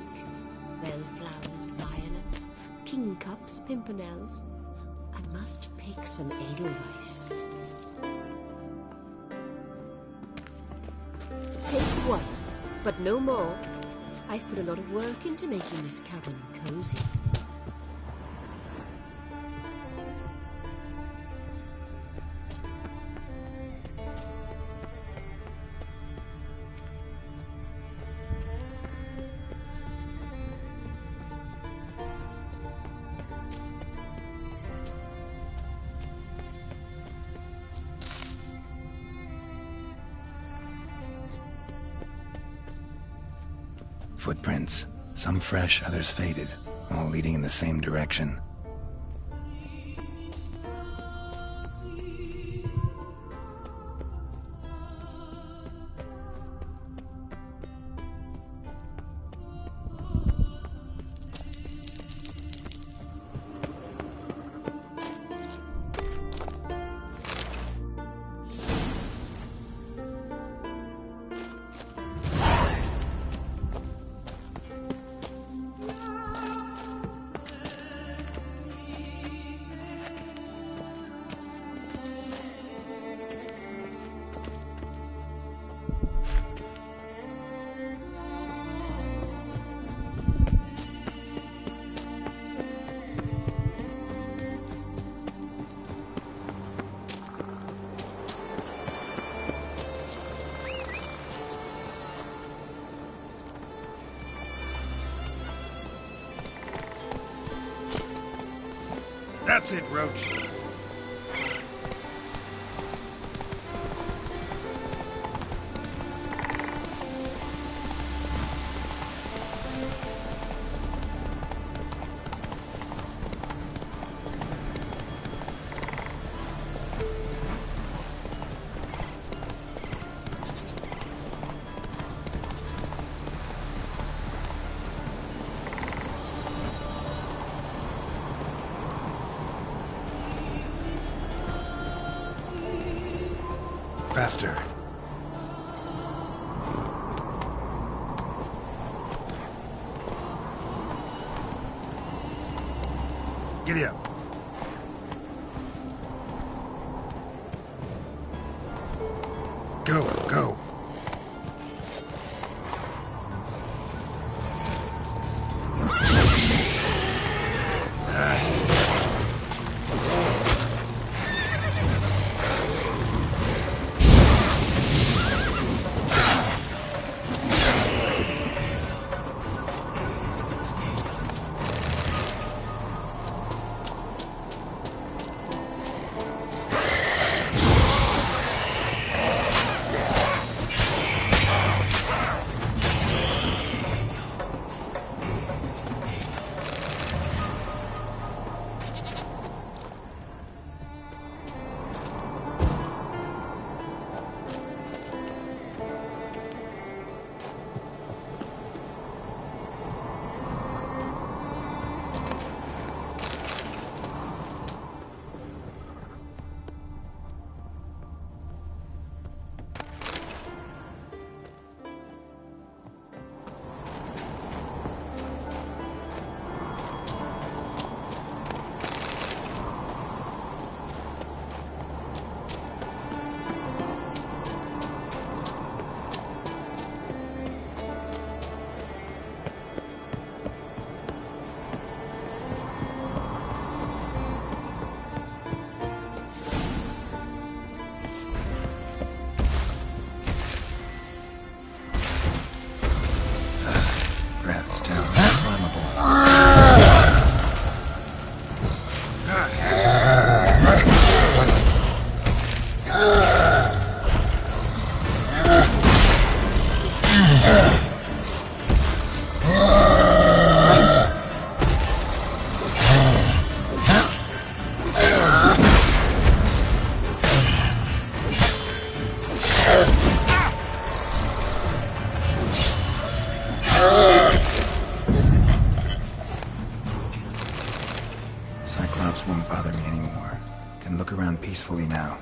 Bellflowers, violets, kingcups, pimpernels. I must pick some edelweiss. Take one, but no more. I've put a lot of work into making this cabin cozy. Footprints. Some fresh, others faded, all leading in the same direction. That's it, Roach. Faster. Giddy up. Go, go. Cyclops won't bother me anymore. Can look around peacefully now.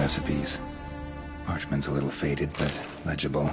recipes. Parchment's a little faded, but legible.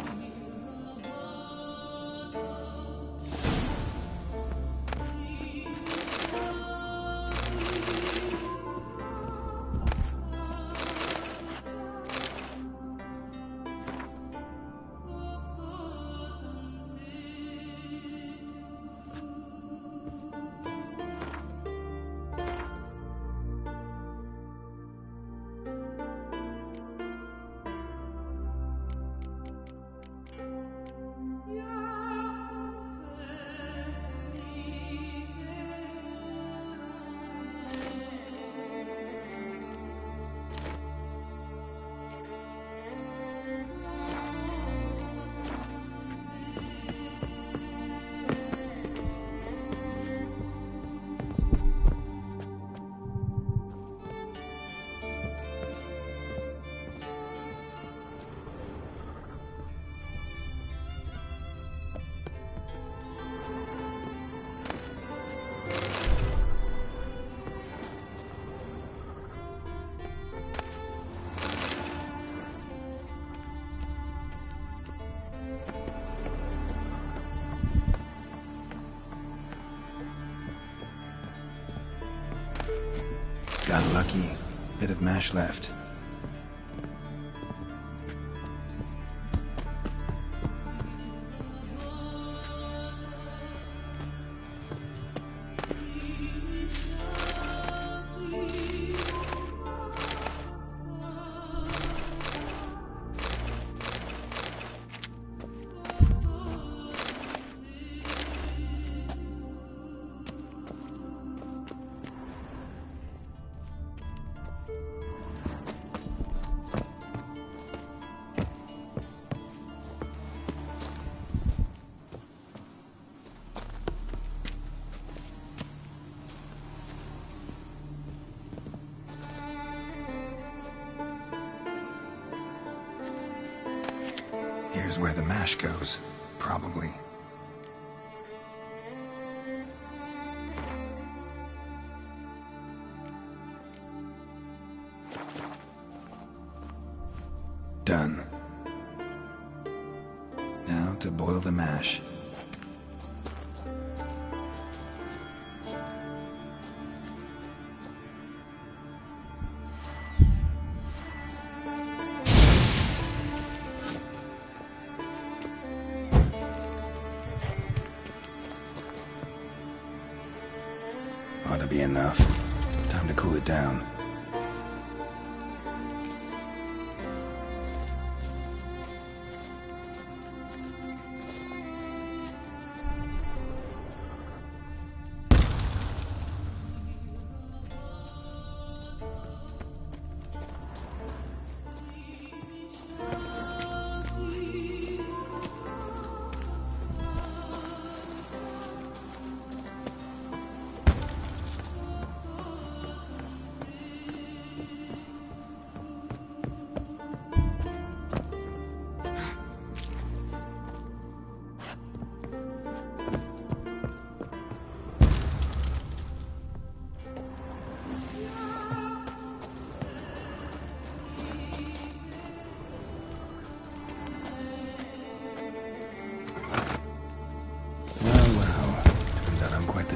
Got lucky. Bit of mash left. Here's where the mash goes, probably. Done. Now to boil the mash. Ought to be enough. Time to cool it down.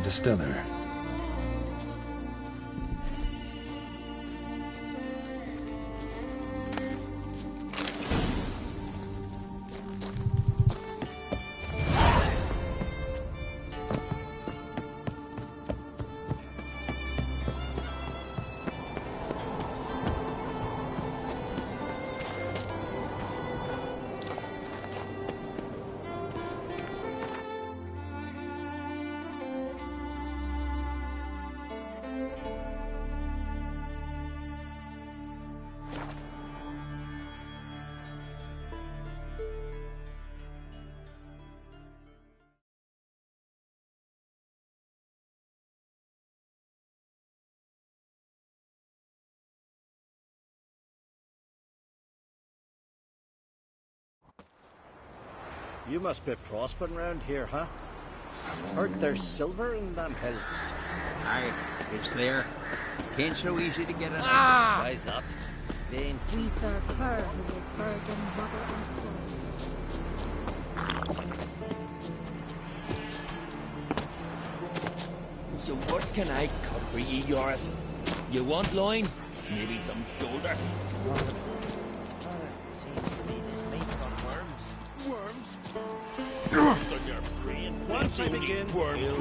Distiller. You must be prospering round here, huh? Heard there's silver in them hills. Aye, it's there. Ain't so easy to get it. Rise up. been? We serve her who is virgin, mother, and queen. So what can I cut for ye, Yoris? You want loin? Maybe some shoulder? Seems to me this meat's on worms. Worms? Worms on your brain. Once I begin,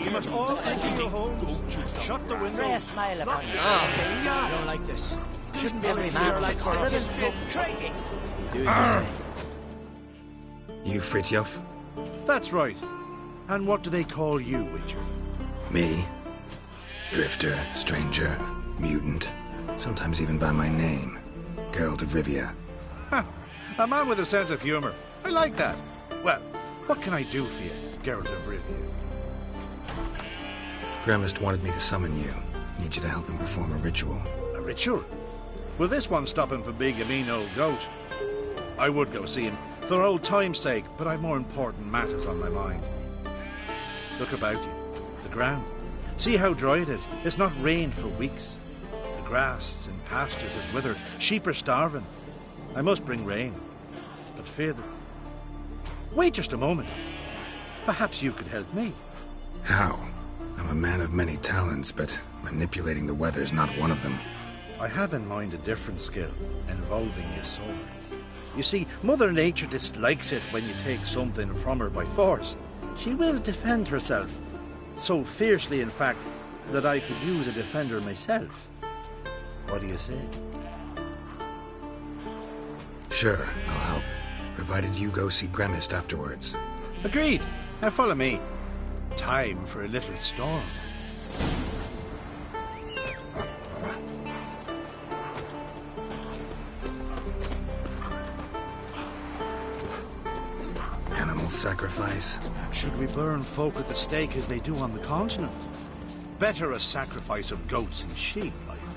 you must all enter your homes. Shut the window. Ray a smile upon you. I don't like this. Shouldn't be every man like for us. So tricky. Do as you say. You Fritjof? That's right. And what do they call you, Witcher? Me? Drifter, stranger, mutant, sometimes even by my name. Geralt of Rivia. A man with a sense of humor. I like that. Well, what can I do for you, Geralt of Rivia? Gremist wanted me to summon you. Need you to help him perform a ritual. A ritual? Will this one stop him from being a mean old goat? I would go see him, for old time's sake, but I've more important matters on my mind. Look about you. The ground. See how dry it is. It's not rained for weeks. The grass in pastures is withered. Sheep are starving. I must bring rain. But fear that... Wait just a moment. Perhaps you could help me. How? I'm a man of many talents, but manipulating the weather's not one of them. I have in mind a different skill, involving your sword. You see, Mother Nature dislikes it when you take something from her by force. She will defend herself. So fiercely, in fact, that I could use a defender myself. What do you say? Sure, I'll help. Provided you go see Gremist afterwards. Agreed. Now follow me. Time for a little storm. Animal sacrifice? Should we burn folk at the stake as they do on the continent? Better a sacrifice of goats and sheep, I think.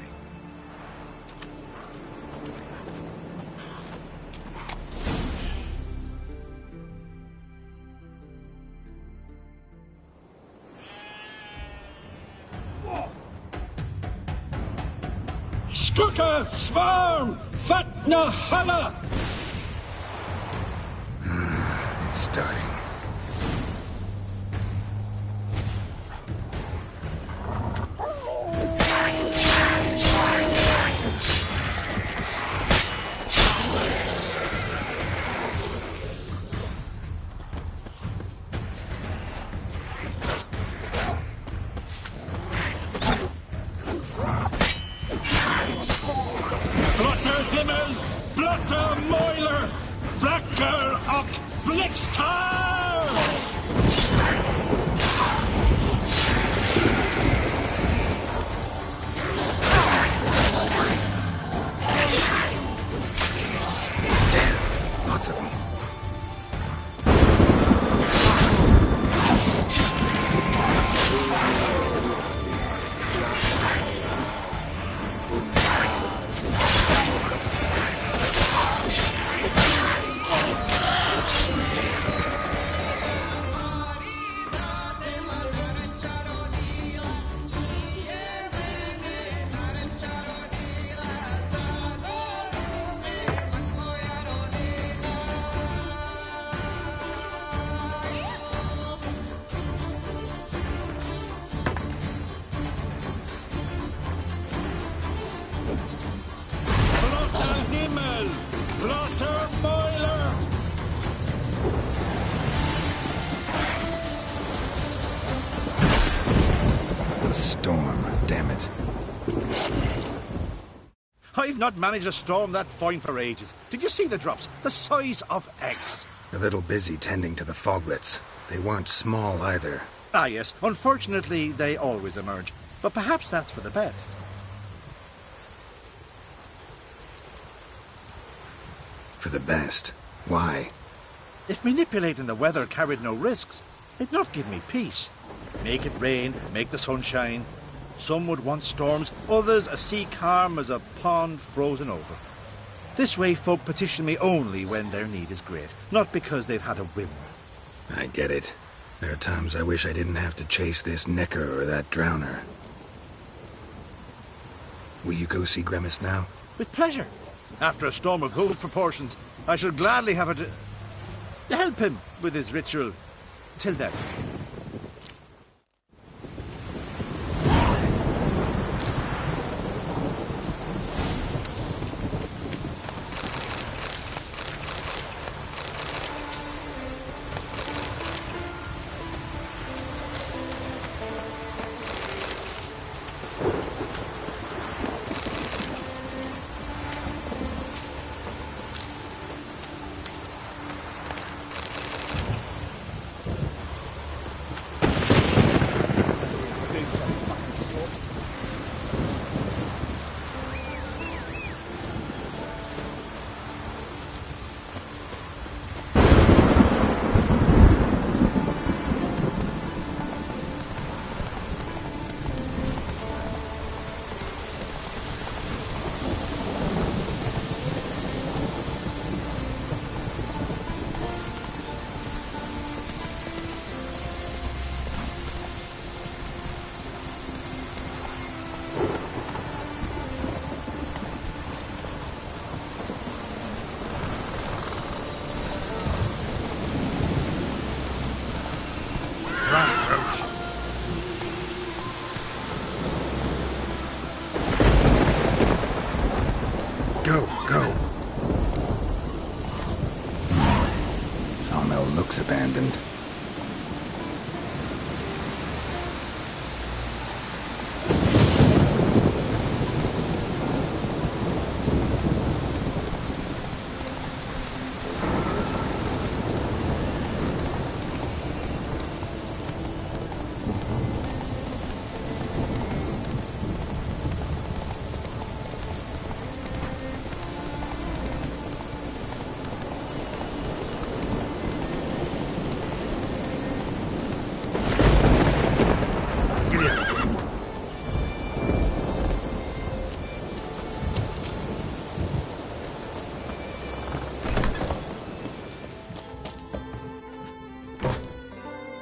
Skuka Svarm Fatna Hala! It's starting. Blotter Himmel, Blotter Moiler, Flacker of Blitztar! Lots of them. Blotter Himmel, Blotter Moiler! A storm, damn it. I've not managed a storm that fine for ages. Did you see the drops? The size of eggs. A little busy tending to the foglets. They weren't small either. Ah, yes. Unfortunately, they always emerge. But perhaps that's for the best. For the best. Why? If manipulating the weather carried no risks, it'd not give me peace. Make it rain, make the sun shine. Some would want storms, others a sea calm as a pond frozen over. This way folk petition me only when their need is great, not because they've had a whim. I get it. There are times I wish I didn't have to chase this necker or that drowner. Will you go see Gremist now? With pleasure. After a storm of those proportions, I shall gladly have her to help him with his ritual. Till then. Abandoned.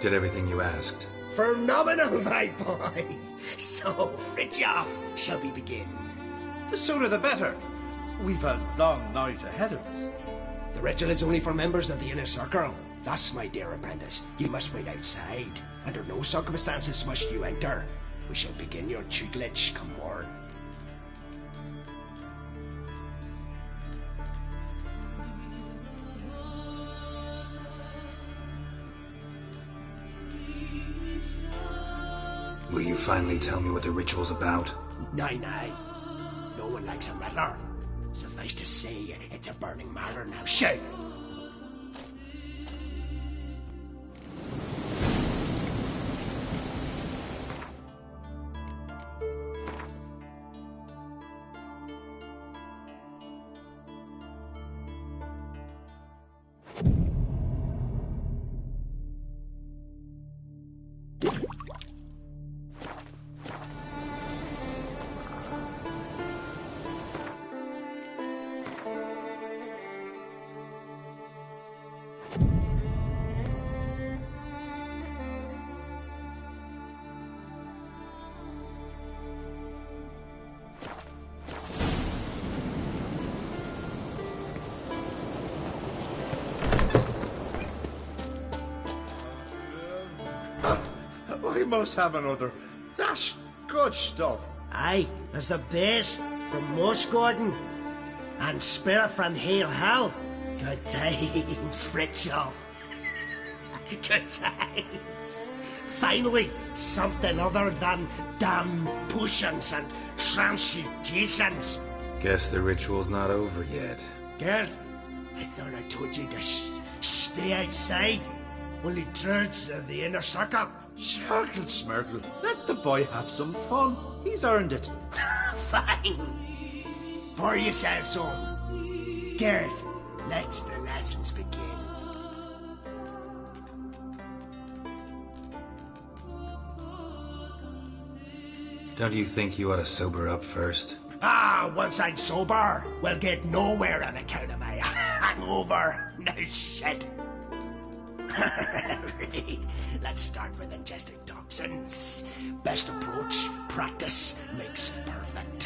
Did everything you asked. Phenomenal, my boy. So, Fritjof, shall we begin? The sooner the better. We've a long night ahead of us. The ritual is only for members of the inner circle. Thus, my dear apprentice, you must wait outside. Under no circumstances must you enter. We shall begin your tutelage come morn. Will you finally tell me what the ritual's about? Nay. No one likes a meddler. Suffice to say, it's a burning matter now. Shake! We must have another. That's good stuff. Aye, as the base from Moshgordon and spirit from Hail Hell. Good times, Fritjof. Good times. Finally, something other than damn potions and transmutations. Guess the ritual's not over yet. Geralt, I thought I told you to stay outside. Only turds of the inner circle. Smirkle, Smirkle. Let the boy have some fun. He's earned it. Fine. Pour yourselves on. Geralt, let the lessons begin. Don't you think you ought to sober up first? Once I'm sober, we'll get nowhere on account of my hangover. No shit. Let's start with ingesting toxins. Best approach, practice makes perfect.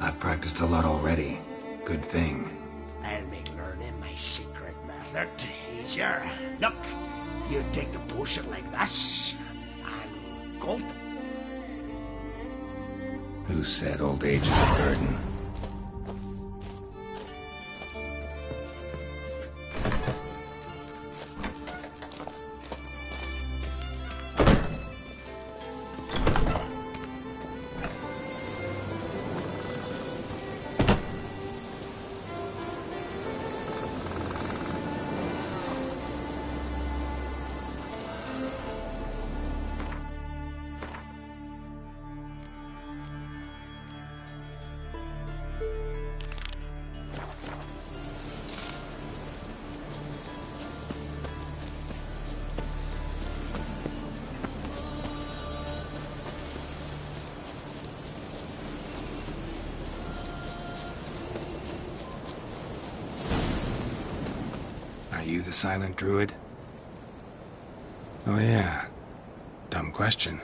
I've practiced a lot already. Good thing. I'll make learning my secret method easier. Look, you take the potion like this, and gulp. Who said old age is a burden? Are you the silent druid? Oh yeah. Dumb question.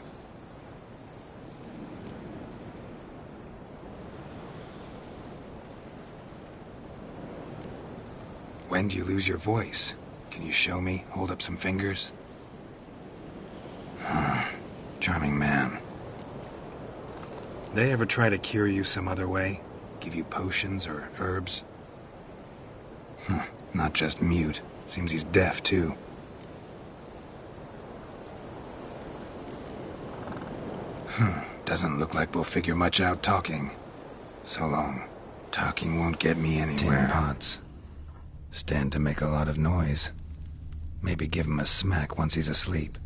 When do you lose your voice? Can you show me? Hold up some fingers? Charming man. They ever try to cure you some other way? Give you potions or herbs? Not just mute. Seems he's deaf, too. Doesn't look like we'll figure much out talking. So long. Talking won't get me anywhere. Tin pots. Stand to make a lot of noise. Maybe give him a smack once he's asleep.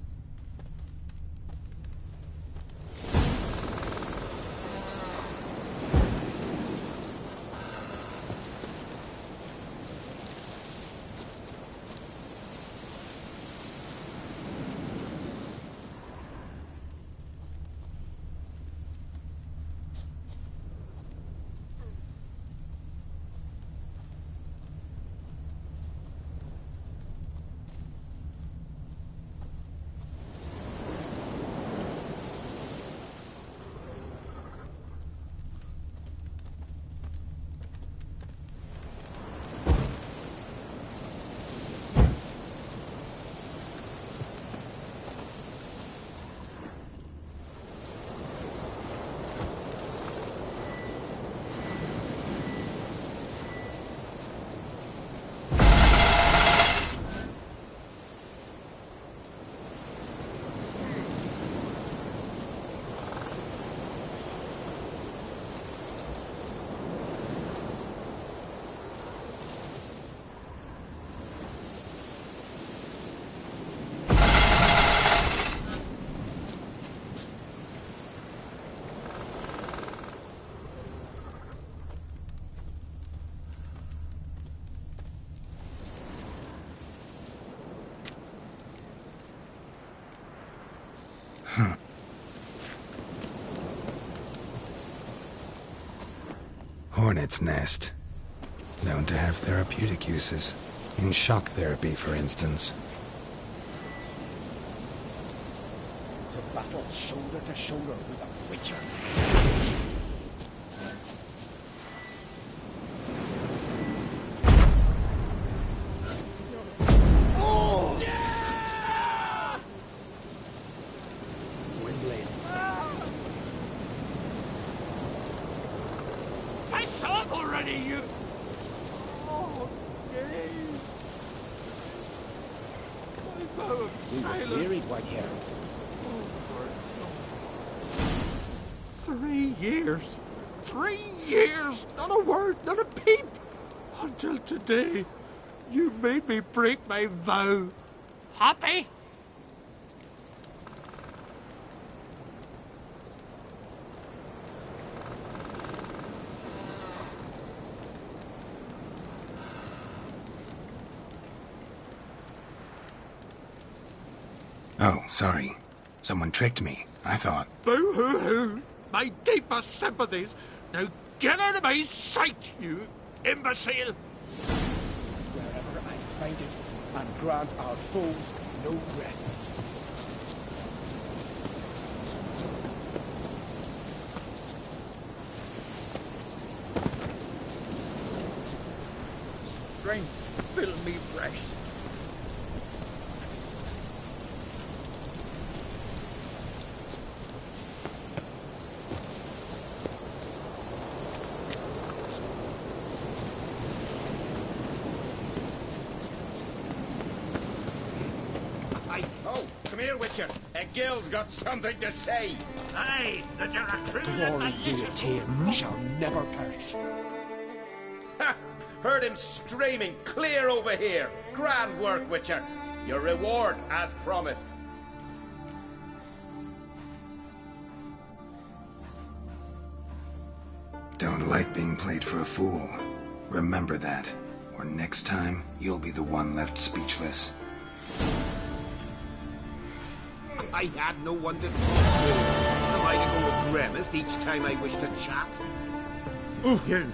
Hornet's nest. Known to have therapeutic uses. In shock therapy, for instance. To battle shoulder to shoulder with a witcher. Until today, you made me break my vow. Happy? Oh, sorry. Someone tricked me. I thought... Boo-hoo-hoo! My deepest sympathies. Now get out of my sight, you imbecile! Wherever I find it, and grant our foes no rest. strength fill me breast. Come here, Witcher. A Gil's got something to say. Aye, that you're a true Glory be to him shall never perish. Ha! Heard him screaming clear over here. Grand work, Witcher. Your reward as promised. Don't like being played for a fool. Remember that, or next time you'll be the one left speechless. I had no one to talk to. Am I to go with grimace each time I wish to chat? You!